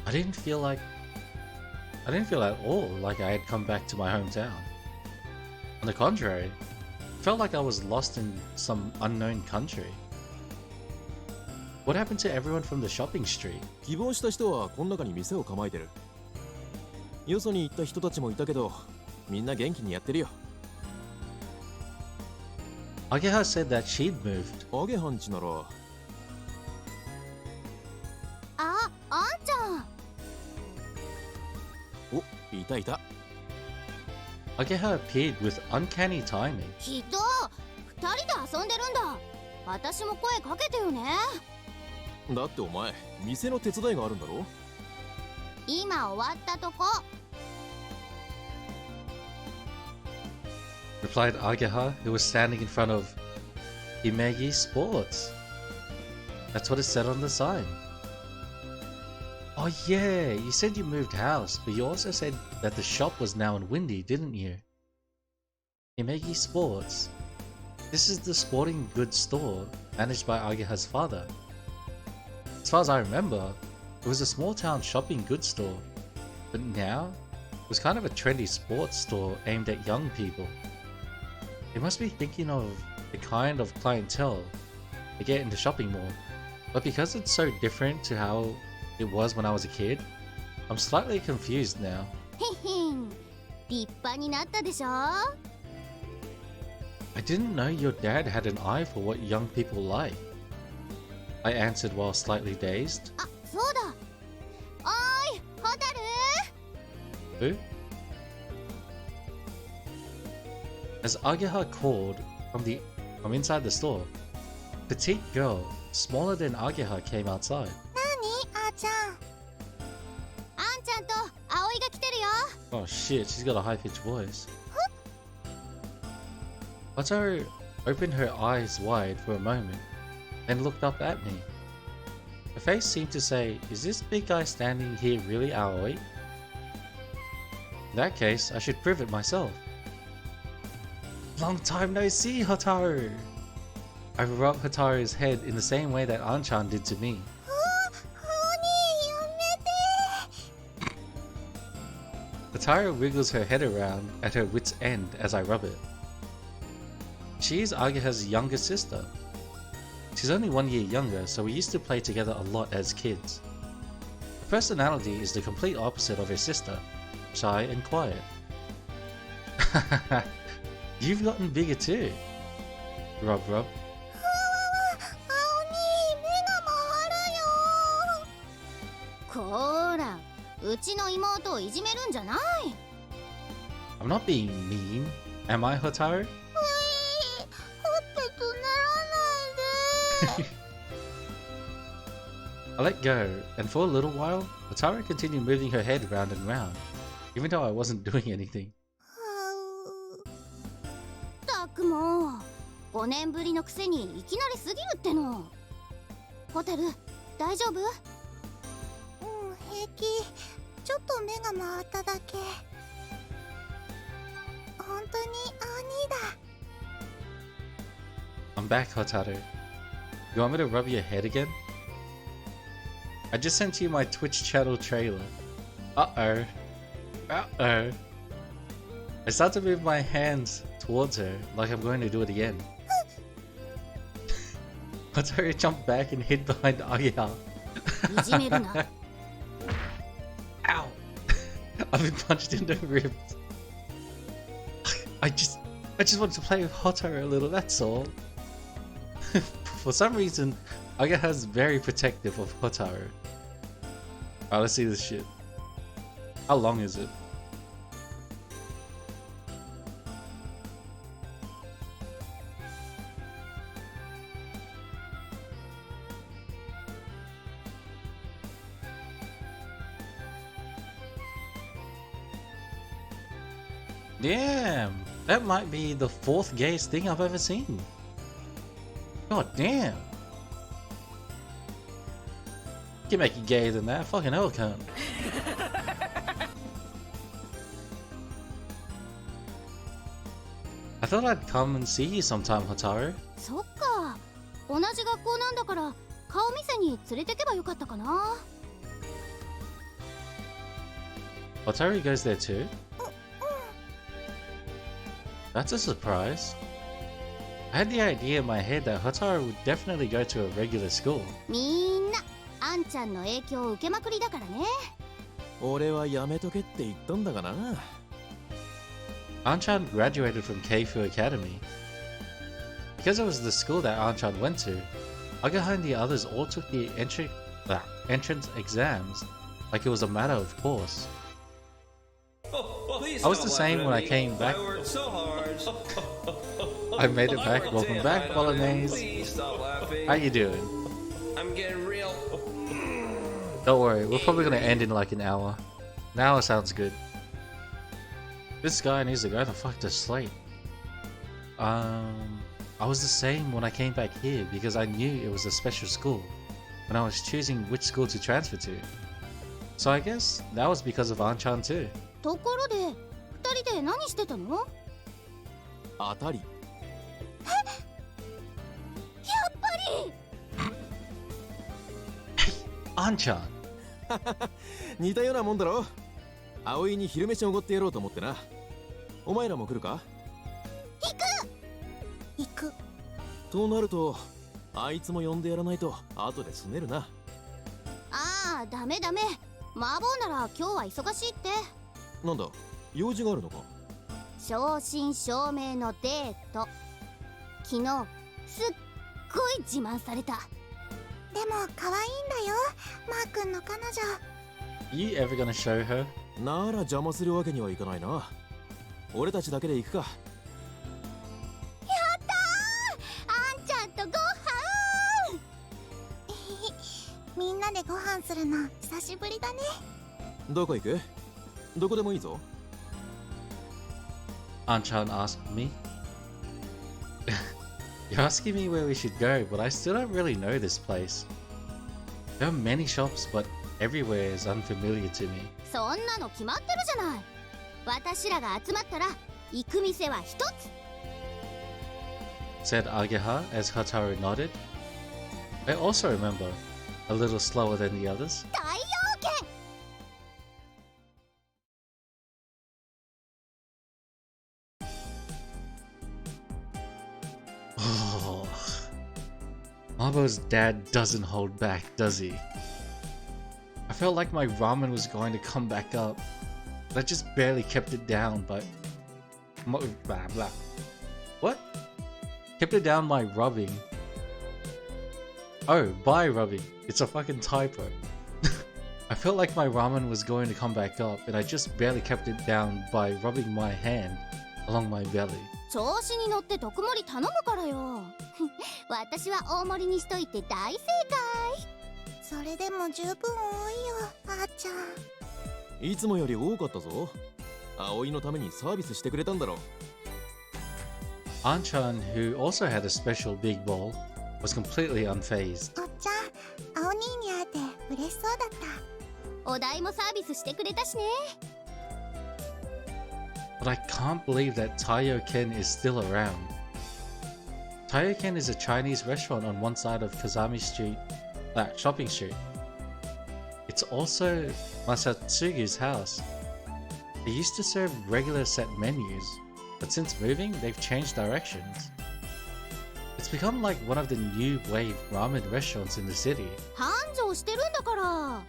I didn't feel at all like I had come back to my hometown. On the contrary, I felt like I was lost in some unknown country. What happened to everyone from the shopping street? 希望した人はこの中に店を構えてる。よそに行った人たちもいたけど、みんな元気にやってるよ。Ageha said that she'd moved. アゲハんちなら。あんちゃん。お、いたいた。Ageha appeared with uncanny timing. きっと二人で遊んでるんだ。私も声かけてよね。だってお前、店の手伝いがあるんだろ？今終わったとこ。Replied Ageha, who was standing in front of Himegi Sports. That's what it said on the sign. Oh yeah, you said you moved house, but you also said that the shop was now in Windy, didn't you? Himegi Sports. This is the sporting goods store managed by Ageha's father. As far as I remember, it was a small town shopping goods store, but now it was kind of a trendy sports store aimed at young people. They must be thinking of the kind of clientele they get in the shopping mall, but because it's so different to how it was when I was a kid, I'm slightly confused now. 立派になったでしょ? I didn't know your dad had an eye for what young people like. I answered while slightly dazed. あ、そうだ。おーい、ホタル? Who? As Ageha called from inside the store, a petite girl, smaller than Ageha, came outside. 何? あんちゃん。あんちゃんと葵が来てるよ。 Oh shit, she's got a high-pitched voice. Wataru opened her eyes wide for a moment, then looked up at me. Her face seemed to say, is this big guy standing here really Aoi? In that case, I should prove it myself. Long time no see, Hotaru! I rubbed Hotaru's head in the same way that Anchan did to me. Hotaru wiggles her head around at her wit's end as I rub it. She is Ageha's younger sister. She's only 1 year younger, so we used to play together a lot as kids. Her personality is the complete opposite of her sister, shy and quiet. You've gotten bigger too. Rub rub. こーら、うちの妹をいじめるんじゃない。I'm not being mean, am I, Hotaru? ほっぺとならないで。I let go, and for a little while, Hotaru continued moving her head round and round, even though I wasn't doing anything. たくもう、5年ぶりのくせにいきなりすぎるっての。ホテル、大丈夫？平気。ちょっと目が回っただけ。本当に鬼だ。I'm back, Hotaru. You want me to rub your head again? I just sent you my Twitch channel trailer. Uh-oh. Uh-oh. I start to move my hands towards her, like I'm going to do it again. Hotaru jumped back and hid behind Ageha. Ow! I've been punched in the ribs. I just wanted to play with Hotaru a little, that's all. For some reason, Ageha's very protective of Hotaru. Alright, let's see this shit. How long is it? Damn! That might be the 4th gayest thing I've ever seen. God damn! You can make it gayer than that, fucking hell cunt. I thought I'd come and see you sometime, Hotaru. そっか。同じ学校なんだから、顔見せに連れてけばよかったかな。Hotaru goes there too? That's a surprise. I had the idea in my head that Hotaru would definitely go to a regular school. みんな、あんちゃんの影響を受けまくりだからね。俺はやめとけって言ったんだがな。Anchan graduated from Keifu Academy. Because it was the school that Anchan went to, Ageha and the others all took the entrance exams like it was a matter of course. I was the same when I came back. I made it back. Welcome back, Bolognese. How you doing? I'm getting real. Don't worry, we're probably gonna end in like an hour. An hour sounds good. This guy needs to go the fuck to sleep. I was the same when I came back here because I knew it was a special school when I was choosing which school to transfer to. So I guess that was because of Anchan too. ところで、2人で何してたの？当たり。やっぱり。Anchan. 似たようなもんだろ。葵に昼飯おごってやろうと思ってな。お前らも来るか？行く。となると、あいつも呼んでやらないと後で拗ねるな。ああ、ダメダメ。麻婆なら今日は忙しいって。なんだ、用事があるのか？正真正銘のデート。昨日すっごい自慢された。でも可愛いんだよ、マー君の彼女。 You ever gonna show her? なら邪魔するわけにはいかないな。俺たちだけで行くか。やったー、あんちゃんとご飯みんなでご飯するの久しぶりだね。どこ行く？どこでもいいぞ。Anchan asked me. You're asking me where we should go, but I still don't really know this place. There are many shops, but everywhere is unfamiliar to me. そんなの決まってるじゃない。私らが集まったら行く店は一つ。Said Ageha as Hotaru nodded. I also remember, a little slower than the others. Oh, Mabo's dad doesn't hold back, does he? I felt like my ramen was going to come back up, but I just barely kept it down by... blah blah. What? Kept it down by rubbing. Oh, by rubbing. It's a fucking typo. I felt like my ramen was going to come back up, and I just barely kept it down by rubbing my hand along my belly. 調子に乗って特盛り頼むからよ。私は大盛りにしといて大正解。それでも十分多いよ、あーちゃん。いつもより多かったぞ。葵のためにサービスしてくれたんだろ。An-chan, who also had a special big bowl, was completely unfazed. おっちゃん、青兄に会えて嬉しそうだった。お代もサービスしてくれたしね。But I can't believe that Taiyo-ken is still around. Taiyo-ken is a Chinese restaurant on one side of Kazami Street, shopping street. It's also Masatsugu's house. They used to serve regular set menus, but since moving, they've changed directions. It's become like one of the new wave ramen restaurants in the city. 繁盛してるんだから。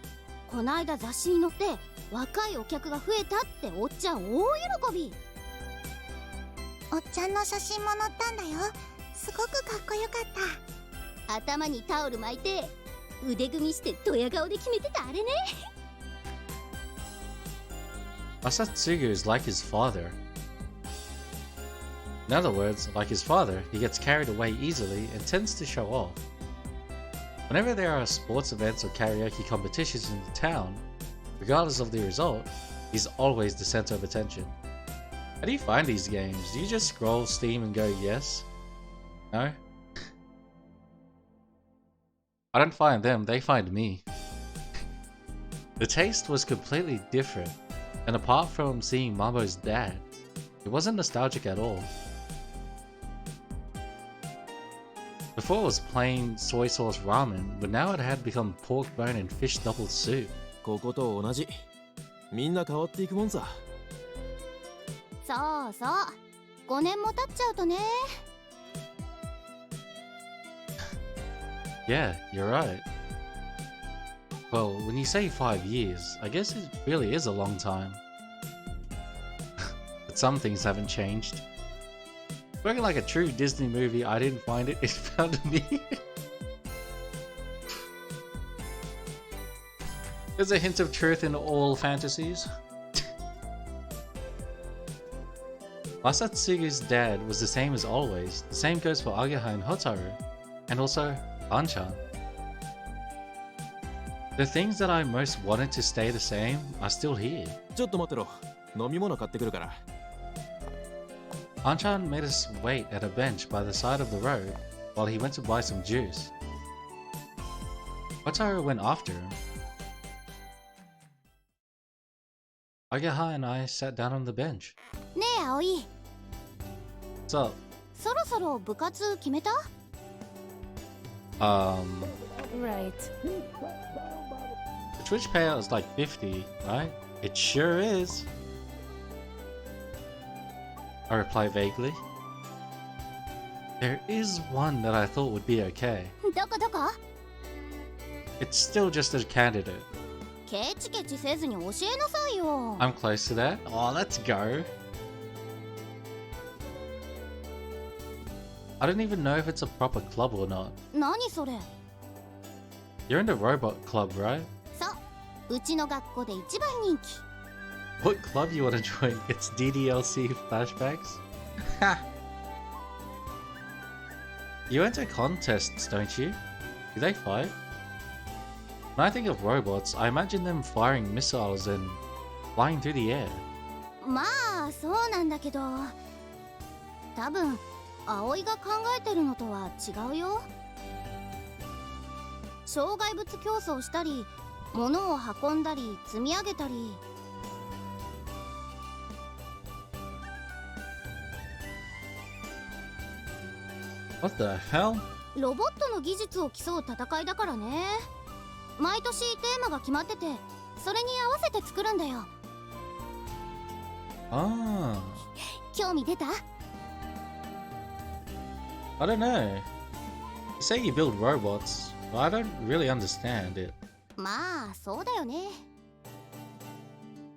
こないだ雑誌に載って若いお客が増えたっておっちゃん大喜び。おっちゃんの写真も載ったんだよ。すごくかっこよかった。頭にタオル巻いて腕組みしてドヤ顔で決めてたあれね。Masatsugu is like his father. In other words, like his father, he gets carried away easily and tends to show off. Whenever there are sports events or karaoke competitions in the town, regardless of the result, he's always the center of attention. How do you find these games? Do you just scroll Steam and go yes? No? I don't find them, they find me. The taste was completely different, and apart from seeing Mabo's dad, it wasn't nostalgic at all. Before it was plain soy sauce ramen, but now it had become pork bone and fish double soup. ここと同じ。みんな変わっていくもんさ。そうそう。5年も経っちゃうとね。Yeah, you're right. Well, when you say 5 years, I guess it really is a long time. But some things haven't changed. Working like a true Disney movie, I didn't find it, it found me. There's a hint of truth in all fantasies. Masatsugu's dad was the same as always. The same goes for Ageha and Hotaru, and also An-chan. The things that I most wanted to stay the same are still here. ちょっと待ってろ。飲み物買ってくるから。An-chan made us wait at a bench by the side of the road while he went to buy some juice. Hotaru went after him. Ageha and I sat down on the bench. ねえ葵。What's up? そろそろ部活決めた？ Right. The Twitch payout is like 50, right? It sure is. I reply vaguely. There is one that I thought would be okay. どこどこ？ It's still just a candidate. ケチケチせずに教えなさいよ。I'm close to that. Oh, let's go. I don't even know if it's a proper club or not. 何それ？ You're in the robot club, right? そう。うちの学校で一番人気。What club you want to join? It's DDLC flashbacks? Ha! You enter contests, don't you? Do they fight? When I think of robots, I imagine them firing missiles and flying through the air. まあそうなんだけど、多分葵が考えてるのとは違うよ。障害物競争したり、物を運んだり積み上げたり。What the hell? ロボットの技術を競う戦いだからね。毎年テーマが決まってて、それに合わせて作るんだよ。Ah. 興味出た？ I don't know. You say you build robots, but I don't really understand it. まあそうだよね。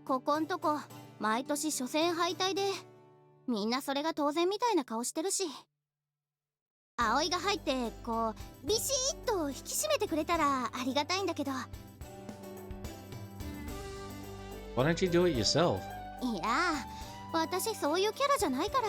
ここんとこ毎年初戦敗退でみんなそれが当然みたいな顔してるし、葵が入ってこうビシッと引き締めてくれたらありがたいんだけど。 Why don't you do it yourself? いや私そういうキャラじゃないから。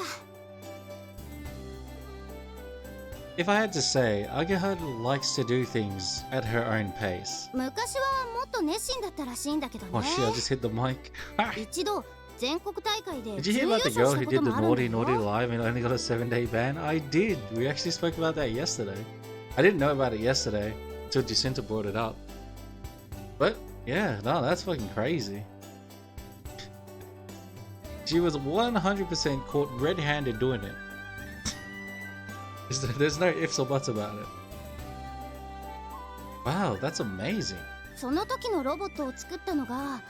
If I had to say, Agahad likes to do things at her own pace. 昔はもっと熱心だったらしいんだけどね。 Oh shit, I just hit the mic. 一度全国大会で Did you hear about the girl who did the naughty live and only got a 7-day ban? I did. We actually spoke about that yesterday. I didn't know about it yesterday until Jacinta brought it up. But yeah, no, that's fucking crazy. She was 100% caught red-handed doing it. There's no ifs or buts about it. Wow, that's amazing. その時のロボットを作ったのが、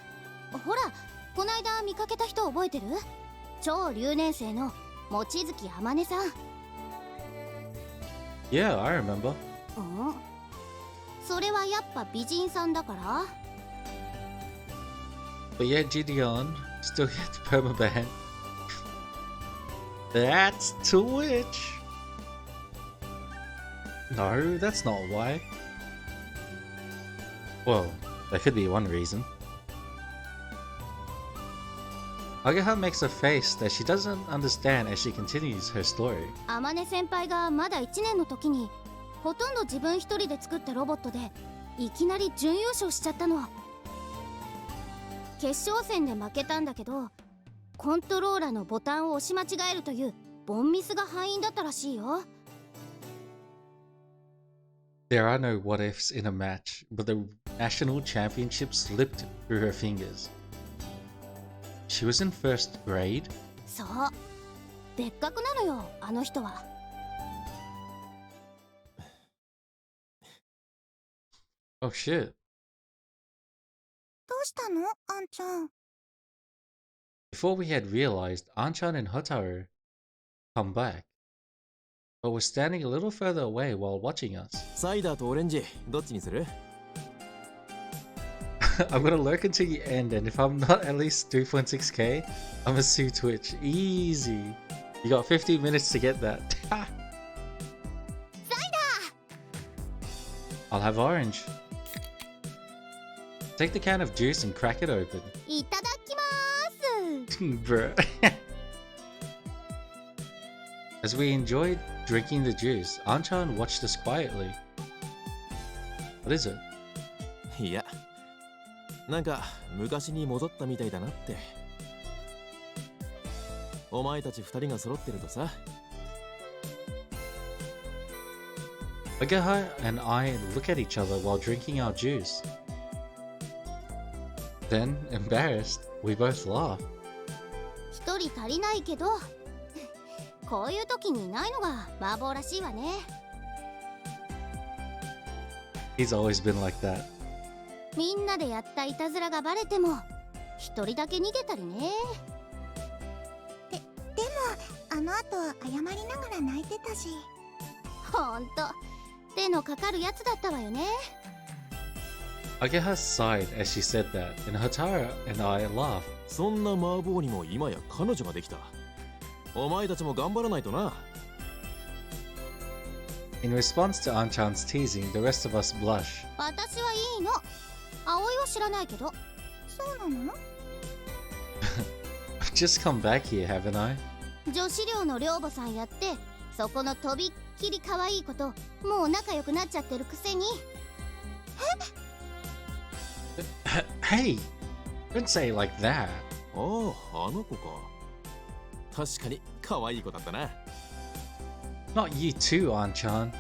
ほら、こないだ見かけた人覚えてる？超留年生の望月あまねさん。Yeah, I remember. うん。それはやっぱ美人さんだから？ But yeah, Gideon still gets permaban. That's Twitch. No, that's not why. Well, there could be one reason. Agaha makes a face that she doesn't understand as she continues her story. あまね先輩がまだ1年の時にほとんど自分一人で作ったロボットでいきなり準優勝しちゃったの。決勝戦で負けたんだけど、コントローラーのボタンを押し間違えるというボンミスが敗因だったらしいよ。 There are no what ifs in a match, but the national championship slipped through her fingers. She was in first grade. そう。別格なのよ、あの人は。Oh shit. どうしたの、あんちゃん。 Before we had realized, Anchan and Hotaru come back, but were standing a little further away while watching us. サイダーとオレンジ、どっちにする？ I'm gonna lurk until you end, and if I'm not at least 2.6k, I'm gonna sue Twitch. Easy. You got 15 minutes to get that. I'll have orange. Take the can of juice and crack it open. いただきまーす。Bruh. As we enjoyed drinking the juice, Anchan watched us quietly. What is it? いや、なんか昔に戻ったみたいだなって。お前たち二人が揃ってるとさ。Agaha and I look at each other while drinking our juice. Then, embarrassed, we both laugh. 一人足りないけど、こういう時にいないのが麻婆らしいわね。He's always been like that. みんなでやったいたずらがバレても、一人だけ逃げたりね。でも、あの後謝りながら泣いてたし。ほんと、手のかかるやつだったわよね。Agaha sighed as she said that, and Hotaru and I laughed. そんな麻婆にも今や彼女ができた。お前たちも頑張らないとな。In response to Anchan's teasing, the rest of us blush. 私はいいの。葵は知らないけど。そうなの？ I've just come back here, haven't I? 女子寮の寮母さんやって、そこのとびっきり可愛い子ともう仲良くなっちゃってるくせに。Hey! Don't say it like that. ああ、あの子か。確かに可愛い子だったな。Not you too, Anchan.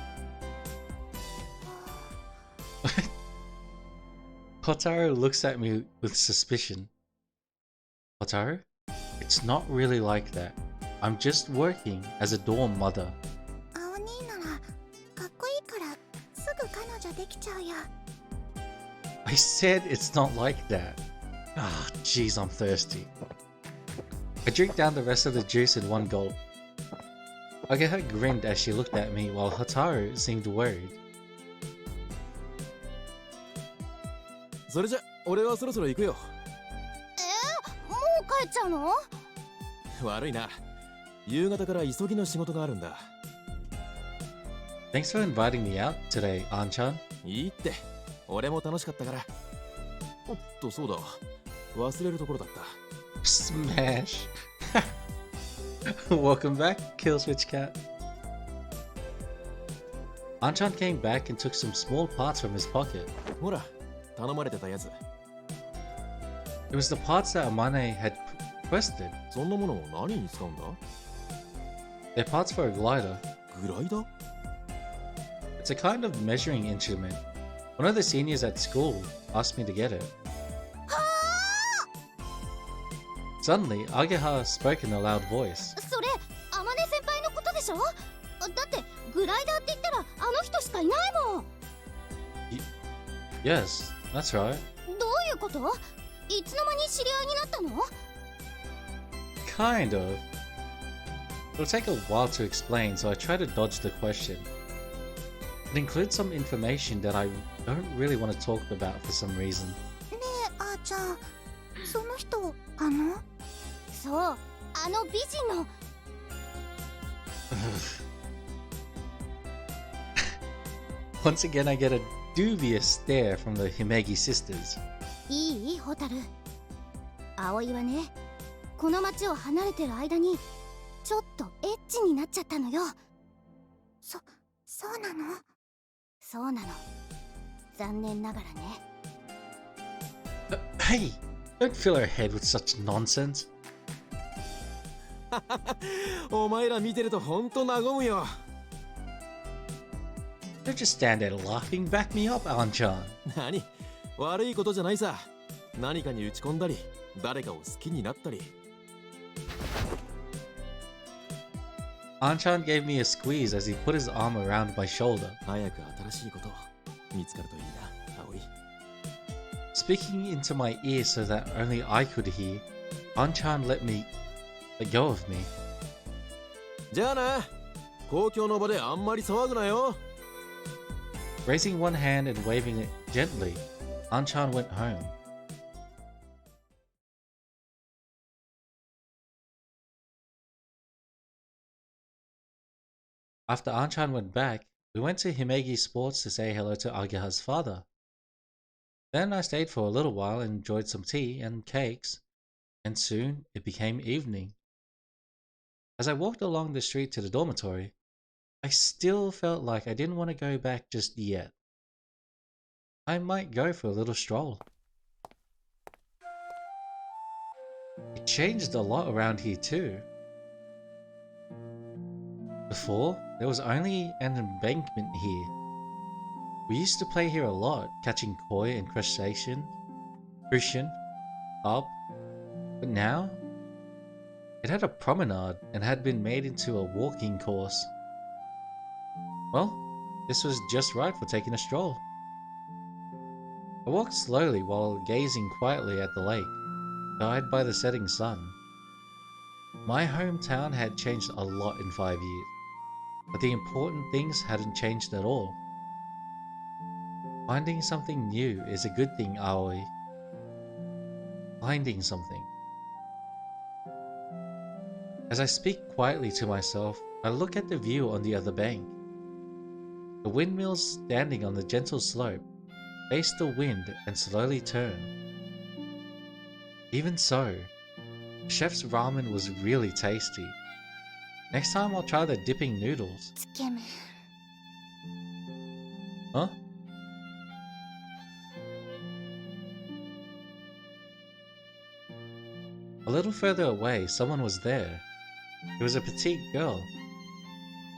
Hotaru looks at me with suspicion. Hotaru? It's not really like that. I'm just working as a dorm mother. 青兄ならかっこいいからすぐ彼女できちゃうよ。I said it's not like that. Ah, jeez, I'm thirsty. I drink down the rest of the juice in one gulp. Ageha grinned as she looked at me while Hotaru seemed worried. それじゃ俺はそろそろ行くよ。もう帰っちゃうの？悪いな。夕方から急ぎの仕事があるんだ。Thanks for inviting me out today, Anchan. いいって。俺も楽しかったから。おっとそうだ。忘れるところだった。Smash. Welcome back, Killswitch Cat. Anchan came back and took some small parts from his pocket. ほら、頼まれてたやつ。It was the parts that Amane had requested. そんなものを何に使うんだ？ They're parts for a glider. グライダー？ It's a kind of measuring instrument. One of the seniors at school asked me to get it. Suddenly, Ageha spoke in a loud voice. それ、天音先輩のことでしょ？だってグライダーって言ったらあの人しかいないもん。Yes, that's right. どういうこと？いつの間に知り合いになったの？ Kind of. It'll take a while to explain, so I try to dodge the question. It includes some information that I don't really want to talk about for some reason. ねえ、あーちゃん、その人、そう、あの美人の。Once again, I get a dubious stare from the Himegi sisters. いい、ホタル。葵はね、この町を離れてる間に、ちょっとエッチになっちゃったのよ。そうなの？そうなの。残念ながらね。Hey, don't fill her head with such nonsense. お前ら見てるとほんと和むよ。Don't just stand there laughing. Back me up, Anchan. 何？悪いことじゃないさ。何かに打ち込んだり、誰かを好きになったり。Anchan gave me a squeeze as he put his arm around my shoulder. 早く新しいこと見つかるといいな、葵。Speaking into my ear so that only I could hear, Anchan let go of me. じゃあな。公共の場であんまり騒ぐなよ。Raising one hand and waving it gently, Anchan went home. After Anchan went back, we went to Himegi Sports to say hello to Ageha's father. Then I stayed for a little while and enjoyed some tea and cakes, and soon it became evening. As I walked along the street to the dormitory, I still felt like I didn't want to go back just yet. I might go for a little stroll. It changed a lot around here too. Before, there was only an embankment here. We used to play here a lot, catching koi and crustacean, carp, but now it had a promenade and had been made into a walking course. Well, this was just right for taking a stroll. I walked slowly while gazing quietly at the lake, guided by the setting sun. My hometown had changed a lot in 5 years, but the important things hadn't changed at all. Finding something new is a good thing, Aoi. Finding something. As I speak quietly to myself, I look at the view on the other bank. The windmills standing on the gentle slope face the wind and slowly turn. Even so, Chef's ramen was really tasty. Next time I'll try the dipping noodles. Huh? A little further away, someone was there. It was a petite girl.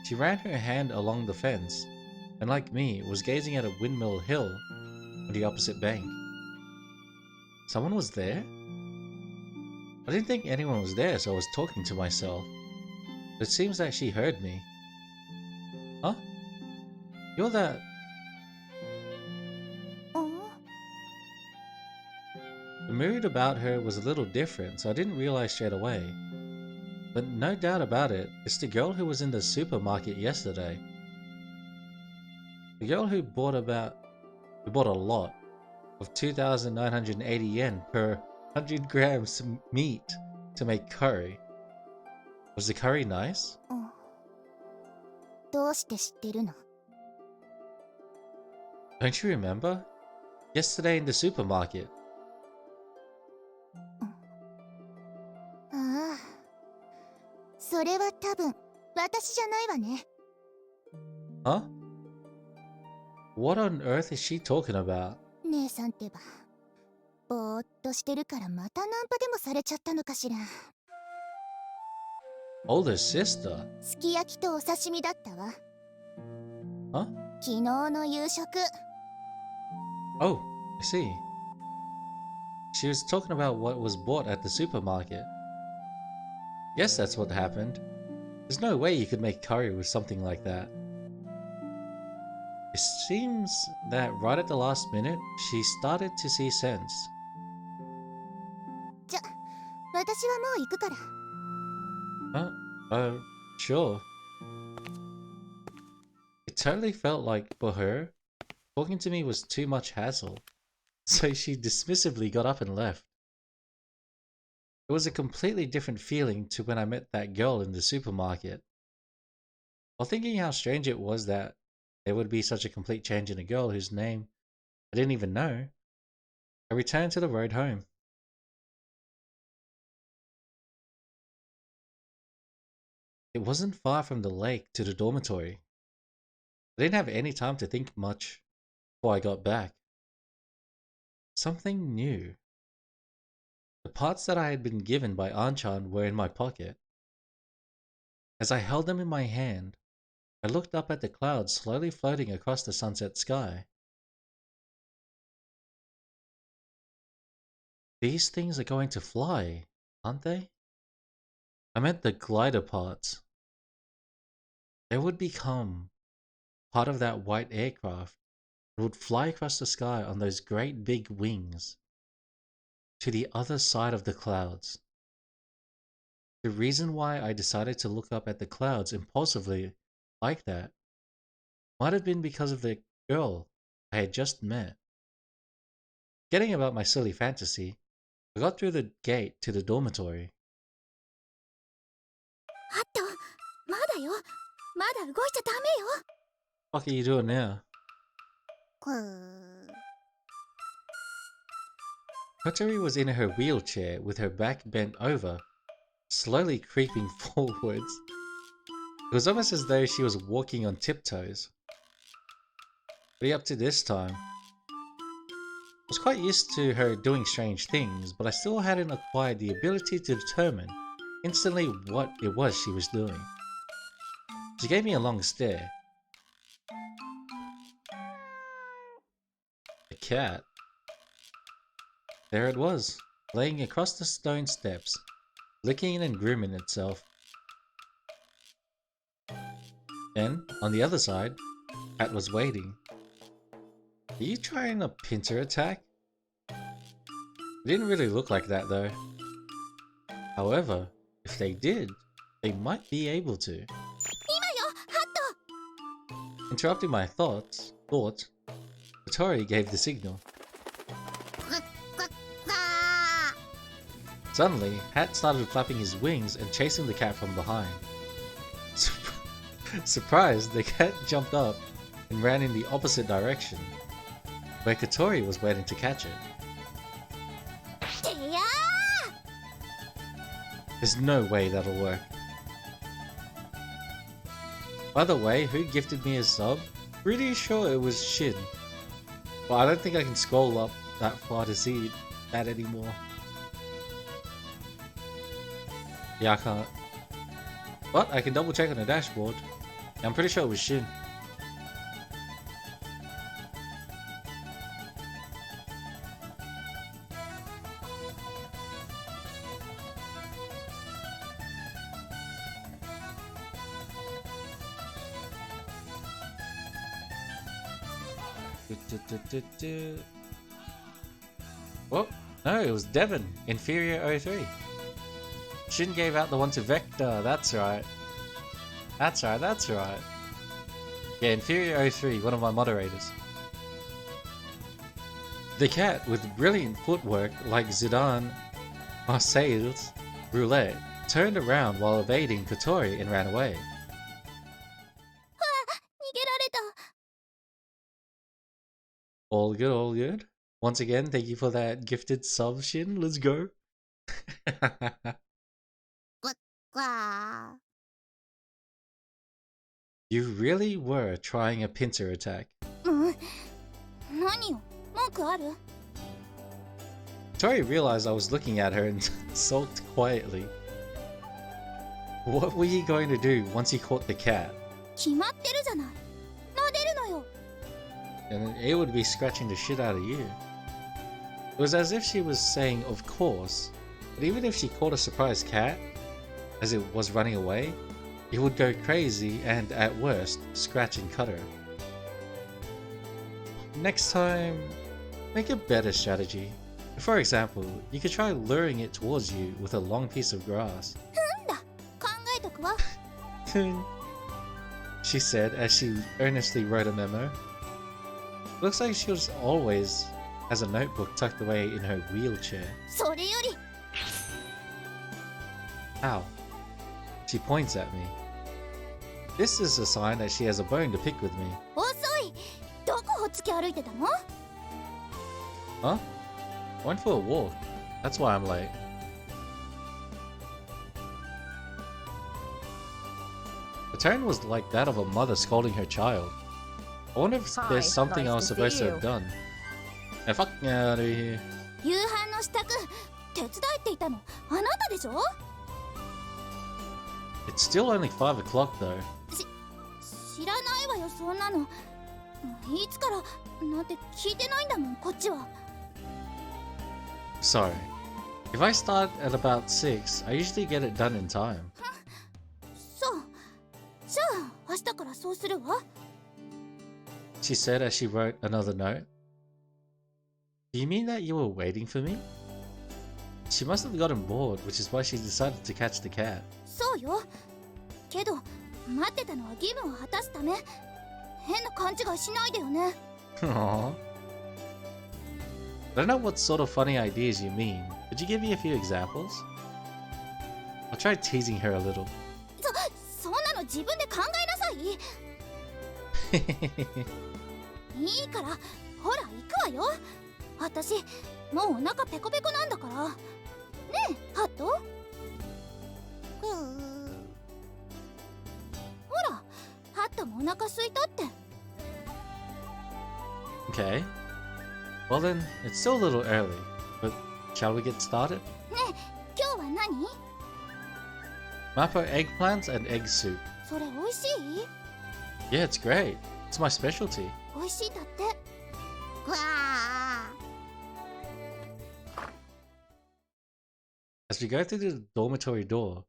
She ran her hand along the fence, and like me, was gazing at a windmill hill on the opposite bank. Someone was there? I didn't think anyone was there, so I was talking to myself. But it seems that she heard me. Huh? You're that... The mood about her was a little different, so I didn't realize straight away. But no doubt about it, it's the girl who was in the supermarket yesterday. The girl who bought a lot of 2,980 yen per 100 grams of meat to make curry. Was the curry nice? どうして知ってるの? Don't you remember? Yesterday in the supermarket. ああ、それは多分私じゃないわね。Huh? What on earth is she talking about? 姉さんってば、ぼーっとしてるからまたナンパでもされちゃったのかしら。Older sister? すき焼きとお刺身だったわ。Huh? 昨日の夕食。Oh, I see. She was talking about what was bought at the supermarket. Yes, that's what happened. There's no way you could make curry with something like that. It seems that right at the last minute, she started to see sense. じゃ、私はもう行くから。Sure. It totally felt like, for her, talking to me was too much hassle, so she dismissively got up and left. It was a completely different feeling to when I met that girl in the supermarket. While thinking how strange it was that there would be such a complete change in a girl whose name I didn't even know, I returned to the road home. It wasn't far from the lake to the dormitory. I didn't have any time to think much before I got back. Something new. The parts that I had been given by Anchan were in my pocket. As I held them in my hand, I looked up at the clouds slowly floating across the sunset sky. These things are going to fly, aren't they? I meant the glider parts. They would become part of that white aircraft that would fly across the sky on those great big wings to the other side of the clouds. The reason why I decided to look up at the clouds impulsively like that might have been because of the girl I had just met. Forgetting about my silly fantasy, I got through the gate to the dormitory. あっと、まだよ。まだ動いちゃダメよ。What are you doing now? Kotori was in her wheelchair with her back bent over, slowly creeping forwards. It was almost as though she was walking on tiptoes. What are you up to this time? I was quite used to her doing strange things, but I still hadn't acquired the ability to determine instantly what it was she was doing. She gave me a long stare. A cat. There it was, laying across the stone steps, licking and grooming itself. Then, on the other side, Cat was waiting. Are you trying a pincer attack? It didn't really look like that though. However, if they did, they might be able to. Interrupting my thought, Kotori gave the signal. Suddenly, Hat started flapping his wings and chasing the cat from behind. Surprised, the cat jumped up and ran in the opposite direction, where Kotori was waiting to catch it. There's no way that'll work. By the way, who gifted me a sub? Pretty sure it was Shin. But I don't think I can scroll up that far to see that anymore. Yeah, I can't. But I can double check on the dashboard. I'm pretty sure it was Shin. Oh, no, it was Devon, Inferior 03. Shin gave out the one to Vector, that's right. That's right, that's right. Yeah, Inferior 03, one of my moderators. The cat, with brilliant footwork like Zidane, Marseille's roulette, turned around while evading Kotori and ran away. All good, all good. Once again, thank you for that gifted sub, Shin. Let's go. You really were trying a pincer attack. Tori realized I was looking at her and sulked quietly. What were you going to do once you caught the cat? And it would be scratching the shit out of you. It was as if she was saying, of course, but even if she caught a surprise cat, as it was running away, it would go crazy and, at worst, scratch and cut her. Next time, make a better strategy. For example, you could try luring it towards you with a long piece of grass. She said as she earnestly wrote a memo. Looks like she was always has a notebook tucked away in her wheelchair. Ow. She points at me. This is a sign that she has a bone to pick with me. Huh? I went for a walk. That's why I'm late. The tone was like that of a mother scolding her child. I wonder if there's something I was supposed to have done. Hey, fuck me out of here. It's still only 5 o'clock though. Sorry. If I start at about 6, I usually get it done in time. She said as she wrote another note. Do you mean that you were waiting for me? She must have gotten bored, which is why she decided to catch the cat. Aww. I don't know what sort of funny ideas you mean. Could you give me a few examples? I'll try teasing her a little. Okay. Well then, it's still a little early, but shall we get started? Mappo eggplants and egg soup. Yeah, it's great. It's my specialty. As we go through the dormitory door,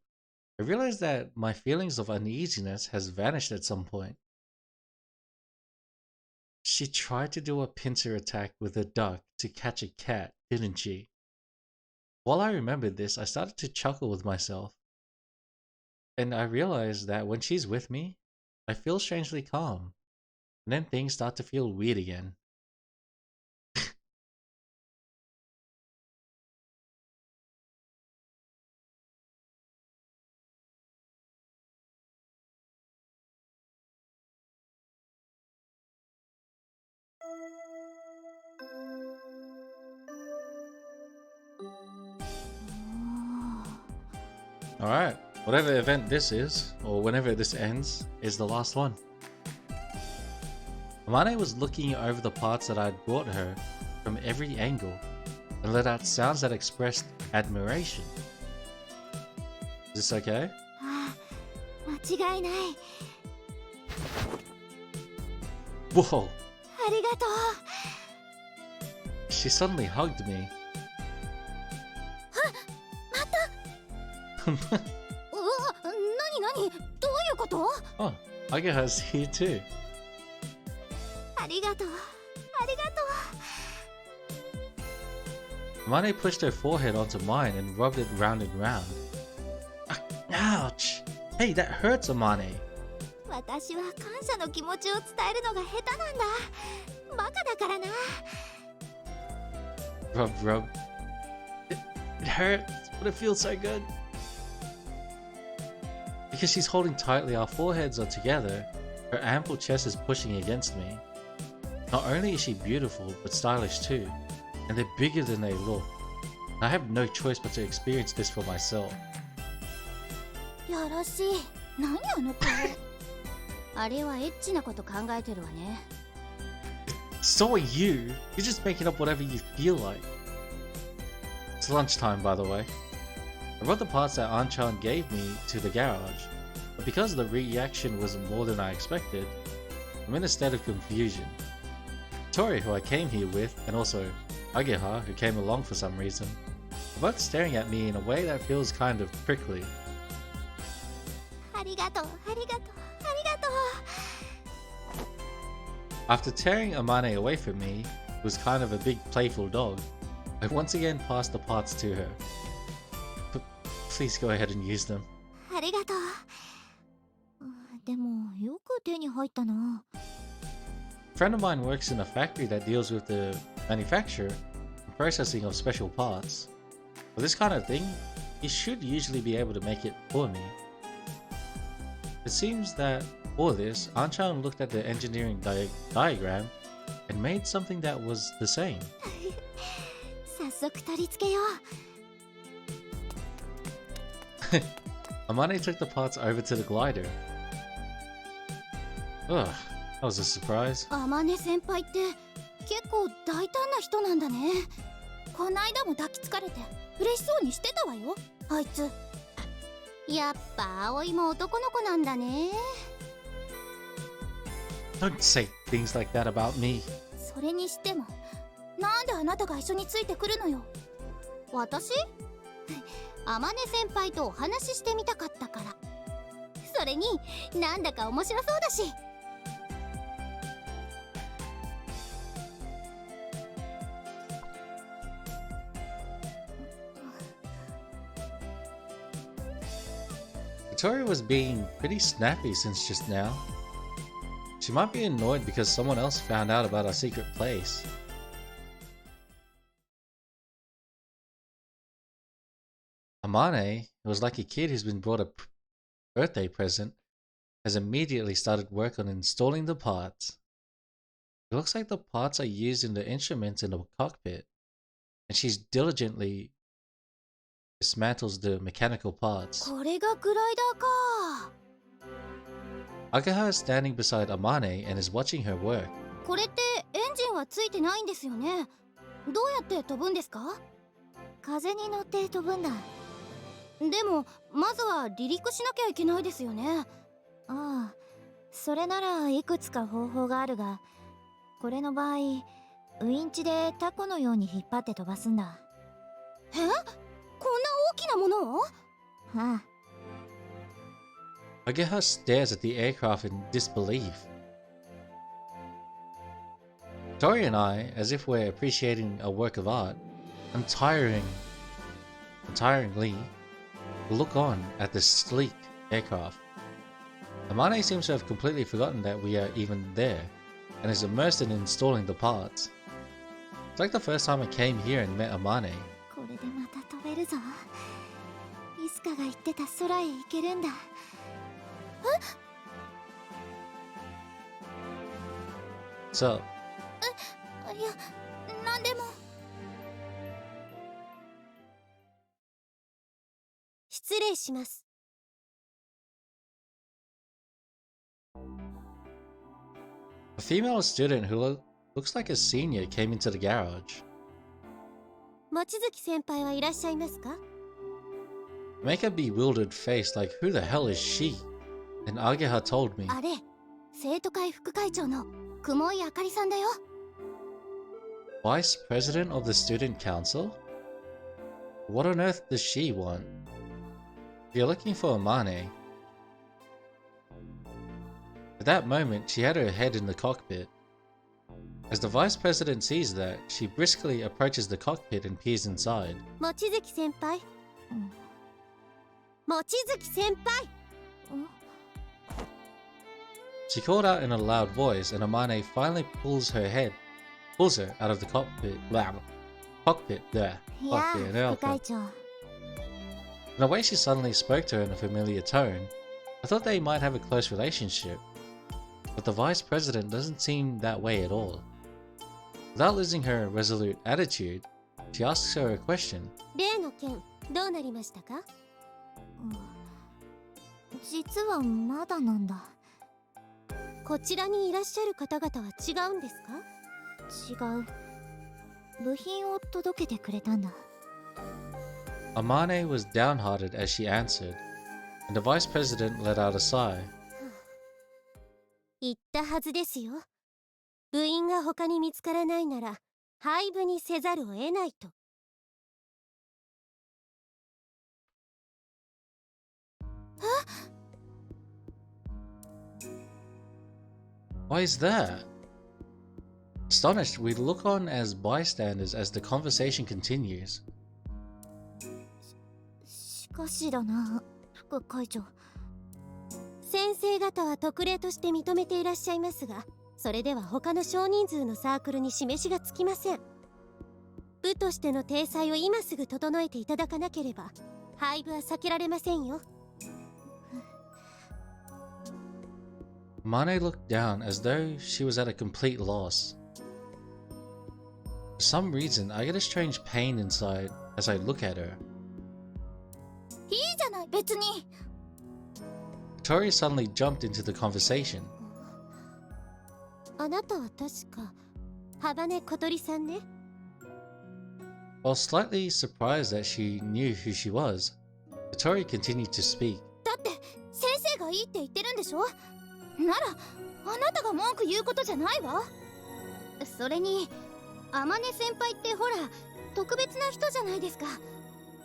I realize that my feelings of uneasiness has vanished at some point. She tried to do a pincer attack with a duck to catch a cat, didn't she? While I remembered this, I started to chuckle with myself. And I realized that when she's with me, I feel strangely calm. And then things start to feel weird again. Alright, whatever event this is, or whenever this ends, is the last one. Amane was looking over the parts that I'd brought her from every angle and let out sounds that expressed admiration. Is this okay? Whoa! She suddenly hugged me. Oh, Age has here too. Mane pushed her forehead onto mine and rubbed it round and round. Ouch! Hey, that hurts, Amane. 私は感謝の気持ちを伝えるのが下手なんだ。バカだからな。Rub, rub. It hurts, but it feels so good. Because she's holding tightly, our foreheads are together. Her ample chest is pushing against me. Not only is she beautiful, but stylish too. And they're bigger than they look. I have no choice but to experience this for myself. よろしい。何あの顔。あれはエッチなこと考えてるわね。So are you. You're just making up whatever you feel like. It's lunchtime, by the way. I brought the parts that Anchan gave me to the garage, but because the reaction was more than I expected, I'm in a state of confusion. Tori, who I came here with, and also Ageha, who came along for some reason, are both staring at me in a way that feels kind of prickly. ありがとう、ありがとう、ありがとう。After tearing Amane away from me, who was kind of a big playful dog, I once again passed the parts to her. Please go ahead and use them. ありがとう。でも、よく手に入ったな。A friend of mine works in a factory that deals with the manufacture and processing of special parts. For this kind of thing, he should usually be able to make it for me. It seems that for this, Anchan looked at the engineering diagram and made something that was the same. 早速取り付けよう。Amane took the parts over to the glider. Ugh, that was a surprise. Amane先輩って結構大胆な人なんだね。こないだも抱きつかれて嬉しそうにしてたわよ、あいつ。やっぱ葵も男の子なんだね。Don't say things like that about me. それにしても、なんであなたが一緒についてくるのよ。私？Amane先輩とお話ししてみたかったから。それになんだか面白そうだし。Victoria was being pretty snappy since just now. She might be annoyed because someone else found out about our secret place. Amane, who was like a kid who's been brought a birthday present, has immediately started work on installing the parts. It looks like the parts are used in the instruments in the cockpit, and she's diligently dismantles the mechanical parts. これがグライダーか。Ageha is standing beside Amane and is watching her work. これってエンジンはついてないんですよね。どうやって飛ぶんですか？風に乗って飛ぶんだ。でもまずは離陸しなきゃいけないですよね。ああ、それならいくつか方法があるが、これの場合ウインチでタコのように引っ張って飛ばすんだ。え？こんな大きなものを？ああ。Ageha stares at the aircraft in disbelief. Tori and I, as if we're appreciating a work of art, untiringly look on at the sleek aircraft. Amane seems to have completely forgotten that we are even there, and is immersed in installing the parts. It's like the first time I came here and met Amane. これでまた飛べるぞ。イスカが言ってた空へ行けるんだ。So, いや、なんでも。失礼します。a female student who looks like a senior came into the garage. 望月先輩はいらっしゃいますか？ Make a bewildered face like who the hell is she? And Ageha told me. あれ、生徒会副会長の雲井あかりさんだよ。Vice President of the Student Council? What on earth does she want? If you're looking for Amane. At that moment, she had her head in the cockpit. As the Vice President sees that, she briskly approaches the cockpit and peers inside. 望月先輩。望月先輩。 She called out in a loud voice, and Amane finally pulls her out of the cockpit. Cockpit there. いや Cockpit, 副会長。 In the way she suddenly spoke to her in a familiar tone, I thought they might have a close relationship. But the vice president doesn't seem that way at all. Without losing her resolute attitude, she asks her a question. 例の件どうなりましたか？実はまだなんだ。こちらにいらっしゃる方々は違うんですか？違う。部品を届けてくれたんだ。 Amane was downhearted as she answered, and the vice president let out a sigh. 言ったはずですよ。部員が他に見つからないなら廃部にせざるを得ないと。 Why is that? Astonished, we look on as bystanders as the conversation continues. しかしだな、副会長。先生方は特例として認めていらっしゃいますが、それでは他の少人数のサークルに示しがつきません。部としての体裁を今すぐ整えていただかなければ、廃部は避けられませんよ。 Amane looked down as though she was at a complete loss. For some reason, I get a strange pain inside as I look at her. いいじゃない、別に。 Tori suddenly jumped into the conversation. あなたは確か羽根小鳥さんね。 While slightly surprised that she knew who she was, Tori continued to speak. だって先生がいいって言ってるんでしょ？ならあなたが文句言うことじゃないわ。それに天音先輩ってほら特別な人じゃないですか。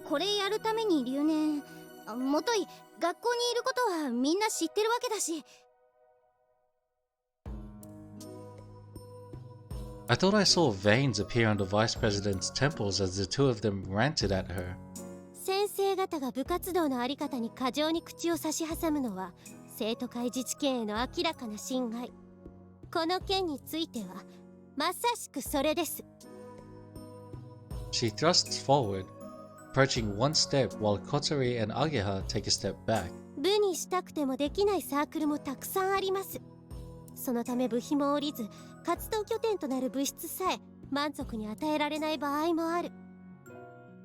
これやるために留年、もとい学校にいることはみんな知ってるわけだし。 I thought I saw veins appear on the vice president's temples as the two of them ranted at her. 先生方が部活動のあり方に過剰に口を差し挟むのは生徒会自治権への明らかな侵害。この件についてはまさしくそれです。 She thrusts forward, approaching one step while Kotori and Ageha take a step back. 部にしたくてもできないサークルもたくさんあります。そのため部費も下りず、活動拠点となる部室さえ満足に与えられない場合もある。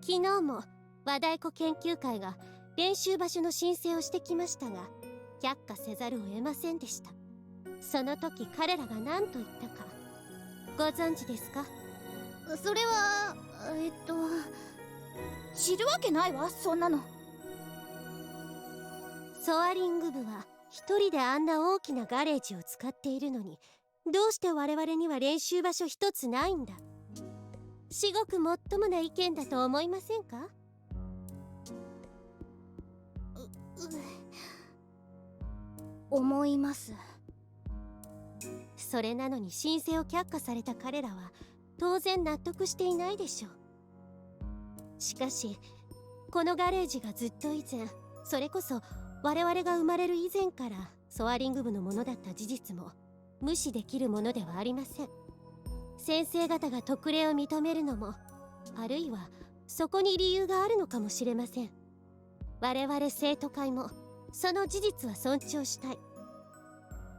昨日も和太鼓研究会が練習場所の申請をしてきましたが、却下せざるを得ませんでした。その時彼らが何と言ったかご存知ですか？それは知るわけないわ、そんなの。ソアリング部は一人であんな大きなガレージを使っているのに、どうして我々には練習場所一つないんだ。至極もっともな意見だと思いませんか？思います。それなのに申請を却下された彼らは当然納得していないでしょう。しかしこのガレージがずっと以前、それこそ我々が生まれる以前からソアリング部のものだった事実も無視できるものではありません。先生方が特例を認めるのも、あるいはそこに理由があるのかもしれません。我々生徒会もその事実は尊重したい。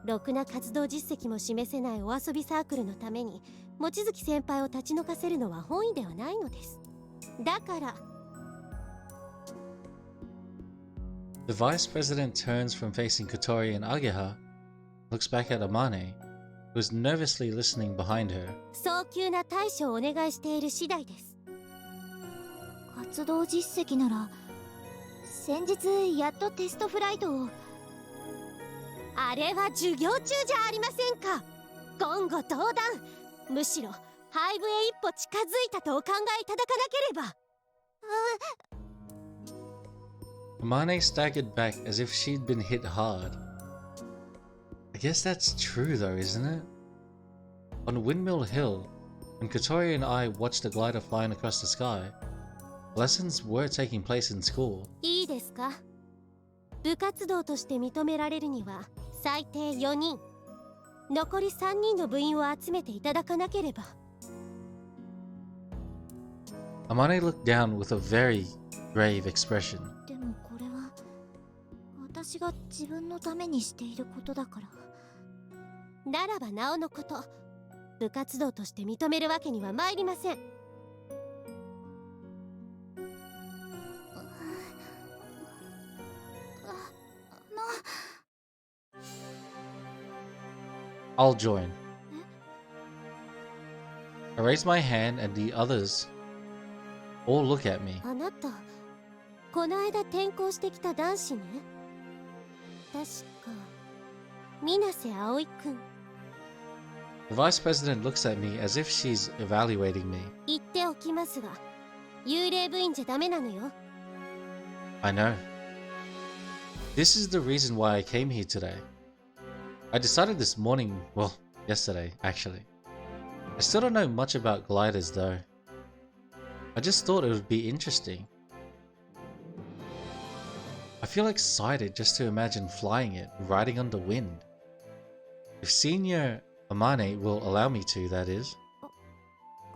ろくな活動実績も示せないお遊びサークルのために望月先輩を立ち退かせるのは本意ではないのです。だから。 The vice president turns from facing Kotori and Ageha, looks back at Amane, who is nervously listening behind her. 早急な対処をお願いしている次第です。活動実績なら先日やっとテストフライトを。あれは授業中じゃありませんか。言語道断。むしろ廃部へ一歩近づいたとお考えいただかなければ。Amane staggered back as if she'd been hit hard. I guess that's true though, isn't it? On Windmill Hill, when Kotori and I watched the glider flying across the sky, lessons were taking place in school. いいですか。部活動として認められるには最低4人、残り3人の部員を集めていただかなければ。 Amane looked down with a very grave expression. でもこれは私が自分のためにしていることだから。ならばなおのこと、部活動として認めるわけには参りません。I'll join. I raise my hand and the others all look at me. あなた、この間転校してきた男子ね。確か水瀬葵くん。 The vice president looks at me as if she's evaluating me. 言っておきますが、幽霊部員じゃダメなのよ。 I know. This is the reason why I came here today. I decided this morning, well, yesterday, actually. I still don't know much about gliders though. I just thought it would be interesting. I feel excited just to imagine flying it, riding on the wind. If Senior Amane will allow me to, that is. あ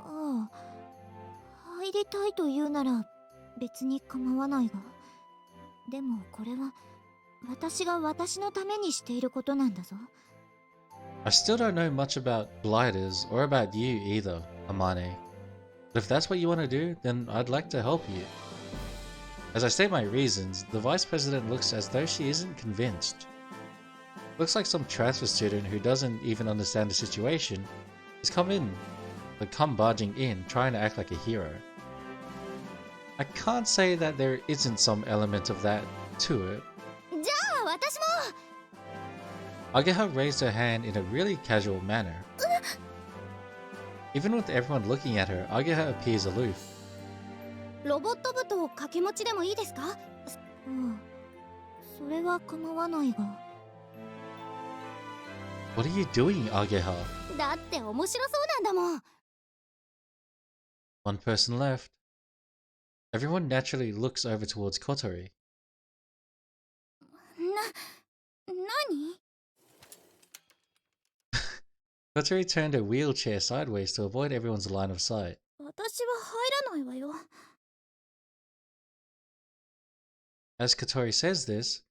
あ、入りたいというなら別に構わないが、でもこれは私が私のためにしていることなんだぞ。 I still don't know much about gliders or about you either, Amane. But if that's what you want to do, then I'd like to help you. As I state my reasons, the vice president looks as though she isn't convinced. Looks like some transfer student who doesn't even understand the situation has come barging in, trying to act like a hero. I can't say that there isn't some element of that to it. じゃあ私も。 Ageha raised her hand in a really casual manner. Even with everyone looking at her, Ageha appears aloof. ロボット部と掛け持ちでもいいですか？うん、それは構わないが。 What are you doing, Ageha? だって面白そうなんだもん。 One person left. Everyone naturally looks over towards Kotori. 何？ Kotori turned her wheelchair sideways to avoid everyone's line of sight. 私は入らないわよ。 As Kotori says this,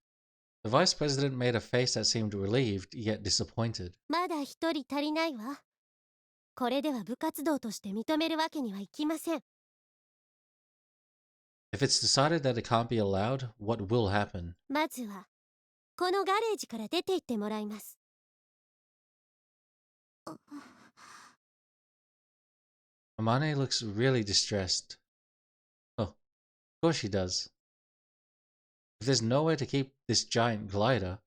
the vice president made a face that seemed relieved yet disappointed. まだ一人足りないわ。これでは部活動として認めるわけにはいきません。 If it's decided that it can't be allowed, what will happen? まずはこのガレージから出て行ってもらいます。 Amane looks really distressed. Oh, of course she does. If there's nowhere to keep this giant glider,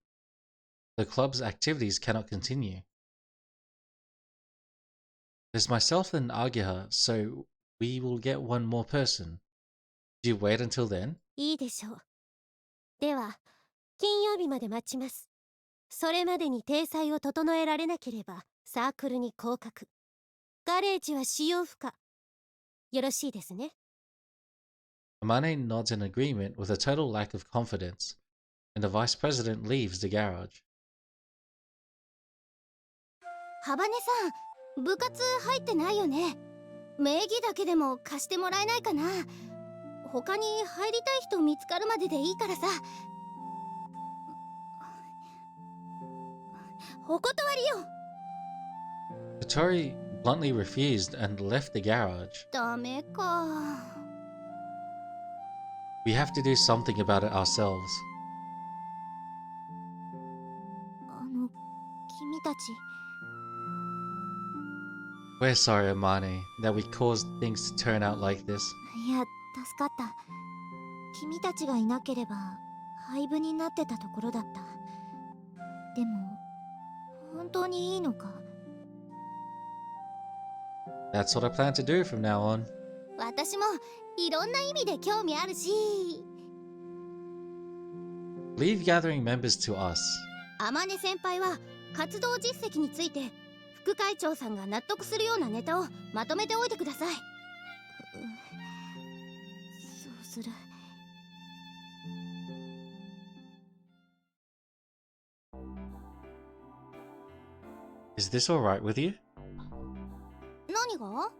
the club's activities cannot continue. There's myself and Ageha, so we will get one more person. Do you wait until then? いいでしょう。では、金曜日まで待ちます。それまでに体裁を整えられなければ、サークルに降格。ガレージは使用不可。よろしいですね。 Amane nods in agreement with a total lack of confidence, and the vice president leaves the garage. ハバネさん、部活入ってないよね。名義だけでも貸してもらえないかな。他に入りたい人見つかるまででいいからさ。お断りよ。 Kotori bluntly refused and left the garage. ダメか。 We have to do something about it ourselves. 君たち。 We're sorry, Amane, that we caused things to turn out like this. いや、助かった。君たちがいなければ廃部になってたところだった。でも、本当にいいのか？ That's what I plan to do from now on. 私もいろんな意味で興味あるし。Leave gathering members to us. 天音先輩は活動実績について副会長さんが納得するようなネタをまとめておいてください。そうする。Is this alright with you? 何が？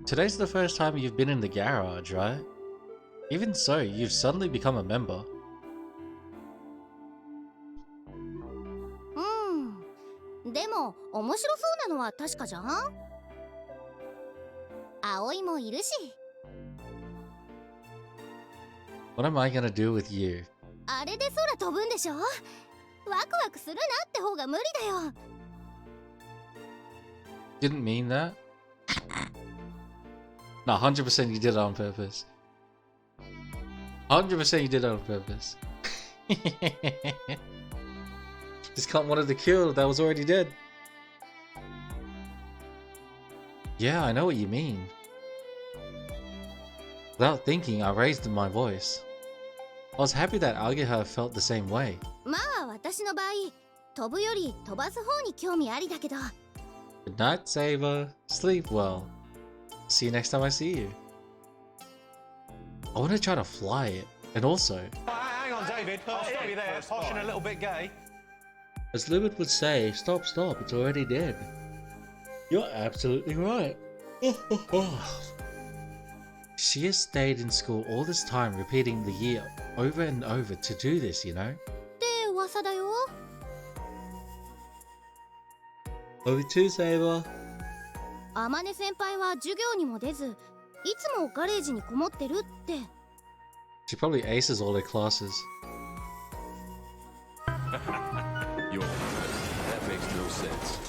Today's the first time you've been in the garage, right? Even so, you've suddenly become a member. でも面白そうなのは確かじゃん。葵もいるし。What am I gonna do with you? あれで空飛ぶんでしょ？ワクワクするなって方が無理だよ。Didn't mean that. No, 100% you did it on purpose. 100% you did it on purpose. This cunt wanted to kill that was already dead. Yeah, I know what you mean. Without thinking, I raised my voice. I was happy that Ageha felt the same way. まあ私の場合、飛ぶより飛ばす方に興味ありだけど。Good night, Saber. Sleep well. See you next time I see you. I want to try to fly it, and also, Hang on, David. I'll stop you there. Posh and a little bit gay. as Lubid would say, stop, stop, it's already dead. You're absolutely right. She has stayed in school all this time, repeating the year over and over to do this, you know? って噂だよ。Love you too, Saber. あまね先輩は授業にも出ず、いつもガレージにこもってるって。She probably aces all her classes. Yo, that makes no sense.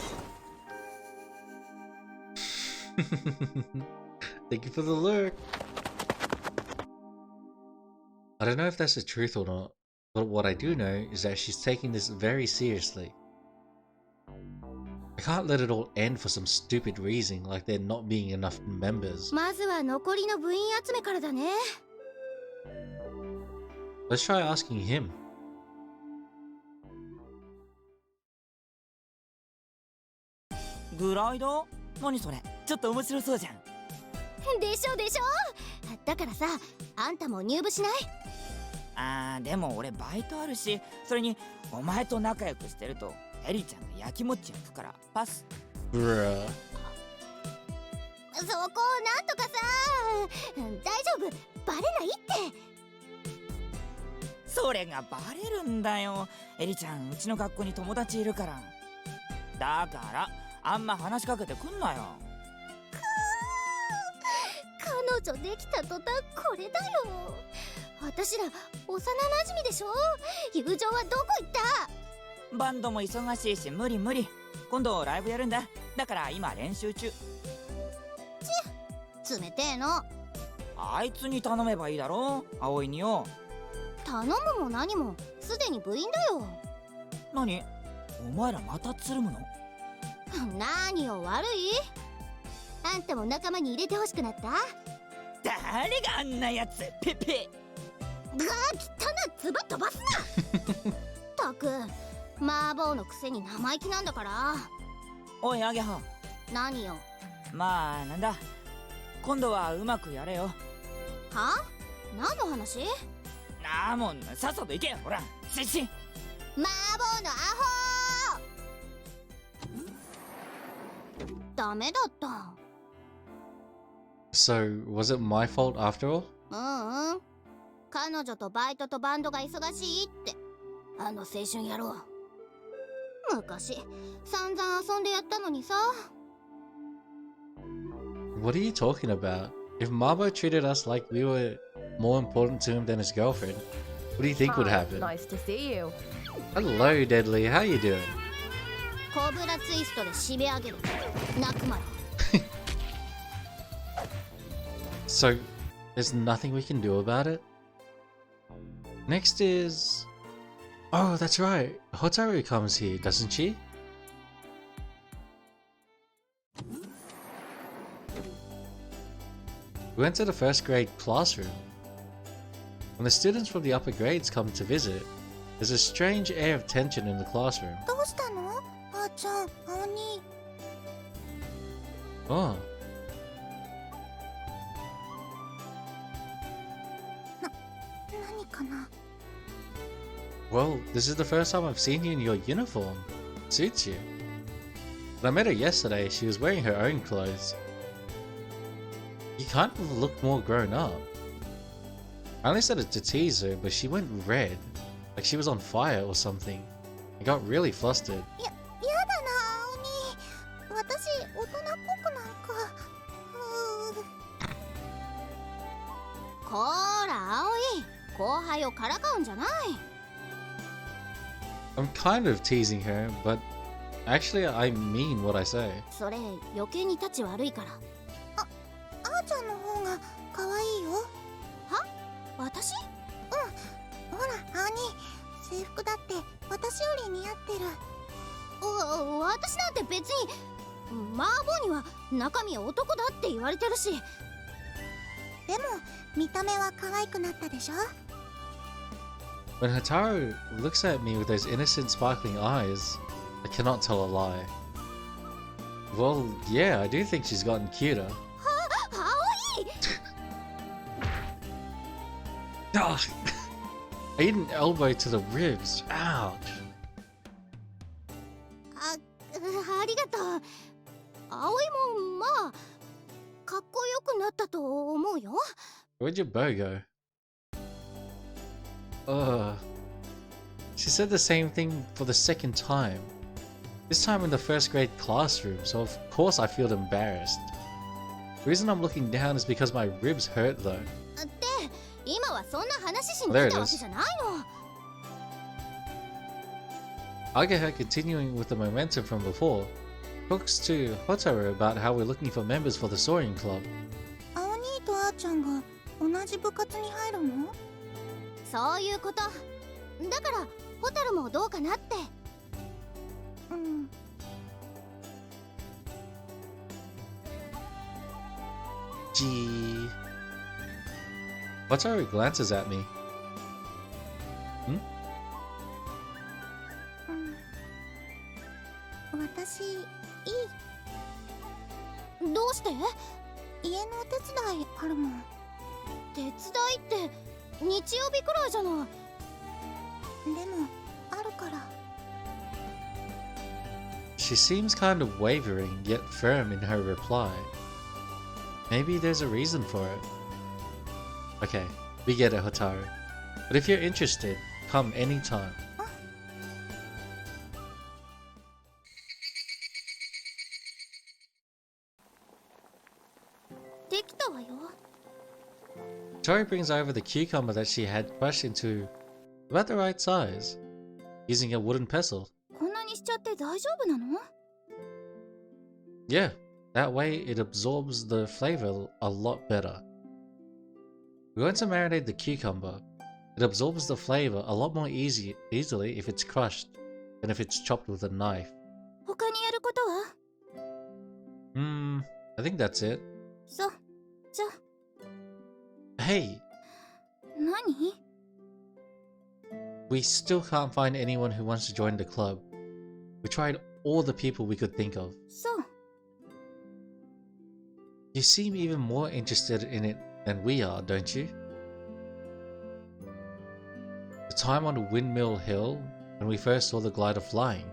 Thank you for the lurk. I don't know if that's the truth or not, but what I do know is that she's taking this very seriously. I can't let it all end for some stupid reason like there not being enough members. まずは残りの部員集めからだね。Let's try asking him. グライダー？何それ？ちょっと面白そうじゃん。でしょでしょ。だからさ、あんたも入部しない？でも俺バイトあるし、それにお前と仲良くしてるとエリちゃんが焼きもち焼くからパス。Bruh. そこをなんとかさ。大丈夫、バレないって。それがバレるんだよ。エリちゃん、うちの学校に友達いるから。だからあんま話しかけてくんなよ。彼女できた途端これだよ。私ら幼馴染でしょ。友情はどこ行った？バンドも忙しいし無理無理。今度ライブやるんだ。だから今練習中。冷てえの。あいつに頼めばいいだろ、葵によ。頼むも何もすでに部員だよ。何？お前らまたつるむの？何よ悪い？あんたも仲間に入れてほしくなった？誰があんなやつ？ペペ。がー、汚な唾飛ばすな。たく、麻婆のくせに生意気なんだから。おいアゲハ。何よ。まあなんだ。今度はうまくやれよ。は？何の話？もうさっさと行けよ、ほら。しっし。麻婆のアホ。ダメだった。So, was it my fault after all? 彼女とバイトとバンドが忙しいって。あの青春野郎。昔散々遊んでやったのにさ。What are you talking about? If Mabo treated us like we were more important to him than his girlfriend, what do you think would happen? Nice to see you. Hello, Deadly. How you doing? コブラツイストで締め上げる。泣くまろ。So, there's nothing we can do about it? Next is... Oh, that's right. Hotaru comes here, doesn't she? We went to the first grade classroom. When the students from the upper grades come to visit, there's a strange air of tension in the classroom. どうしたの？あーちゃん、青に。Oh. 何かな？ Well, this is the first time I've seen you in your uniform. Suits you. When I met her yesterday, she was wearing her own clothes. You kind of look more grown up. I only said it to tease her, but she went red. Like she was on fire or something. I got really flustered. やだな、青鬼。私、大人っぽくなんか。こーら、青い。後輩をからかうんじゃない。I'm kind of teasing her, but actually I mean what I say. それ、余計に立ち悪いから。あーちゃんの方が可愛いよ。は？私？うん。ほら、青鬼。制服だって私より似合ってる。私なんて別にマーボーには中身男だって言われてるし。でも見た目は可愛くなったでしょ。 When Hotaru looks at me with those innocent sparkling eyes, I cannot tell a lie. Well, yeah, I do think she's gotten cuter. 青い。Ah! I hit an elbow to the ribs. Ouch! ありがとう。青いもまあかっこよくなったと思うよ。 Where'd your bow go? She said the same thing for the second time. This time in the first grade classroom, so of course I feel embarrassed. The reason I'm looking down is because my ribs hurt though. で、今はそんな話しに来たわけじゃないの。 I get her continuing with the momentum from before. Talks to Hotaru about how we're looking for members for the soaring club. 青兄とあーちゃんが同じ部活に入るの？そういうこと。だからホタルもどうかなって。うん。Gee. Hotaru glances at me. Hmm? 私、いい。どうして？家のお手伝いあるもん。手伝いって日曜日くらいじゃない。でも、あるから。She seems kind of wavering yet firm in her reply. Maybe there's a reason for it. Okay, we get it, Hotaru. But if you're interested, come anytime. Tori brings over the cucumber that she had crushed into about the right size, using a wooden pestle. こんなにしちゃって大丈夫なの? Yeah, that way it absorbs the flavor a lot better. We're going to marinate the cucumber. It absorbs the flavor a lot more easily if it's crushed than if it's chopped with a knife. 他にやることは? I think that's it. そう、じゃ。Hey! 何? We still can't find anyone who wants to join the club. We tried all the people we could think of. そう。You seem even more interested in it than we are, don't you? The time on Windmill Hill, when we first saw the glider flying.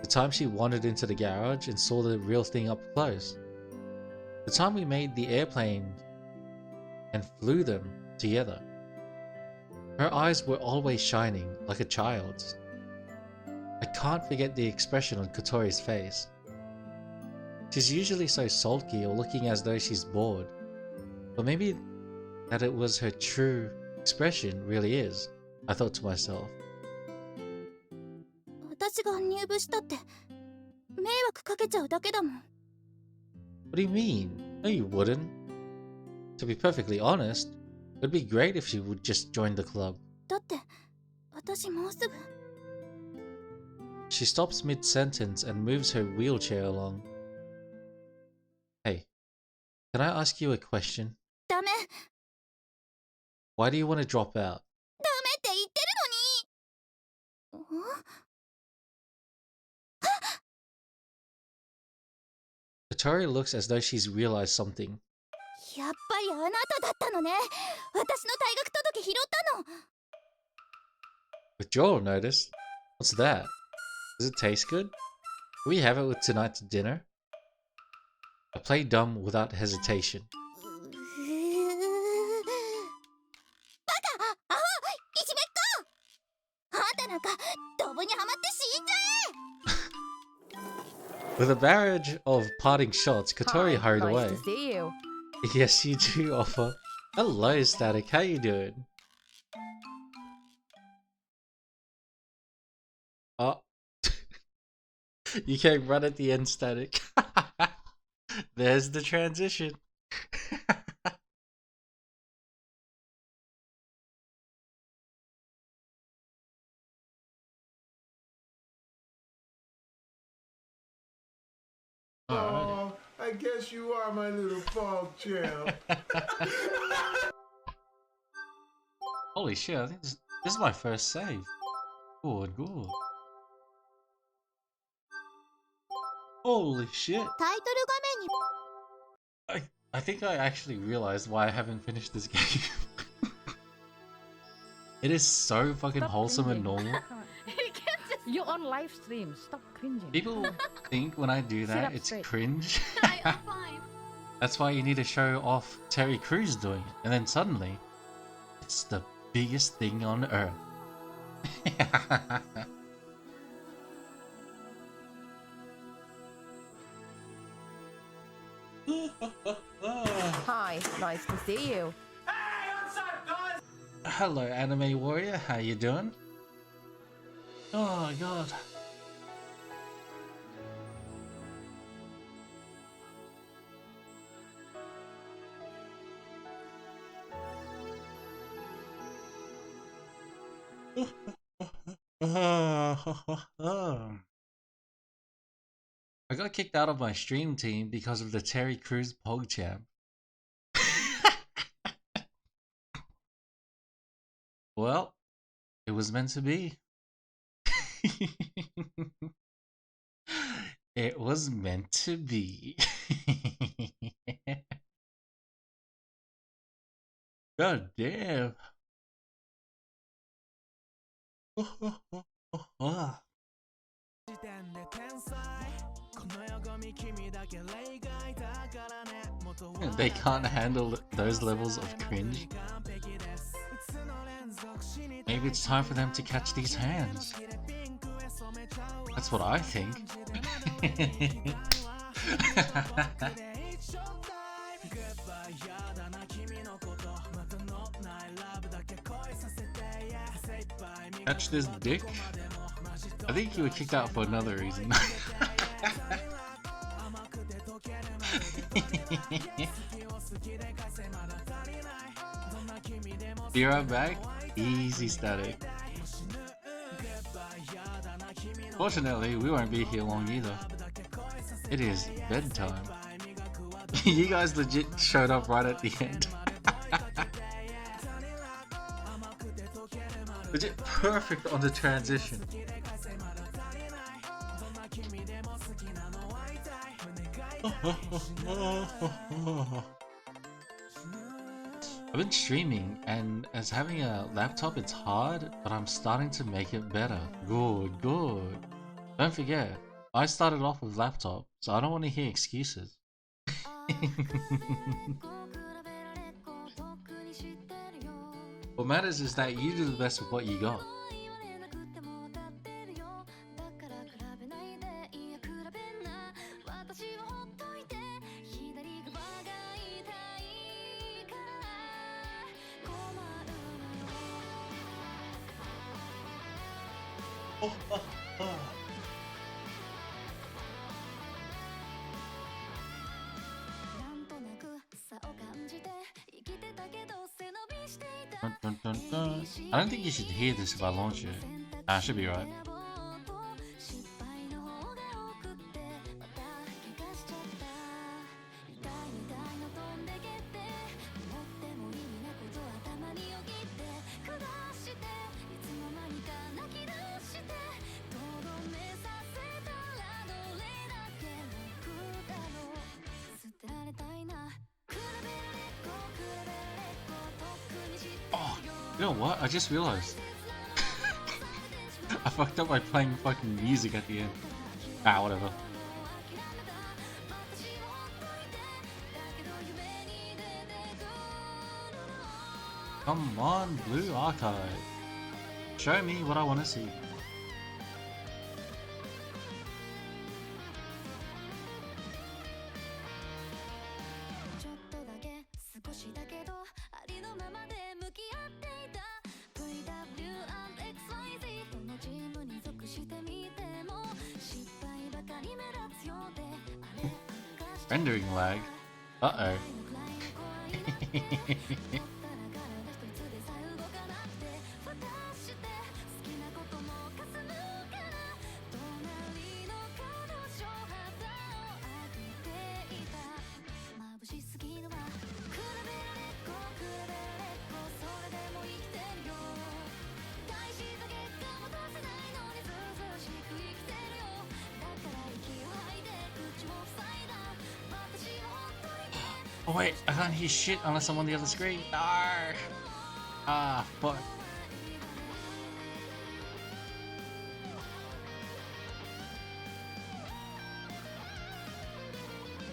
The time she wandered into the garage and saw the real thing up close. The time we made the airplane and flew them together. Her eyes were always shining, like a child's. I can't forget the expression on Kotori's face. She's usually so sulky or looking as though she's bored. But maybe that it was her true expression really is, I thought to myself. 私が入部したって迷惑かけちゃうだけだもん。What do you mean? No, you wouldn't. To be perfectly honest, it'd be great if she would just join the club. だって私もうすぐ。She stops mid-sentence and moves her wheelchair along. Hey, can I ask you a question? ダメ。Why do you want to drop out? ダメって言ってるのに。Kotori looks as though she's realized something. やっぱりあなただったのね。私の退学届拾ったの。Withdrawal notice? What's that? Does it taste good? Can we have it with tonight's dinner? I play dumb without hesitation. バカアホいじめっ子あんたなんかドブにはまって死んじゃ With a barrage of parting shots, Kotori Hi, hurried nice away. to see you. Yes, you do offer. Hello, Static. How you doing? Oh. You came right at the end, Static. There's the transition. Oh, I guess you are my little fog champ. Holy shit, I think this is my first save. Good, good. Holy shit. タイトル画面に I think I actually realized why I haven't finished this game. It is so fucking wholesome and normal. You're on live stream. Stop cringing. People think when I do Sit that up it's straight. cringe. I'm fine. That's why you need to show off Terry Crews doing it. And then suddenly, it's the biggest thing on earth. Hi, nice to see you. Hello, Anime Warrior. How you doing? Oh god. I got kicked out of my stream team because of the Terry Crews PogChamp. Well, it was meant to be. It was meant to be. God damn. They can't handle those levels of cringe. Maybe it's time for them to catch these hands. That's what I think. Catch this dick? I think you were kicked out for another reason. Be right back. Easy, Static. Fortunately, we won't be here long either. It is bedtime. You guys legit showed up right at the end. Legit perfect on the transition. I've been streaming, and as having a laptop it's hard, but I'm starting to make it better. Good, good. Don't forget, I started off with laptop, so I don't want to hear excuses. What matters is that you do the best with what you got. Dun, dun, dun. I don't think you should hear this if I launch it. I should be right. Oh, you know what? I just realized. I fucked up by playing fucking music at the end. Ah, whatever. Come on, Blue Archive. Show me what I want to see. Rendering lag. Uh-oh. Oh wait, I can't hear shit unless I'm on the other screen. No! Ah, fuck.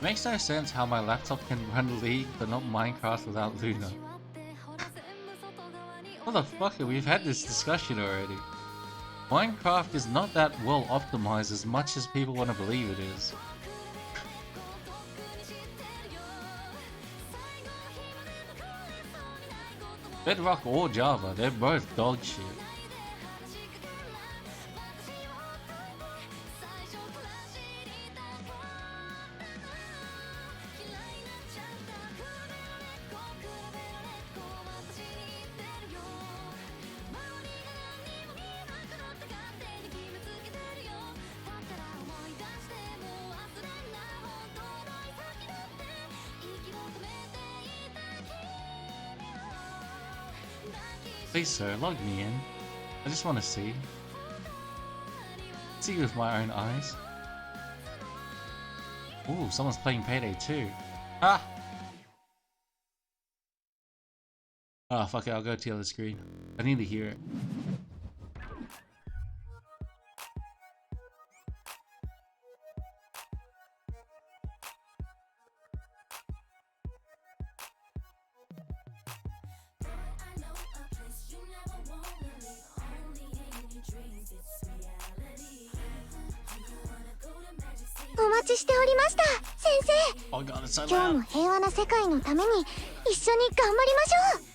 Makes no sense how my laptop can run League but not Minecraft without Luna. Motherfucker, we've had this discussion already. Minecraft is not that well optimized as much as people want to believe it is. Bedrock or Java, they're both dog shit. Please sir, log me in. I just want to see. See with my own eyes. Ooh, someone's playing Payday 2. Ah! Ah, fuck it, I'll go to the other screen. I need to hear it. Oh god, it's so loud. 今日も平和な世界のために一緒に頑張りましょう。